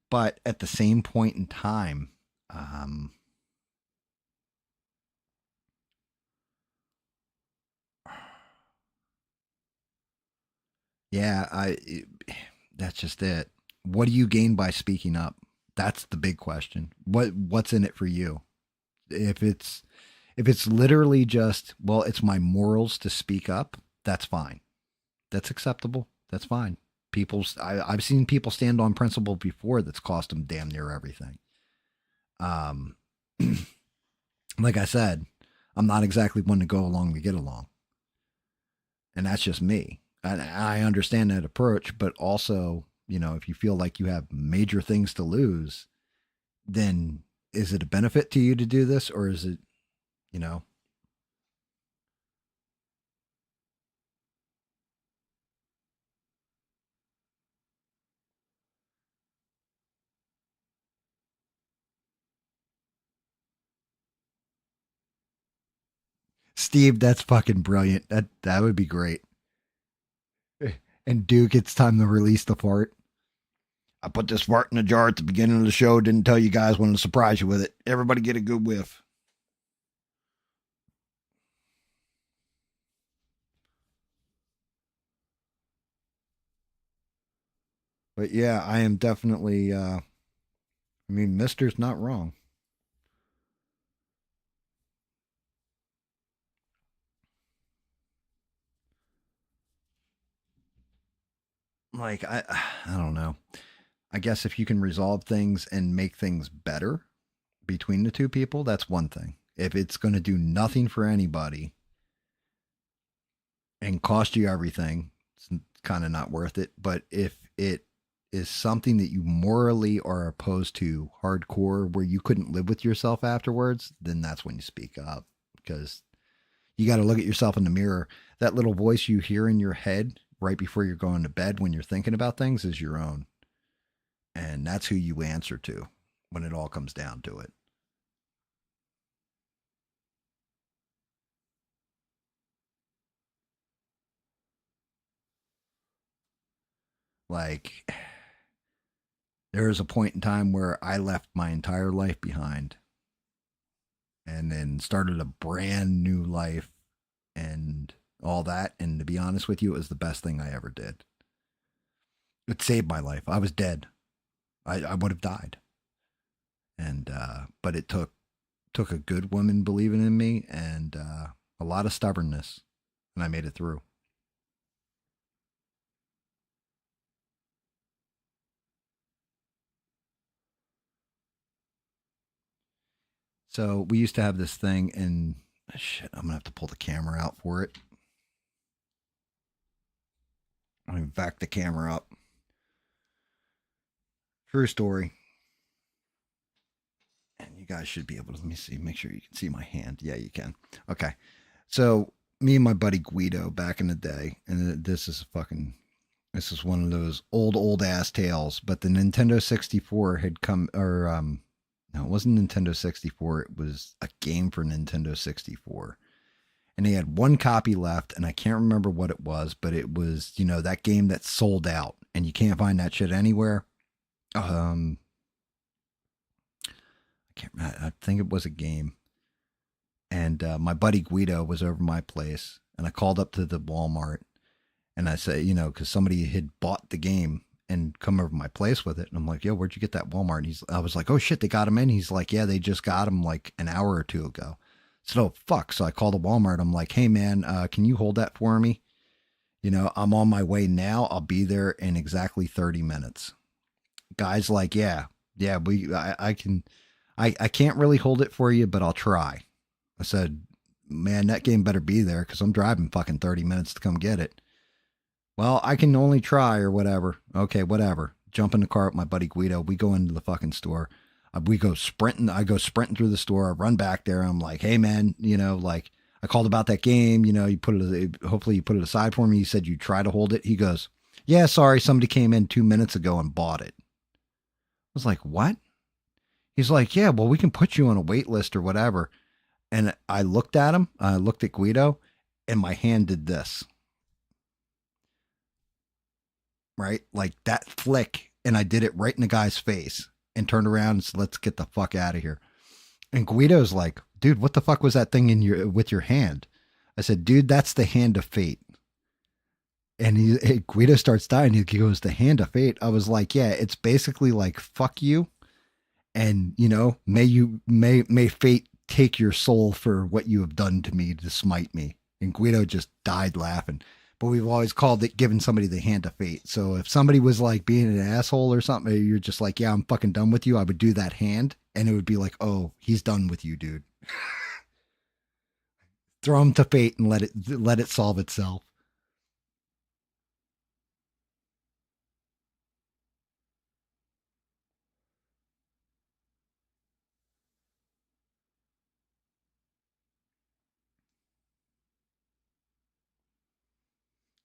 But at the same point in time, um, yeah, that's just it. What do you gain by speaking up? That's the big question. What's in it for you? If it's literally just, well, it's my morals to speak up, that's fine. That's acceptable. That's fine. I've seen people stand on principle before that's cost them damn near everything. Um, like I said, I'm not exactly one to go along to get along, and that's just me. I understand that approach, but also, if you feel like you have major things to lose, then is it a benefit to you to do this, or is it, you know, Steve, that's fucking brilliant. That would be great. And Duke, it's time to release the fart. I put this fart in a jar at the beginning of the show. Didn't tell you guys. Wanted to surprise you with it. Everybody get a good whiff. But yeah, I am definitely. I mean, Mister's not wrong. Like I don't know. I guess if you can resolve things and make things better between the two people, that's one thing. If it's going to do nothing for anybody and cost you everything, it's kind of not worth it. But if it is something that you morally are opposed to hardcore where you couldn't live with yourself afterwards, then that's when you speak up because you got to look at yourself in the mirror. That little voice you hear in your head right before you're going to bed when you're thinking about things is your own. And that's who you answer to when it all comes down to it. Like, there was a point in time where I left my entire life behind and then started a brand new life and all that. And to be honest with you, it was the best thing I ever did. It saved my life. I was dead. I would have died. And but it took a good woman believing in me and a lot of stubbornness, and I made it through. So we used to have this thing, and shit, I'm gonna have to pull the camera out for it. I'm gonna back the camera up. True story. And you guys should be able to let me see, make sure you can see my hand. Yeah, you can. Okay. So me and my buddy Guido back in the day, and this is one of those old ass tales, but the Nintendo 64 had come or no, it wasn't Nintendo 64, it was a game for Nintendo 64. And they had one copy left, and I can't remember what it was, but it was, that game that sold out and you can't find that shit anywhere. Um I think it was a game. And my buddy Guido was over my place, and I called up to the Walmart, and I said, because somebody had bought the game and come over my place with it, and I'm like, yo, where'd you get that Walmart? And I was like, oh shit, they got him in. He's like, yeah, they just got him like an hour or two ago. So fuck. So I called the Walmart. I'm like, hey man, can you hold that for me? I'm on my way now. I'll be there in exactly 30 minutes. Guy's like, yeah, yeah, I can, I can't really hold it for you, but I'll try. I said, man, that game better be there because I'm driving fucking 30 minutes to come get it. Well, I can only try or whatever. Okay, whatever. Jump in the car with my buddy Guido. We go into the fucking store. We go sprinting. I go sprinting through the store. I run back there. I'm like, hey, man, like I called about that game. You put it, hopefully you put it aside for me. You said you try to hold it. He goes, yeah, sorry. Somebody came in 2 minutes ago and bought it. I was like, what? He's like, yeah, well, we can put you on a wait list or whatever. And I looked at him. I looked at Guido, and my hand did this, right? Like that flick. And I did it right in the guy's face and turned around and said, let's get the fuck out of here. And Guido's like, dude, what the fuck was that thing with your hand? I said, dude, that's the hand of fate. And Guido starts dying. He goes, the hand of fate. I was like, yeah, it's basically like, fuck you. And, may fate take your soul for what you have done to me to smite me. And Guido just died laughing. But we've always called it giving somebody the hand of fate. So if somebody was like being an asshole or something, you're just like, yeah, I'm fucking done with you. I would do that hand, and it would be like, oh, he's done with you, dude. Throw him to fate and let it solve itself.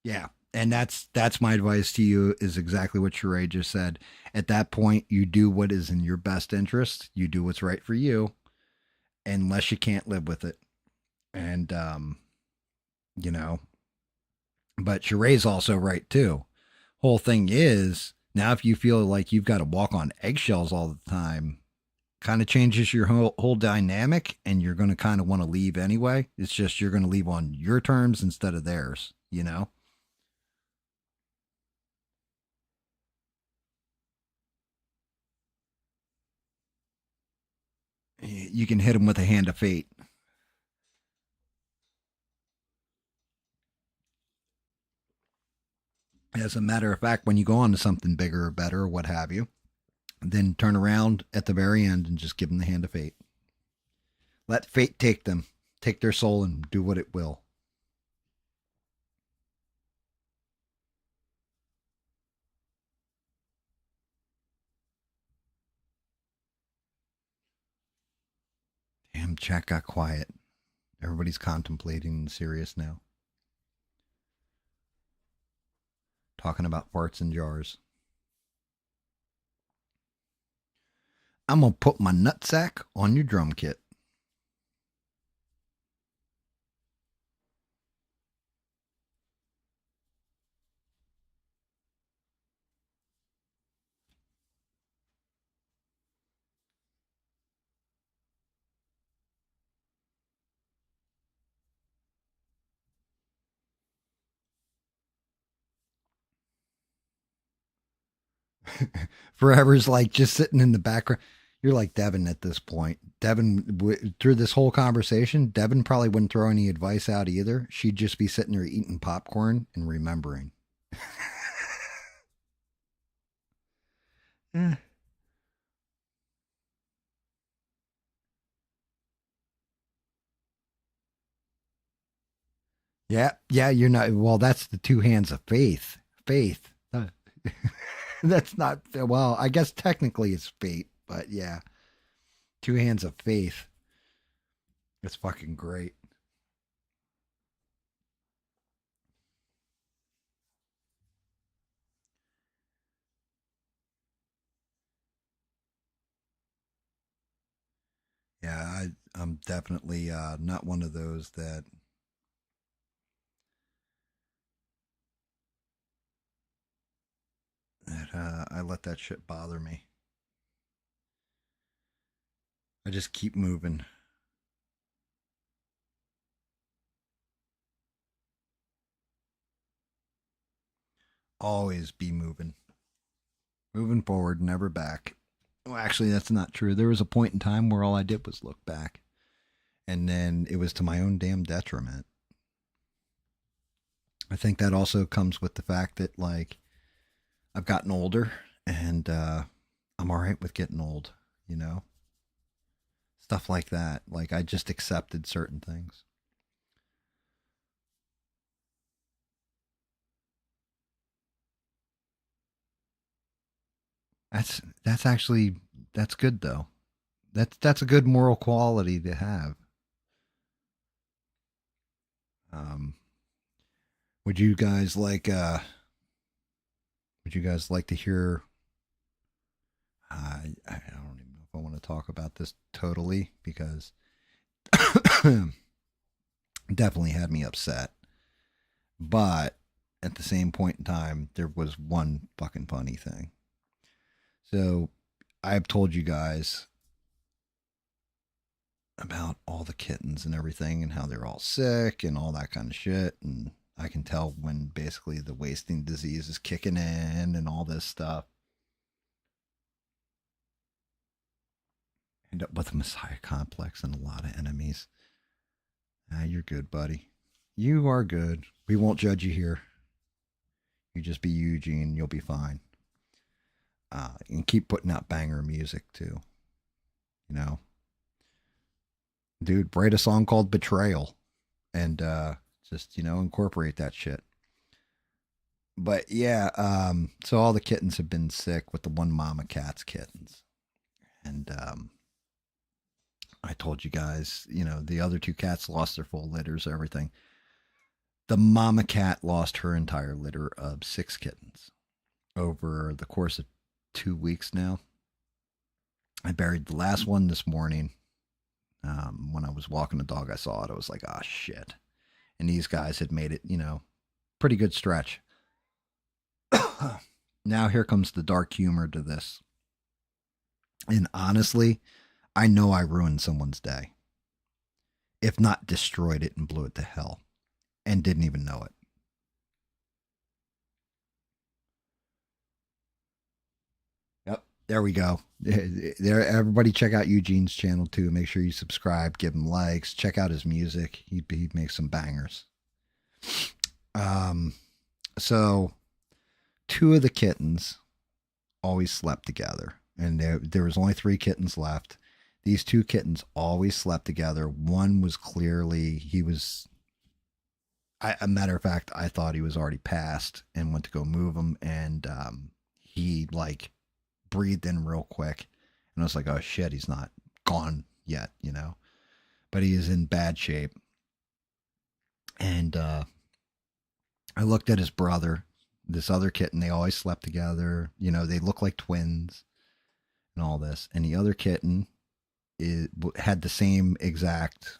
Yeah. And that's my advice to you is exactly what Sheree just said. At that point, you do what is in your best interest. You do what's right for you, unless you can't live with it. And, you know, but Sheree's also right too. Whole thing is now if you feel like you've got to walk on eggshells all the time, kind of changes your whole dynamic, and you're going to kind of want to leave anyway. It's just you're going to leave on your terms instead of theirs, you know? You can hit them with a hand of fate. As a matter of fact, when you go on to something bigger or better or what have you, then turn around at the very end and just give them the hand of fate. Let fate take them, take their soul and do what it will. Damn, chat got quiet. Everybody's contemplating and serious now. Talking about farts in jars. I'm going to put my nutsack on your drum kit. Forever's like just sitting in the background. You're like Devin at this point. Devin, through this whole conversation, Devin probably wouldn't throw any advice out either. She'd just be sitting there eating popcorn and remembering. Eh. Yeah, yeah, you're not. Well, that's the two hands of faith. Faith. That's not, well, I guess technically it's fate, but yeah, two hands of faith. It's fucking great. Yeah, I'm definitely not one of those that I let that shit bother me. I just keep moving. Always be moving. Moving forward, never back. Well, actually, that's not true. There was a point in time where all I did was look back. And then it was to my own damn detriment. I think that also comes with the fact that, like, I've gotten older and I'm all right with getting old, you know? Stuff like that. Like, I just accepted certain things. That's actually that's good though. That's a good moral quality to have. Um, would you guys like would you guys like to hear I don't even know if I want to talk about this totally because definitely had me upset. But at the same point in time, there was one fucking funny thing. So I've told you guys about all the kittens and everything and how they're all sick and all that kind of shit. And I can tell when basically the wasting disease is kicking in and all this stuff. End up with a messiah complex and a lot of enemies. Ah, you're good, buddy. You are good. We won't judge you here. You just be Eugene. You'll be fine. And keep putting out banger music too. You know, dude, write a song called Betrayal and just, incorporate that shit. But yeah, so all the kittens have been sick with the one mama cat's kittens. And I told you guys, the other two cats lost their full litters, everything. The mama cat lost her entire litter of six kittens over the course of 2 weeks now. I buried the last one this morning. When I was walking the dog, I saw it. I was like, oh shit. And these guys had made it, pretty good stretch. Now here comes the dark humor to this. And honestly, I know I ruined someone's day, if not destroyed it and blew it to hell, and didn't even know it. Yep. There we go. There, everybody, check out Eugene's channel too. Make sure you subscribe, give him likes, check out his music. He makes some bangers. So two of the kittens always slept together, and there was only 3 kittens left. These 2 kittens always slept together. One was clearly, he was, a matter of fact, I thought he was already passed and went to go move him, and he like breathed in real quick, and I was like, oh shit, he's not gone yet, but he is in bad shape. And I looked at his brother, this other kitten. They always slept together. They look like twins and all this. And the other kitten had the same exact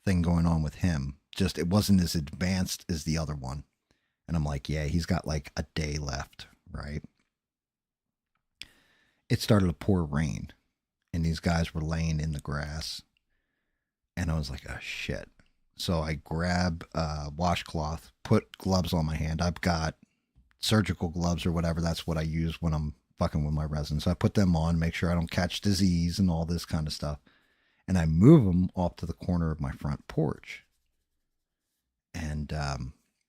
thing going on with him. Just it wasn't as advanced as the other one. And I'm like, yeah, he's got like a day left, right? It started to pour rain, and these guys were laying in the grass. And I was like, oh shit. So I grab a washcloth, put gloves on my hand. I've got surgical gloves or whatever. That's what I use when I'm fucking with my resin. So I put them on, make sure I don't catch disease and all this kind of stuff. And I move them off to the corner of my front porch, and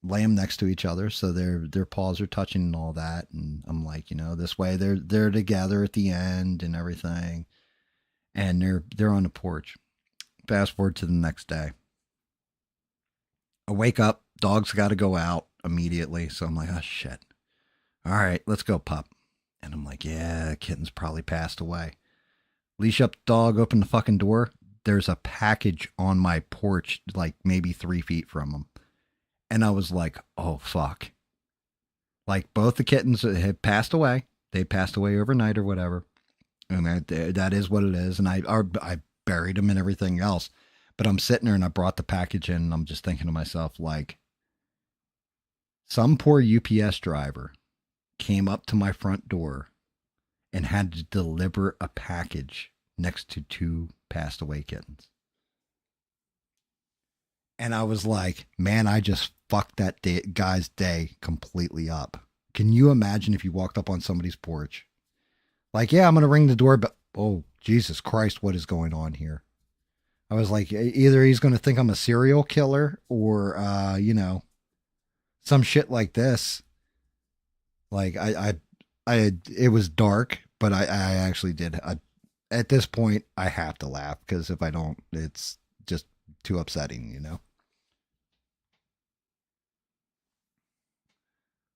lay them next to each other so their paws are touching and all that. And I'm like, this way they're together at the end and everything. And they're on the porch. Fast forward to the next day. I wake up, dog's got to go out immediately. So I'm like, oh shit. All right, let's go, pup. And I'm like, yeah, kitten's probably passed away. Leash up the dog, open the fucking door. There's a package on my porch, like maybe 3 feet from him. And I was like, oh fuck. Like both the kittens had passed away. They passed away overnight or whatever. And that is what it is. And I buried them and everything else. But I'm sitting there and I brought the package in, and I'm just thinking to myself, like, some poor UPS driver came up to my front door and had to deliver a package next to 2 passed away kittens. And I was like, man, I just fucked that guy's day completely up. Can you imagine if you walked up on somebody's porch? Like, yeah, I'm going to ring the door, but oh, Jesus Christ, what is going on here? I was like, either he's going to think I'm a serial killer or, some shit like this. Like it was dark, but I actually did. At this point, I have to laugh, because if I don't, it's just too upsetting,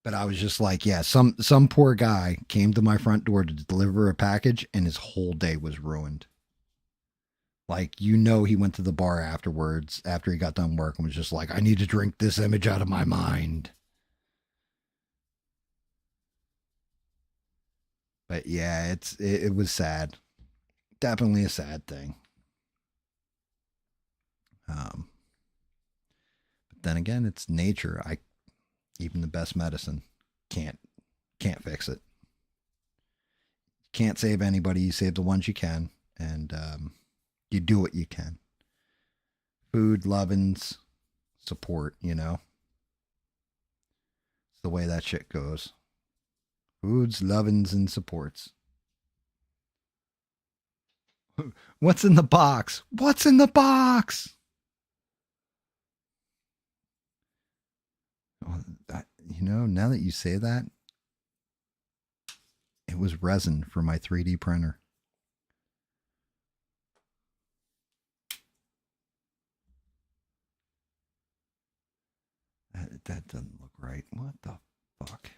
But I was just like, yeah, some poor guy came to my front door to deliver a package, and his whole day was ruined. Like, he went to the bar afterwards, after he got done work, and was just like, I need to drink this image out of my mind. But yeah, it was sad. Definitely a sad thing. But then again, it's nature. Even the best medicine can't fix it. Can't save anybody. You save the ones you can, and you do what you can. Food, lovin's, support. It's the way that shit goes. Foods, lovin's, and supports. What's in the box? What's in the box? Well, now that you say that, it was resin for my 3D printer. That doesn't look right. What the fuck?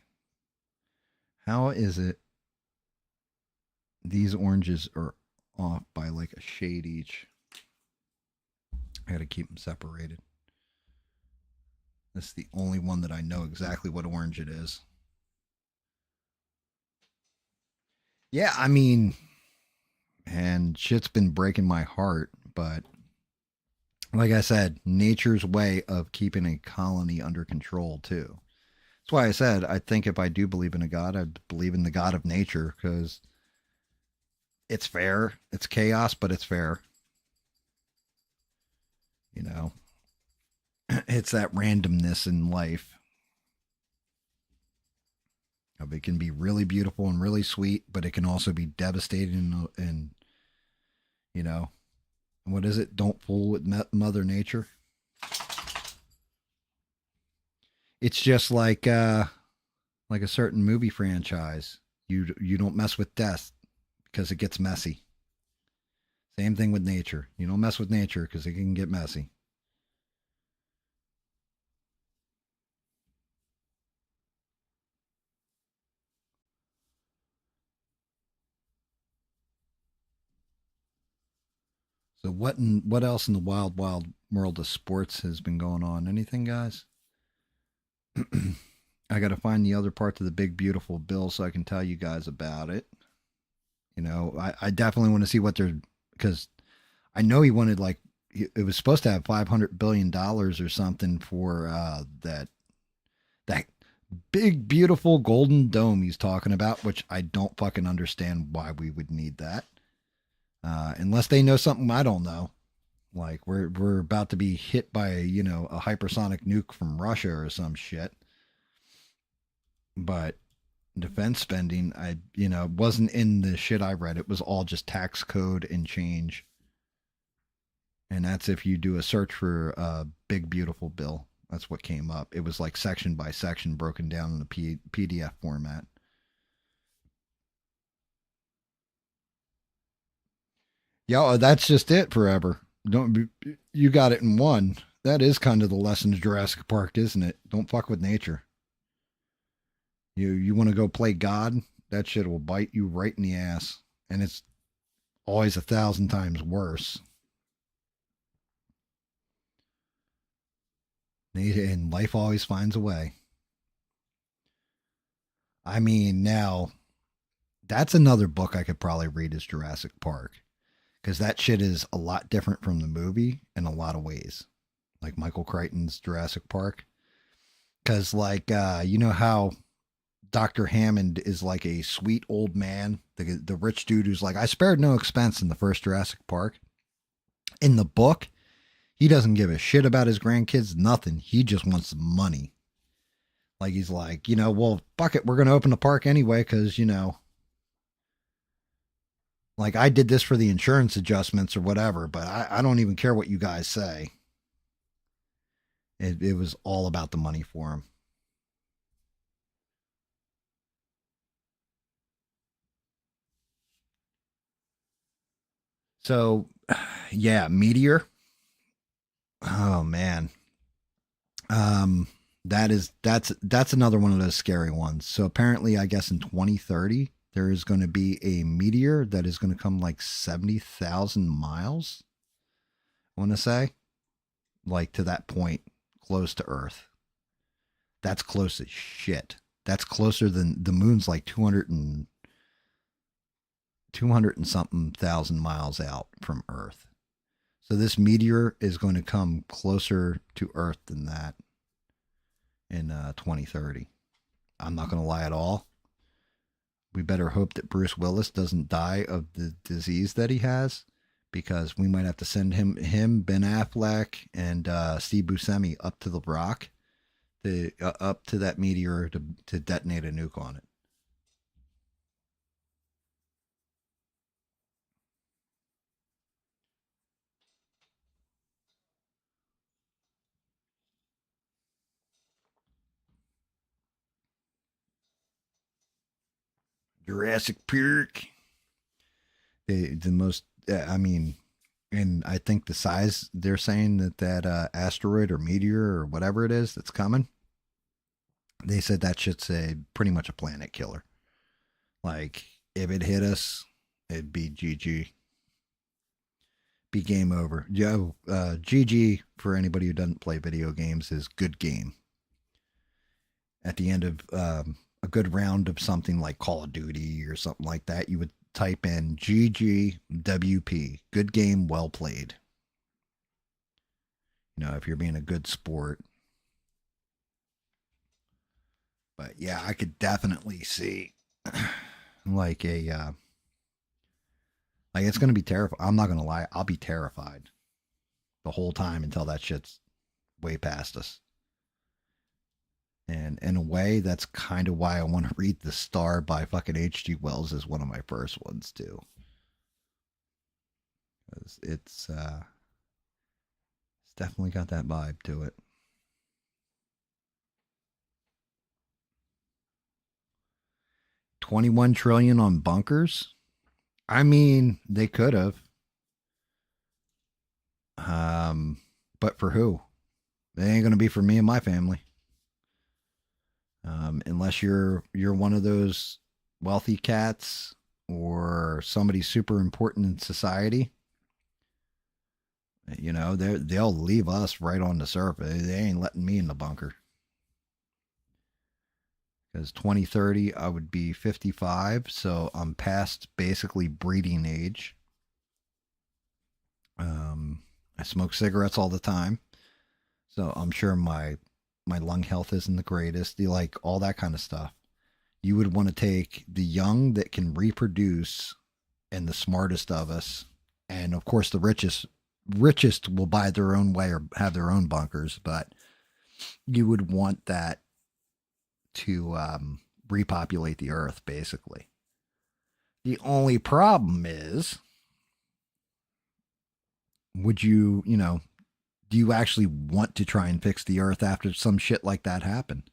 How is it these oranges are off by like a shade each? I gotta keep them separated. This is the only one that I know exactly what orange it is. Yeah, I mean, and shit's been breaking my heart But like I said, nature's way of keeping a colony under control too. That's why I said I think if I do believe in a god, I believe in the god of nature because it's fair. It's chaos, but it's fair. You know, it's that randomness in life. It can be really beautiful and really sweet, but it can also be devastating and you know, what is it? Don't fool with Mother Nature. It's just like a certain movie franchise. You don't mess with death because it gets messy. Same thing with nature. You don't mess with nature because it can get messy. So what else in the wild world of sports has been going on? Anything, guys? I got to find the other parts of the big beautiful bill so I can tell you guys about it. I definitely want to see what they're because I know he wanted like it was supposed to have $500 billion or something for that big beautiful golden dome he's talking about, which I don't fucking understand why we would need that. Unless they know something I don't know. Like we're about to be hit by a hypersonic nuke from Russia or some shit. But defense spending, I wasn't in the shit I read. It was all just tax code and change, and that's if you do a search for big beautiful bill. That's what came up. It was like section by section broken down in a PDF format. Yeah, that's just it forever. Don't be, you got it in one. That is kind of the lesson of Jurassic Park, isn't it? Don't fuck with nature. You want to go play God? That shit will bite you right in the ass, and it's always 1,000 times worse. And life always finds a way. I mean, now that's another book I could probably read is Jurassic Park because that shit is a lot different from the movie in a lot of ways. Like Michael Crichton's Jurassic Park, because you know how Dr. Hammond is like a sweet old man, the rich dude who's like, I spared no expense in the first Jurassic Park. In the book, he doesn't give a shit about his grandkids, nothing. He just wants the money. Like he's like, well, fuck it, we're gonna open the park anyway, because like I did this for the insurance adjustments or whatever, but I don't even care what you guys say. It was all about the money for him. So, yeah, Meteor. Oh man, um, that's another one of those scary ones. So apparently, I guess in 2030 there is going to be a meteor that is going to come like 70,000 miles. I want to say like to that point, close to Earth. That's close as shit. That's closer than the moon's like 200 and something thousand miles out from Earth. So this meteor is going to come closer to Earth than that in 2030. I'm not going to lie at all. We better hope that Bruce Willis doesn't die of the disease that he has, because we might have to send him, Ben Affleck, and Steve Buscemi up to the rock, up to that meteor to detonate a nuke on it. Jurassic Park. The most, I mean, and I think the size they're saying that asteroid or meteor or whatever it is that's coming, they said that shit's pretty much a planet killer. Like if it hit us, it'd be GG, be game over. Yo, GG for anybody who doesn't play video games is good game. At the end of a good round of something like Call of Duty or something like that, you would type in GGWP, good game, well played. if you're being a good sport. But yeah, I could definitely see like like it's gonna be terrifying. I'm not gonna lie, I'll be terrified the whole time until that shit's way past us. And in a way, that's kind of why I want to read The Star by fucking H.G. Wells as one of my first ones too. It's definitely got that vibe to it. 21 trillion on bunkers. I mean, they could have. But for who? It ain't gonna be for me and my family. Unless you're one of those wealthy cats or somebody super important in society. They'll leave us right on the surface. They ain't letting me in the bunker. Because 2030, I would be 55, so I'm past basically breeding age. I smoke cigarettes all the time, so I'm sure my lung health isn't the greatest. You like all that kind of stuff. You would want to take the young that can reproduce and the smartest of us, and of course the richest will buy their own way or have their own bunkers, but you would want that to repopulate the earth, basically. The only problem is, would do you actually want to try and fix the earth after some shit like that happened?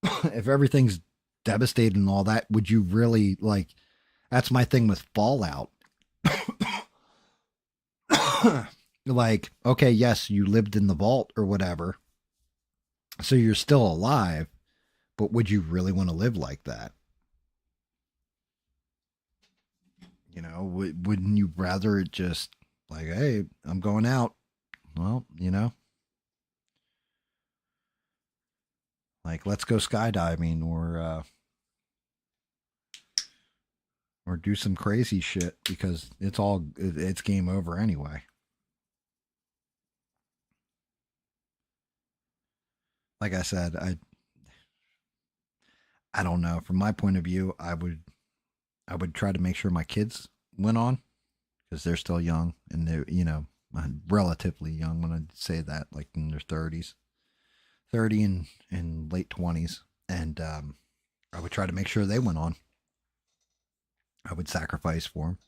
If everything's devastated and all that, would you really like? That's my thing with Fallout. Like, okay, yes, you lived in the vault or whatever, so you're still alive, but would you really want to live like that? Wouldn't you rather it just like, hey, I'm going out? Well, like let's go skydiving or do some crazy shit because it's game over anyway. Like I said, I don't know. From my point of view, I would try to make sure my kids went on because they're still young and they're relatively young when I say that, like in their 30s, 30 and late 20s, and I would try to make sure they went on. I would sacrifice for them.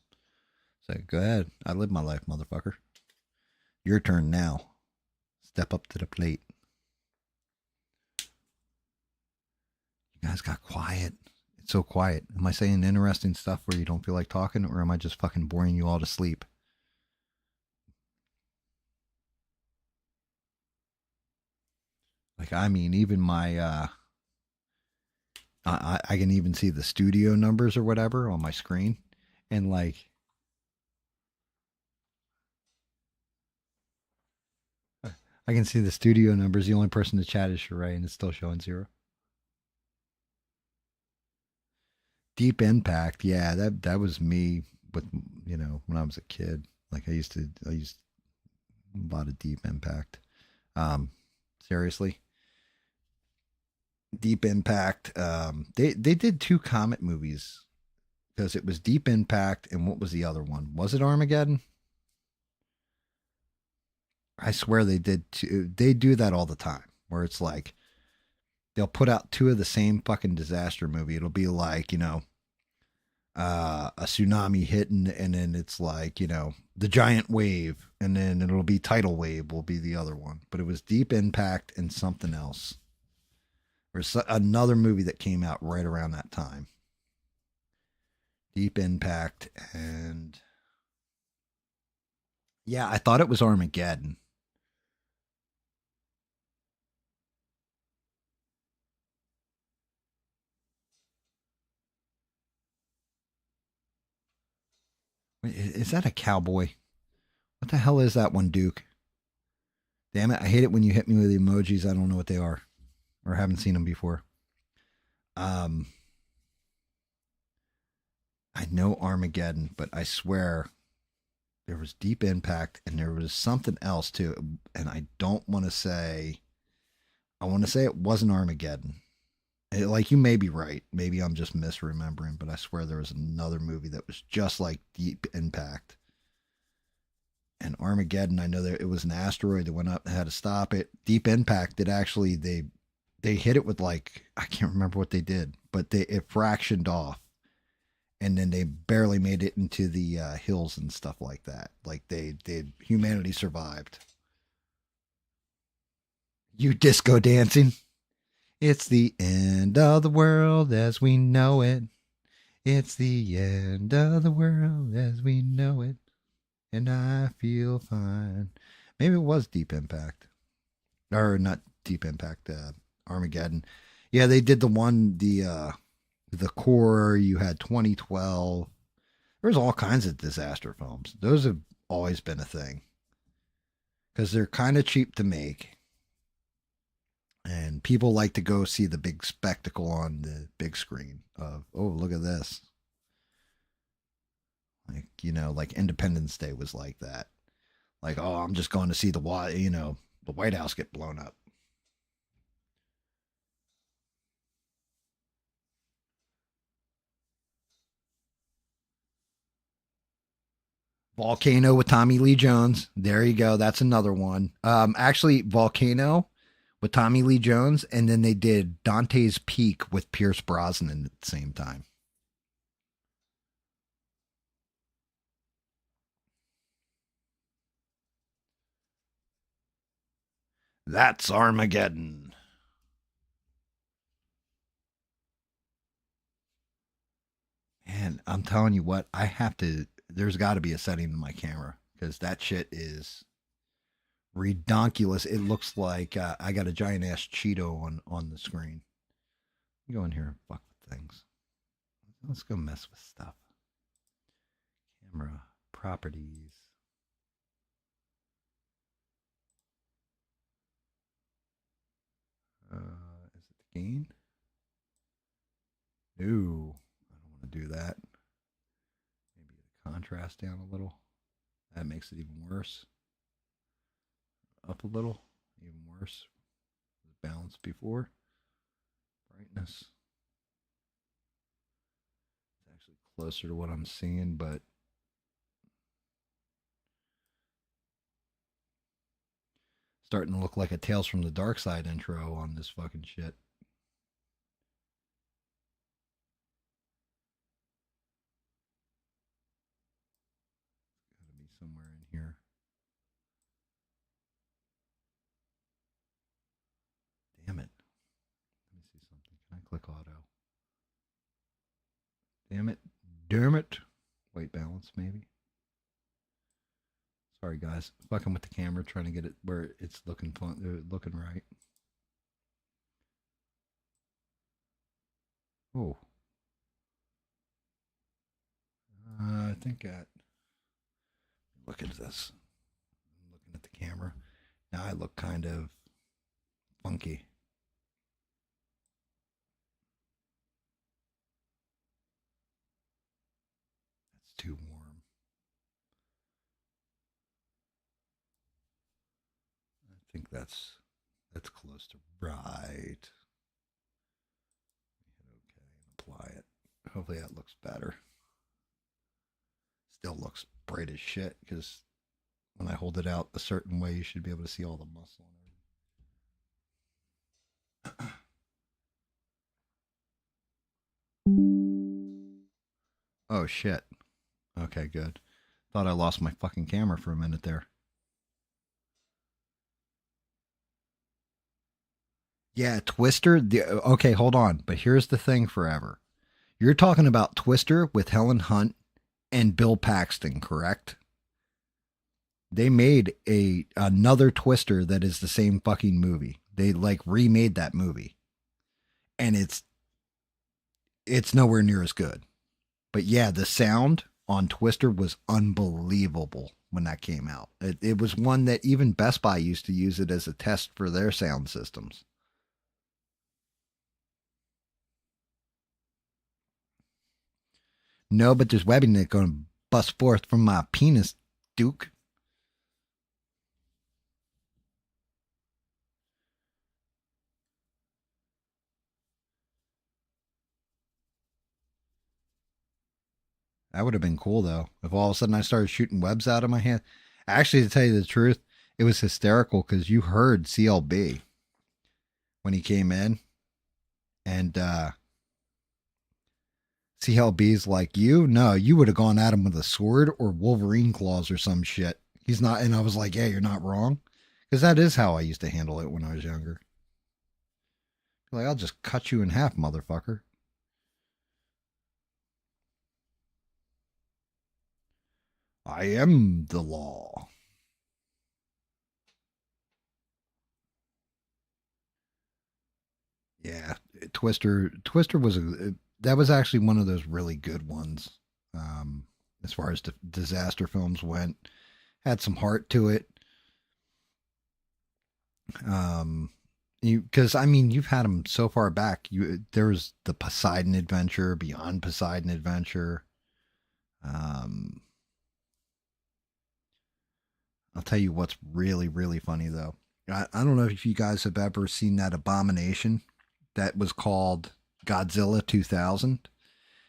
Say, go ahead, I live my life, motherfucker. Your turn now. Step up to the plate. You guys got quiet. It's so quiet. Am I saying interesting stuff where you don't feel like talking, or am I just fucking boring you all to sleep? Like, I mean, even my I can even see the studio numbers or whatever on my screen, and like I can see the studio numbers. The only person to chat is Sheree, and it's still showing 0. Deep Impact, yeah, that was me with when I was a kid. Like I used a lot of Deep Impact. Um, Seriously, Deep Impact. They did 2 Comet movies because it was Deep Impact and what was the other one? Was it Armageddon? I swear they did two. They do that all the time where it's like they'll put out 2 of the same fucking disaster movie. It'll be like, a tsunami hitting and then it's like, the giant wave and then it'll be tidal wave will be the other one. But it was Deep Impact and something else. There's another movie that came out right around that time. Deep Impact and yeah, I thought it was Armageddon. Is that a cowboy? What the hell is that one, Duke? Damn it! I hate it when you hit me with the emojis. I don't know what they are, or haven't seen them before. Um, I know Armageddon, but I swear There was Deep Impact, and there was something else too. And I don't want to say. I want to say it wasn't Armageddon. Like you may be right. Maybe I'm just misremembering, but I swear there was another movie that was just like Deep Impact. And Armageddon, I know that it was an asteroid that went up and had to stop it. Deep Impact, it actually they hit it with like I can't remember what they did, but it fractioned off, and then they barely made it into the hills and stuff like that. Like humanity survived. You disco dancing. It's the end of the world as we know it. It's the end of the world as we know it. And I feel fine. Maybe it was Deep Impact. Or not Deep Impact, Armageddon. Yeah, they did the core, you had 2012. There's all kinds of disaster films. Those have always been a thing. Because they're kind of cheap to make. And people like to go see the big spectacle on the big screen of, oh, look at this. Like, like Independence Day was like that. Like, oh, I'm just going to see the White House get blown up. Volcano with Tommy Lee Jones. There you go. That's another one. Actually, Volcano with Tommy Lee Jones, and then they did Dante's Peak with Pierce Brosnan at the same time. That's Armageddon. And I'm telling you what, I have to. There's got to be a setting in my camera because that shit is redonkulous. It looks like I got a giant ass Cheeto on the screen. You go in here and fuck with things. Let's go mess with stuff. Camera properties. Is it the gain? No, I don't want to do that. Maybe the contrast down a little. That makes it even worse. Up a little, even worse. Balanced before. Brightness. It's actually closer to what I'm seeing, but starting to look like a Tales from the Dark Side intro on this fucking shit. Gotta be somewhere in here. Damn it. Let me see something. Can I click auto? Damn it. Damn it. White balance, maybe. Sorry, guys. Fucking with the camera, trying to get it where it's looking fun, looking right. Oh. I think look at this. I'm looking at the camera. Now I look kind of funky. That's too warm. I think that's close to right. Hit OK and apply it. Hopefully that looks better. Still looks bright as shit because when I hold it out a certain way, you should be able to see all the muscle and everything. Oh shit. Okay, good. Thought I lost my fucking camera for a minute there. Yeah, Twister. Okay, hold on. But here's the thing forever. You're talking about Twister with Helen Hunt and Bill Paxton, correct? They made another Twister that is the same fucking movie. They like remade that movie. And it's nowhere near as good. But yeah, the sound on Twister was unbelievable when that came out. It was one that even Best Buy used to use it as a test for their sound systems. No, but there's webbing that's going to bust forth from my penis. Duke. That would have been cool though. If all of a sudden I started shooting webs out of my hand. Actually, to tell you the truth, it was hysterical because you heard CLB when he came in, and CLB's like, you? No, you would have gone at him with a sword or Wolverine claws or some shit. He's not, and I was like, yeah, you're not wrong. Because that is how I used to handle it when I was younger. Like, I'll just cut you in half, motherfucker. I am the law. Yeah, Twister was that was actually one of those really good ones. Um, as far as disaster films went, had some heart to it. You because I mean you've had them so far back. There was the Poseidon Adventure, Beyond Poseidon Adventure. Um, I'll tell you what's really funny though. I don't know if you guys have ever seen that abomination that was called Godzilla 2000.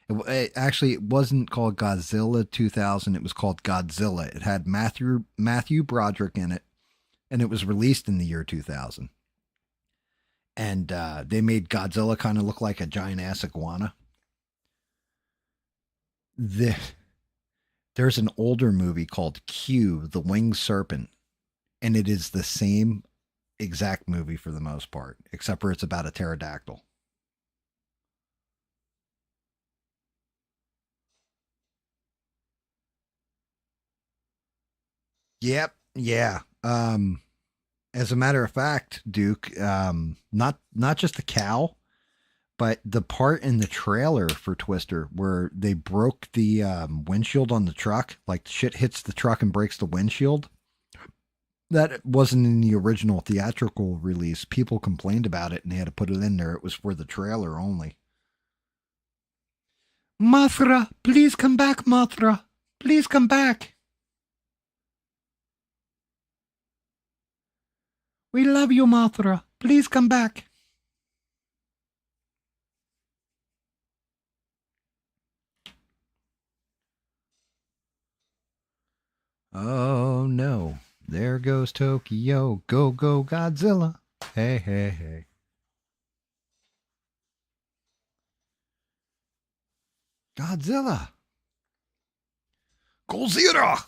It wasn't called Godzilla 2000. It was called Godzilla. It had Matthew Broderick in it, and it was released in the year 2000. And they made Godzilla kind of look like a giant ass iguana. The, there's an older movie called Q, the Winged Serpent, and it is the same exact movie for the most part, except for it's about a pterodactyl. Yep. Yeah. As a matter of fact, Duke, not just the cow, but the part in the trailer for Twister where they broke the windshield on the truck, like the shit hits the truck and breaks the windshield. That wasn't in the original theatrical release. People complained about it and they had to put it in there. It was for the trailer only. Mothra, please come back, Mothra. Please come back. We love you, Mothra. Please come back. Oh no. There goes Tokyo. Go, go, Godzilla. Hey, hey, hey. Godzilla. Godzilla.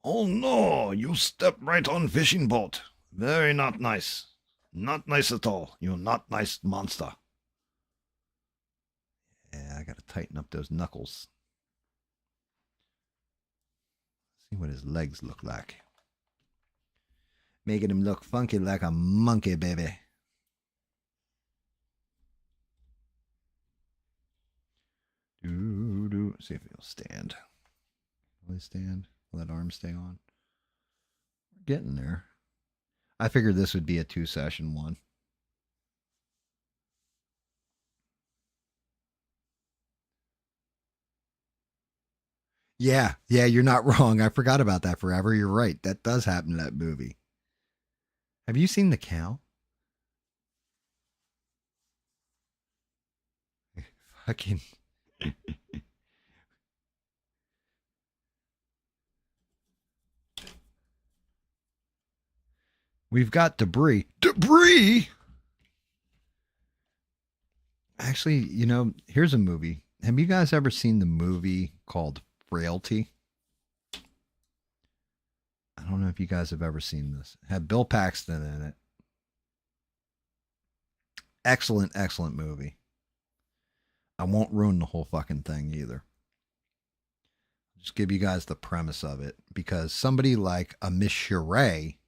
Oh no, you stepped right on fishing boat. Very not nice. Not nice at all. You not nice monster. Yeah, I gotta tighten up those knuckles. See what his legs look like. Making him look funky like a monkey, baby. See if he'll stand. Will he stand? Will that arm stay on? We're getting there. I figured this would be a 2-session one. Yeah, you're not wrong. I forgot about that forever. You're right. That does happen in that movie. Have you seen the cow? Fucking. We've got debris. Debris? Actually, here's a movie. Have you guys ever seen the movie called Frailty? I don't know if you guys have ever seen this. It had Bill Paxton in it. Excellent movie. I won't ruin the whole fucking thing either. I'll just give you guys the premise of it because somebody like a Miss Sheree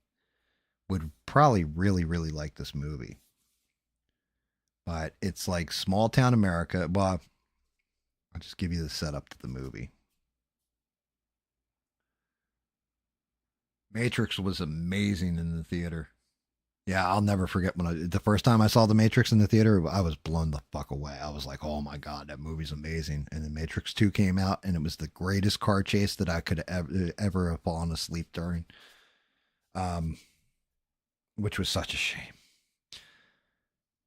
would probably really like this movie. But it's like small town America. Well, I'll just give you the setup to the movie. Matrix was amazing in the theater. Yeah, I'll never forget the first time I saw The Matrix in the theater, I was blown the fuck away. I was like, "Oh my god, that movie's amazing!" And then Matrix 2 came out, and it was the greatest car chase that I could ever have fallen asleep during. Um, which was such a shame.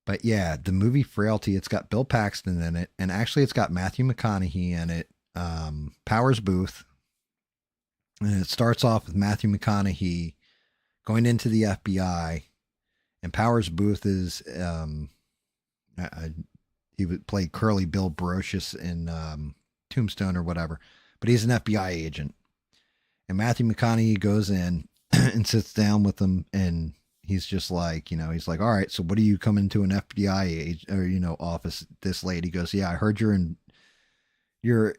But yeah, the movie Frailty, it's got Bill Paxton in it, and actually, it's got Matthew McConaughey in it, Powers Booth, and it starts off with Matthew McConaughey going into the FBI, and Powers Booth is he would play Curly Bill Brocious in Tombstone or whatever, but he's an FBI agent. And Matthew McConaughey goes in and sits down with him, and he's just like, he's like, all right, so what are you coming to an FBI office this late? He goes, yeah, I heard you're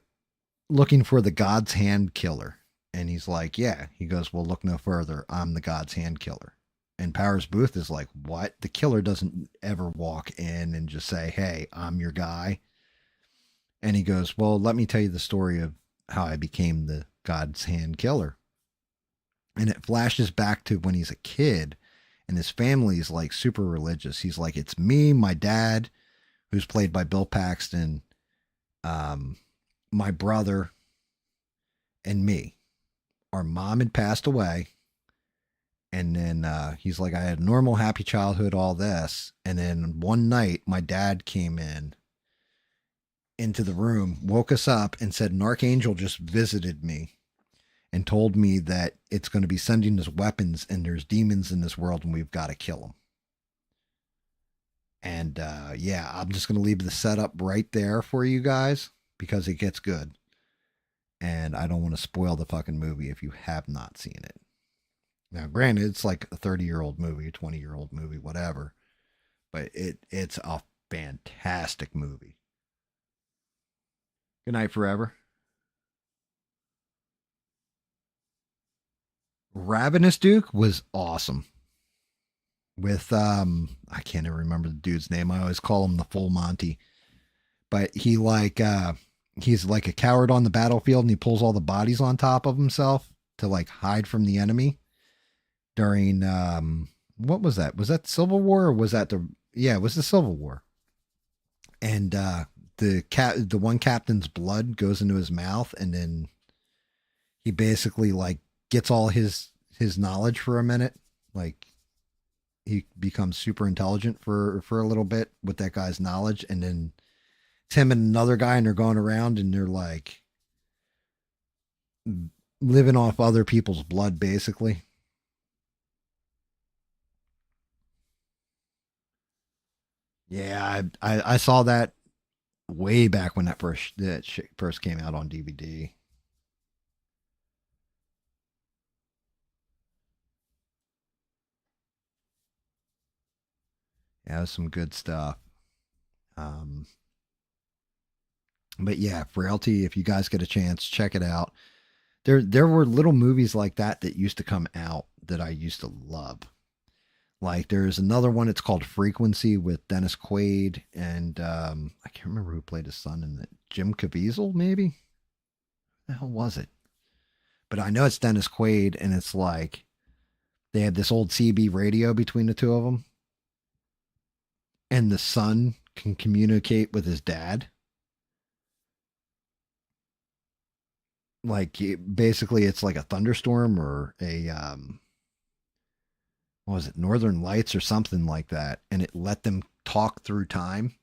looking for the God's Hand Killer. And he's like, yeah. He goes, well, look no further. I'm the God's Hand Killer. And Powers Booth is like, what? The killer doesn't ever walk in and just say, hey, I'm your guy. And he goes, well, let me tell you the story of how I became the God's Hand Killer. And it flashes back to when he's a kid, and his family is like super religious. He's like, it's me, my dad, who's played by Bill Paxton, my brother, and me. Our mom had passed away. And then he's like, I had a normal, happy childhood, all this. And then one night, my dad came into the room, woke us up, and said, an archangel just visited me and told me that it's going to be sending us weapons, and there's demons in this world, and we've got to kill them. And yeah, I'm just going to leave the setup right there for you guys because it gets good. And I don't want to spoil the fucking movie if you have not seen it. Now, granted, it's like a 30-year-old movie, a 20-year-old movie, whatever. But it's a fantastic movie. Good night forever. Ravenous Duke was awesome. With I can't even remember the dude's name. I always call him the Full Monty. But he's like a coward on the battlefield, and he pulls all the bodies on top of himself to like hide from the enemy. During what was that? Was that Civil War, or was that it was the Civil War. And the one captain's blood goes into his mouth, and then he basically like gets all his knowledge for a minute. Like he becomes super intelligent for a little bit with that guy's knowledge, and then it's him and another guy, and they're going around, and they're like living off other people's blood basically. Yeah, I saw that way back when that shit first came out on DVD. Yeah, it was some good stuff. Um, but yeah, Frailty. If you guys get a chance, check it out. There were little movies like that used to come out that I used to love. Like there's another one. It's called Frequency with Dennis Quaid and I can't remember who played his son in it. Jim Caviezel, maybe. The hell was it? But I know it's Dennis Quaid, and it's like they had this old CB radio between the two of them, and the son can communicate with his dad. Like basically, it's like a thunderstorm or a what was it, Northern Lights or something like that, and it let them talk through time.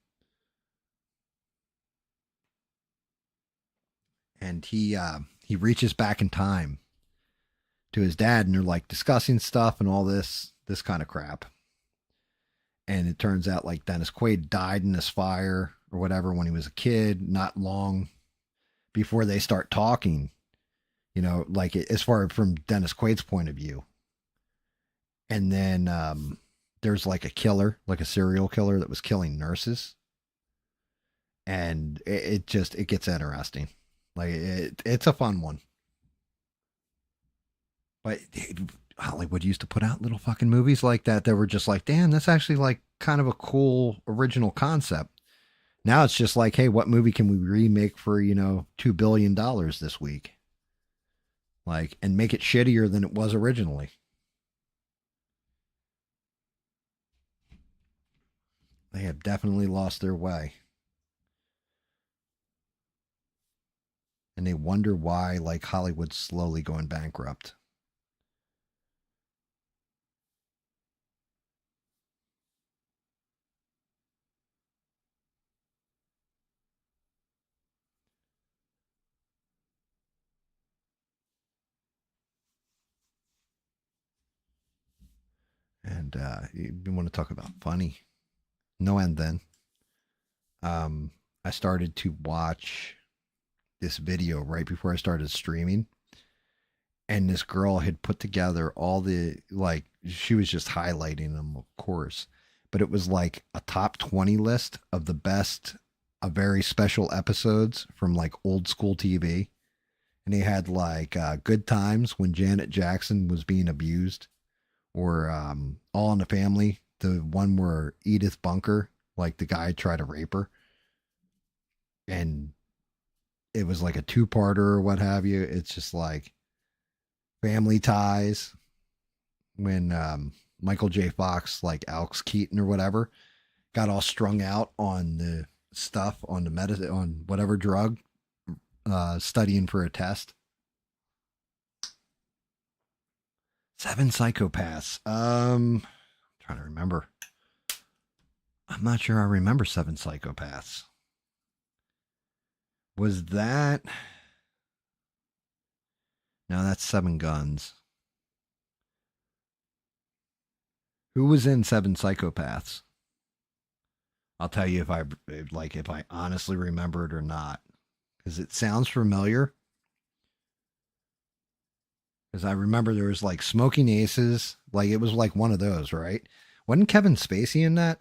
And he reaches back in time to his dad, and they're like discussing stuff and all this kind of crap. And it turns out like Dennis Quaid died in this fire or whatever when he was a kid, not long before they start talking. Like as far from Dennis Quaid's point of view. And then there's like a killer, like a serial killer that was killing nurses, and it gets interesting. Like it's a fun one. But Hollywood used to put out little fucking movies like that were just like, damn, that's actually like kind of a cool original concept. Now it's just like, hey, what movie can we remake for $2 billion this week? Like, and make it shittier than it was originally. They have definitely lost their way. And they wonder why, like, Hollywood's slowly going bankrupt. And you want to talk about funny? No end then. Um, I started to watch this video right before I started streaming, and this girl had put together all the, like, she was just highlighting them, of course, but it was like a top 20 list of the best, very special episodes from like old school TV. And they had like Good Times when Janet Jackson was being abused, or All in the Family, the one where Edith Bunker, like the guy tried to rape her, and it was like a two-parter or what have you. It's just like Family Ties when Michael J. Fox, like Alex Keaton or whatever, got all strung out on the stuff, on the on whatever drug, studying for a test. Seven Psychopaths. Trying to remember. I'm not sure I remember Seven Psychopaths. Was that? No, that's Seven Guns. Who was in Seven Psychopaths? I'll tell you if I honestly remember it or not, because it sounds familiar. Because I remember there was like Smoking Aces, like it was like one of those, right? Wasn't Kevin Spacey in that?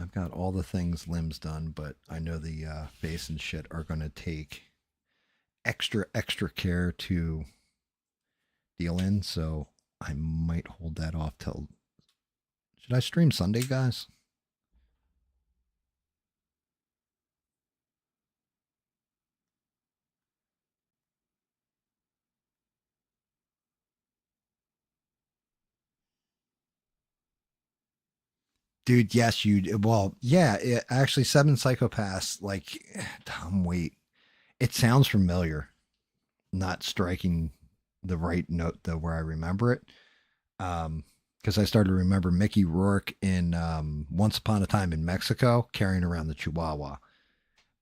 I've got all the things limbs done, but I know the face and shit are going to take extra care to deal in. So I might hold that off till. Should I stream Sunday, guys? Dude, yes, you. Well, yeah, actually, Seven Psychopaths. Like, Tom, wait, it sounds familiar. Not striking the right note though, where I remember it. Because I started to remember Mickey Rourke in Once Upon a Time in Mexico carrying around the Chihuahua.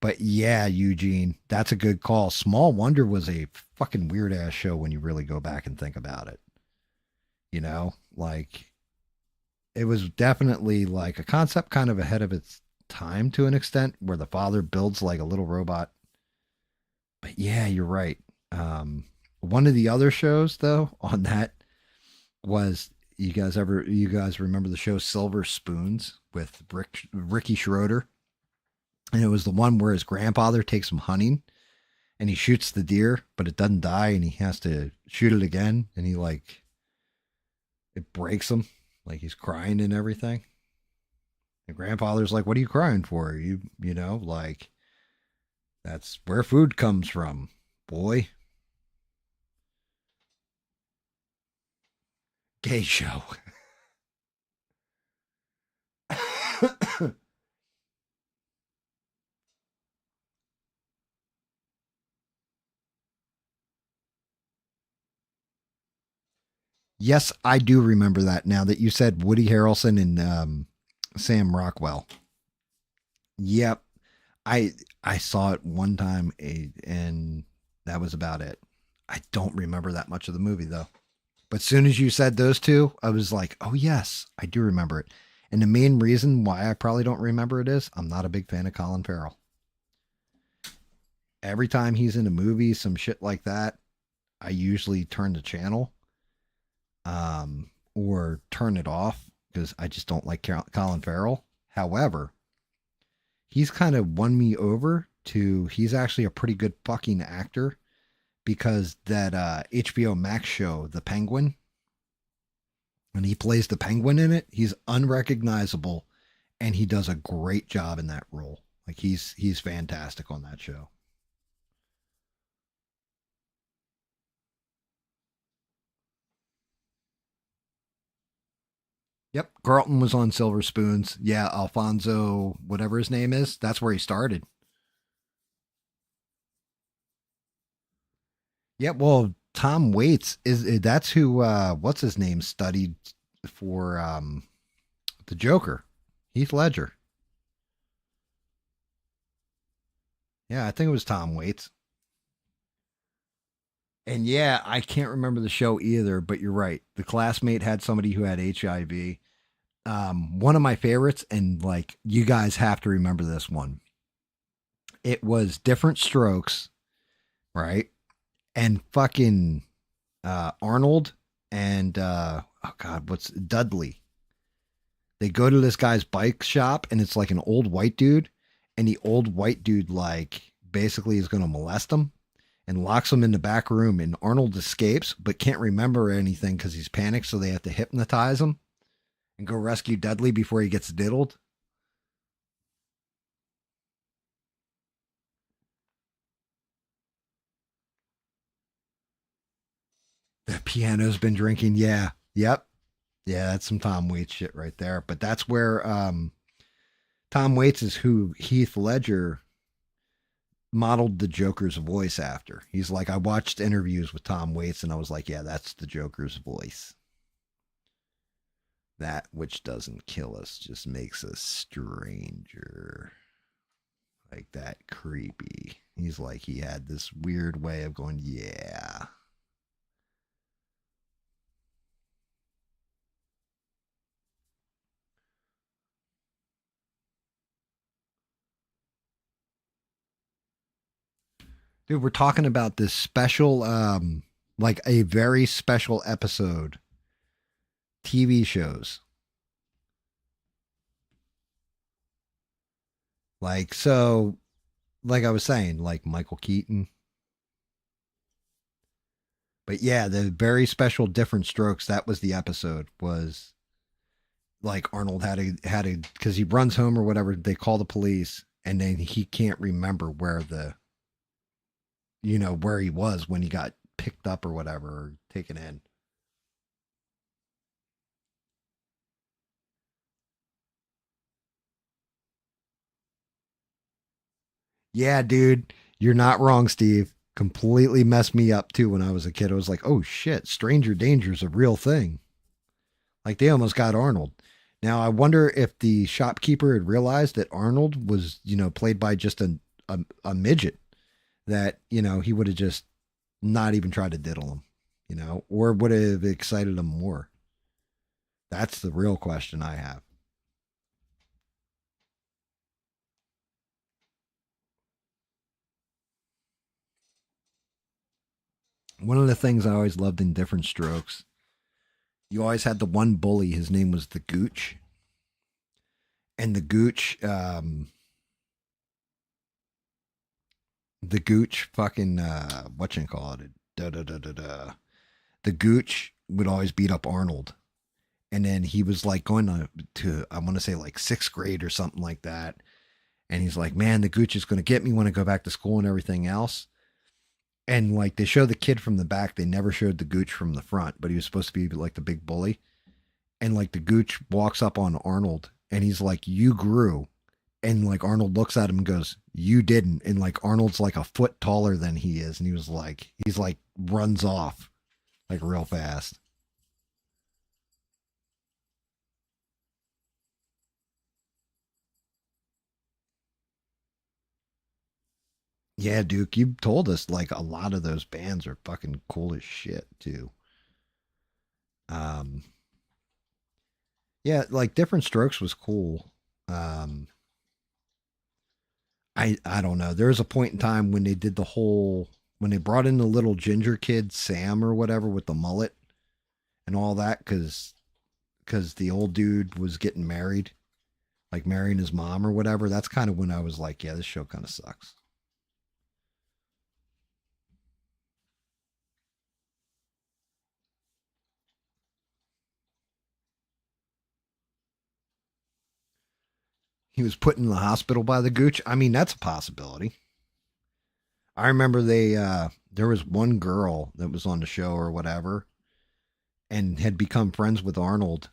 But yeah, Eugene, that's a good call. Small Wonder was a fucking weird ass show when you really go back and think about it. You know, like it was definitely like a concept kind of ahead of its time to an extent, where the father builds like a little robot. But yeah, you're right. One of the other shows though on that was, you guys remember the show Silver Spoons with Ricky Schroeder? And it was the one where his grandfather takes him hunting and he shoots the deer, but it doesn't die and he has to shoot it again, and he like, it breaks him, like he's crying and everything. And grandfather's like, "What are you crying for? You know, like that's where food comes from, boy." Gay show. Yes, I do remember that now that you said Woody Harrelson and Sam Rockwell. Yep, I saw it one time, and that was about it. I don't remember that much of the movie though. But as soon as you said those two, I was like, "Oh yes, I do remember it." And the main reason why I probably don't remember it is I'm not a big fan of Colin Farrell. Every time he's in a movie, some shit like that, I usually turn the channel, or turn it off because I just don't like Colin Farrell. However, he's kind of won me over to, he's actually a pretty good fucking actor, because that HBO Max show, The Penguin, when he plays the penguin in it, he's unrecognizable and he does a great job in that role. Like he's fantastic on that show. Yep, Carlton was on Silver Spoons. Yeah, Alfonso, whatever his name is, that's where he started. Yep, well, Tom Waits is that's who what's his name studied for the Joker. Heath Ledger. Yeah, I think it was Tom Waits. And yeah, I can't remember the show either, but you're right. The classmate had somebody who had HIV. One of my favorites, and like you guys have to remember this one. It was Different Strokes, right? And fucking Arnold and oh god, what's Dudley? They go to this guy's bike shop, and it's like an old white dude, and the old white dude like basically is going to molest him and locks him in the back room. And Arnold escapes, but can't remember anything because he's panicked. So they have to hypnotize him and go rescue Dudley before he gets diddled. The piano's been drinking. Yeah. Yep. Yeah, that's some Tom Waits shit right there. But that's where Tom Waits is who Heath Ledger modeled the Joker's voice after. He's like, I watched interviews with Tom Waits and I was like, yeah, that's the Joker's voice. That which doesn't kill us just makes us stranger. Like that creepy. He's like, he had this weird way of going, yeah. Dude, we're talking about this special, like a very special episode TV shows. Like, so, like I was saying, like Michael Keaton. But yeah, the very special Different Strokes, that was the episode, was like Arnold had a because he runs home or whatever, they call the police and then he can't remember where the where he was when he got picked up or whatever or taken in. Yeah, dude, you're not wrong, Steve. Completely messed me up too when I was a kid. I was like, oh shit, stranger danger is a real thing. Like they almost got Arnold. Now I wonder if the shopkeeper had realized that Arnold was, played by just a midget, that, he would have just not even tried to diddle him, or would have excited him more. That's the real question I have. One of the things I always loved in Different Strokes, you always had the one bully. His name was the Gooch, and the Gooch, fucking what you call it, da da da da da. The Gooch would always beat up Arnold, and then he was like going to I want to say like sixth grade or something like that, and he's like, man, the Gooch is going to get me when I go back to school and everything else. And like they show the kid from the back, they never showed the Gooch from the front, but he was supposed to be like the big bully. And like the Gooch walks up on Arnold and he's like, you grew. And like Arnold looks at him and goes, you didn't. And like Arnold's like a foot taller than he is. And he's like runs off like real fast. Yeah, Duke, you told us like a lot of those bands are fucking cool as shit too. Um, yeah, like Different Strokes was cool. Um, I don't know. There was a point in time when they did the whole when they brought in the little ginger kid Sam or whatever with the mullet and all that because the old dude was getting married, like marrying his mom or whatever. That's kind of when I was like, yeah, this show kind of sucks. He was put in the hospital by the Gooch. I mean, that's a possibility. I remember there was one girl that was on the show or whatever and had become friends with Arnold,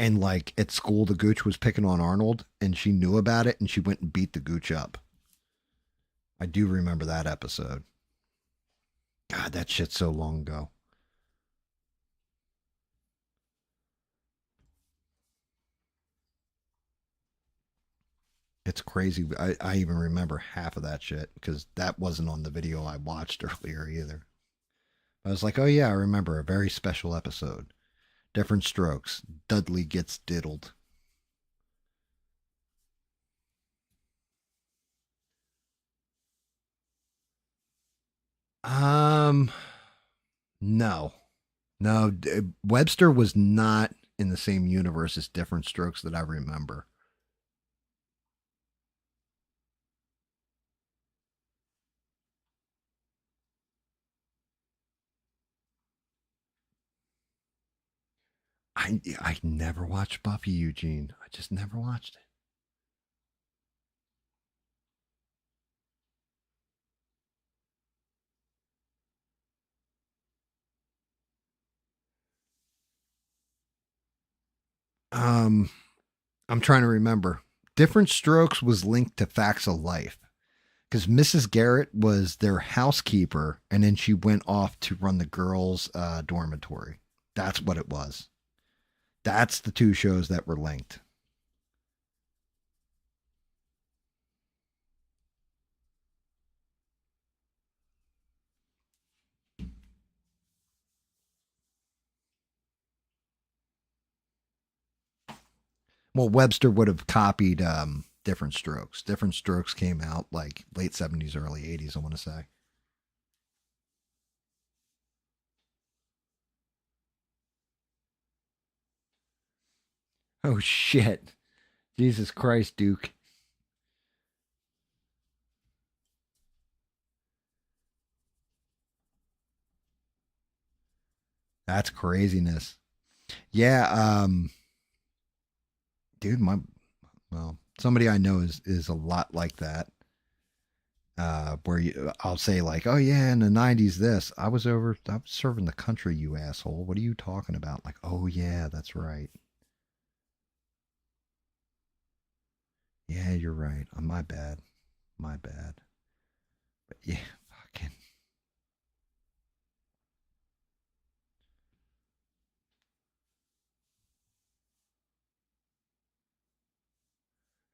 And like at school, the gooch was picking on Arnold, and she knew about it, and she went and beat the gooch up. I do remember that episode. God, that shit's so long ago. It's crazy. I even remember half of that shit because that wasn't on the video I watched earlier either. I was like, oh yeah, I remember a very special episode. Different strokes. Dudley gets diddled. Um, no, no. Webster was not in the same universe as Different Strokes that I remember. I never watched Buffy, Eugene. I just never watched it. Um, I'm trying to remember. Different Strokes was linked to Facts of Life because Mrs. Garrett was their housekeeper, and then she went off to run the girls' dormitory. That's what it was. That's the two shows that were linked. Well, Webster would have copied Different Strokes. Different Strokes came out like late 70s, early 80s, I want to say. Oh, shit. Jesus Christ, Duke. That's craziness. Yeah, dude, well, somebody I know is a lot like that. Where I'll say like, oh yeah, in the '90s, this I was serving the country, you asshole. What are you talking about? Like, oh yeah, that's right. Yeah, you're right. My bad, my bad. But yeah, fucking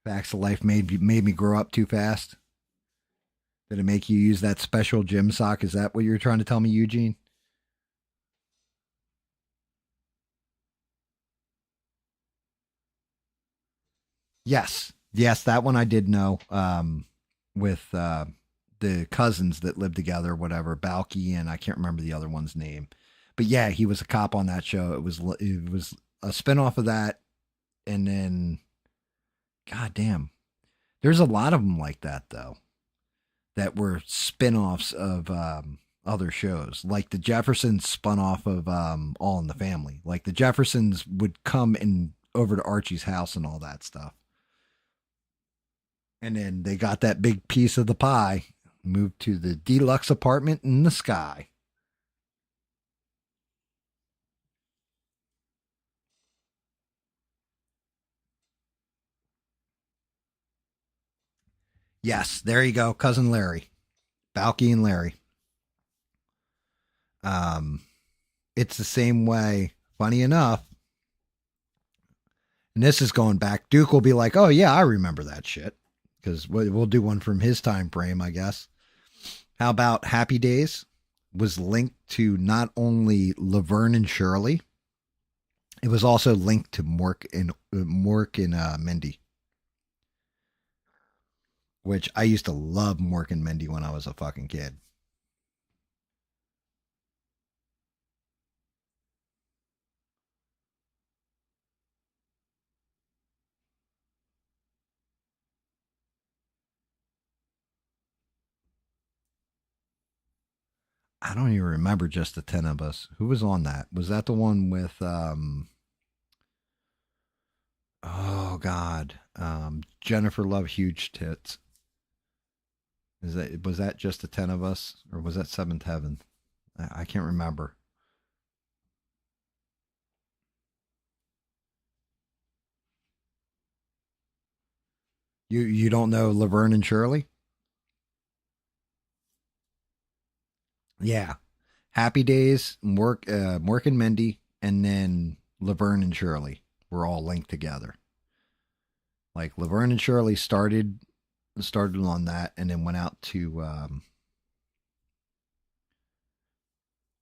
facts of life made me grow up too fast. Did it make you use that special gym sock? Is that what you're trying to tell me, Eugene? Yes, yes, that one I did know. With the cousins that lived together, whatever, Balky and I can't remember the other one's name, but yeah, he was a cop on that show. It was a spinoff of that, and then God damn, there's a lot of them like that though that were spinoffs of other shows. Like the Jeffersons spun off of All in the Family. Like the Jeffersons would come and over to Archie's house and all that stuff. And then they got that big piece of the pie, moved to the deluxe apartment in the sky. Yes, there you go, cousin Larry, Balky and Larry. Um, it's the same way. Funny enough, and this is going back. Duke will be like, "Oh yeah, I remember that shit," because we'll do one from his time frame, I guess. How about Happy Days? Was linked to not only Laverne and Shirley, it was also linked to Mork and Mindy, which I used to love Mork and Mindy when I was a fucking kid. I don't even remember just the 10 of us. Who was on that? Was that the one with oh god, Jennifer Love Huge Tits? Was that just the 10 of us or was that Seventh Heaven? I can't remember. You don't know Laverne and Shirley? Yeah, Happy Days, Mork and Mindy, and then Laverne and Shirley were all linked together. Like Laverne and Shirley started on that, and then went out to I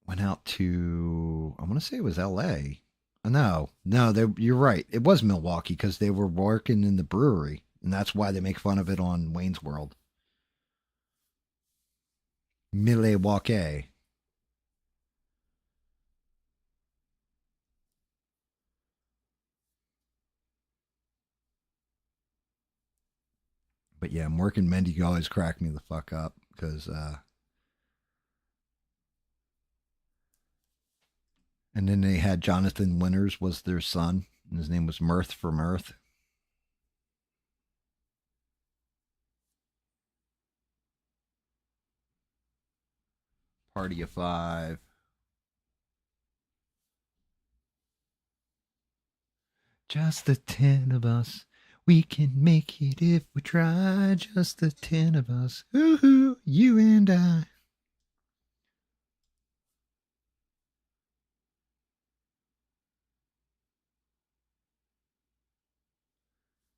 want to say it was L.A. No, no, you're right. It was Milwaukee because they were working in the brewery, and that's why they make fun of it on Wayne's World. Milwaukee. But yeah, Mork and Mindy always crack me the fuck up because and then they had Jonathan Winters was their son, and his name was Mirth for Mirth. Party of Five. Just the 10 of us. We can make it if we try. Just the 10 of us. Ooh, you and I.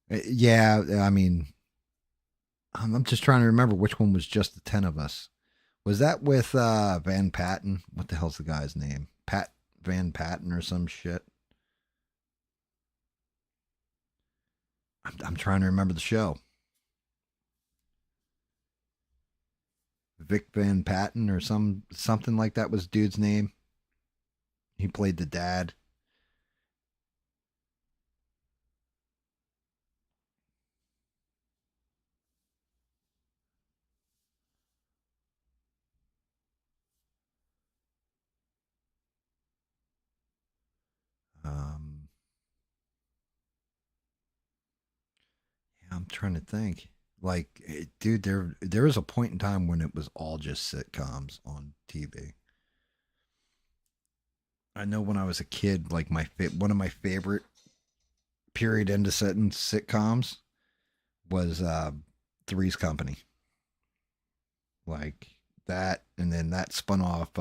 Yeah, I mean, I'm just trying to remember which one was just the 10 of us. Was that with Van Patten? What the hell's the guy's name? Pat Van Patten or some shit? I'm trying to remember the show. Vic Van Patten or something like that was dude's name. He played the dad. Um, yeah, I'm trying to think. Like, dude, there was a point in time when it was all just sitcoms on TV. I know when I was a kid, like one of my favorite period end of sentence sitcoms was Three's Company. Like that, and then that spun off.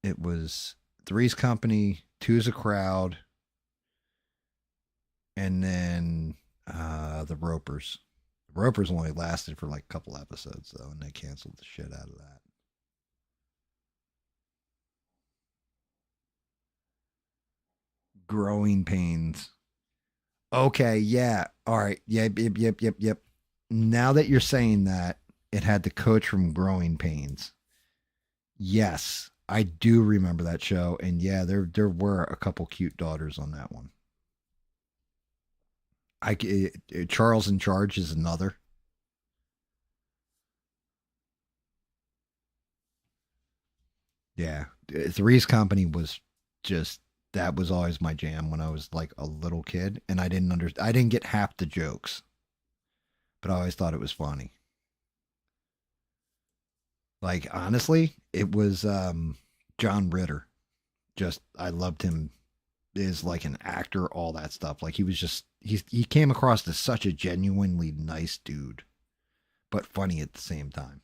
It was Three's Company, Two's a Crowd, and then the Ropers. The Ropers only lasted for like a couple episodes though, and they canceled the shit out of that. Growing Pains. Okay, yeah. All right. Yep, yep, yep, yep, yep. Now that you're saying that, it had the coach from Growing Pains. Yes, I do remember that show, and yeah, there were a couple cute daughters on that one. Charles in Charge is another. Yeah, Three's Company was just that was always my jam when I was like a little kid, and I didn't get half the jokes, but I always thought it was funny. Like honestly, it was John Ritter. Just I loved him as like an actor, all that stuff. Like he came across as such a genuinely nice dude, but funny at the same time.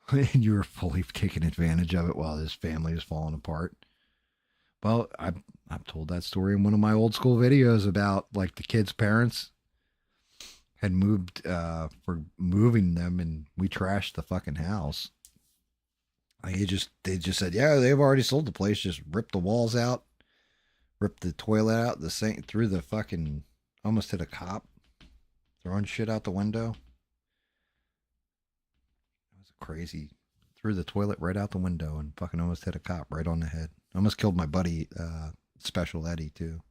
And you were fully taking advantage of it while his family was falling apart. Well, I've told that story in one of my old school videos about like the kids' parents had moved for moving them, and we trashed the fucking house. Like they just said, yeah, they've already sold the place. Just ripped the walls out, ripped the toilet out, the sink through the fucking almost hit a cop throwing shit out the window. It was crazy. Threw the toilet right out the window and fucking almost hit a cop right on the head. Almost killed my buddy, Special Eddie too.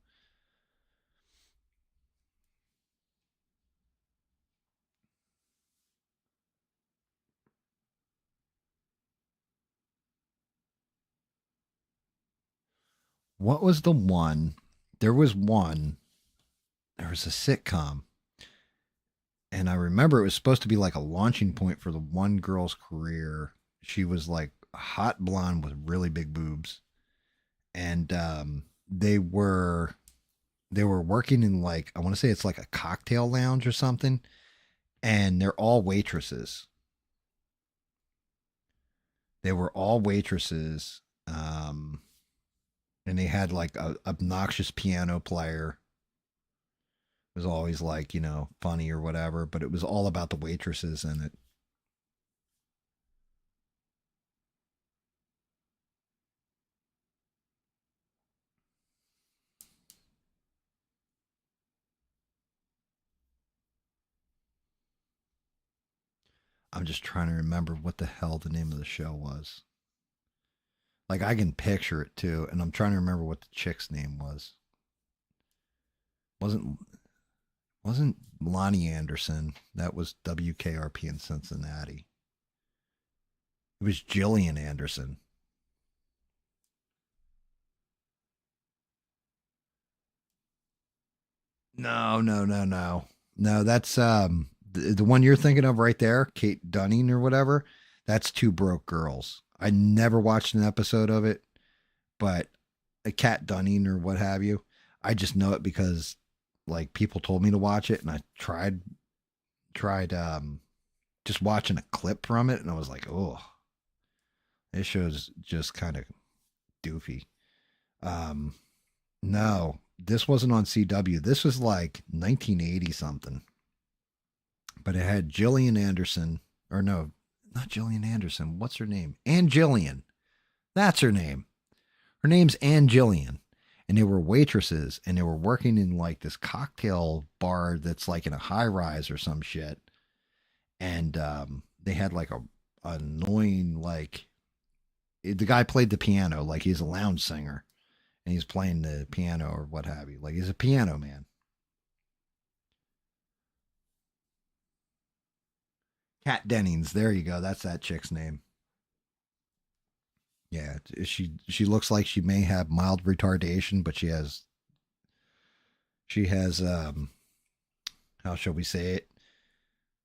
What was the one? There was one. there was a sitcom, and I remember it was supposed to be like a launching point for the one girl's career. She was like a hot blonde with really big boobs, and they were working in, like, I want to say it's like a cocktail lounge or something, and they're all waitresses. They were all waitresses, and they had like a obnoxious piano player. It was always like, funny or whatever, but it was all about the waitresses in it. I'm just trying to remember what the hell the name of the show was. Like, I can picture it too, and I'm trying to remember what the chick's name was. Wasn't wasn't Lonnie Anderson? That was WKRP in Cincinnati. It was Jillian Anderson. No, no, no, no, no. That's the one you're thinking of right there, Kate Dunning or whatever. That's Two Broke Girls. I never watched an episode of it, but a Cat Dunning or what have you. I just know it because like people told me to watch it, and I tried just watching a clip from it, and I was like, oh, this show's just kind of doofy. Um, no, this wasn't on CW. This was like 1980 something, but it had Gillian Anderson, or no, not Gillian Anderson. What's her name? Ann Jillian. That's her name. Her name's Ann Jillian. And they were waitresses, and they were working in like this cocktail bar that's like in a high rise or some shit. And they had like a annoying, like, the guy played the piano, like he's a lounge singer, and he's playing the piano or what have you. Like, he's a piano man. Kat Dennings. There you go. That's that chick's name. Yeah, she looks like she may have mild retardation, but she has how shall we say it?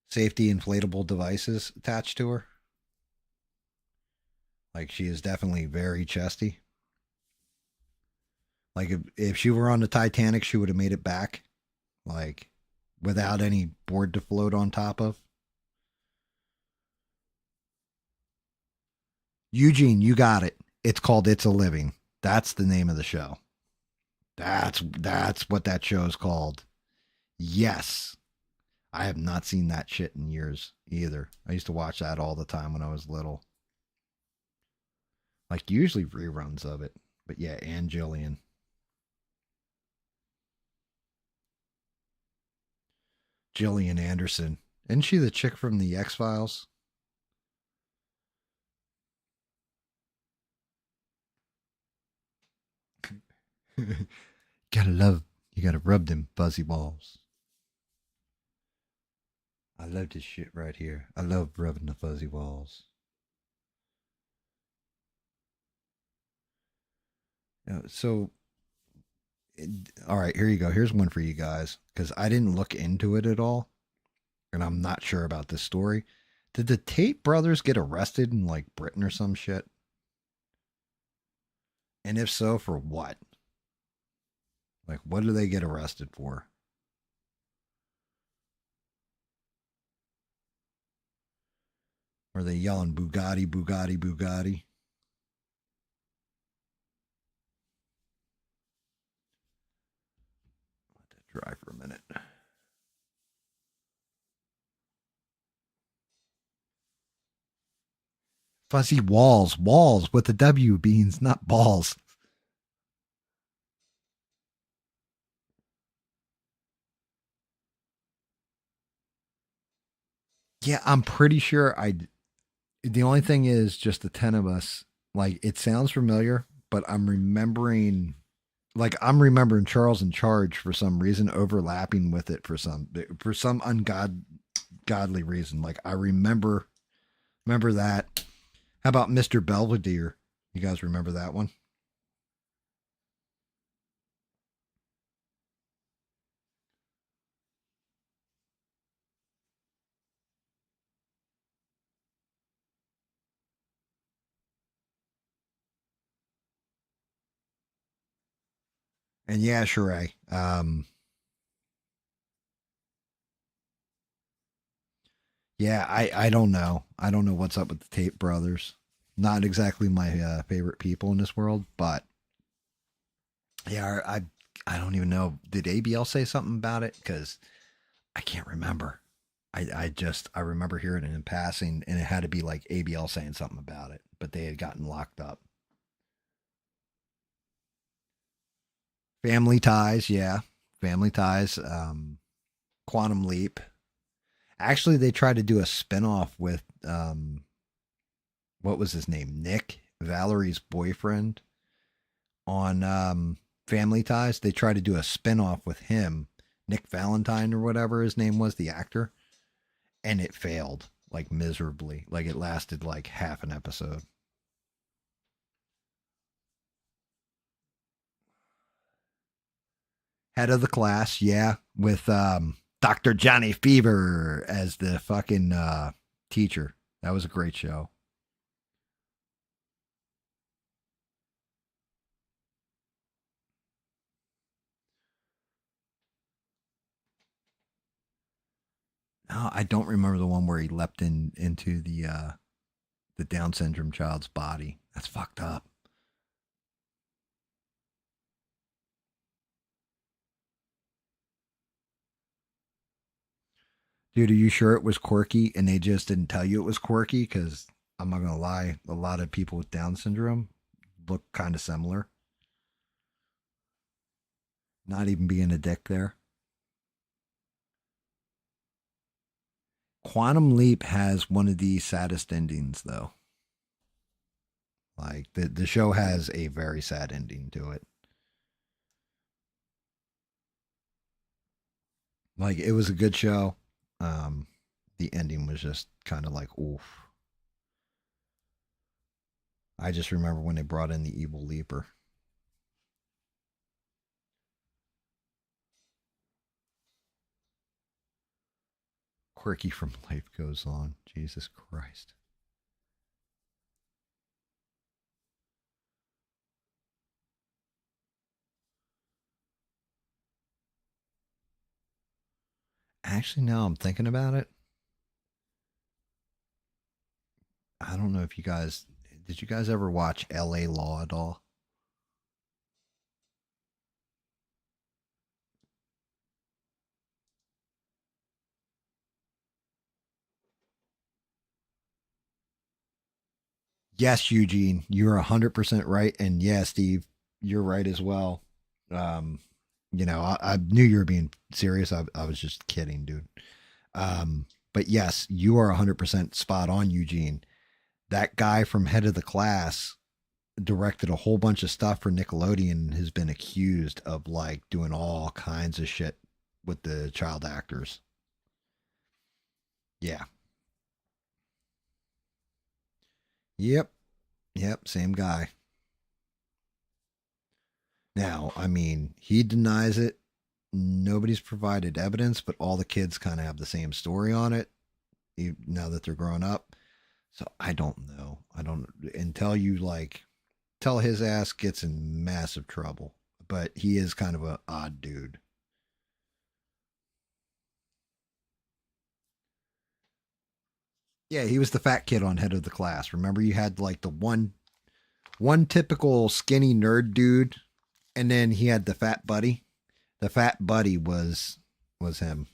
Safety inflatable devices attached to her. Like, she is definitely very chesty. Like, if she were on the Titanic, she would have made it back, like, without any board to float on top of. Eugene, you got it. It's called It's a Living. That's the name of the show. That's what that show is called. Yes. I have not seen that shit in years either. I used to watch that all the time when I was little. Like, usually reruns of it. But yeah, Ann Jillian. Jillian Anderson. Isn't she the chick from the X Files? Gotta love, you gotta rub them fuzzy balls. I love this shit right here. I love rubbing the fuzzy walls. So, all right, here you go. Here's one for you guys because I didn't look into it at all, and I'm not sure about this story. Did the Tate brothers get arrested in like Britain or some shit? And if so, for what? Like, what do they get arrested for? Were they yelling Bugatti, Bugatti, Bugatti? Let that dry for a minute. Fuzzy walls, walls with the W beans, not balls. Yeah, I'm pretty sure I. The only thing is, just the 10 of us. Like, it sounds familiar, but I'm remembering Charles in Charge for some reason, overlapping with it for some ungodly reason. Like, I remember that. How about Mr. Belvedere? You guys remember that one? And yeah, Sheree. Yeah, I don't know. I don't know what's up with the Tate brothers. Not exactly my favorite people in this world, but yeah, I don't even know. Did ABL say something about it? Because I can't remember. I remember hearing it in passing, and it had to be like ABL saying something about it, but they had gotten locked up. Family Ties, yeah, Family Ties. Quantum Leap. Actually, they tried to do a spinoff with what was his name? Nick, Valerie's boyfriend on Family Ties. They tried to do a spinoff with him, Nick Valentine or whatever his name was, the actor, and it failed like miserably. Like it lasted like half an episode. Head of the Class, yeah, with Dr. Johnny Fever as the fucking teacher. That was a great show. Oh, I don't remember the one where he leapt into the Down syndrome child's body. That's fucked up. Dude, are you sure it was quirky and they just didn't tell you it was quirky? Because I'm not gonna lie, a lot of people with Down syndrome look kind of similar. Not even being a dick there. Quantum Leap has one of the saddest endings though. Like the show has a very sad ending to it. Like it was a good show. Um, the ending was just kind of like oof. I just remember when they brought in the evil leaper. Quirky from Life Goes On. Jesus Christ. Actually, now I'm thinking about it. I don't know if you guys did you guys ever watch L.A. Law at all? Yes, Eugene, you're 100% right, and yeah, Steve, you're right as well. Um, I knew you were being serious. I was just kidding, dude. But yes, you are 100% spot on, Eugene. That guy from Head of the Class directed a whole bunch of stuff for Nickelodeon and has been accused of like doing all kinds of shit with the child actors. Yeah. Yep. Yep. Same guy. Now, I mean, he denies it. Nobody's provided evidence, but all the kids kind of have the same story on it now that they're grown up. So I don't know. I don't until you like tell his ass gets in massive trouble. But he is kind of an odd dude. Yeah, he was the fat kid on Head of the Class. Remember, you had like the one typical skinny nerd dude, and then he had the fat buddy. The fat buddy was him.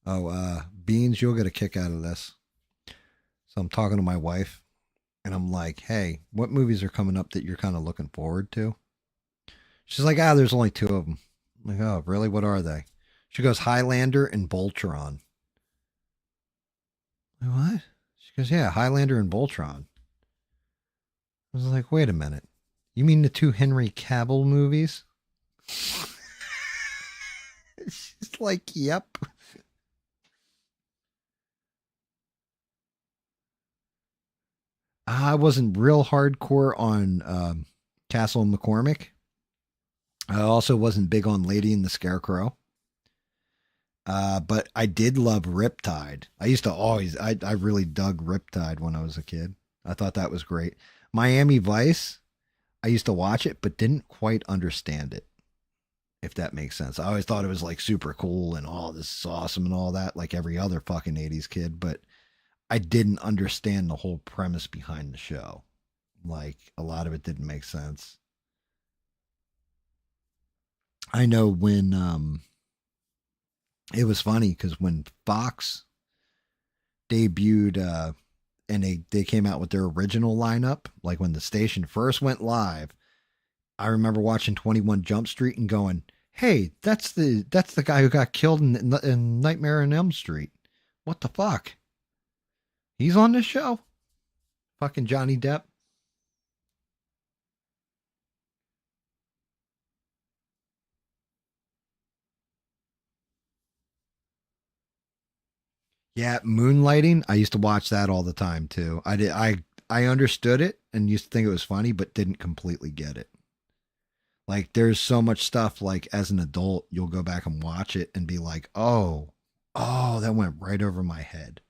Oh, Beans, you'll get a kick out of this. So I'm talking to my wife, and I'm like, "Hey, what movies are coming up that you're kind of looking forward to?" She's like, "Ah, there's only two of them." I'm like, "Oh, really? What are they?" She goes, "Highlander and Voltron." I'm like, what? She goes, "Yeah, Highlander and Voltron." I was like, "Wait a minute. You mean the two Henry Cavill movies?" She's like, "Yep." I wasn't real hardcore on Castle McCormick. I also wasn't big on Lady and the Scarecrow. But I did love Riptide. I used to always, I really dug Riptide when I was a kid. I thought that was great. Miami Vice, I used to watch it, but didn't quite understand it, if that makes sense. I always thought it was like super cool and all this is awesome and all that, like every other fucking 80s kid, but I didn't understand the whole premise behind the show. Like a lot of it didn't make sense. I know when it was funny because when Fox debuted and they came out with their original lineup, like when the station first went live, I remember watching 21 Jump Street and going, "Hey, that's the guy who got killed in Nightmare on Elm Street. What the fuck? He's on this show? Fucking Johnny Depp." Yeah, Moonlighting. I used to watch that all the time too. I understood it and used to think it was funny, but didn't completely get it. Like there's so much stuff like as an adult, you'll go back and watch it and be like, oh, that went right over my head.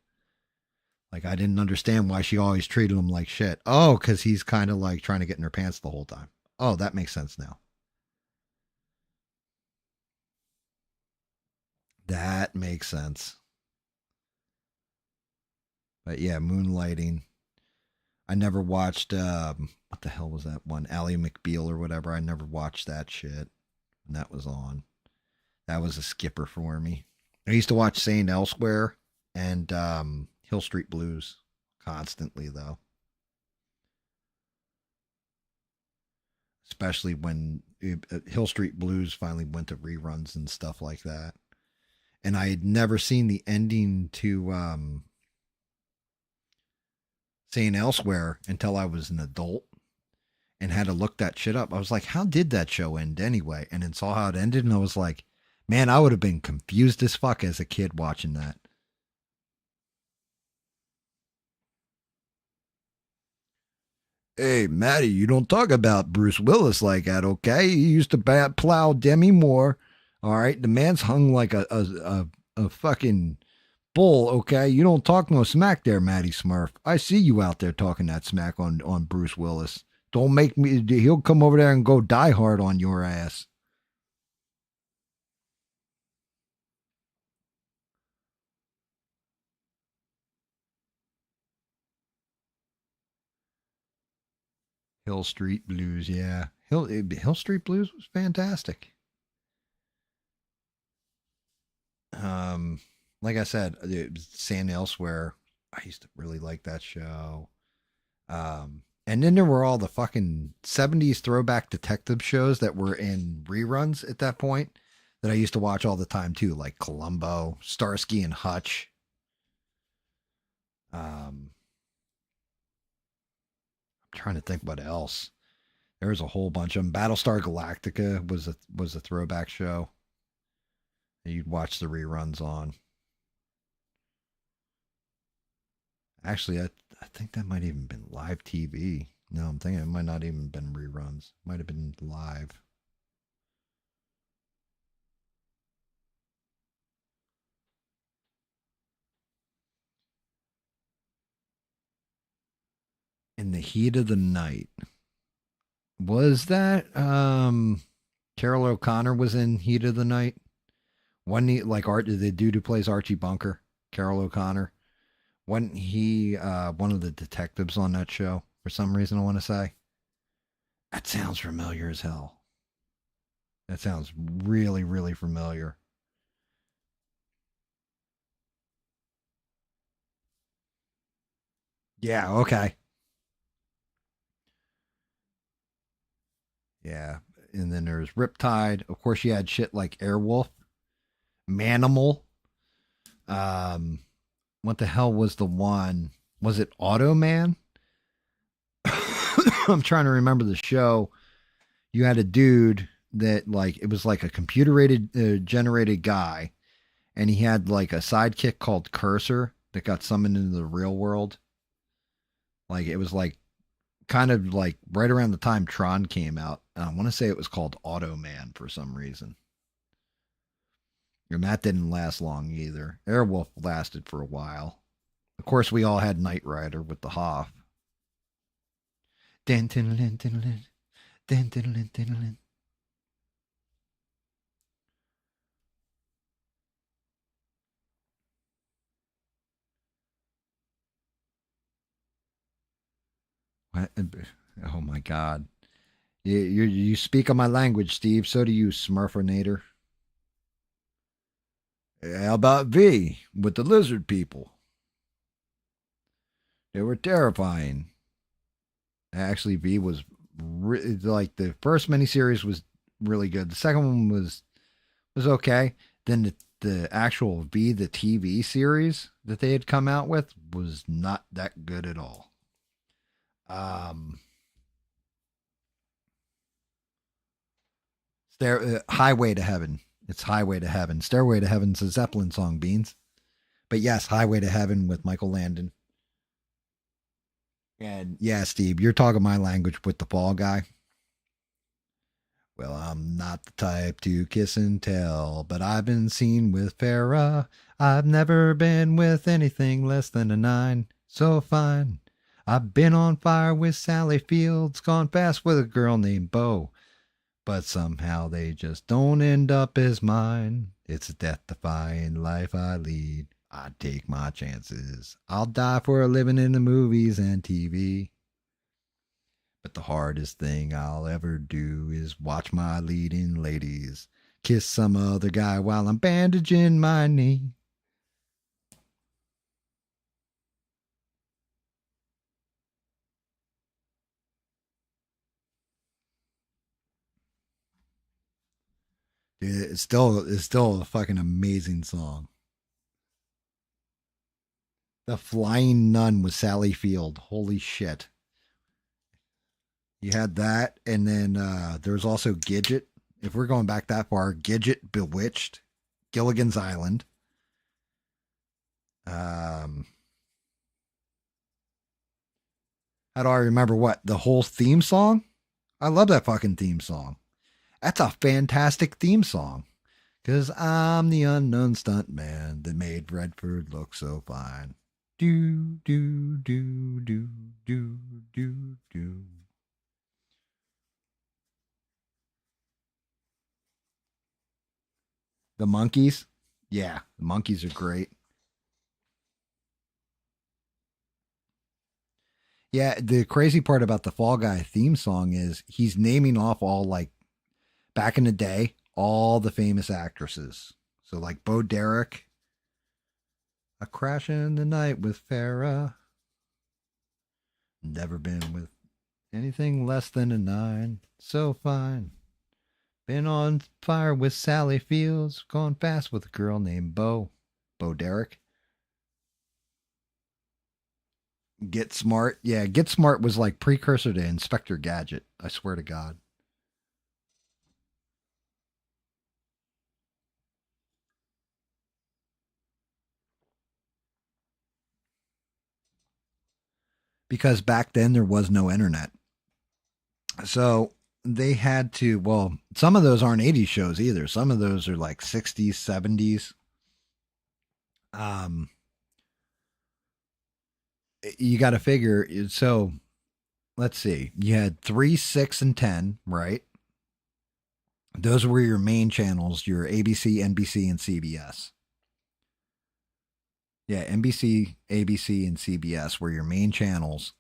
Like I didn't understand why she always treated him like shit. Oh, because he's kind of like trying to get in her pants the whole time. Oh, that makes sense now. That makes sense. But yeah, Moonlighting. I never watched what the hell was that one? Ally McBeal or whatever. I never watched that shit. And that was on. That was a skipper for me. I used to watch St. Elsewhere and Hill Street Blues constantly though. Especially when Hill Street Blues finally went to reruns and stuff like that. And I had never seen the ending to St. Elsewhere until I was an adult and had to look that shit up. I was like, how did that show end anyway? And then saw how it ended, and I was like, man, I would have been confused as fuck as a kid watching that. Hey, Maddie, you don't talk about Bruce Willis like that, okay? He used to plow Demi Moore. All right, the man's hung like a fucking bull, okay? You don't talk no smack there, Maddie Smurf. I see you out there talking that smack on Bruce Willis. Don't make me. He'll come over there and go die hard on your ass. Hill Street Blues, yeah. Hill Street Blues was fantastic. Um, like I said, San Elsewhere. I used to really like that show. And then there were all the fucking 70s throwback detective shows that were in reruns at that point that I used to watch all the time too, like Columbo, Starsky and Hutch. I'm trying to think what else. There was a whole bunch of them. Battlestar Galactica was a throwback show that you'd watch the reruns on. Actually, I think that might even been live TV. No, I'm thinking it might not even been reruns. Might have been live. In the Heat of the Night. Was that Carol O'Connor was in Heat of the Night? One like Art the dude who plays Archie Bunker, Carol O'Connor. Wasn't he one of the detectives on that show? For some reason, I want to say that sounds familiar as hell. That sounds really, really familiar. Yeah. Okay. Yeah. And then there's Riptide. Of course, you had shit like Airwolf, Manimal. Um, what the hell was the one? Was it Automan? I'm trying to remember the show. You had a dude that like it was like a computer rated generated guy, and he had like a sidekick called Cursor that got summoned into the real world. Like it was like kind of like right around the time Tron came out. And I want to say it was called Automan for some reason. And that didn't last long either. Airwolf lasted for a while. Of course, we all had Knight Rider with the Hoff. Din, din, din, din, din, din, din, din, din. What? Oh my God. You speak of my language, Steve. So do you, Smurfinator. How about V with the lizard people? They were terrifying. Actually, V was like the first miniseries was really good. The second one was okay. Then the actual V the TV series that they had come out with was not that good at all. Um, Highway to Heaven. It's Highway to Heaven. Stairway to Heaven's a Zeppelin song, Beans. But yes, Highway to Heaven with Michael Landon. And yeah, Steve, you're talking my language with the Fall Guy. Well, I'm not the type to kiss and tell, but I've been seen with Farrah. I've never been with anything less than a 9. So fine. I've been on fire with Sally Fields, gone fast with a girl named Bo. But somehow they just don't end up as mine. It's a death defying life I lead. I take my chances. I'll die for a living in the movies and TV. But the hardest thing I'll ever do is watch my leading ladies kiss some other guy while I'm bandaging my knee. Dude, it's still a fucking amazing song. The Flying Nun with Sally Field. Holy shit. You had that, and then there was also Gidget. If we're going back that far, Gidget, Bewitched, Gilligan's Island. Um, how do I remember what? The whole theme song? I love that fucking theme song. That's a fantastic theme song. Cause I'm the unknown stunt man that made Redford look so fine. Do do do do do do do. The Monkeys, yeah, the Monkeys are great. Yeah, the crazy part about the Fall Guy theme song is he's naming off all like back in the day all the famous actresses. So like Bo Derek, A Crash in the Night with Farrah. Never been with anything less than a 9. So fine. Been on fire with Sally Fields. Gone fast with a girl named Bo. Bo Derek. Get Smart. Yeah, Get Smart was like precursor to Inspector Gadget. I swear to God. Because back then there was no internet. So they had to, well, some of those aren't 80s shows either. Some of those are like 60s, 70s. Um, you got to figure, so let's see. You had 3, 6, and 10, right? Those were your main channels, your ABC, NBC, and CBS. Yeah, NBC, ABC, and CBS were your main channels.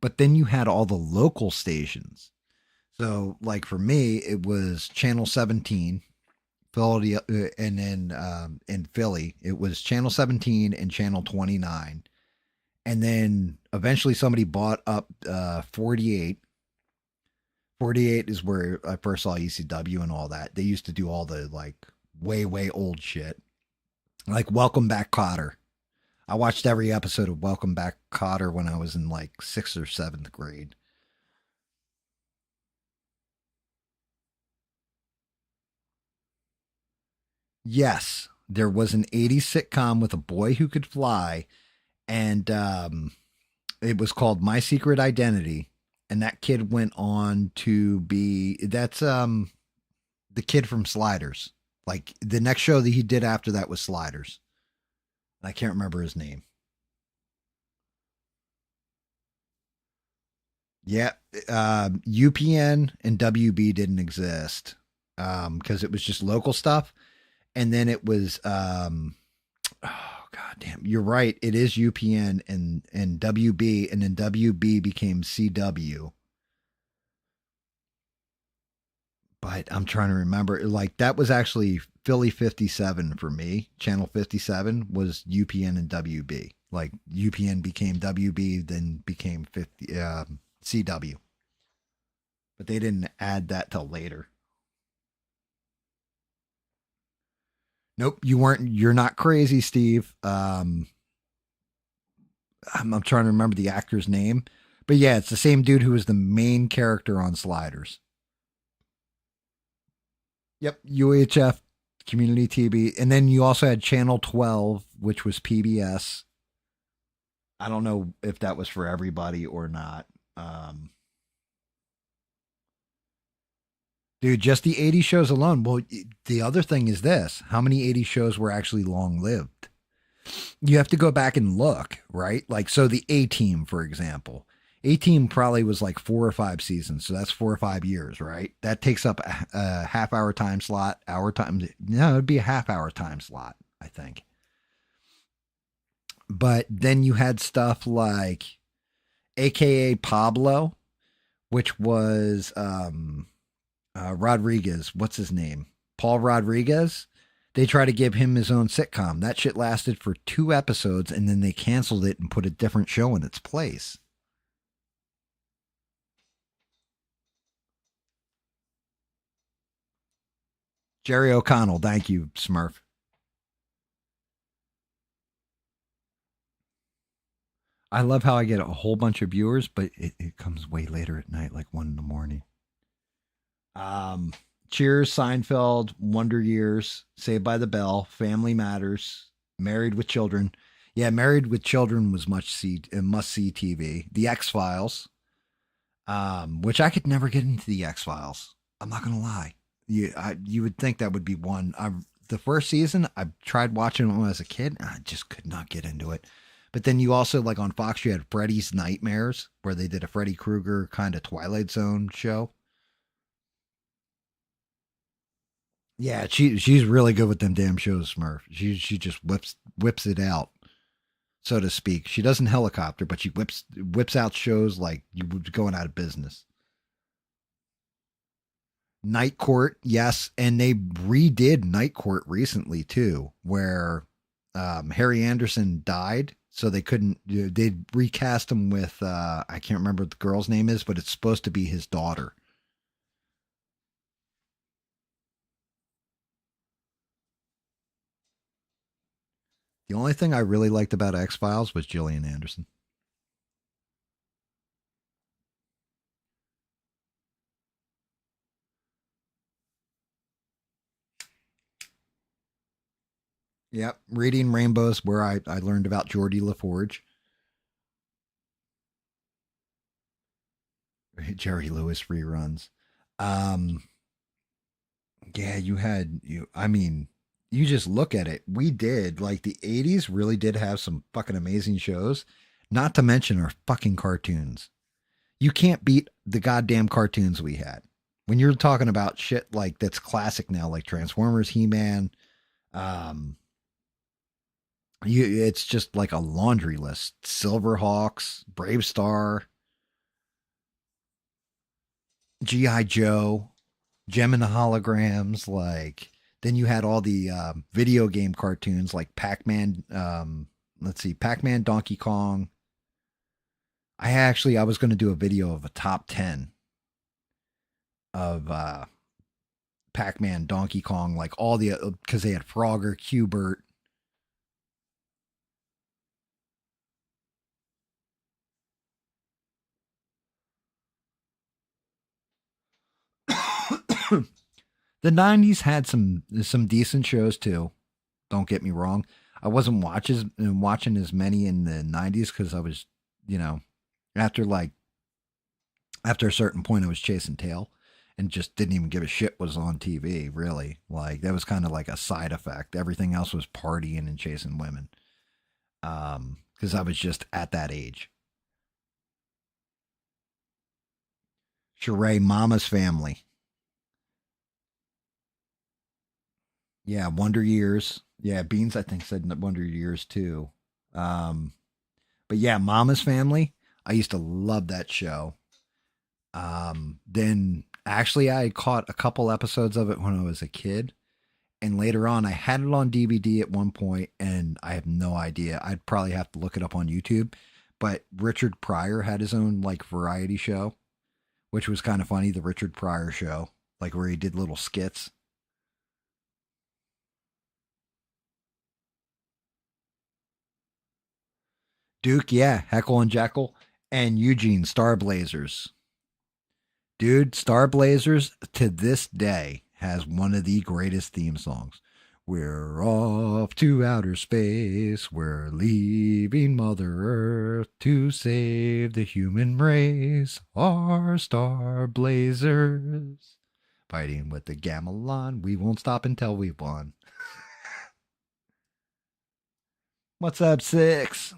But then you had all the local stations. So, like for me, it was Channel 17, Philadelphia, and then in Philly, it was Channel 17 and Channel 29. And then eventually somebody bought up 48. 48 is where I first saw ECW and all that. They used to do all the like way, way old shit. Like Welcome Back Cotter. I watched every episode of Welcome Back Cotter when I was in like 6th or 7th grade. Yes, there was an 80s sitcom with a boy who could fly, and It was called My Secret Identity, and that kid went on to be that's the kid from Sliders. Like the next show that he did after that was Sliders. I can't remember his name. Yeah, UPN and WB didn't exist because it was just local stuff, and then it was oh god damn, you're right. It is UPN and WB, and then WB became CW. But I'm trying to remember. Like that was actually Philly 57 for me. Channel 57 was UPN and WB. Like UPN became WB, then became 50 CW. But they didn't add that till later. Nope, you weren't. You're not crazy, Steve. I'm trying to remember the actor's name, but yeah, it's the same dude who was the main character on Sliders. Yep, UHF Community TV, and then you also had Channel 12, which was PBS. I don't know if that was for everybody or not. Um, Dude, just the 80 shows alone. Well, the other thing is this: how many 80 shows were actually long lived? You have to go back and look, right? Like, so the A Team, for example, A Team probably was like 4 or 5 seasons. So that's 4 or 5 years, right? That takes up a half hour time slot, hour time. No, it'd be a half hour time slot, I think. But then you had stuff like AKA Pablo, which was Rodriguez. What's his name? Paul Rodriguez. They try to give him his own sitcom. That shit lasted for 2 episodes and then they canceled it and put a different show in its place. Jerry O'Connell. Thank you, Smurf. I love how I get a whole bunch of viewers, but it comes way later at night, like 1 in the morning. Um, Cheers, Seinfeld, Wonder Years, Saved by the Bell, Family Matters, Married with Children. Yeah, Married with Children was must see TV. The X Files, which I could never get into the X Files. I'm not gonna lie. You would think that would be one. The first season I tried watching it when I was a kid. I just could not get into it. But then you also like on Fox you had Freddy's Nightmares, where they did a Freddy Krueger kind of Twilight Zone show. Yeah, she's really good with them damn shows, Smurf. She just whips it out, so to speak. She doesn't helicopter, but she whips out shows like you would going out of business. Night Court, yes, and they redid Night Court recently too, where Harry Anderson died, so they couldn't. They recast him with I can't remember what the girl's name is, but it's supposed to be his daughter. The only thing I really liked about X Files was Gillian Anderson. Yep, reading Rainbows, where I learned about Geordie LaForge, Jerry Lewis reruns. Um, yeah, you had you. I mean, you just look at it. We did like the '80s really did have some fucking amazing shows. Not to mention our fucking cartoons. You can't beat the goddamn cartoons we had. When you're talking about shit like that's classic now, like Transformers, He Man, um, it's just like a laundry list. Silverhawks, Brave Star, GI Joe, Gem and the Holograms. Like then you had all the video game cartoons like Pac Man. Let's see, Pac Man, Donkey Kong. I was going to do a video of a top 10 of Pac Man, Donkey Kong, like all the because they had Frogger, Cubert. The '90s had some decent shows too. Don't get me wrong. I wasn't watching as many in the '90s because I was, you know, After like after a certain point, I was chasing tail and just didn't even give a shit what was on TV. Really, like that was kind of like a side effect. Everything else was partying and chasing women. Because I was just at that age. Sheree, Mama's Family. Yeah, Wonder Years. Yeah, Beans, I think, said Wonder Years too. Um, but yeah, Mama's Family. I used to love that show. Then actually, I caught a couple episodes of it when I was a kid. And later on, I had it on DVD at one point, and I have no idea. I'd probably have to look it up on YouTube. But Richard Pryor had his own like variety show, which was kind of funny. The Richard Pryor show, like where he did little skits. Duke, yeah, Heckle and Jekyll, and Eugene Star Blazers. Dude, Star Blazers to this day has one of the greatest theme songs. We're off to outer space. We're leaving Mother Earth to save the human race. Our Star Blazers. Fighting with the Gamelon. We won't stop until we've won. What's up, Six?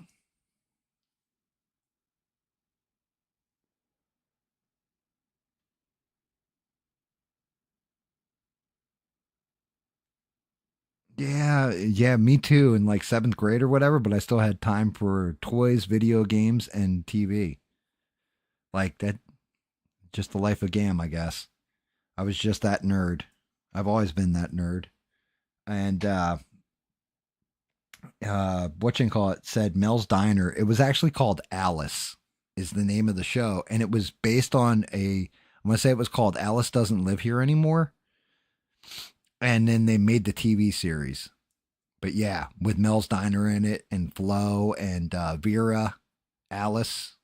Yeah, yeah, me too. In like seventh grade or whatever, but I still had time for toys, video games, and TV. Like that, just the life of Gam, I guess. I was just that nerd. I've always been that nerd. And what you call it said Mel's Diner. It was actually called Alice, is the name of the show, and it was based on a. I'm gonna say it was called Alice Doesn't Live Here Anymore, and then they made the TV series. But yeah, with Mel's Diner in it, and Flo and Vera, Alice.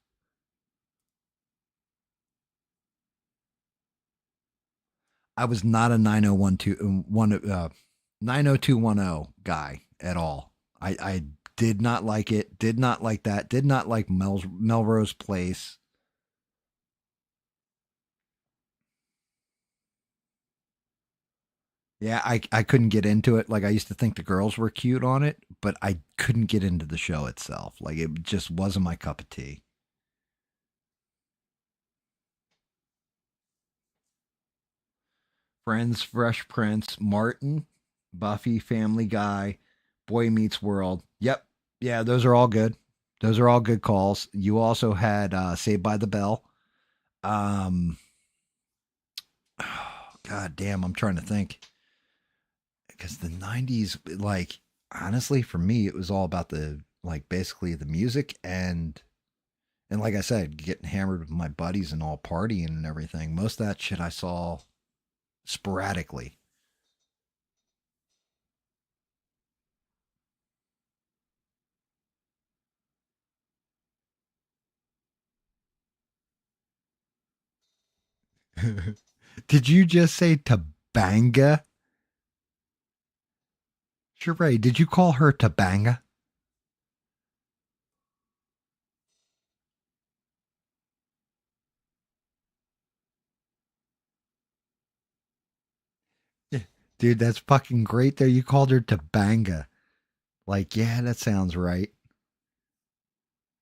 I was not a 90210 guy at all. I did not like it. Did not like that. Did not like Melrose Place. Yeah, I couldn't get into it. Like I used to think the girls were cute on it, but I couldn't get into the show itself. Like it just wasn't my cup of tea. Friends, Fresh Prince, Martin, Buffy, Family Guy, Boy Meets World. Yep. Yeah, those are all good. Those are all good calls. You also had Saved by the Bell. Um, God damn, I'm trying to think. Because the 90s, like, honestly, for me, it was all about the, like, basically the music and like I said, getting hammered with my buddies and all partying and everything. Most of that shit I saw sporadically. Did you just say Tabanga? Sheree, did you call her Tabanga? Yeah. Dude, that's fucking great there. You called her Tabanga. Like, yeah, that sounds right.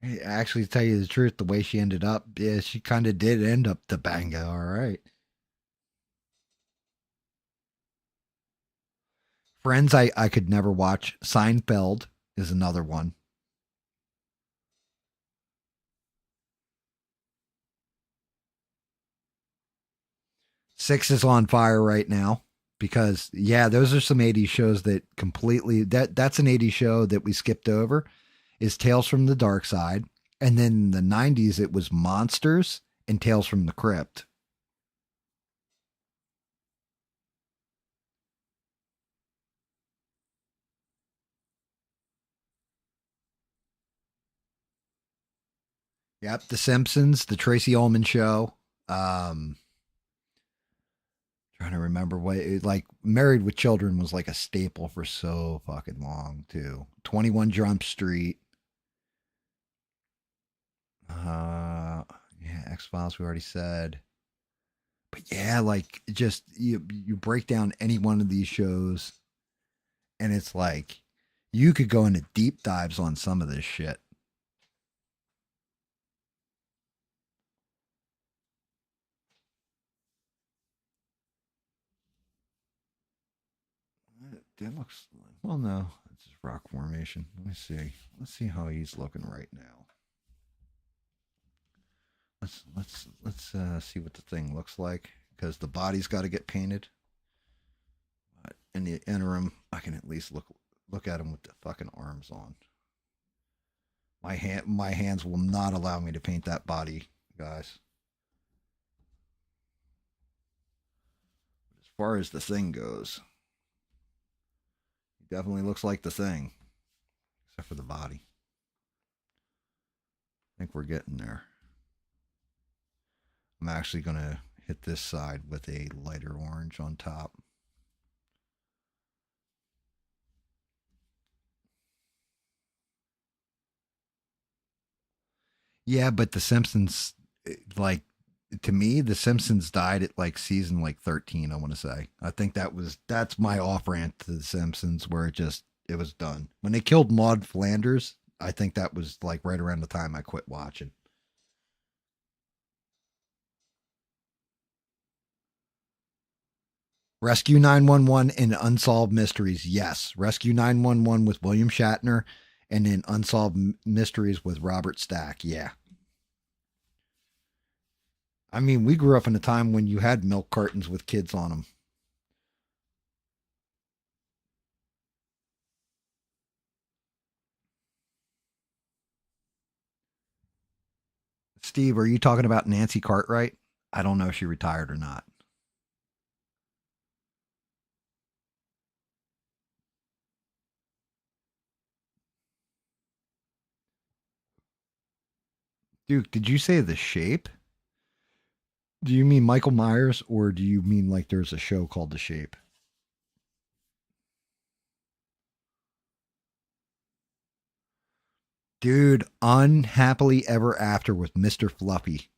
Hey, actually, to tell you the truth, the way she ended up, yeah, she kind of did end up Tabanga. All right. Friends, I could never watch. Seinfeld is another one. Six is on fire right now because yeah, those are some 80s shows that completely that's an 80s show that we skipped over is Tales from the Dark Side. And then in the 90s it was Monsters and Tales from the Crypt. Yep, The Simpsons, The Tracy Ullman Show. Um Trying to remember what like Married with Children was like a staple for so fucking long too. 21 Jump Street. X-Files we already said. But yeah, like just you break down any one of these shows and it's like you could go into deep dives on some of this shit. It looks well. No, it's just rock formation. Let me see. Let's see how he's looking right now. Let's see what the thing looks like because the body's got to get painted. But in the interim, I can at least look at him with the fucking arms on. My hands will not allow me to paint that body, guys. As far as the thing goes, he definitely looks like the thing, except for the body. I think we're getting there. I'm actually gonna hit this side with a lighter orange on top. Yeah, but the Simpsons, like to me, the Simpsons died at like season like 13. I want to say. I think that's my off rant to the Simpsons where it was done when they killed Maud Flanders. I think that was like right around the time I quit watching. Rescue 911 and Unsolved Mysteries. Yes, Rescue 911 with William Shatner, and then Unsolved Mysteries with Robert Stack. Yeah. I mean, we grew up in a time when you had milk cartons with kids on them. Steve, are you talking about Nancy Cartwright? I don't know if she retired or not. Duke, did you say The Shape? Do you mean Michael Myers or do you mean like there's a show called The Shape? Dude, Unhappily Ever After with Mr. Fluffy.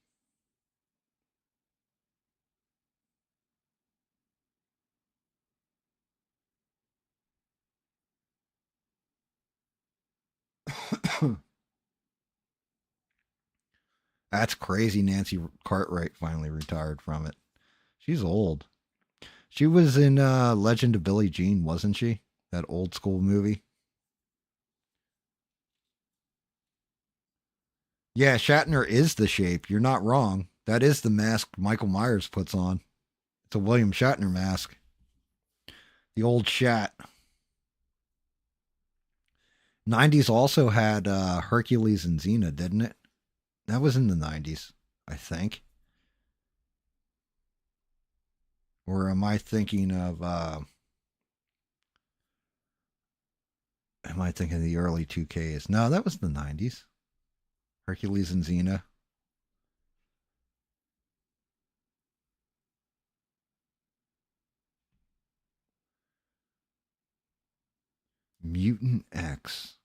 That's crazy. Nancy Cartwright finally retired from it. She's old. She was in Legend of Billie Jean, wasn't she? That old school movie. Yeah, Shatner is the Shape. You're not wrong. That is the mask Michael Myers puts on. It's a William Shatner mask. The old Shat. 90s also had Hercules and Xena, didn't it? That was in the 90s, I think. Or am I thinking of am I thinking of the early 2Ks? No, that was the 90s. Hercules and Xena. Mutant X.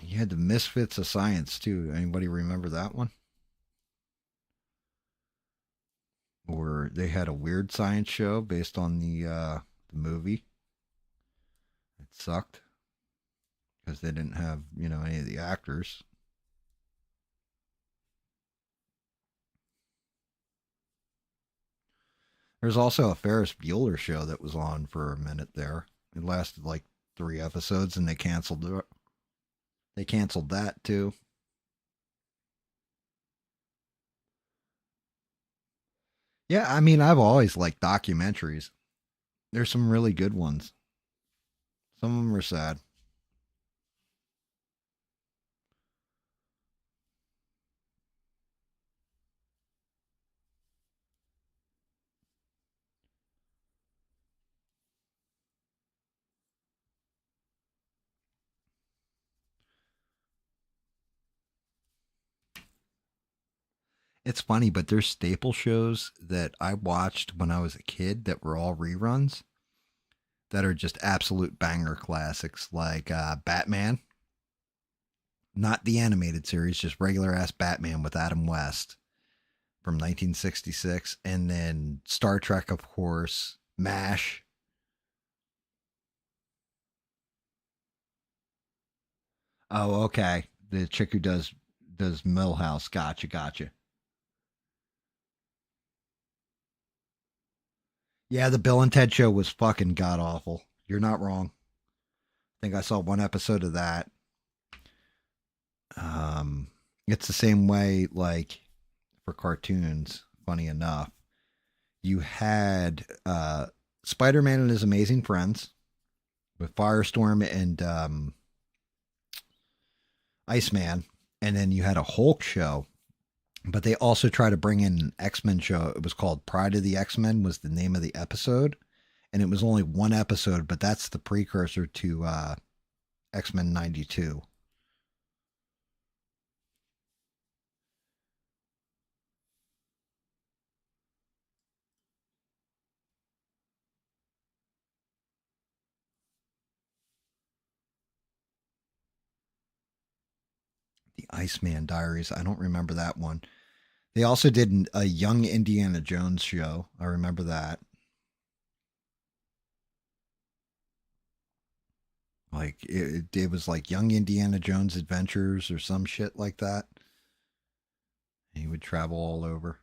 You had the Misfits of Science too. Anybody remember that one? Or they had a weird science show based on the movie. It sucked because they didn't have any of the actors. There's also a Ferris Bueller show that was on for a minute there. It lasted like 3 episodes, and they canceled it. They canceled that too. Yeah, I mean, I've always liked documentaries. There's some really good ones. Some of them are sad. It's funny, but there's staple shows that I watched when I was a kid that were all reruns that are just absolute banger classics, like Batman. Not the animated series, just regular ass Batman with Adam West from 1966, and then Star Trek, of course, MASH. Oh, okay. The chick who does Millhouse. Gotcha, gotcha. Yeah, the Bill and Ted show was fucking god awful. You're not wrong. I think I saw one episode of that. Um, it's the same way, like for cartoons. Funny enough, you had Spider-Man and His Amazing Friends with Firestorm and Iceman, and then you had a Hulk show. But they also try to bring in an X-Men show. It was called Pride of the X-Men was the name of the episode, and it was only one episode, but that's the precursor to X-Men 92. The Iceman Diaries. I don't remember that one. They also did a Young Indiana Jones show. I remember that. Like it was like Young Indiana Jones Adventures or some shit like that. He would travel all over.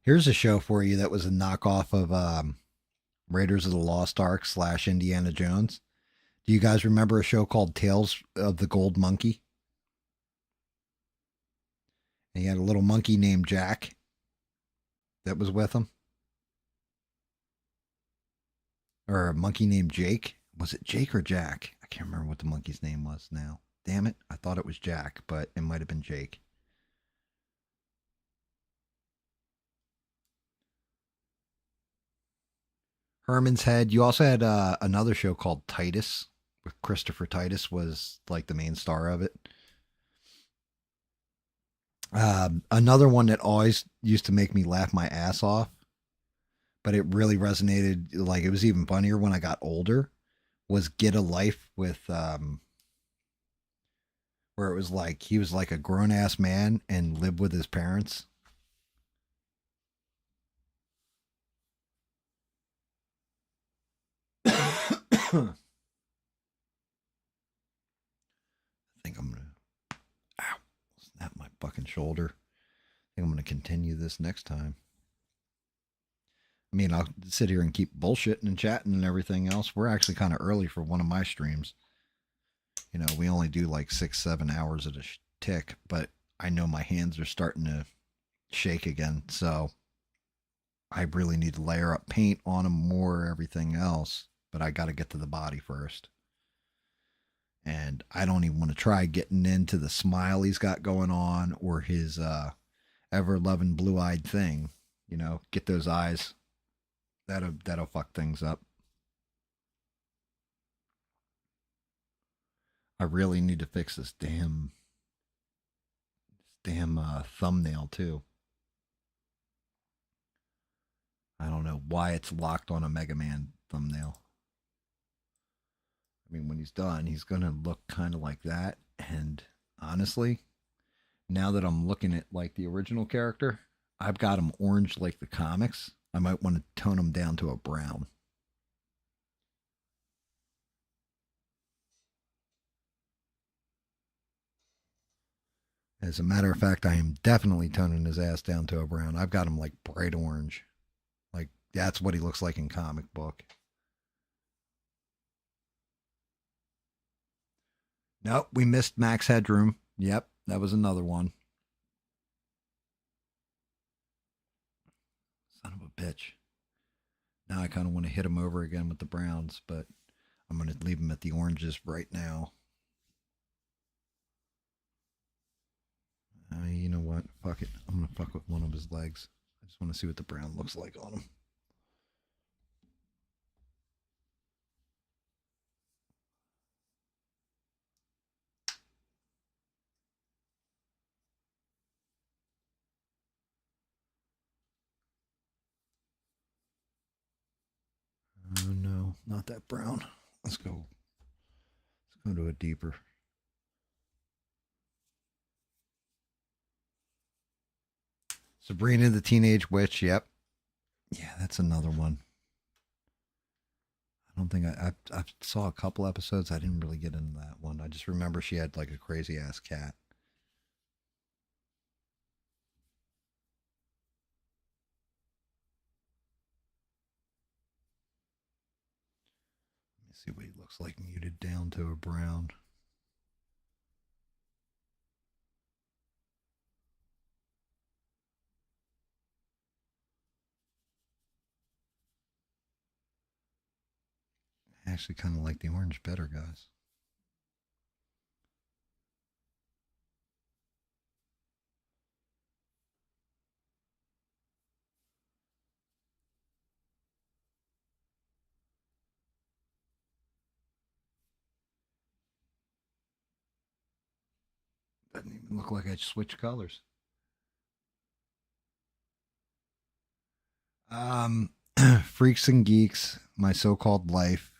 Here's a show for you that was a knockoff of Raiders of the Lost Ark / Indiana Jones. Do you guys remember a show called Tales of the Gold Monkey? And he had a little monkey named Jack that was with him, or a monkey named Jake. Was it Jake or Jack? I can't remember what the monkey's name was now. Damn it. I thought it was Jack, but it might have been Jake. Herman's Head. You also had another show called Titus, with Christopher Titus was like the main star of it. Another one that always used to make me laugh my ass off, but it really resonated. Like it was even funnier when I got older. Was Get a Life with where it was like he was like a grown ass man and lived with his parents. I think I'm gonna ow, snap my fucking shoulder. I think I'm gonna continue this next time. I mean, I'll sit here and keep bullshitting and chatting and everything else. We're actually kind of early for one of my streams. You know, we only do like 6-7 hours at a tick, but I know my hands are starting to shake again. So I really need to layer up paint on them more, everything else. But I got to get to the body first. And I don't even want to try getting into the smile he's got going on or his ever loving blue eyed thing. You know, get those eyes. That'll fuck things up. I really need to fix this damn thumbnail too. I don't know why it's locked on a Mega Man thumbnail. I mean, when he's done, he's gonna look kind of like that. And honestly, now that I'm looking at like the original character, I've got him orange like the comics. I might want to tone him down to a brown. As a matter of fact, I am definitely toning his ass down to a brown. I've got him like bright orange. Like that's what he looks like in comic book. Nope, we missed Max Headroom. Yep, that was another one. Son of a bitch. Now I kind of want to hit him over again with the browns, but I'm going to leave him at the oranges right now. You know what? Fuck it. I'm going to fuck with one of his legs. I just want to see what the brown looks like on him. Oh no, not that brown. Let's go. Go to a deeper. Sabrina the Teenage Witch. Yep. Yeah, that's another one. I don't think I saw a couple episodes. I didn't really get into that one. I just remember she had like a crazy ass cat. Let me see what he looks like muted down to a brown. I actually kind of like the orange better, guys. Doesn't even look like I switched colors. Freaks and Geeks, My So-Called Life,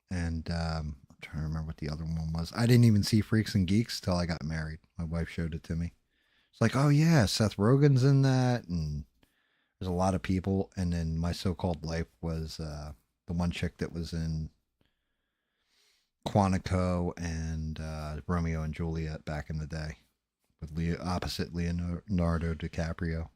and I'm trying to remember what the other one was. I didn't even see Freaks and Geeks till I got married. My wife showed it to me. It's like, oh yeah, Seth Rogen's in that, and there's a lot of people. And then My So-Called Life was the one chick that was in Quantico and Romeo and Juliet back in the day, with opposite Leonardo DiCaprio.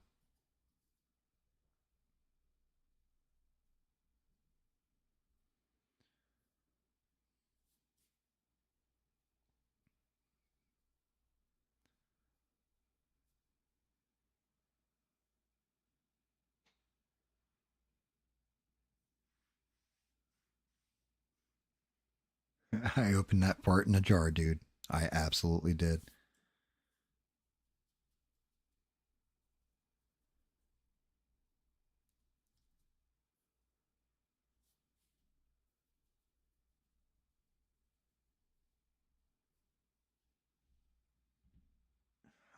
I opened that part in a jar, dude. I absolutely did.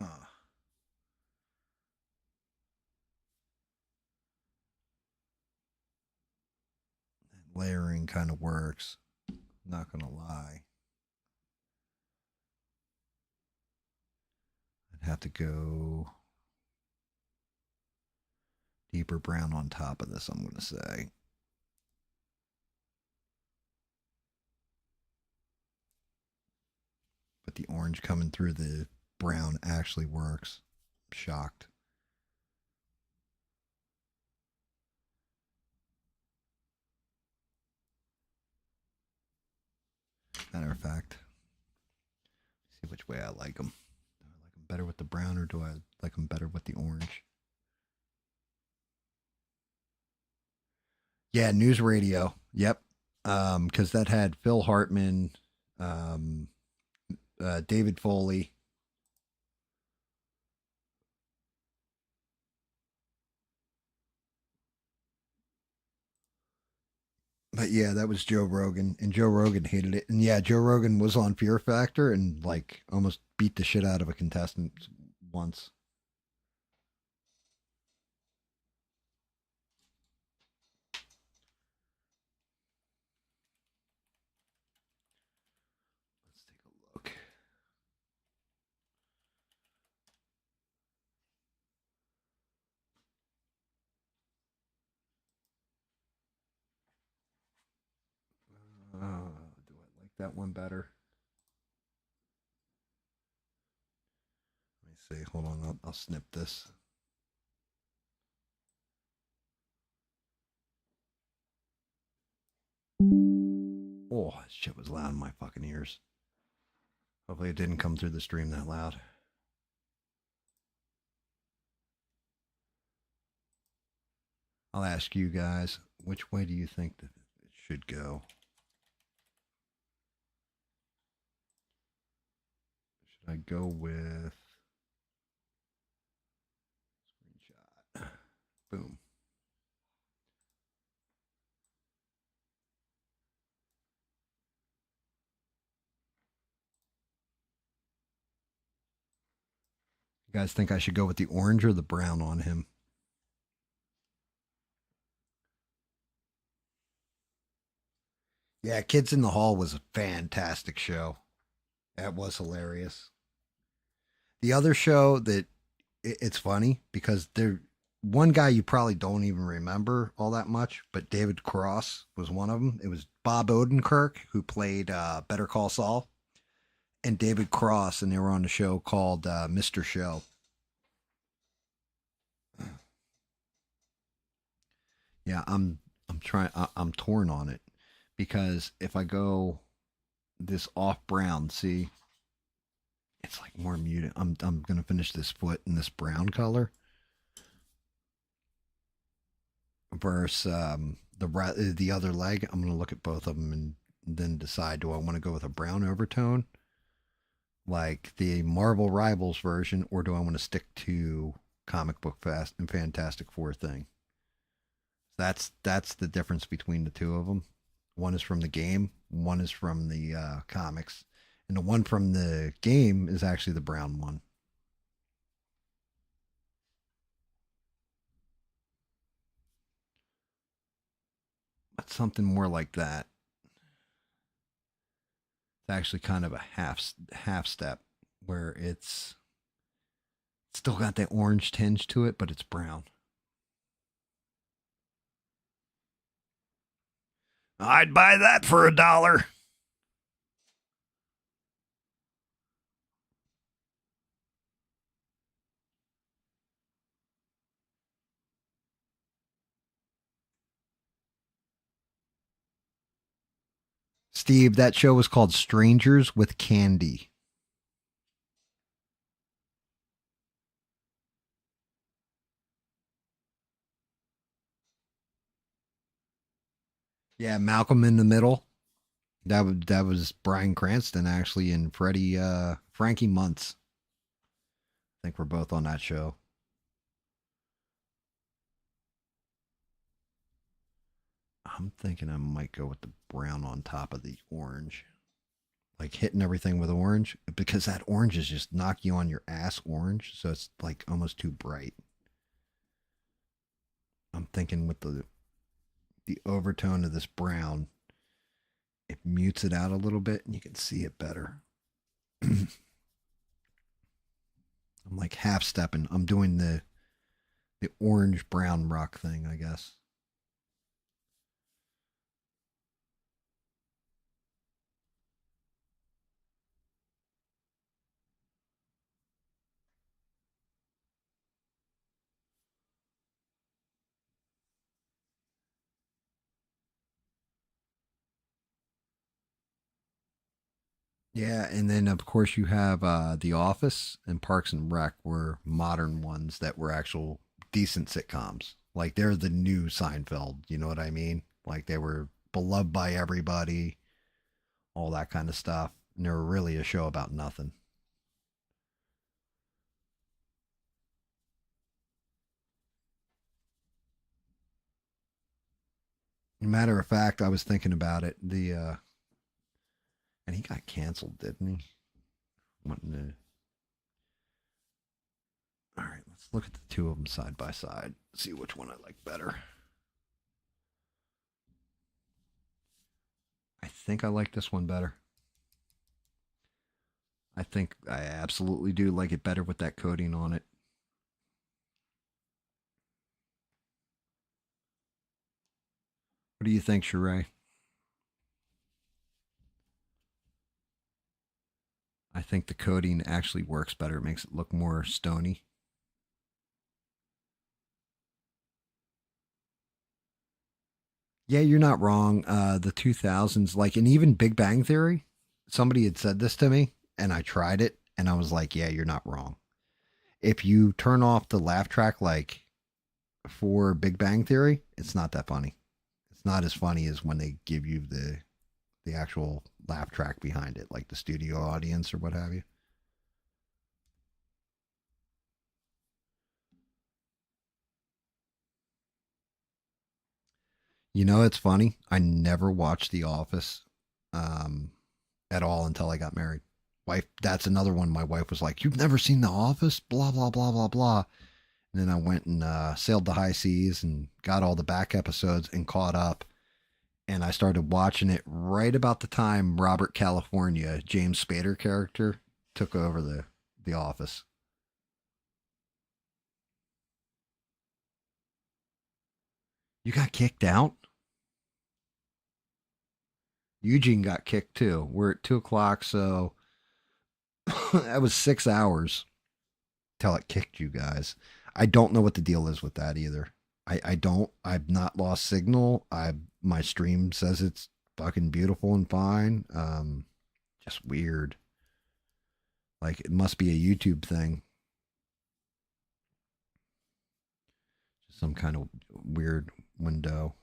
Huh. Layering kind of works. Not gonna lie. I'd have to go deeper brown on top of this, I'm gonna say. But the orange coming through the brown actually works. I'm shocked. Matter of fact, see which way I like them. Do I like them better with the brown or do I like them better with the orange? Yeah, news radio. Yep. Because that had Phil Hartman, um, David Foley. But yeah, that was Joe Rogan, and Joe Rogan hated it. And yeah, Joe Rogan was on Fear Factor and like almost beat the shit out of a contestant once. Let's take a look. Do I like that one better? Let me see. Hold on. I'll snip this. Oh, shit was loud in my fucking ears. Hopefully it didn't come through the stream that loud. I'll ask you guys, which way do you think that it should go? Should I go with screenshot? Boom. You guys think I should go with the orange or the brown on him? Yeah, Kids in the Hall was a fantastic show. That was hilarious. The other show that it's funny because there one guy you probably don't even remember all that much, but David Cross was one of them. It was Bob Odenkirk who played Better Call Saul, and David Cross, and they were on a show called Mr. Show. Yeah, I'm trying. I'm torn on it because if I go this off brown, see, it's like more muted. I'm gonna finish this foot in this brown color versus the other leg. I'm gonna look at both of them and then decide, do I want to go with a brown overtone like the Marvel Rivals version, or do I want to stick to comic book fast and Fantastic Four thing? That's the difference between the two of them. One is from the game, one is from the comics, and the one from the game is actually the brown one. But something more like that. It's actually kind of a half step where it's still got that orange tinge to it, but it's brown. I'd buy that for $1. Steve, that show was called Strangers with Candy. Yeah, Malcolm in the Middle. That was Bryan Cranston actually and Freddie Frankie Muntz. I think we're both on that show. I'm thinking I might go with the brown on top of the orange. Like hitting everything with orange because that orange is just knock you on your ass orange, so it's like almost too bright. I'm thinking with the overtone of this brown, it mutes it out a little bit and you can see it better. I'm like half stepping. I'm doing the orange brown rock thing, I guess. Yeah, and then of course you have The Office and Parks and Rec were modern ones that were actual decent sitcoms. Like they're the new Seinfeld, you know what I mean? Like they were beloved by everybody, all that kind of stuff. And they were really a show about nothing. Matter of fact, I was thinking about it. The and he got canceled, didn't he? Wanting to. All right, let's look at the two of them side by side. See which one I like better. I think I like this one better. I think I absolutely do like it better with that coating on it. What do you think, Sheree? I think the coating actually works better. It makes it look more stony. Yeah, you're not wrong. The 2000s, like, and even Big Bang Theory, somebody had said this to me, and I tried it, and I was like, yeah, you're not wrong. If you turn off the laugh track, like for Big Bang Theory, it's not that funny. It's not as funny as when they give you the actual laugh track behind it, like the studio audience or what have you. You know, it's funny. I never watched The Office um, at all until I got married. Wife, that's another one. My wife was like, "You've never seen The Office?" Blah blah blah blah blah. And then I went and sailed the high seas and got all the back episodes and caught up. and I started watching it right about the time Robert California, James Spader character, took over the office. You got kicked out? Eugene got kicked too. We're at 2 o'clock, so that was 6 hours till it kicked you guys. I don't know what the deal is with that either. I don't. I've not lost signal. I My stream says it's fucking beautiful and fine. Just weird. Like it must be a YouTube thing. Just some kind of weird window.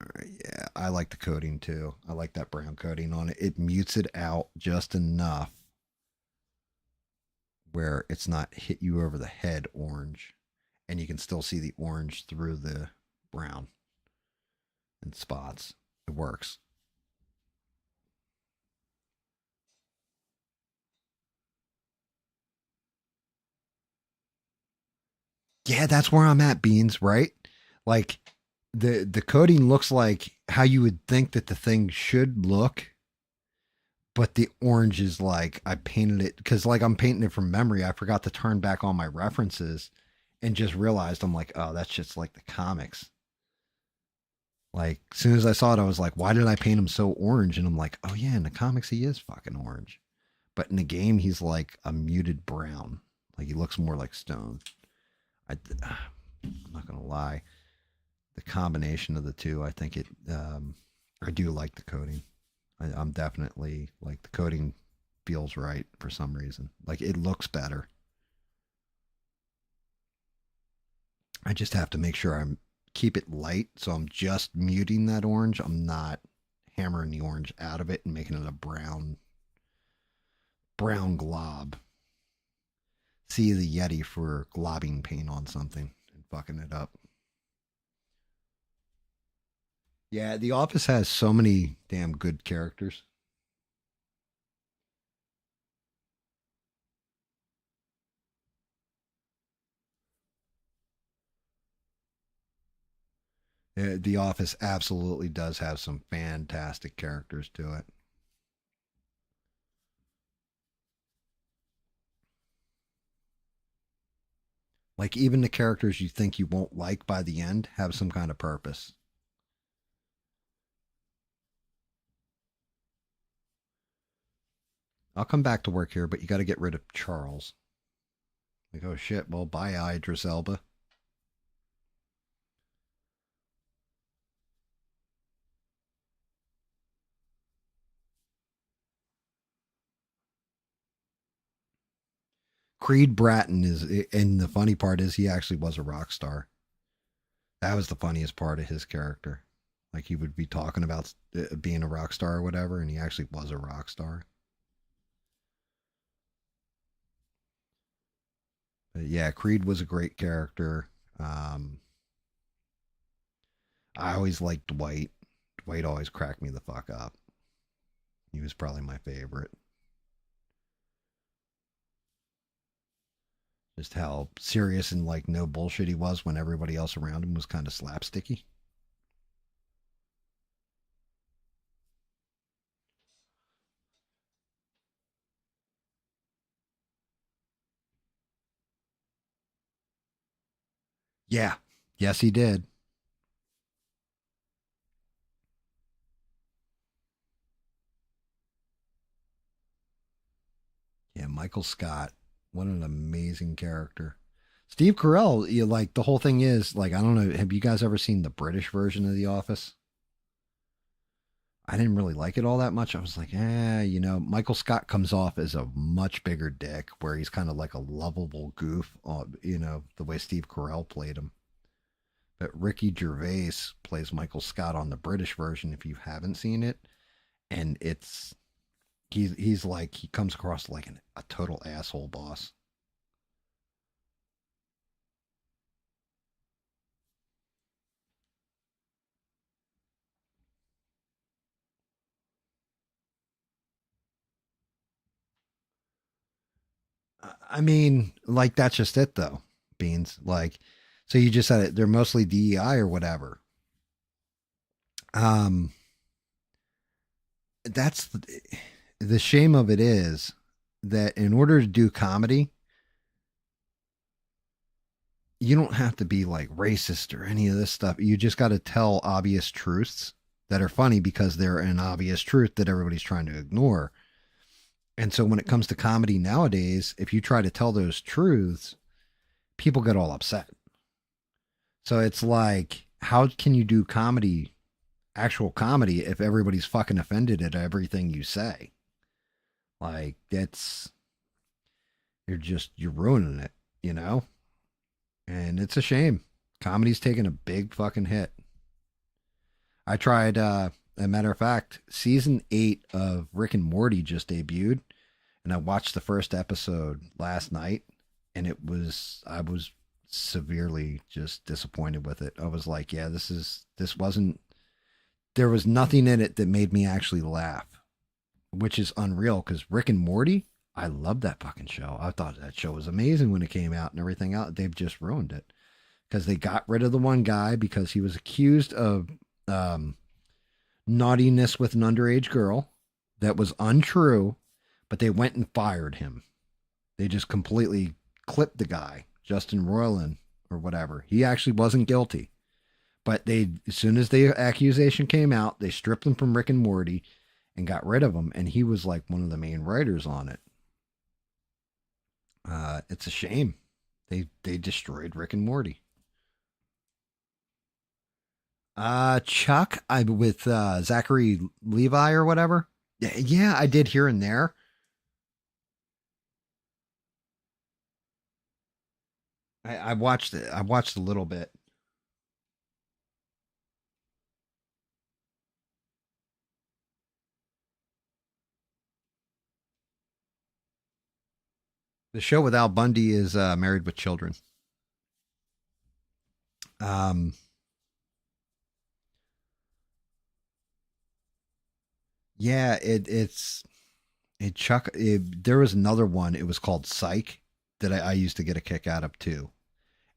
All right, yeah, I like the coating too. I like that brown coating on it. It mutes it out just enough where it's not hit you over the head orange, and you can still see the orange through the brown in spots. It works. Yeah, that's where I'm at, Beans, right? Like the coating looks like how you would think that the thing should look, but the orange is like I painted it because like I'm painting it from memory. I forgot to turn back on my references and just realized I'm like, oh, that's just like the comics. Like as soon as I saw it, I was like, why did I paint him so orange? And I'm like, oh yeah, in the comics he is fucking orange. But in the game, he's like a muted brown. Like he looks more like stone. I'm not gonna lie. The combination of the two, I think it. I do like the coating. I'm definitely like the coating feels right for some reason. Like it looks better. I just have to make sure I'm keep it light, so I'm just muting that orange. I'm not hammering the orange out of it and making it a brown glob. See the Yeti for globbing paint on something and fucking it up. Yeah, The Office has so many damn good characters. The Office absolutely does have some fantastic characters to it. Like even the characters you think you won't like by the end have some kind of purpose. I'll come back to work here, but you got to get rid of Charles. Like, oh shit, well, bye, Idris Elba. Creed Bratton is, and the funny part is he actually was a rock star. That was the funniest part of his character. Like he would be talking about being a rock star or whatever, and he actually was a rock star. But yeah, Creed was a great character. Um, I always liked Dwight. Dwight always cracked me the fuck up. He was probably my favorite. Just how serious and like no bullshit he was when everybody else around him was kind of slapsticky. Yeah. Yes, he did. Yeah, Michael Scott. What an amazing character. Steve Carell, you like the whole thing is like I don't know. Have you guys ever seen the British version of The Office? I didn't really like it all that much. I was like, Michael Scott comes off as a much bigger dick, where he's kind of like a lovable goof, the way Steve Carell played him. But Ricky Gervais plays Michael Scott on the British version. If you haven't seen it, and he's like he comes across like a total asshole boss. I mean, like that's just it though. Beans like, so you just said it. They're mostly DEI or whatever. Um, that's the shame of it is that in order to do comedy, you don't have to be like racist or any of this stuff. You just got to tell obvious truths that are funny because they're an obvious truth that everybody's trying to ignore. And so when it comes to comedy nowadays, if you try to tell those truths, people get all upset. So it's like, how can you do comedy, actual comedy, if everybody's fucking offended at everything you say? Like, that's, you're ruining it, you know? And it's a shame. Comedy's taking a big fucking hit. I tried, a matter of fact, season 8 of Rick and Morty just debuted, and I watched the first episode last night, and I was severely just disappointed with it. I was like, yeah, this wasn't, there was nothing in it that made me actually laugh, which is unreal because Rick and Morty, I love that fucking show. I thought that show was amazing when it came out and everything else. They've just ruined it because they got rid of the one guy because he was accused of um, naughtiness with an underage girl that was untrue, but they went and fired him. They just completely clipped the guy, Justin Roiland or whatever. He actually wasn't guilty. But they, as soon as the accusation came out, they stripped him from Rick and Morty and got rid of him. And he was like one of the main writers on it. It's a shame. They destroyed Rick and Morty. Chuck, I with Zachary Levi or whatever. Yeah, I did here and there. I watched it. I watched a little bit. The show with Al Bundy is Married with Children. Um, yeah, there was another one. It was called Psych that I used to get a kick out of too,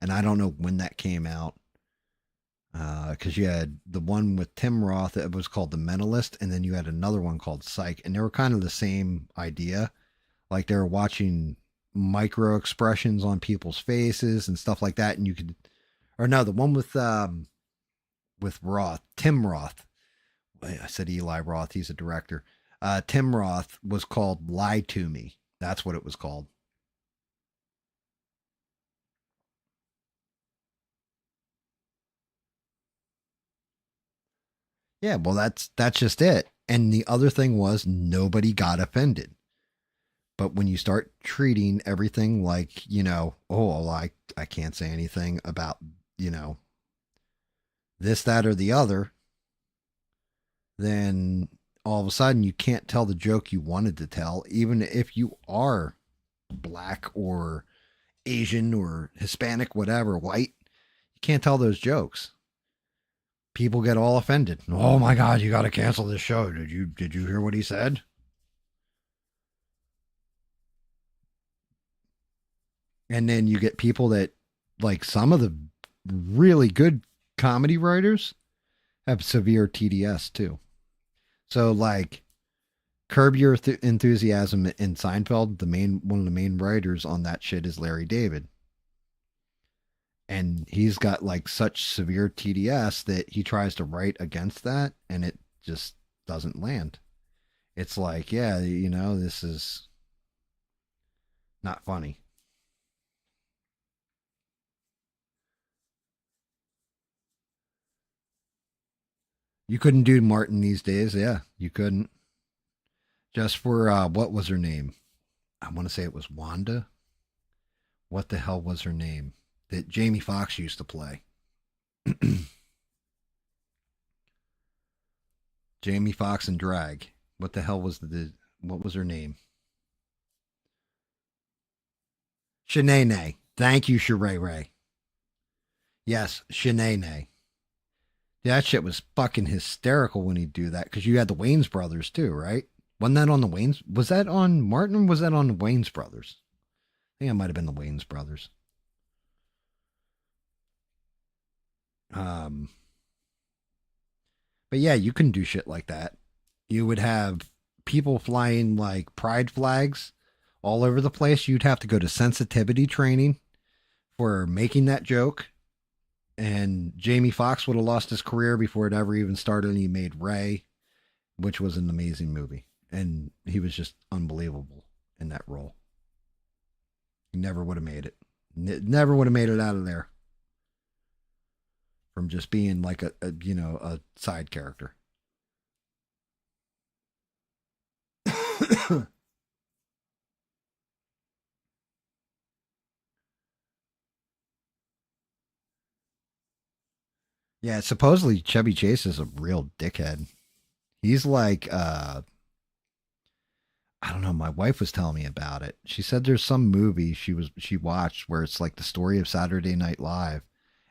and I don't know when that came out. Because you had the one with Tim Roth that was called The Mentalist, and then you had another one called Psych, and they were kind of the same idea. Like they were watching micro expressions on people's faces and stuff like that, and you could, or no, the one with Roth, Tim Roth. I said Eli Roth. He's a director. Tim Roth was called Lie to Me. That's what it was called. Yeah, well, that's just it. And the other thing was nobody got offended. But when you start treating everything like, oh, well, I can't say anything about, you know, this, that, or the other, then all of a sudden you can't tell the joke you wanted to tell, even if you are black or Asian or Hispanic, whatever, white. You can't tell those jokes. People get all offended. Oh my God, you got to cancel this show. Did you hear what he said? And then you get people that like some of the really good comedy writers have severe TDS too. So like Curb Your Enthusiasm in Seinfeld, the main one of the main writers on that shit is Larry David. And he's got like such severe TDS that he tries to write against that and it just doesn't land. It's like, yeah, this is not funny. You couldn't do Martin these days. Yeah, you couldn't. Just for what was her name? I want to say it was Wanda. What the hell was her name? That Jamie Foxx used to play. Jamie Foxx and drag. What the hell was what was her name? Shanae. Thank you, Sheree Ray. Yes, Shanae. That shit was fucking hysterical when he'd do that because you had the Wayne's brothers too, right? Wasn't that on the Wayne's? Was that on Martin or was that on the Wayne's brothers? I think it might have been the Wayne's brothers. Um, But yeah, you can do shit like that. You would have people flying like pride flags all over the place. You'd have to go to sensitivity training for making that joke. And Jamie Foxx would have lost his career before it ever even started. And he made Ray, which was an amazing movie. And he was just unbelievable in that role. He never would have made it. Never would have made it out of there from just being like a side character. Yeah, supposedly Chevy Chase is a real dickhead. He's like I don't know, my wife was telling me about it. She said there's some movie she watched where it's like the story of Saturday Night Live,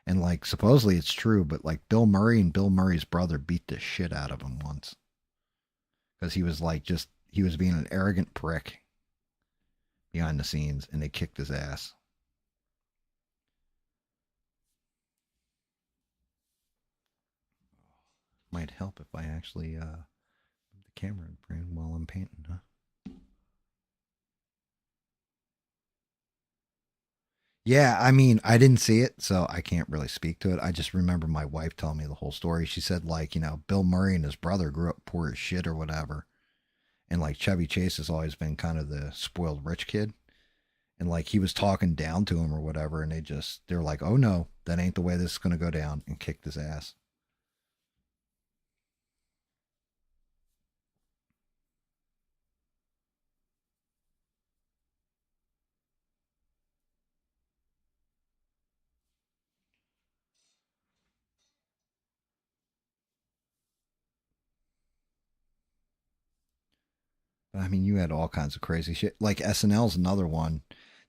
and like supposedly it's true, but like Bill Murray and Bill Murray's brother beat the shit out of him once because he was like just he was being an arrogant prick behind the scenes, and they kicked his ass. Might help if I actually move the camera in while I'm painting, huh? Yeah, I mean, I didn't see it, so I can't really speak to it. I just remember my wife telling me the whole story. She said, like, Bill Murray and his brother grew up poor as shit or whatever. And, like, Chevy Chase has always been kind of the spoiled rich kid. And, like, he was talking down to him or whatever. And they're like, oh no, that ain't the way this is going to go down. And kicked his ass. But, I mean, you had all kinds of crazy shit. Like, SNL's another one.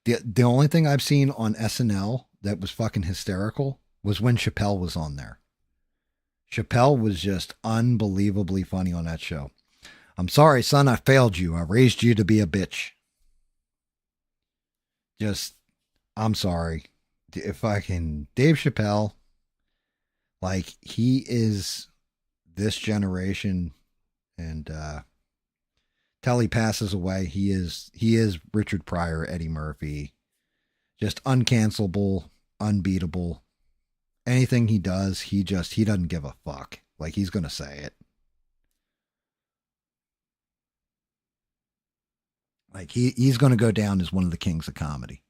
The only thing I've seen on SNL that was fucking hysterical was when Chappelle was on there. Chappelle was just unbelievably funny on that show. I'm sorry, son, I failed you. I raised you to be a bitch. Just, I'm sorry. If I can, Dave Chappelle, like, he is this generation, and till he passes away, he is Richard Pryor, Eddie Murphy, just uncancelable, unbeatable. Anything he does, he doesn't give a fuck. Like, he's gonna say it. Like, he's gonna go down as one of the kings of comedy.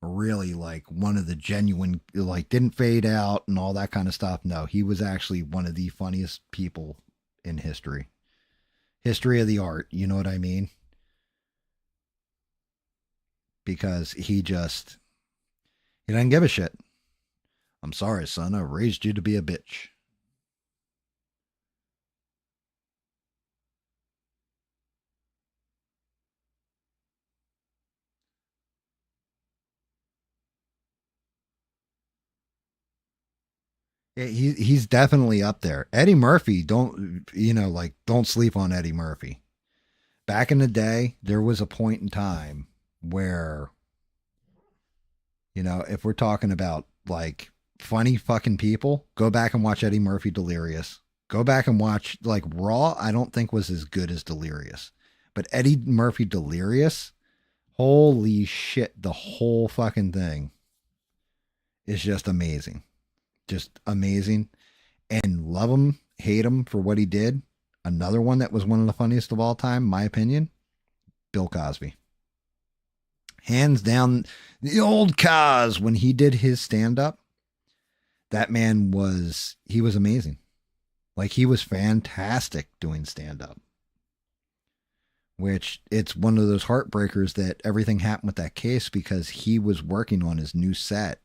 Really, like, one of the genuine, like, didn't fade out and all that kind of stuff. No, he was actually one of the funniest people in history of the art, you know what I mean? Because he doesn't give a shit. I'm sorry, son, I raised you to be a bitch. Yeah, he's definitely up there. Eddie Murphy, don't sleep on Eddie Murphy. Back in the day, there was a point in time where, if we're talking about like funny fucking people, go back and watch Eddie Murphy Delirious. Go back and watch like Raw. I don't think was as good as Delirious, but Eddie Murphy Delirious, holy shit, the whole fucking thing is just amazing. Just amazing. And love him, hate him for what he did. Another one that was one of the funniest of all time, my opinion, Bill Cosby. Hands down, the old Cos, when he did his stand up, that man he was amazing. Like, he was fantastic doing stand up, which it's one of those heartbreakers that everything happened with that case because he was working on his new set,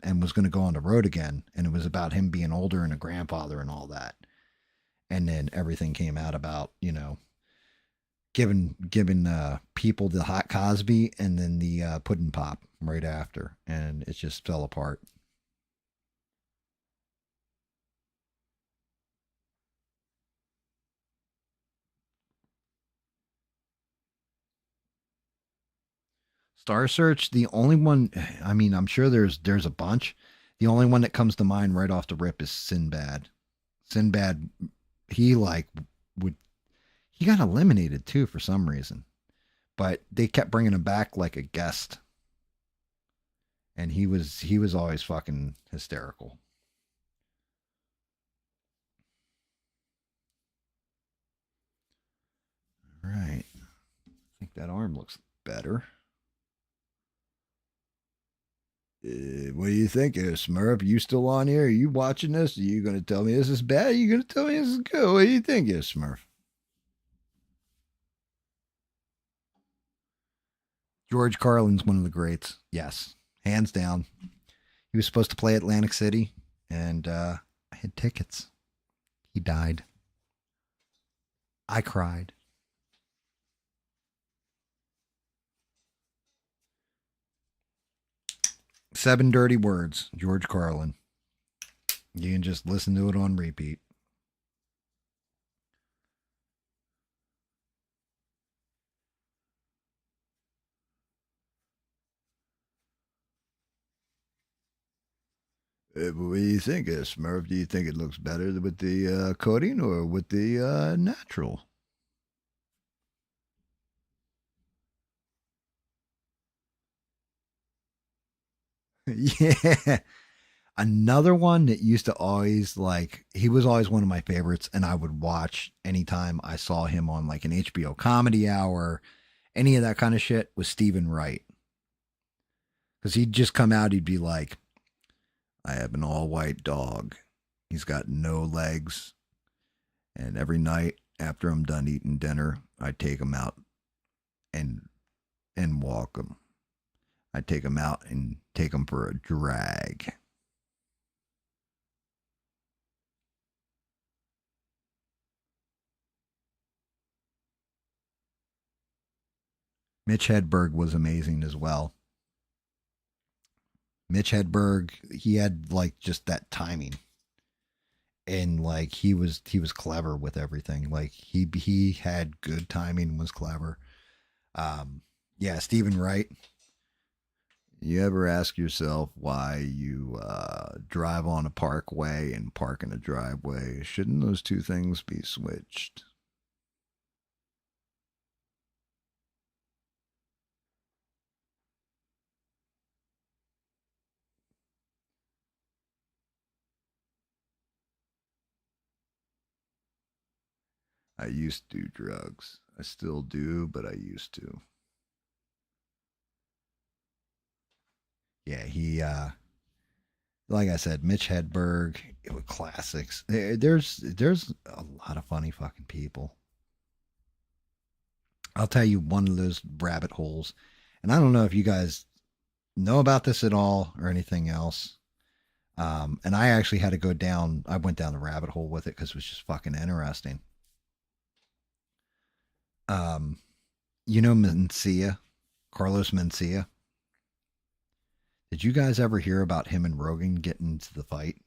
and was going to go on the road again. And it was about him being older and a grandfather and all that. And then everything came out about, giving people the hot Cosby and then the pudding pop right after. And it just fell apart. Star Search, the only one, I mean, I'm sure there's a bunch. The only one that comes to mind right off the rip is Sinbad. Sinbad, he like would he got eliminated too for some reason, but they kept bringing him back like a guest, and he was always fucking hysterical. All right, I think that arm looks better. What do you think, Smurf? Are you still on here? Are you watching this? Are you going to tell me this is bad? Are you going to tell me this is good? What do you think, Smurf? George Carlin's one of the greats. Yes, hands down. He was supposed to play Atlantic City, and I had tickets. He died. I cried. Seven Dirty Words, George Carlin. You can just listen to it on repeat. What do you think, Smurf? Do you think it looks better with the coating or with the natural? Yeah. Another one that used to always like, he was always one of my favorites, and I would watch anytime I saw him on like an HBO comedy hour, any of that kind of shit, was Stephen Wright. Because he'd just come out, he'd be like, I have an all white dog. He's got no legs. And every night after I'm done eating dinner, I take him out and walk him. I take him out and take him for a drag. Mitch Hedberg was amazing as well. Mitch Hedberg, he had like just that timing, and like he was clever with everything. Like he had good timing and was clever. Yeah, Stephen Wright. You ever ask yourself why you drive on a parkway and park in a driveway? Shouldn't those two things be switched? I used to do drugs. I still do, but I used to. Yeah, he like I said, Mitch Hedberg, it was classics. There's a lot of funny fucking people. I'll tell you one of those rabbit holes, and I don't know if you guys know about this at all or anything else. And I actually had to go down. I went down the rabbit hole with it because it was just fucking interesting. Um, you know Mencia, Carlos Mencia. Did you guys ever hear about him and Rogan getting into the fight?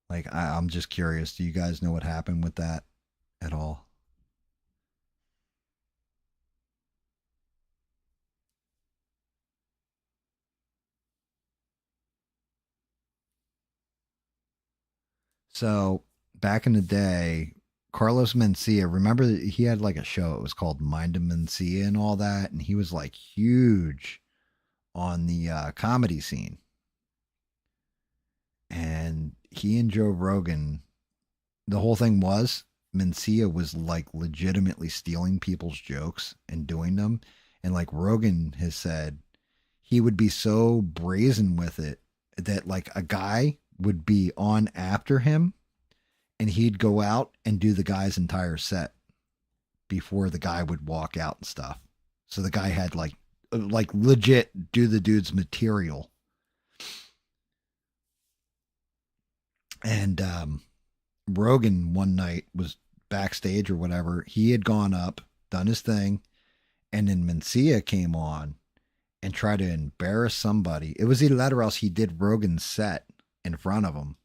Like, I'm just curious. Do you guys know what happened with that at all? So back in the day, Carlos Mencia, remember he had like a show. It was called Mind of Mencia and all that, and he was like huge on the comedy scene. And he and Joe Rogan, the whole thing was Mencia was like legitimately stealing people's jokes and doing them. And like Rogan has said, he would be so brazen with it that like a guy would be on after him, and he'd go out and do the guy's entire set before the guy would walk out and stuff. So the guy had like legit do the dude's material. And Rogan one night was backstage or whatever. He had gone up, done his thing, and then Mencia came on, and try to embarrass somebody. It was either that or else he did Rogan's set in front of him.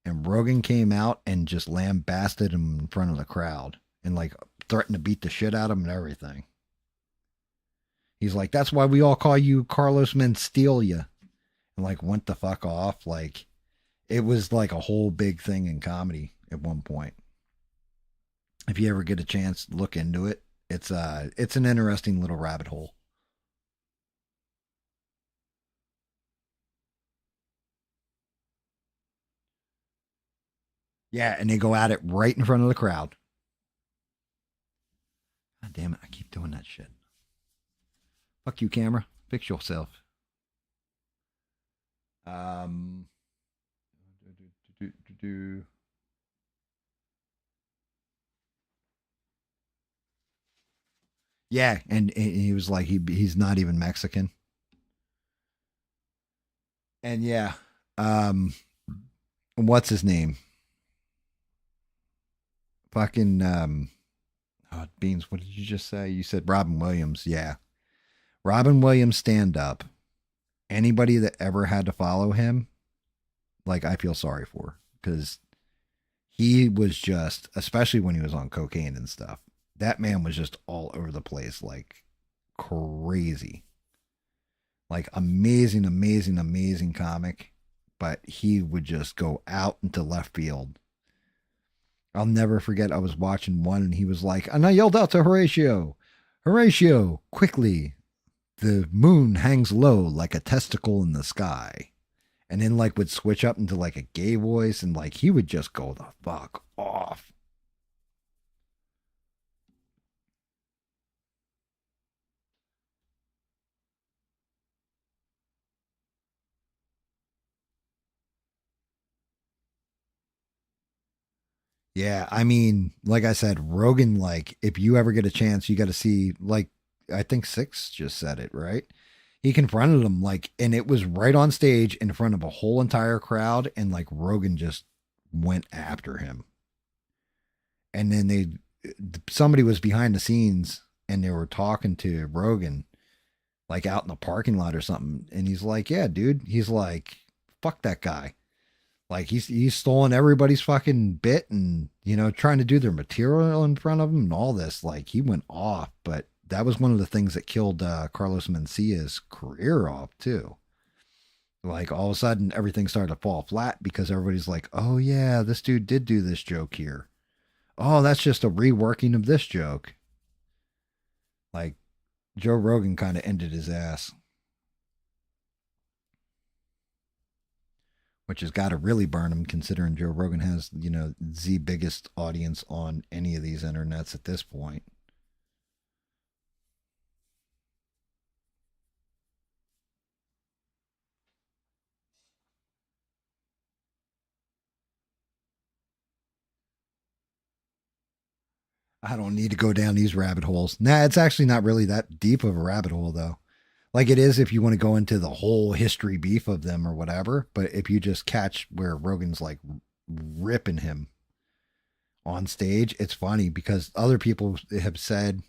And Rogan came out and just lambasted him in front of the crowd and like threatened to beat the shit out of him and everything. He's like, that's why we all call you Carlos Mencia. And like went the fuck off. Like it was like a whole big thing in comedy at one point. If you ever get a chance, look into it. It's an interesting little rabbit hole. Yeah, and they go at it right in front of the crowd. God damn it, I keep doing that shit. Fuck you, camera. Fix yourself. Um do, do, do, do. Yeah, and he was like he's not even Mexican. And yeah, um what's his name? Fucking oh, Beans, what did you just say? You said Robin Williams. Yeah. Robin Williams stand up. Anybody that ever had to follow him, like I feel sorry for because he was just, especially when he was on cocaine and stuff. That man was just all over the place, like crazy, like amazing, amazing, amazing comic. But he would just go out into left field. I'll never forget. I was watching one, and he was like, and I yelled out to Horatio, Horatio, quickly! The moon hangs low like a testicle in the sky. And then like would switch up into like a gay voice and like he would just go the fuck off. Yeah, I mean, like I said, Rogan, like if you ever get a chance, you got to see like I think Six just said it, right? He confronted him like and it was right on stage in front of a whole entire crowd and like Rogan just went after him. And then somebody was behind the scenes and they were talking to Rogan like out in the parking lot or something. And he's like, yeah, dude. He's like, fuck that guy. Like he's stolen everybody's fucking bit and trying to do their material in front of him and all this. Like he went off, but that was one of the things that killed Carlos Mencia's career off too. Like all of a sudden everything started to fall flat because everybody's like, oh yeah, this dude did do this joke here. Oh, that's just a reworking of this joke. Like Joe Rogan kind of ended his ass. Which has got to really burn him considering Joe Rogan has, the biggest audience on any of these internets at this point. I don't need to go down these rabbit holes. Nah, it's actually not really that deep of a rabbit hole, though. Like it is if you want to go into the whole history beef of them or whatever. But if you just catch where Rogan's like ripping him on stage, it's funny because other people have said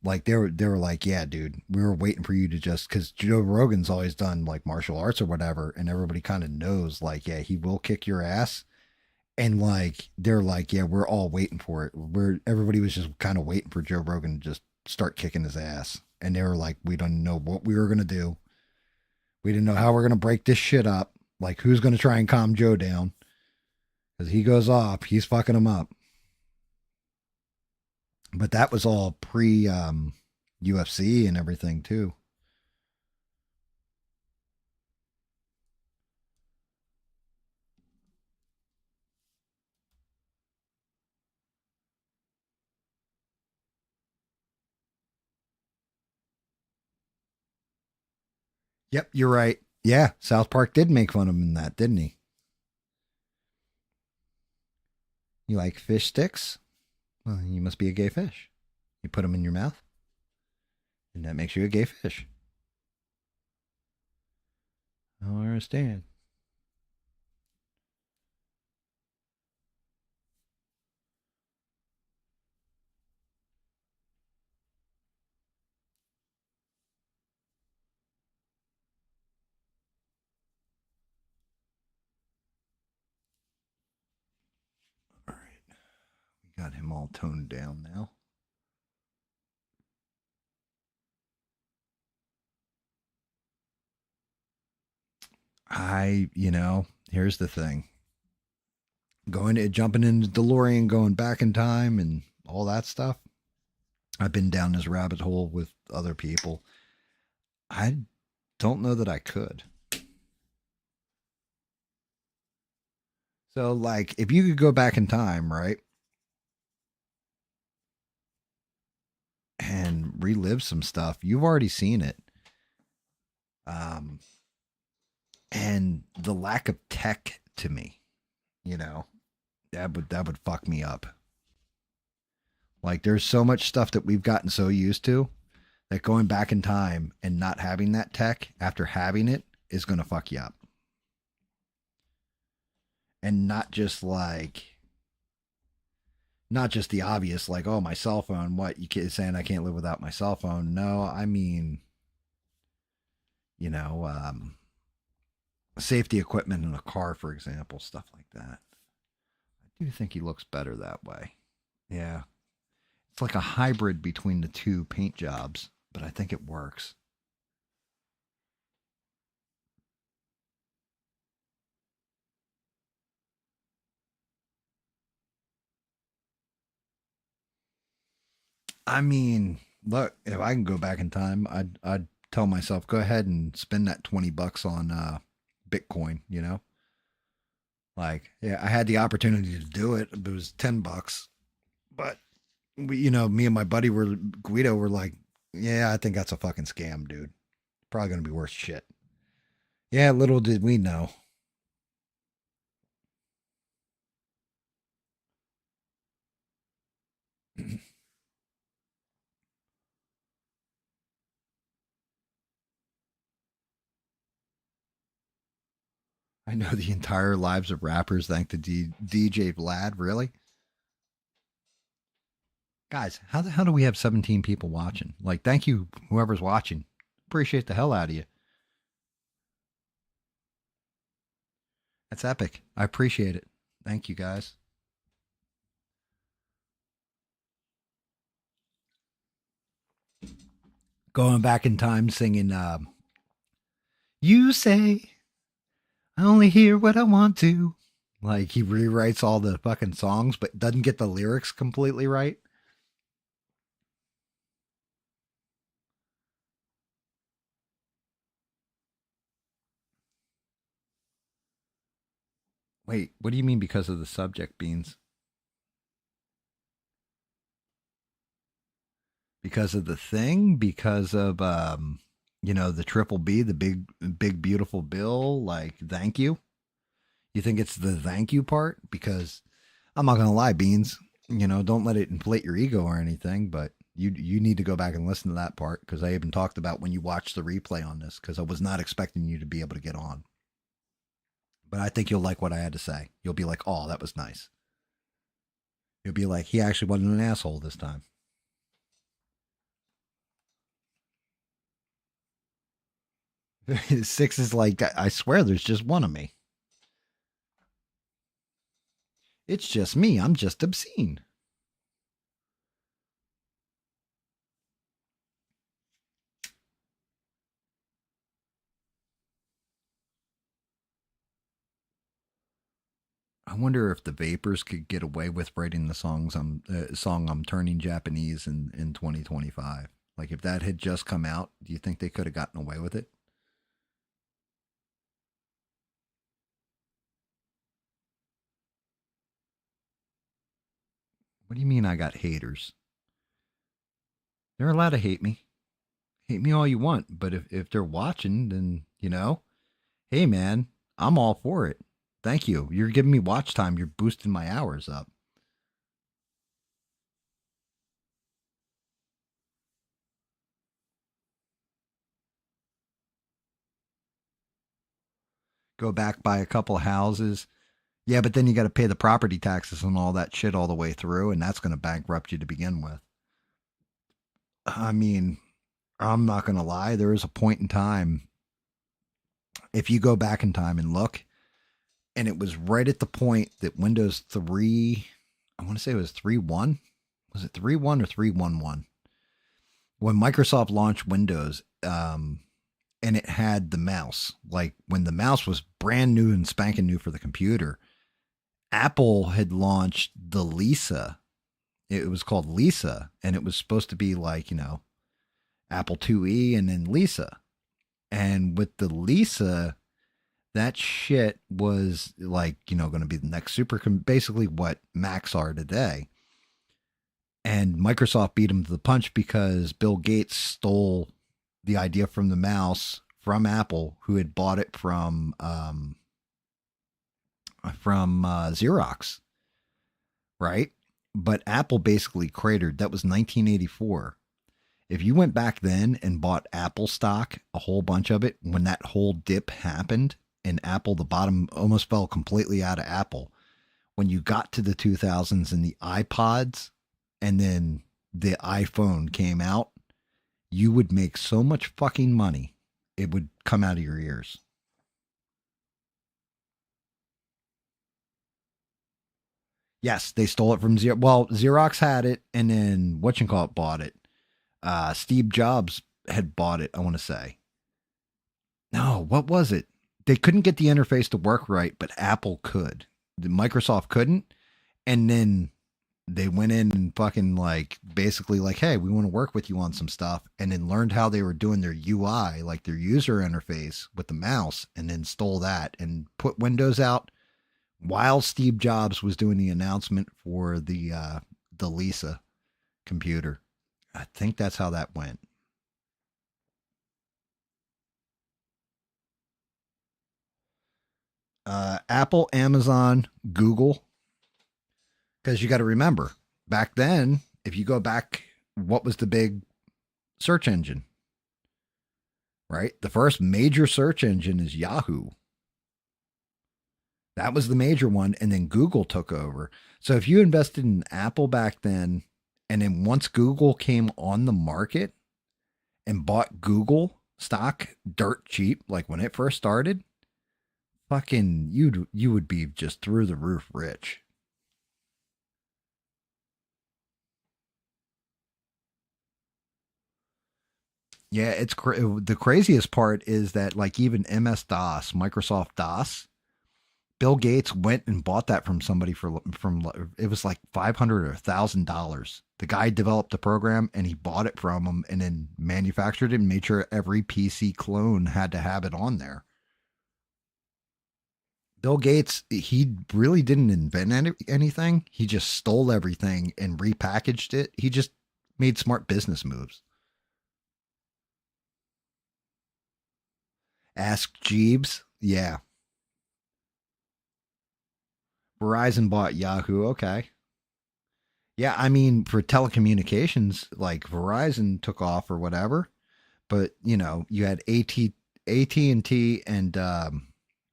like they were like, yeah, dude, we were waiting for you to just because Joe Rogan's always done like martial arts or whatever, and everybody kind of knows like, yeah, he will kick your ass. And like they're like, yeah, we're all waiting for it. Everybody was just kind of waiting for Joe Rogan to just start kicking his ass. And they were like, we don't know what we were gonna do. We didn't know how we're gonna break this shit up. Like who's gonna try and calm Joe down? Because he goes off, he's fucking him up. But that was all pre UFC and everything too. Yep, you're right. Yeah, South Park did make fun of him in that, didn't he? You like fish sticks? Well, you must be a gay fish. You put them in your mouth, and that makes you a gay fish. I don't understand. got him all toned down now. Here's the thing. Jumping into DeLorean, going back in time and all that stuff. I've been down this rabbit hole with other people. I don't know that I could. So, like, if you could go back in time, right, and relive some stuff, you've already seen it. Um, and the lack of tech to me, you know, that would fuck me up. Like, there's so much stuff that we've gotten so used to that going back in time and not having that tech after having it is going to fuck you up. And not just the obvious, like, oh, my cell phone. What, you saying I can't live without my cell phone? No, I mean, you know, safety equipment in a car, for example, stuff like that. I do think he looks better that way. Yeah. It's like a hybrid between the two paint jobs, but I think it works. I mean, look, if I can go back in time, I'd tell myself, go ahead and spend that $20 on Bitcoin, you know? Like, yeah, I had the opportunity to do it. It was $10. But me and my buddy Guido were like, yeah, I think that's a fucking scam, dude. Probably gonna be worth shit. Yeah, little did we know. I know the entire lives of rappers thank the DJ Vlad. Really, guys, how the hell do we have 17 people watching? Like, thank you, whoever's watching. Appreciate the hell out of you. That's epic. I appreciate it. Thank you, guys. Going back in time, singing. You say I only hear what I want to. Like, he rewrites all the fucking songs, but doesn't get the lyrics completely right. Wait, what do you mean because of the subject, Beans? Because of the thing? Because of the triple B, the big beautiful bill? Like, thank you. You think it's the thank you part? Because I'm not gonna lie, Beans. Don't let it inflate your ego or anything, but you need to go back and listen to that part because I even talked about when you watch the replay on this because I was not expecting you to be able to get on. But I think you'll like what I had to say. You'll be like, oh, that was nice. You'll be like, he actually wasn't an asshole this time. Six is like, I swear there's just one of me. It's just me. I'm just obscene. I wonder if the Vapors could get away with writing the song I'm turning Japanese in 2025. Like, if that had just come out, do you think they could have gotten away with it? What do you mean I got haters? They're allowed to hate me. Hate me all you want, but if they're watching, then hey man, I'm all for it. Thank you. You're giving me watch time. You're boosting my hours up. Go back, buy a couple of houses. Yeah, but then you got to pay the property taxes and all that shit all the way through, and that's going to bankrupt you to begin with. I mean, I'm not going to lie. There is a point in time, if you go back in time and look, and it was right at the point that Windows 3 I want to say it was 3.1. Was it 3.1 or 3.11? When Microsoft launched Windows, and it had the mouse. Like when the mouse was brand new and spanking new for the computer, Apple had launched the Lisa. It was called Lisa, and it was supposed to be like, Apple IIe and then Lisa. And with the Lisa, that shit was like, going to be the next basically what Macs are today. And Microsoft beat them to the punch because Bill Gates stole the idea from the mouse from Apple, who had bought it from Xerox, right? But Apple basically cratered. That was 1984. If you went back then and bought Apple stock, a whole bunch of it, when that whole dip happened and Apple, the bottom almost fell completely out of Apple. When you got to the 2000s and the iPods and then the iPhone came out, you would make so much fucking money, it would come out of your ears. Yes, they stole it from Xerox. Well, Xerox had it, and then whatchamacallit bought it. Steve Jobs had bought it, I want to say. No, what was it? They couldn't get the interface to work right, but Apple could. Microsoft couldn't. And then they went in and fucking like basically like, hey, we want to work with you on some stuff. And then learned how they were doing their UI, like their user interface with the mouse, and then stole that and put Windows out while Steve Jobs was doing the announcement for the Lisa computer. I think that's how that went. Apple, Amazon, Google. Because you got to remember, back then, if you go back, what was the big search engine? Right? The first major search engine is Yahoo. That was the major one. And then Google took over. So if you invested in Apple back then, and then once Google came on the market and bought Google stock dirt cheap, like when it first started, fucking you would be just through the roof rich. Yeah, the craziest part is that like even MS DOS, Microsoft DOS, Bill Gates went and bought that from somebody from it was like $500 or $1,000. The guy developed the program and he bought it from him and then manufactured it and made sure every PC clone had to have it on there. Bill Gates, he really didn't invent anything. He just stole everything and repackaged it. He just made smart business moves. Ask Jeeves. Yeah. Verizon bought Yahoo. Okay. Yeah, I mean, for telecommunications, like Verizon took off or whatever, but you had AT&T and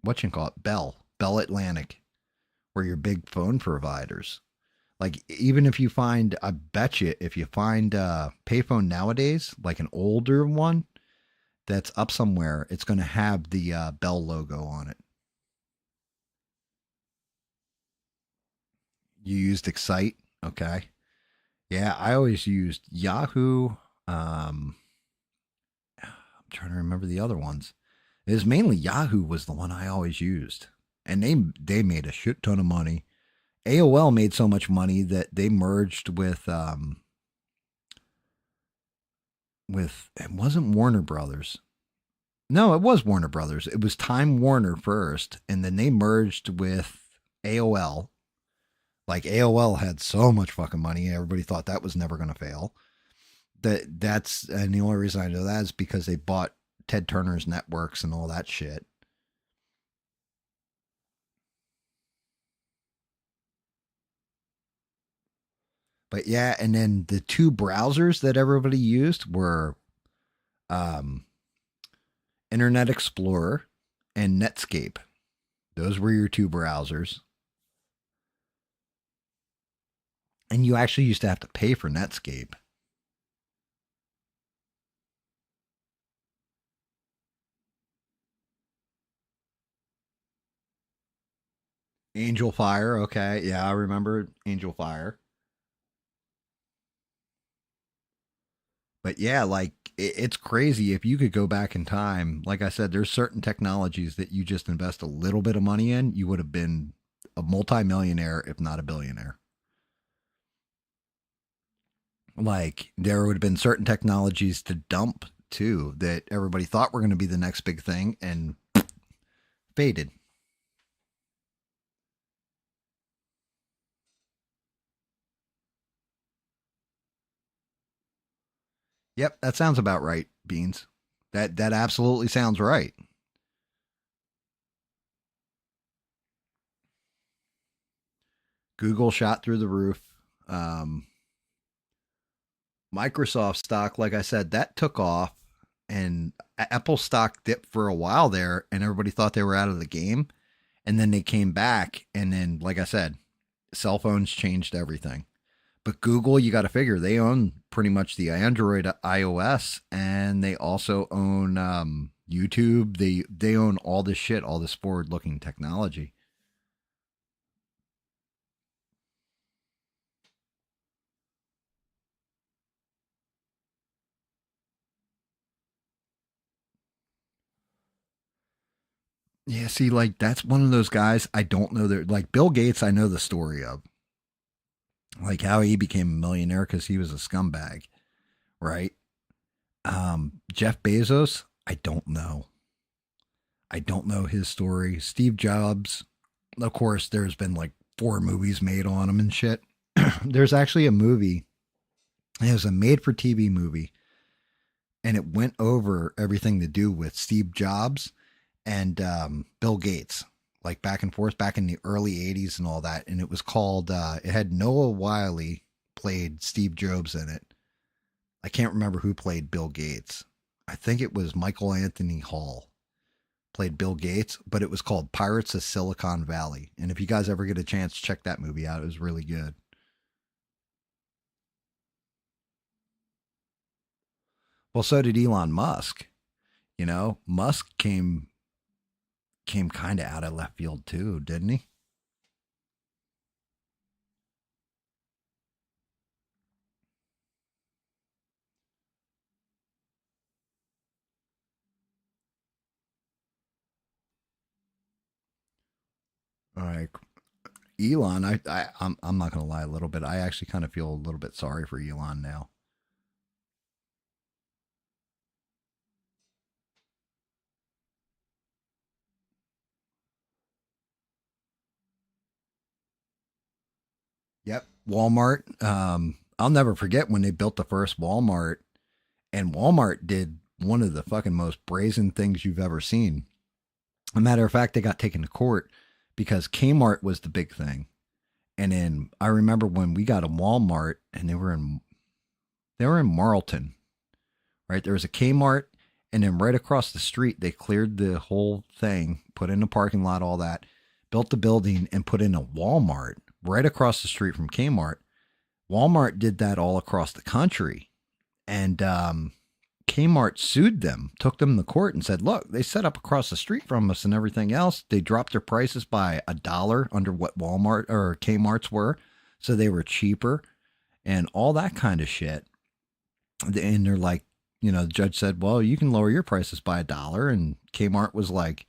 what you call it, Bell Atlantic were your big phone providers. Like even if you find, I bet you, if you find a payphone nowadays, like an older one that's up somewhere, it's going to have the Bell logo on it. You used Excite, okay? Yeah, I always used Yahoo. I'm trying to remember the other ones. It was mainly Yahoo was the one I always used, and they made a shit ton of money. AOL made so much money that they merged with it wasn't Warner Brothers. No, it was Warner Brothers. It was Time Warner first, and then they merged with AOL. Like AOL had so much fucking money, everybody thought that was never going to fail. And the only reason I know that is because they bought Ted Turner's networks and all that shit. But yeah, and then the two browsers that everybody used were um, Internet Explorer and Netscape. Those were your two browsers. And you actually used to have to pay for Netscape. Angel Fire. Okay. Yeah, I remember Angel Fire. But yeah, like it's crazy. If you could go back in time, like I said, there's certain technologies that you just invest a little bit of money in, you would have been a multimillionaire, if not a billionaire. Like there would have been certain technologies to dump too that everybody thought were going to be the next big thing and faded. Yep, that sounds about right, Beans. That absolutely sounds right. Google shot through the roof. Um, Microsoft stock, like I said, that took off, and Apple stock dipped for a while there, and everybody thought they were out of the game, and then they came back, and then, like I said, cell phones changed everything. But Google, you got to figure they own pretty much the Android, iOS, and they also own YouTube. They own all this shit, all this forward looking technology. Yeah, see, like that's one of those guys I don't know. That like Bill Gates, I know the story of like how he became a millionaire because he was a scumbag, right? Jeff Bezos, I don't know. I don't know his story. Steve Jobs, of course, there's been like four movies made on him and shit. There's actually a movie. It was a made-for-TV movie, and it went over everything to do with Steve Jobs and Bill Gates, like back and forth back in the early '80s and all that. And it was called. It had Noah Wiley played Steve Jobs in it. I can't remember who played Bill Gates. I think it was Michael Anthony Hall played Bill Gates, but it was called Pirates of Silicon Valley. And if you guys ever get a chance, check that movie out. It was really good. Well, so did Elon Musk. You know, Musk came kind of out of left field too, didn't he? All right, Elon. I'm not gonna lie a little bit. I actually kind of feel a little bit sorry for Elon now. Yep, Walmart. I'll never forget when they built the first Walmart, and Walmart did one of the fucking most brazen things you've ever seen. A matter of fact, they got taken to court because Kmart was the big thing. And then I remember when we got a Walmart and they were in Marlton, right? There was a Kmart, and then right across the street they cleared the whole thing, put in a parking lot, all that, built the building and put in a Walmart right across the street from Kmart. Walmart did that all across the country. And Kmart sued them, took them to court, and said, "Look, they set up across the street from us and everything else. They dropped their prices by $1 under what Walmart or Kmart's were, so they were cheaper and all that kind of shit." And they're like, the judge said, "Well, you can lower your prices by $1," and Kmart was like,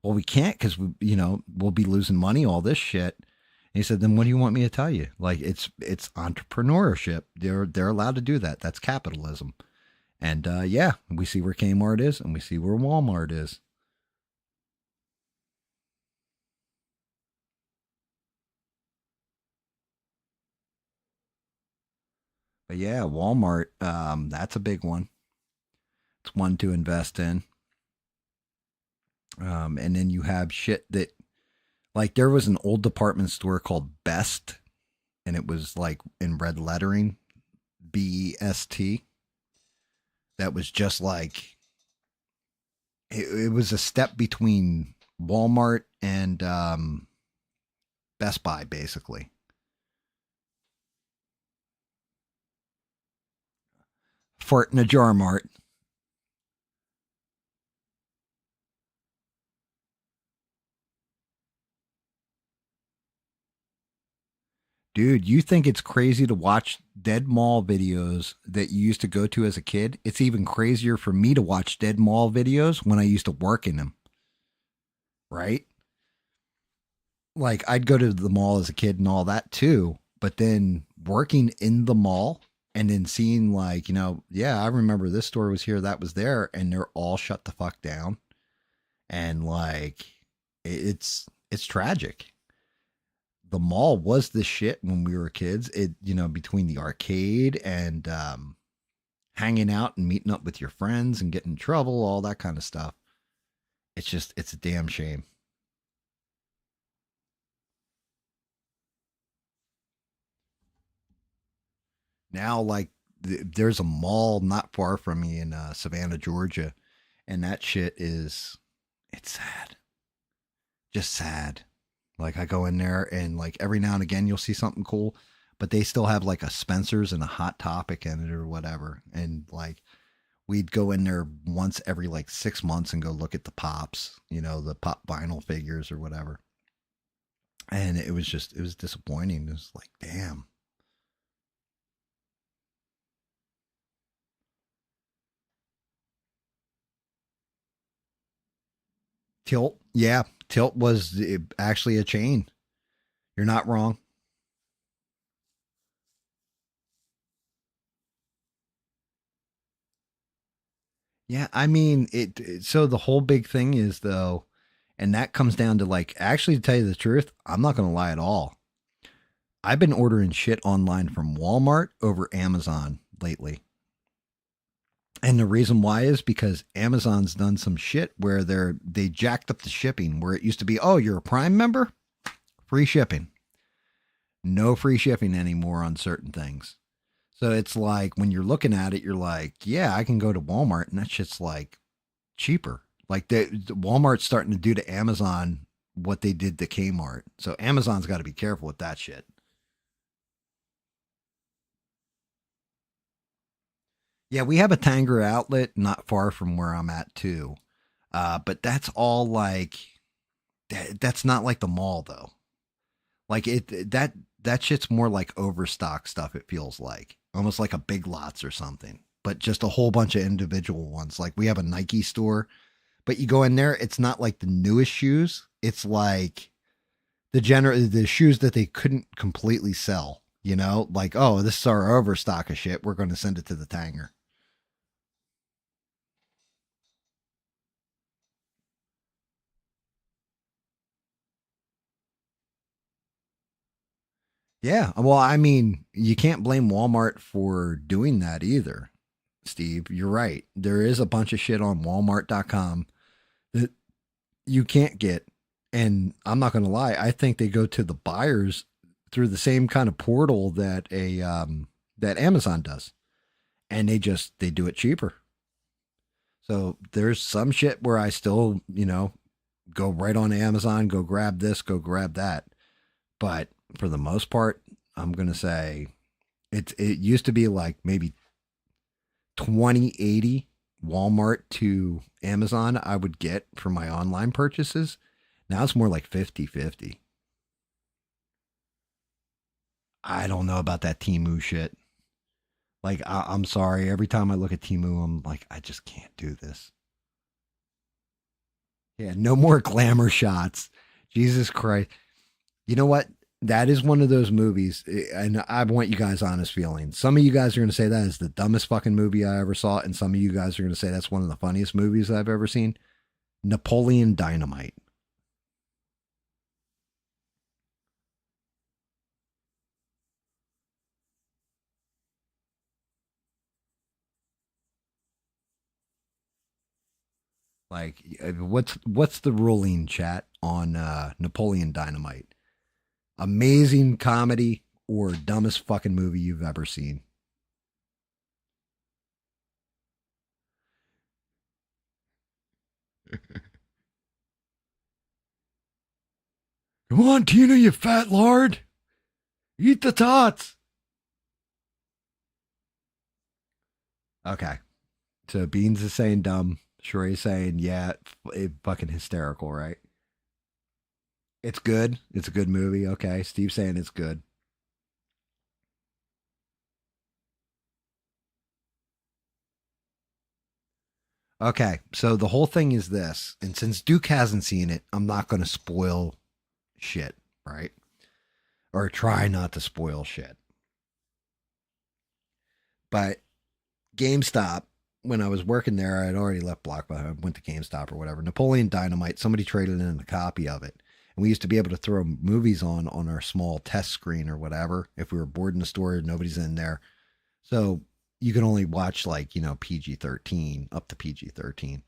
"Well, we can't because we'll be losing money. All this shit." And he said, "Then what do you want me to tell you? Like, it's entrepreneurship. They're allowed to do that. That's capitalism." And yeah, we see where Kmart is and we see where Walmart is. But yeah, Walmart, that's a big one. It's one to invest in. And then you have shit that, like, there was an old department store called Best, and it was like in red lettering, BEST. That was just like, it was a step between Walmart and Best Buy, basically. Fart in a jar mart. Dude, you think it's crazy to watch dead mall videos that you used to go to as a kid? It's even crazier for me to watch dead mall videos when I used to work in them, right? Like I'd go to the mall as a kid and all that too, but then working in the mall and then seeing like, yeah, I remember this store was here, that was there, and they're all shut the fuck down. And like it's tragic. The mall was the shit when we were kids. It, between the arcade and hanging out and meeting up with your friends and getting in trouble, all that kind of stuff. It's a damn shame. Now, like, there's a mall not far from me in Savannah, Georgia, and that shit it's sad, just sad. Like, I go in there and like every now and again you'll see something cool, but they still have like a Spencer's and a Hot Topic in it or whatever, and like we'd go in there once every like 6 months and go look at the pops, the pop vinyl figures or whatever. And it was disappointing. It was like, damn. Tilt, yeah, Tilt was actually a chain. You're not wrong. Yeah, I mean, so the whole big thing is though, and that comes down to like, actually, to tell you the truth, I'm not going to lie at all. I've been ordering shit online from Walmart over Amazon lately. And the reason why is because Amazon's done some shit where they jacked up the shipping where it used to be, oh, you're a Prime member, free shipping. No free shipping anymore on certain things. So it's like when you're looking at it, you're like, yeah, I can go to Walmart and that shit's like cheaper. Like Walmart's starting to do to Amazon what they did to Kmart. So Amazon's got to be careful with that shit. Yeah, we have a Tanger outlet not far from where I'm at too. But that's all like that's not like the mall though. Like that shit's more like overstock stuff. It feels like almost like a Big Lots or something, but just a whole bunch of individual ones. Like we have a Nike store, but you go in there, it's not like the newest shoes. It's like the shoes that they couldn't completely sell. Like, oh, this is our overstock of shit. We're going to send it to the Tanger. Yeah. Well, I mean, you can't blame Walmart for doing that either, Steve. You're right. There is a bunch of shit on walmart.com that you can't get. And I'm not going to lie, I think they go to the buyers through the same kind of portal that Amazon does. And they do it cheaper. So there's some shit where I still, go right on Amazon, go grab this, go grab that. But for the most part, I'm gonna say it used to be like maybe 20/80 Walmart to Amazon I would get for my online purchases. Now it's more like 50/50. I don't know about that Timu shit. Like I'm sorry, every time I look at Timu, I'm like, I just can't do this. Yeah, no more glamour shots. Jesus Christ. You know what? That is one of those movies, and I want you guys' honest feelings. Some of you guys are going to say that is the dumbest fucking movie I ever saw, and some of you guys are going to say that's one of the funniest movies I've ever seen. Napoleon Dynamite. Like, what's the ruling, chat, on Napoleon Dynamite? Amazing comedy or dumbest fucking movie you've ever seen? Come on, Tina, you fat lard. Eat the tots. Okay. So Beans is saying dumb. Sheree saying, yeah, fucking hysterical, right? It's good. It's a good movie. Okay. Steve saying it's good. Okay, so the whole thing is this, and since Duke hasn't seen it, I'm not going to spoil shit, right? Or try not to spoil shit. But GameStop, when I was working there, I had already left Blockbuster. I went to GameStop or whatever. Napoleon Dynamite, somebody traded in a copy of it. And we used to be able to throw movies on our small test screen or whatever. If we were bored in the store, nobody's in there. So you can only watch like, PG-13, up to PG-13.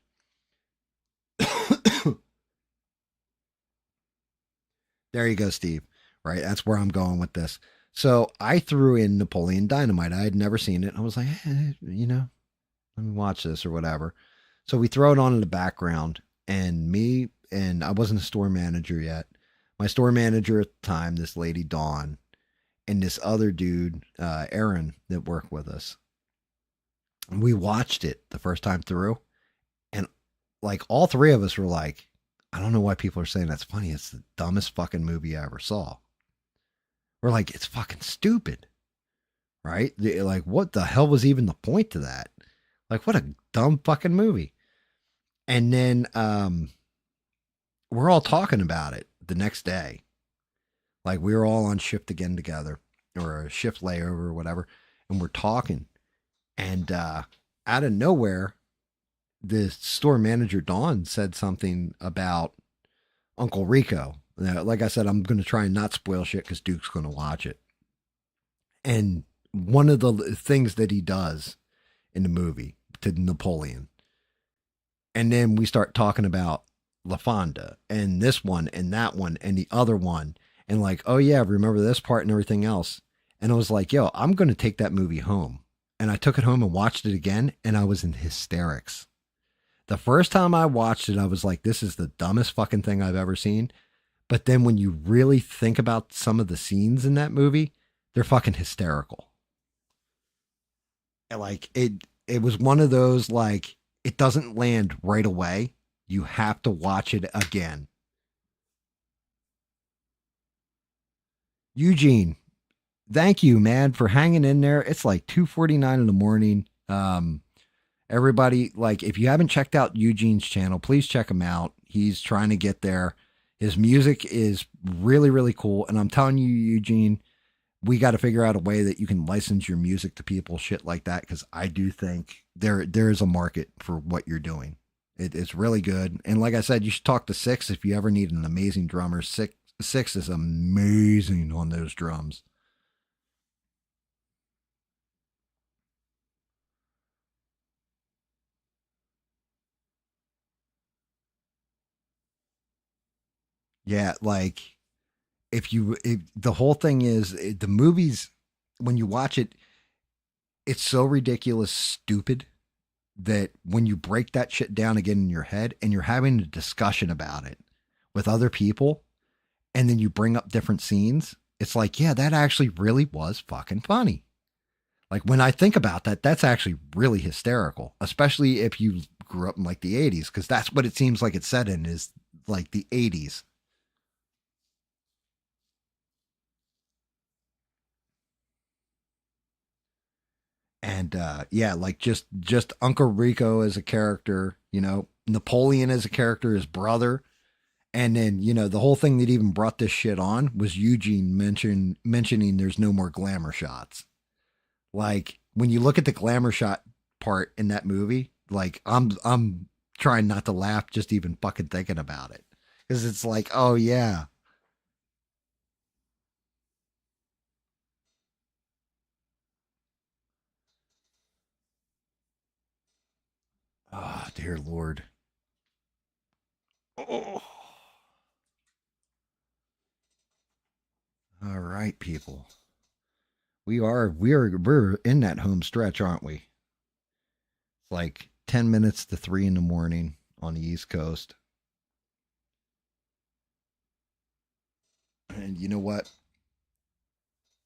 There you go, Steve. Right? That's where I'm going with this. So I threw in Napoleon Dynamite. I had never seen it. I was like, let me watch this or whatever. So we throw it on in the background, and I wasn't a store manager yet. My store manager at the time, this lady Dawn, and this other dude, Aaron, that worked with us. And we watched it the first time through, and like all three of us were like, I don't know why people are saying that's funny. It's the dumbest fucking movie I ever saw. We're like, it's fucking stupid, right? Like, what the hell was even the point to that? Like, what a dumb fucking movie. And then we're all talking about it the next day. Like, we were all on shift again together, or a shift layover or whatever, and we're talking. And out of nowhere, the store manager, Dawn, said something about Uncle Rico. Now, like I said, I'm going to try and not spoil shit because Duke's going to watch it. And one of the things that he does in the movie to Napoleon. And then we start talking about LaFonda and this one and that one and the other one. And like, oh yeah, remember this part and everything else. And I was like, yo, I'm going to take that movie home. And I took it home and watched it again. And I was in hysterics. The first time I watched it, I was like, this is the dumbest fucking thing I've ever seen. But then when you really think about some of the scenes in that movie, they're fucking hysterical. And like it was one of those, like, it doesn't land right away. You have to watch it again. Eugene, thank you, man, for hanging in there. It's like 2:49 in the morning. Everybody, like, if you haven't checked out Eugene's channel, please check him out. He's trying to get there. His music is really, really cool. And I'm telling you, Eugene, we got to figure out a way that you can license your music to people, shit like that. Cause I do think there is a market for what you're doing. It's really good. And like I said, you should talk to Six if you ever need an amazing drummer. Six is amazing on those drums. Yeah. Like, if the whole thing is the movies, when you watch it, it's so ridiculous, stupid that when you break that shit down again in your head and you're having a discussion about it with other people, and then you bring up different scenes, it's like, yeah, that actually really was fucking funny. Like, when I think about that, that's actually really hysterical, especially if you grew up in like the 80s, because that's what it seems like it's set in, is like the 80s. And yeah, like just Uncle Rico as a character, Napoleon as a character, his brother. And then, the whole thing that even brought this shit on was Eugene mentioning there's no more glamour shots. Like, when you look at the glamour shot part in that movie, like, I'm trying not to laugh just even fucking thinking about it. Because it's like, oh yeah. Oh, dear Lord. Oh. All right, people. We're in that home stretch, aren't we? It's like 10 minutes to 3 in the morning on the East Coast. And you know what?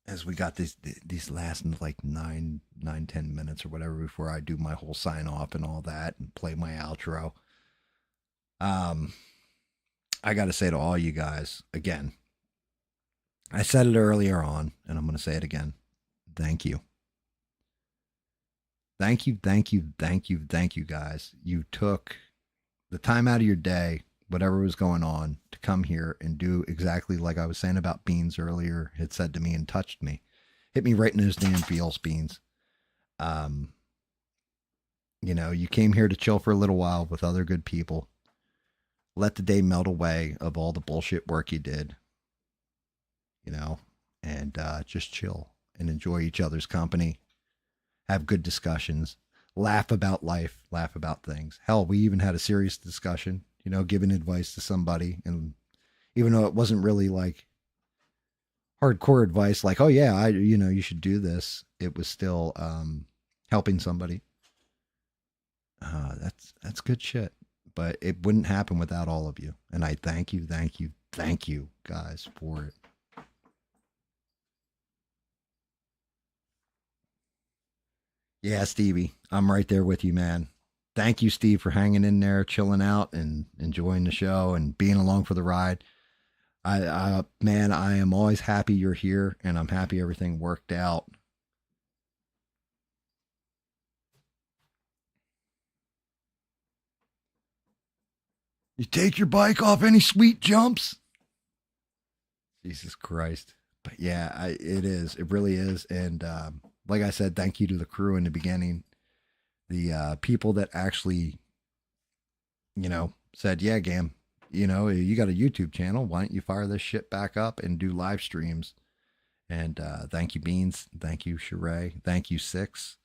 As we got these last like 9, 10 minutes or whatever before I do my whole sign off and all that and play my outro. Um, I got to say to all you guys again, I said it earlier on, and I'm going to say it again. Thank you. Thank you, thank you, thank you, thank you guys. You took the time out of your day, whatever was going on, to come here and do exactly like I was saying about Beans earlier, had said to me and touched me. Hit me right in those damn feels, Beans. Um, you know, you came here to chill for a little while with other good people. Let the day melt away of all the bullshit work you did, you know, and just chill and enjoy each other's company. Have good discussions, laugh about life, laugh about things. Hell, we even had a serious discussion, you know, giving advice to somebody. And even though it wasn't really like hardcore advice, like, oh, yeah, you know, you should do this, it was still helping somebody. That's good shit. But it wouldn't happen without all of you. And I thank you, thank you, thank you guys for it. Yeah, Stevie, I'm right there with you, man. Thank you, Steve, for hanging in there, chilling out, and enjoying the show and being along for the ride. Man, I am always happy you're here, and I'm happy everything worked out. You take your bike off any sweet jumps? Jesus Christ. But yeah, it is. It really is. And like I said, thank you to the crew in the beginning. The people that actually, you know, said, yeah, Gam, you know, you got a YouTube channel. Why don't you fire this shit back up and do live streams? And thank you, Beans. Thank you, Sheree. Thank you, Six.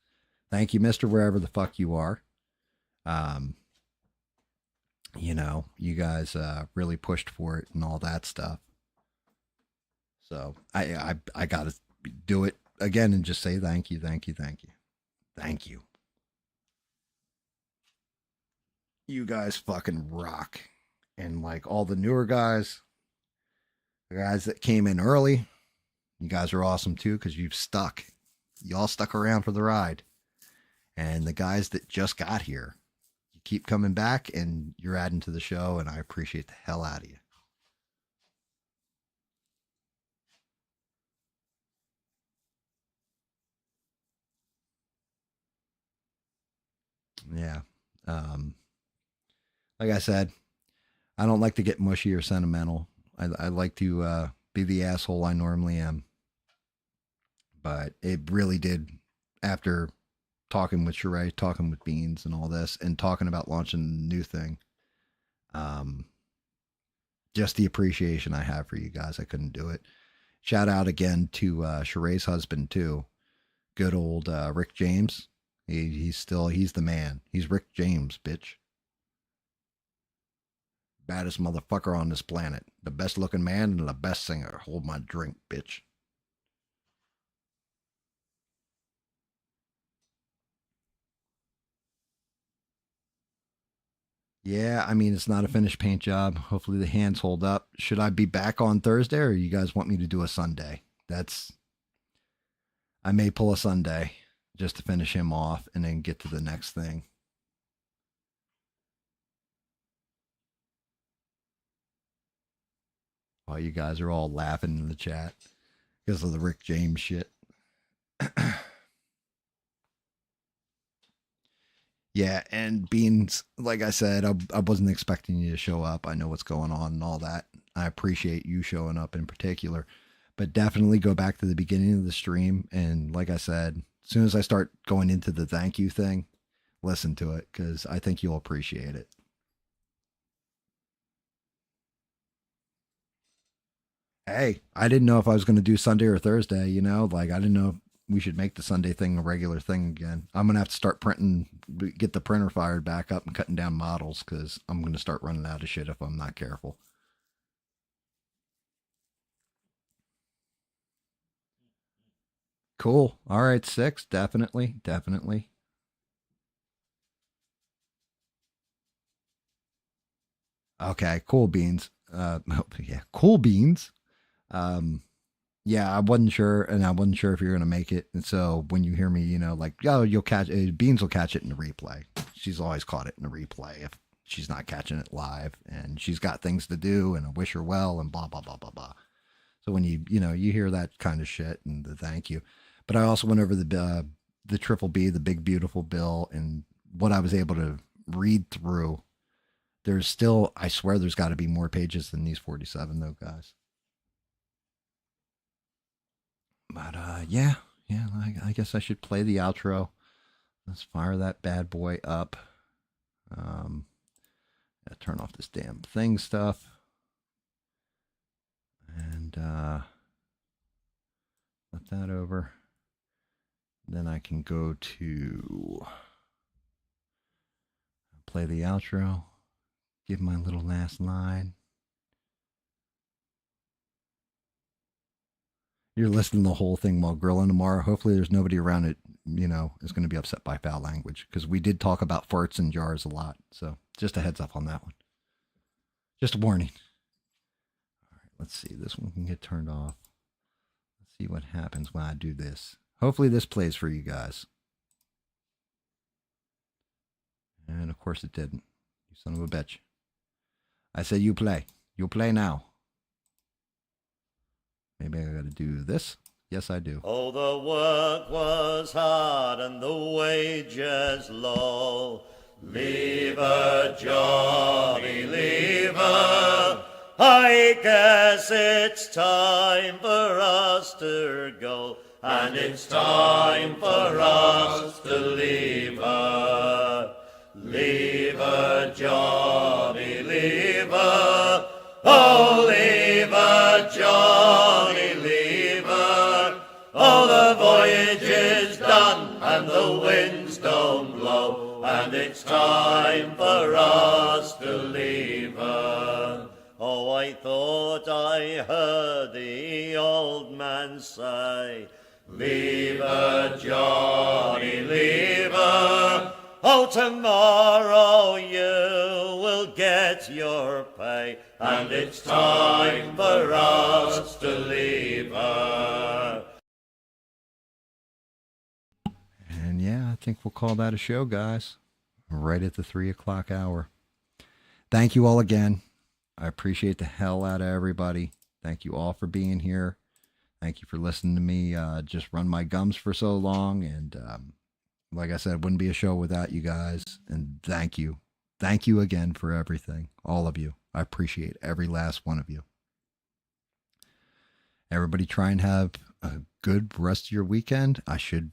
Thank you, Mister, wherever the fuck you are. Um, you know, you guys really pushed for it and all that stuff. So I got to do it again and just say thank you, thank you, thank you, thank you. You guys fucking rock. And like all the newer guys, the guys that came in early, you guys are awesome too because you've stuck. Y'all stuck around for the ride. And the guys that just got here, you keep coming back and you're adding to the show, and I appreciate the hell out of you. Yeah. Um, like I said, I don't like to get mushy or sentimental. I like to be the asshole I normally am. But it really did, after talking with Sheree, talking with Beans and all this, and talking about launching a new thing, um, just the appreciation I have for you guys. I couldn't do it. Shout out again to Sheree's husband, too. Good old Rick James. He's the man. He's Rick James, bitch. Baddest motherfucker on this planet. The best looking man and the best singer. Hold my drink, bitch. Yeah, I mean, it's not a finished paint job. Hopefully the hands hold up. Should I be back on Thursday or you guys want me to do a Sunday? I may pull a Sunday just to finish him off and then get to the next thing. While you guys are all laughing in the chat because of the Rick James shit. Yeah, and Beans, like I said, I wasn't expecting you to show up. I know what's going on and all that. I appreciate you showing up in particular, but definitely go back to the beginning of the stream. And like I said, as soon as I start going into the thank you thing, listen to it because I think you'll appreciate it. Hey, I didn't know if I was going to do Sunday or Thursday, you know, like I didn't know if we should make the Sunday thing a regular thing again. I'm going to have to start printing, get the printer fired back up and cutting down models because I'm going to start running out of shit if I'm not careful. Cool. All right, Six. Definitely. Definitely. Okay. Cool beans. Yeah. Cool beans. Um, yeah, I wasn't sure, and I wasn't sure if you're gonna make it. And so when you hear me, you know, like, oh, you'll catch Beans will catch it in the replay. She's always caught it in the replay if she's not catching it live, and she's got things to do, and I wish her well, and blah blah blah blah blah. So when you know you hear that kind of shit and the thank you, but I also went over the Triple B, the Big Beautiful Bill, and what I was able to read through, there's still, I swear there's got to be more pages than these 47 though, guys. But yeah, I guess I should play the outro. Let's fire that bad boy up. Turn off this damn thing stuff. And let that over. Then I can go to play the outro, give my little last line. You're listening to the whole thing while grilling tomorrow. Hopefully there's nobody around it, is going to be upset by foul language, because we did talk about farts and jars a lot. So just a heads up on that one. Just a warning. All right, let's see. This one can get turned off. Let's see what happens when I do this. Hopefully this plays for you guys. And of course it didn't. You son of a bitch. I said you play. You'll play now. Maybe I gotta do this. Yes, I do. Oh, the work was hard and the wages low. Leave her, Johnny, leave her. I guess it's time for us to go. And it's time for us to leave her. Leave her, Johnny, leave her. Oh, leave her, Johnny, leave her. Oh, the voyage is done and the winds don't blow, and it's time for us to leave her. Oh, I thought I heard the old man say, leave her, Johnny, leave her. Oh, tomorrow you will get your pay, and it's time for us to leave her. And yeah, I think we'll call that a show, guys. Right at the 3 o'clock hour. Thank you all again. I appreciate the hell out of everybody. Thank you all for being here. Thank you for listening to me just run my gums for so long. And like I said, it wouldn't be a show without you guys. And thank you. Thank you again for everything. All of you. I appreciate every last one of you. Everybody try and have a good rest of your weekend. I should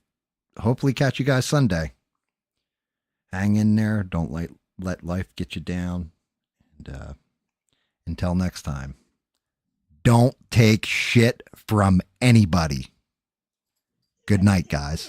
hopefully catch you guys Sunday. Hang in there. Don't let life get you down. And until next time, don't take shit from anybody. Good night, guys.